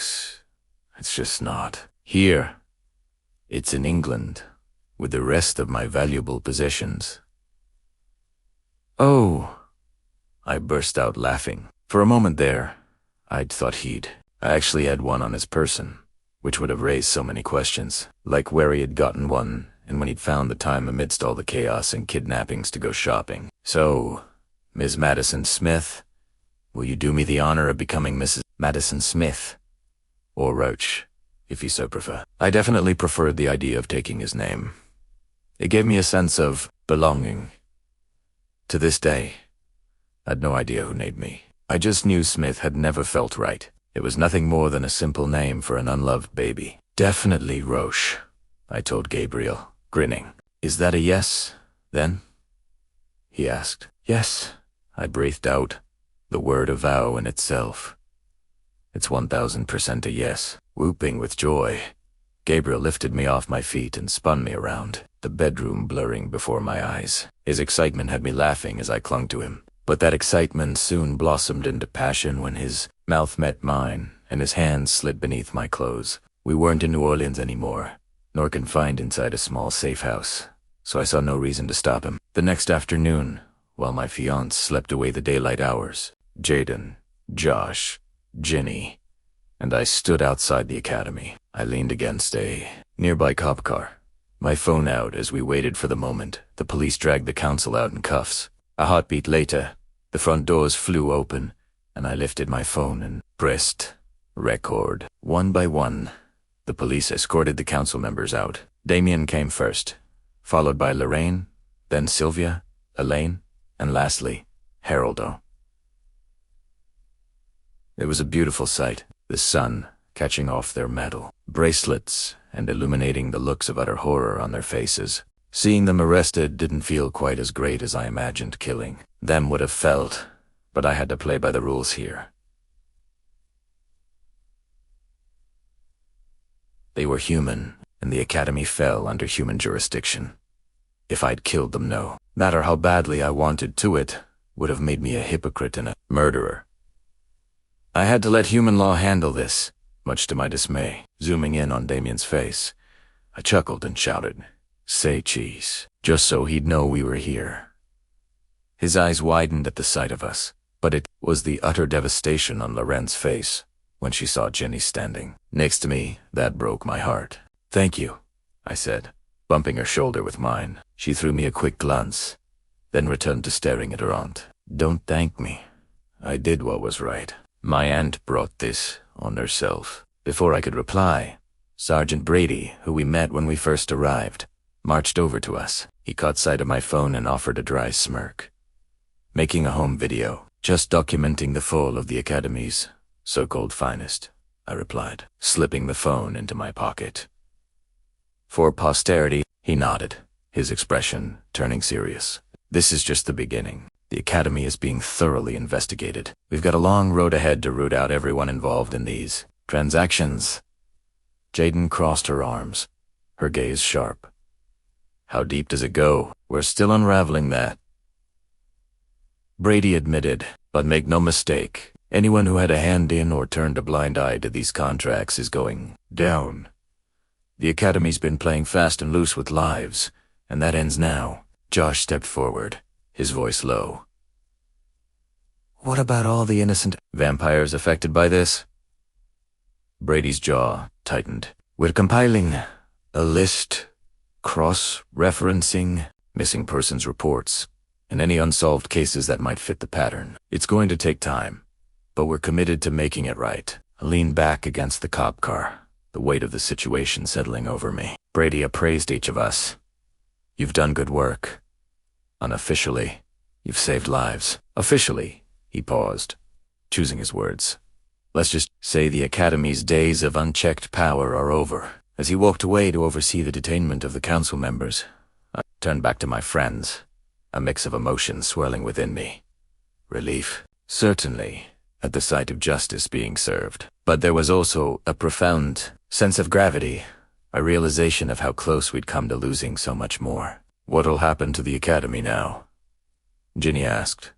It's just not. Here. It's in England, with the rest of my valuable possessions. Oh, I burst out laughing. For a moment there, I'd thought I actually had one on his person, which would have raised so many questions, like where he had gotten one and when he'd found the time amidst all the chaos and kidnappings to go shopping. So, Ms. Madison Smith, will you do me the honor of becoming Mrs. Madison Smith? Or Roach, if you so prefer. I definitely preferred the idea of taking his name. It gave me a sense of belonging. To this day, I'd no idea who named me. I just knew Smith had never felt right. It was nothing more than a simple name for an unloved baby. Definitely Roche, I told Gabriel, grinning. Is that a yes, then? He asked. Yes, I breathed out, the word a vow in itself. It's 1000% a yes. Whooping with joy, Gabriel lifted me off my feet and spun me around, the bedroom blurring before my eyes. His excitement had me laughing as I clung to him. But that excitement soon blossomed into passion when his mouth met mine and his hands slid beneath my clothes. We weren't in New Orleans anymore, nor confined inside a small safe house, so I saw no reason to stop him. The next afternoon, while my fiancé slept away the daylight hours, Jaden, Josh, Ginny, and I stood outside the academy. I leaned against a nearby cop car, my phone out as we waited for the moment the police dragged the counsel out in cuffs. A heartbeat later, the front doors flew open, and I lifted my phone and pressed record. One by one, the police escorted the council members out. Damien came first, followed by Lorraine, then Sylvia, Elaine, and lastly, Haroldo. It was a beautiful sight, the sun catching off their metal bracelets and illuminating the looks of utter horror on their faces. Seeing them arrested didn't feel quite as great as I imagined killing them would have felt, but I had to play by the rules here. They were human, and the academy fell under human jurisdiction. If I'd killed them, no matter how badly I wanted to, it would have made me a hypocrite and a murderer. I had to let human law handle this, much to my dismay. Zooming in on Damien's face, I chuckled and shouted, "Say cheese," just so he'd know we were here. His eyes widened at the sight of us, but it was the utter devastation on Lorraine's face when she saw Jenny standing next to me that broke my heart. "Thank you," I said, bumping her shoulder with mine. She threw me a quick glance, then returned to staring at her aunt. "Don't thank me. I did what was right. My aunt brought this on herself." Before I could reply, Sergeant Brady, who we met when we first arrived, marched over to us. He caught sight of my phone and offered a dry smirk. "Making a home video, just documenting the fall of the Academy's so-called finest," I replied, slipping the phone into my pocket. "For posterity," he nodded, his expression turning serious. "This is just the beginning. The Academy is being thoroughly investigated. We've got a long road ahead to root out everyone involved in these transactions." Jaden crossed her arms, her gaze sharp. "How deep does it go? We're still unraveling that." Brady admitted, "But make no mistake, anyone who had a hand in or turned a blind eye to these contracts is going down. The Academy's been playing fast and loose with lives, and that ends now." Josh stepped forward, his voice low. "What about all the innocent vampires affected by this?" Brady's jaw tightened. "We're compiling a list, cross-referencing missing persons reports, and any unsolved cases that might fit the pattern. It's going to take time, but we're committed to making it right. I leaned back against the cop car, the weight of the situation settling over me. Brady appraised each of us. You've done good work. Unofficially, you've saved lives. Officially, he paused, choosing his words. Let's just say the Academy's days of unchecked power are over. As he walked away to oversee the detainment of the council members, I turned back to my friends, a mix of emotions swirling within me. Relief, certainly, at the sight of justice being served. But there was also a profound sense of gravity, a realization of how close we'd come to losing so much more. What'll happen to the Academy now? Ginny asked.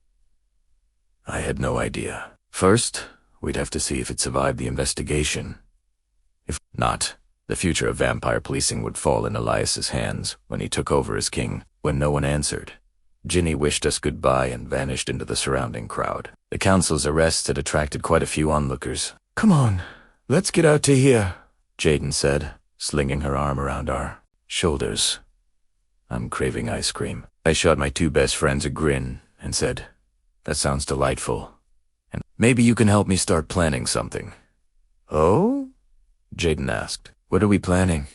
I had no idea. First, we'd have to see if it survived the investigation. If not, the future of vampire policing would fall in Elias's hands when he took over as king, when no one answered. Ginny wished us goodbye and vanished into the surrounding crowd. The council's arrests had attracted quite a few onlookers. Come on, let's get out to here, Jaden said, slinging her arm around our shoulders. I'm craving ice cream. I shot my two best friends a grin and said, that sounds delightful. And maybe you can help me start planning something. Oh? Jaden asked. What are we planning?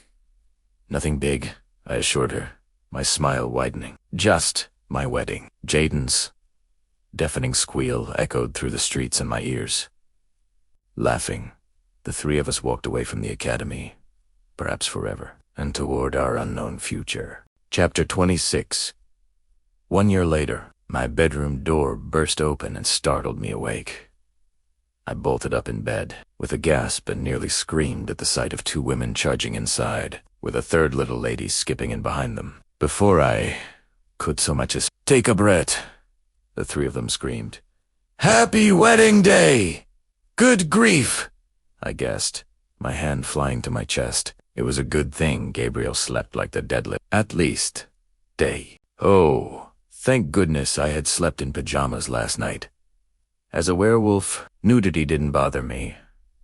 Nothing big, I assured her, my smile widening. Just my wedding. Jaden's deafening squeal echoed through the streets in my ears. Laughing, the three of us walked away from the Academy, perhaps forever, and toward our unknown future. Chapter 26. 1 year later, my bedroom door burst open and startled me awake. I bolted up in bed, with a gasp, and nearly screamed at the sight of two women charging inside, with a third little lady skipping in behind them. Before I could so much as take a breath, the three of them screamed, "Happy wedding day! Good grief!" I guessed, my hand flying to my chest. It was a good thing Gabriel slept like the deadlift. At least, day. Oh, thank goodness I had slept in pajamas last night. As a werewolf, nudity didn't bother me,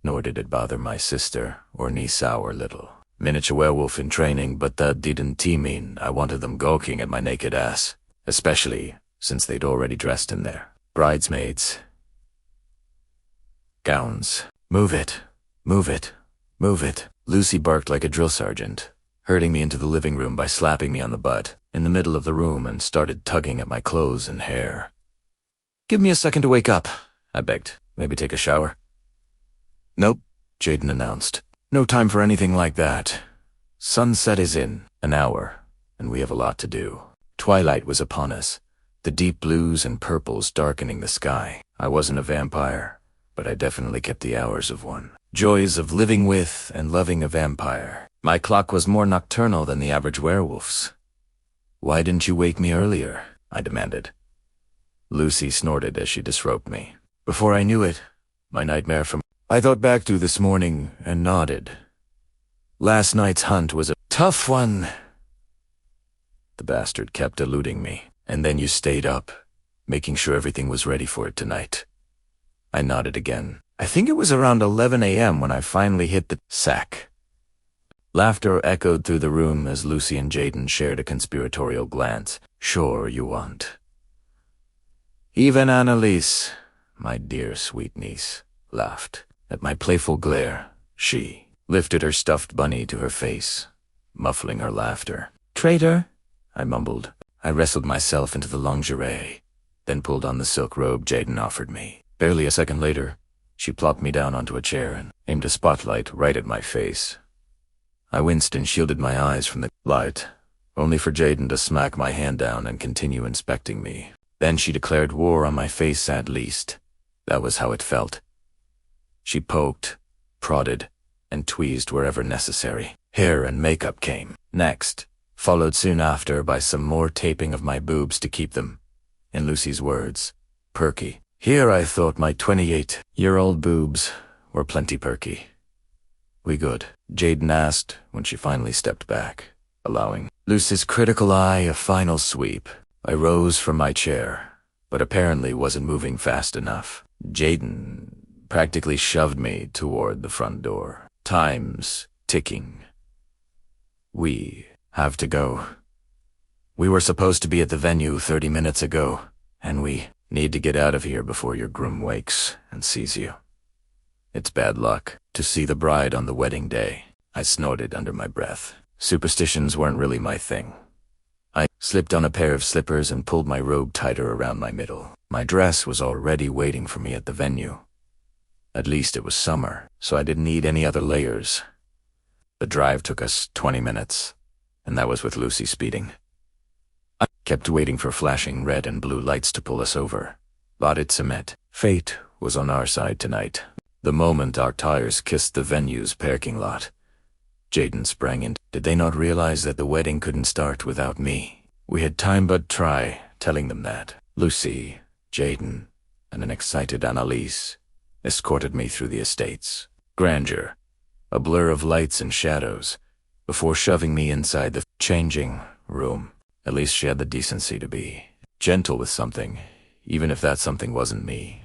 nor did it bother my sister or niece our little. Miniature werewolf in training, but that didn't mean I wanted them gawking at my naked ass, especially since they'd already dressed in their bridesmaids' gowns. Move it, move it, move it. Lucy barked like a drill sergeant, herding me into the living room by slapping me on the butt in the middle of the room and started tugging at my clothes and hair. Give me a second to wake up, I begged. Maybe take a shower? Nope, Jaden announced. No time for anything like that. Sunset is in an hour, and we have a lot to do. Twilight was upon us, the deep blues and purples darkening the sky. I wasn't a vampire, but I definitely kept the hours of one. Joys of living with and loving a vampire. My clock was more nocturnal than the average werewolf's. Why didn't you wake me earlier? I demanded. Lucy snorted as she disrobed me. Before I knew it, my nightmare from... I thought back to this morning and nodded. Last night's hunt was a tough one. The bastard kept eluding me. And then you stayed up, making sure everything was ready for it tonight. I nodded again. I think it was around 11 a.m. when I finally hit the sack. Laughter echoed through the room as Lucy and Jaden shared a conspiratorial glance. Sure you want. Even Annalise, my dear sweet niece, laughed. At my playful glare, she lifted her stuffed bunny to her face, muffling her laughter. Traitor, I mumbled. I wrestled myself into the lingerie, then pulled on the silk robe Jaden offered me. Barely a second later, she plopped me down onto a chair and aimed a spotlight right at my face. I winced and shielded my eyes from the light, only for Jaden to smack my hand down and continue inspecting me. Then she declared war on my face at least. That was how it felt. She poked, prodded, and tweezed wherever necessary. Hair and makeup came next, followed soon after by some more taping of my boobs to keep them, in Lucy's words, perky. Here I thought my 28-year-old boobs were plenty perky. We good? Jaden asked when she finally stepped back, allowing Lucy's critical eye a final sweep. I rose from my chair, but apparently wasn't moving fast enough. Jaden practically shoved me toward the front door. Time's ticking. We have to go. We were supposed to be at the venue 30 minutes ago, and we need to get out of here before your groom wakes and sees you. It's bad luck to see the bride on the wedding day. I snorted under my breath. Superstitions weren't really my thing. I slipped on a pair of slippers and pulled my robe tighter around my middle. My dress was already waiting for me at the venue. At least it was summer, so I didn't need any other layers. The drive took us 20 minutes, and that was with Lucy speeding. I kept waiting for flashing red and blue lights to pull us over. Thought it's cement. Fate was on our side tonight. The moment our tires kissed the venue's parking lot, Jaden sprang in. Did they not realize that the wedding couldn't start without me? We had time but try telling them that. Lucy, Jaden, and an excited Annalise escorted me through the estates. Grandeur, a blur of lights and shadows, before shoving me inside the changing room. At least she had the decency to be gentle with something, even if that something wasn't me.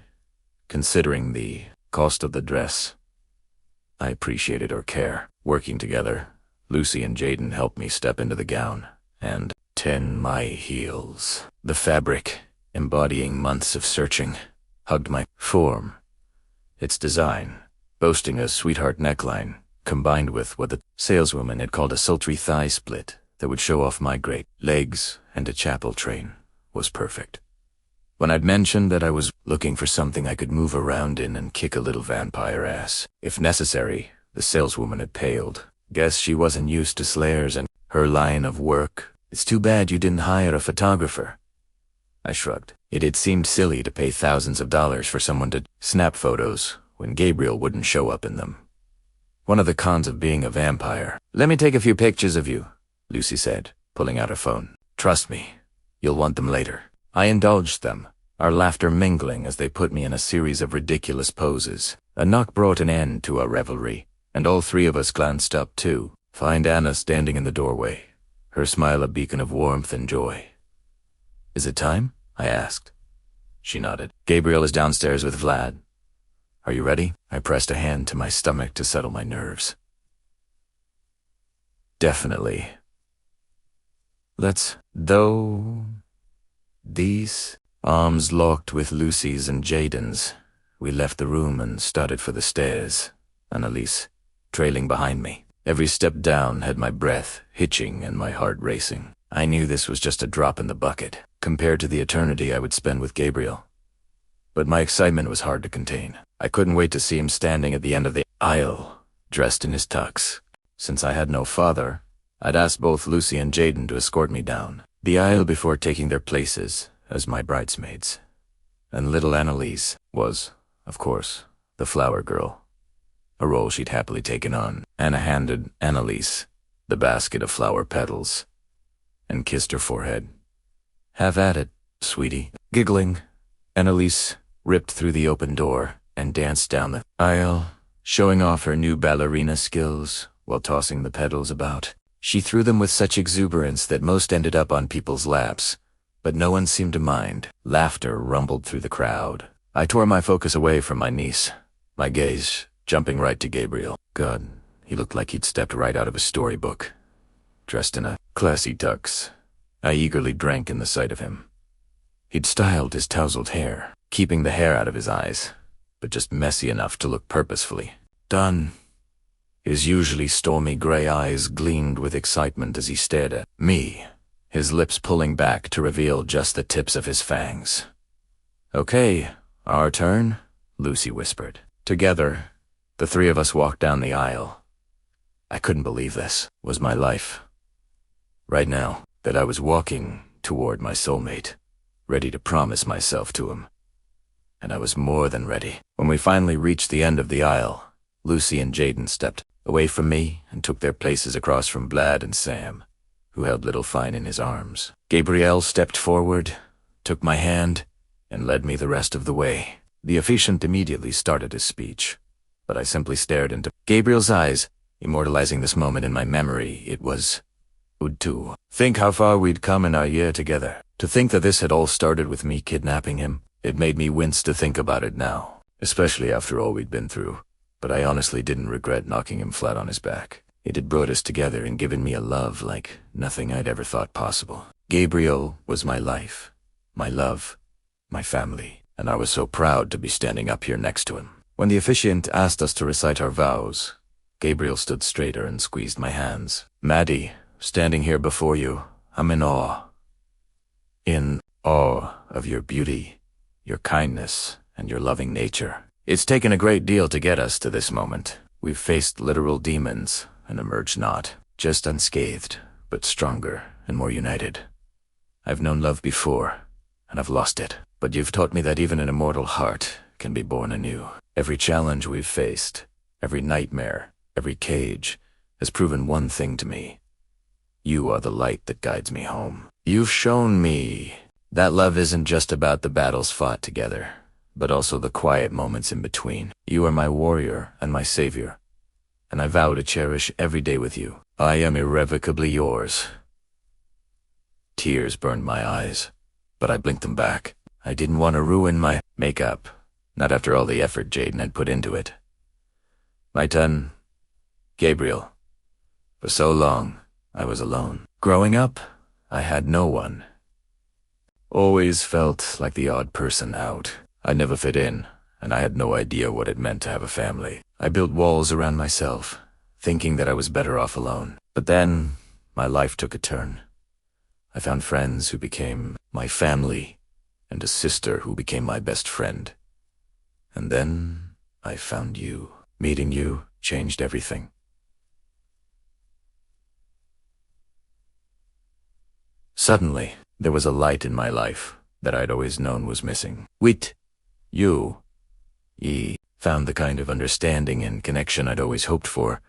Considering the cost of the dress, I appreciated her care. Working together, Lucy and Jaden helped me step into the gown and tin my heels. The fabric, embodying months of searching, hugged my form. Its design, boasting a sweetheart neckline, combined with what the saleswoman had called a sultry thigh split that would show off my great legs and a chapel train, was perfect. When I'd mentioned that I was looking for something I could move around in and kick a little vampire ass, if necessary, the saleswoman had paled. Guess she wasn't used to slares and her line of work. It's too bad you didn't hire a photographer. I shrugged. It had seemed silly to pay thousands of dollars for someone to snap photos when Gabriel wouldn't show up in them. One of the cons of being a vampire. Let me take a few pictures of you, Lucy said, pulling out her phone. Trust me, you'll want them later. I indulged them, our laughter mingling as they put me in a series of ridiculous poses. A knock brought an end to our revelry, and all three of us glanced up too, find Anna standing in the doorway, her smile a beacon of warmth and joy. Is it time? I asked. She nodded. Gabriel is downstairs with Vlad. Are you ready? I pressed a hand to my stomach to settle my nerves. Definitely. Let's, though, these arms locked with Lucy's and Jaden's, we left the room and started for the stairs, Annalise trailing behind me. Every step down had my breath hitching and my heart racing. I knew this was just a drop in the bucket, compared to the eternity I would spend with Gabriel. But my excitement was hard to contain. I couldn't wait to see him standing at the end of the aisle, dressed in his tux. Since I had no father, I'd asked both Lucy and Jaden to escort me down the aisle before taking their places as my bridesmaids. And little Annalise was, of course, the flower girl, a role she'd happily taken on. Anna handed Annalise the basket of flower petals and kissed her forehead. Have at it, sweetie. Giggling, Annalise ripped through the open door and danced down the aisle, showing off her new ballerina skills while tossing the petals about. She threw them with such exuberance that most ended up on people's laps, but no one seemed to mind. Laughter rumbled through the crowd. I tore my focus away from my niece, my gaze jumping right to Gabriel. God, he looked like he'd stepped right out of a storybook, dressed in a classy tux. I eagerly drank in the sight of him. He'd styled his tousled hair, keeping the hair out of his eyes, but just messy enough to look purposefully done. His usually stormy gray eyes gleamed with excitement as he stared at me, his lips pulling back to reveal just the tips of his fangs. Okay, our turn, Lucy whispered. Together, the three of us walked down the aisle. I couldn't believe this was my life. Right now, that I was walking toward my soulmate, ready to promise myself to him. And I was more than ready. When we finally reached the end of the aisle, Lucy and Jaden stepped away from me and took their places across from Vlad and Sam, who held little Fine in his arms. Gabriel stepped forward, took my hand, and led me the rest of the way. The officiant immediately started his speech, but I simply stared into Gabriel's eyes, immortalizing this moment in my memory. It was to think how far we'd come in our year together. To think that this had all started with me kidnapping him. It made me wince to think about it now, especially after all we'd been through. But I honestly didn't regret knocking him flat on his back. It had brought us together and given me a love like nothing I'd ever thought possible. Gabriel was my life, my love, my family, and I was so proud to be standing up here next to him. When the officiant asked us to recite our vows, Gabriel stood straighter and squeezed my hands. Maddie, standing here before you, I'm in awe. In awe of your beauty, your kindness, and your loving nature. It's taken a great deal to get us to this moment. We've faced literal demons and emerged not, just unscathed, but stronger and more united. I've known love before, and I've lost it. But you've taught me that even an immortal heart can be born anew. Every challenge we've faced, every nightmare, every cage, has proven one thing to me. You are the light that guides me home. You've shown me that love isn't just about the battles fought together, but also the quiet moments in between. You are my warrior and my savior, and I vow to cherish every day with you. I am irrevocably yours. Tears burned my eyes, but I blinked them back. I didn't want to ruin my makeup, not after all the effort Jaden had put into it. My son, Gabriel. For so long, I was alone. Growing up, I had no one. Always felt like the odd person out. I never fit in, and I had no idea what it meant to have a family. I built walls around myself, thinking that I was better off alone. But then, my life took a turn. I found friends who became my family, and a sister who became my best friend. And then I found you. Meeting you changed everything. Suddenly, there was a light in my life that I'd always known was missing. You found the kind of understanding and connection I'd always hoped for,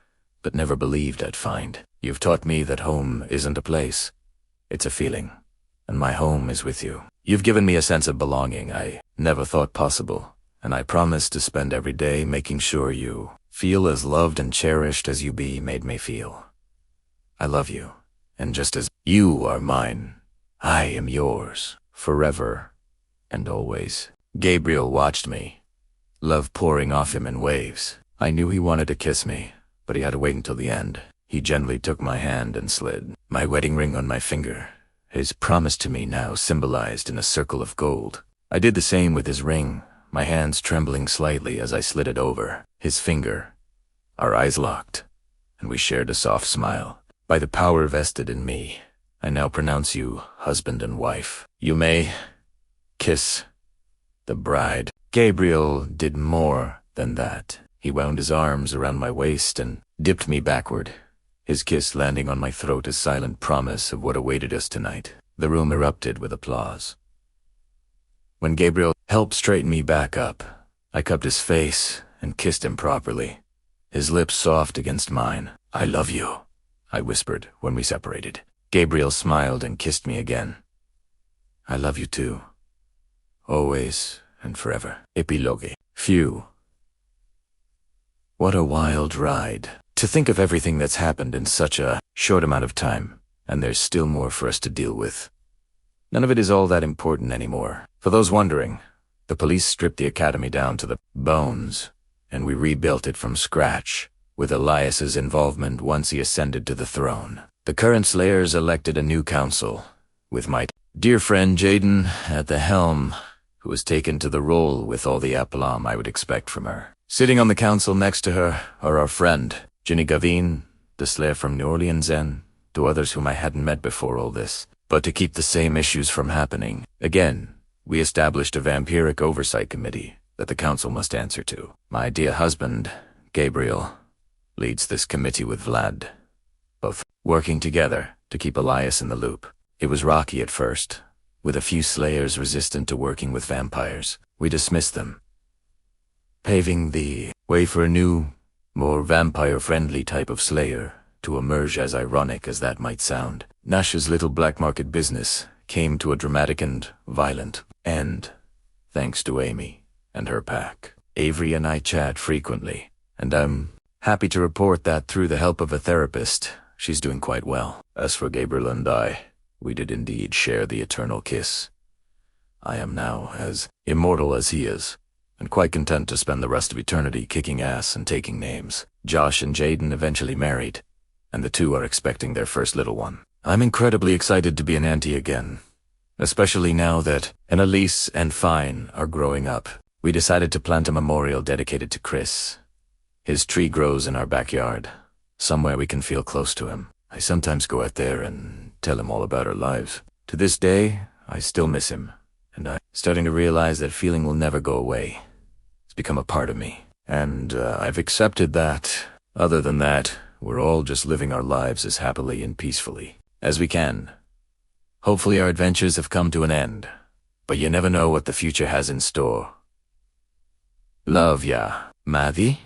but never believed I'd find. You've taught me that home isn't a place. It's a feeling, and my home is with you. You've given me a sense of belonging I never thought possible, and I promise to spend every day making sure you feel as loved and cherished as you made me feel. I love you, and just as you are mine, I am yours, forever and always. Gabriel watched me, love pouring off him in waves. I knew he wanted to kiss me, but he had to wait until the end. He gently took my hand and slid my wedding ring on my finger, his promise to me now symbolized in a circle of gold. I did the same with his ring, my hands trembling slightly as I slid it over his finger. Our eyes locked, and we shared a soft smile. By the power vested in me, I now pronounce you husband and wife. You may kiss the bride. Gabriel did more than that. He wound his arms around my waist and dipped me backward, his kiss landing on my throat a silent promise of what awaited us tonight. The room erupted with applause. When Gabriel helped straighten me back up, I cupped his face and kissed him properly, his lips soft against mine. I love you, I whispered when we separated. Gabriel smiled and kissed me again. I love you too. Always and forever. Epilogue. Phew. What a wild ride. To think of everything that's happened in such a short amount of time, and there's still more for us to deal with. None of it is all that important anymore. For those wondering, the police stripped the academy down to the bones, and we rebuilt it from scratch, with Elias's involvement once he ascended to the throne. The current Slayers elected a new council, with my dear friend Jaden at the helm, who was taken to the role with all the aplomb I would expect from her. Sitting on the council next to her are our friend, Ginny Gavin, the Slayer from New Orleans, and to others whom I hadn't met before all this. But to keep the same issues from happening, again, we established a vampiric oversight committee that the council must answer to. My dear husband, Gabriel, leads this committee with Vlad, both working together to keep Elias in the loop. It was rocky at first, with a few Slayers resistant to working with vampires. We dismissed them, paving the way for a new, more vampire-friendly type of Slayer to emerge. As ironic as that might sound, Nash's little black market business came to a dramatic and violent end, thanks to Amy and her pack. Avery and I chat frequently, and I'm happy to report that through the help of a therapist, she's doing quite well. As for Gabriel and I, we did indeed share the eternal kiss. I am now as immortal as he is, and quite content to spend the rest of eternity kicking ass and taking names. Josh and Jaden eventually married, and the two are expecting their first little one. I'm incredibly excited to be an auntie again, especially now that Annalise and Fine are growing up. We decided to plant a memorial dedicated to Chris. His tree grows in our backyard, somewhere we can feel close to him. I sometimes go out there and tell him all about our lives. To this day, I still miss him, and I'm starting to realize that feeling will never go away. It's become a part of me, and I've accepted that. Other than that, we're all just living our lives as happily and peacefully as we can. Hopefully our adventures have come to an end, but you never know what the future has in store. Love ya, Maddie.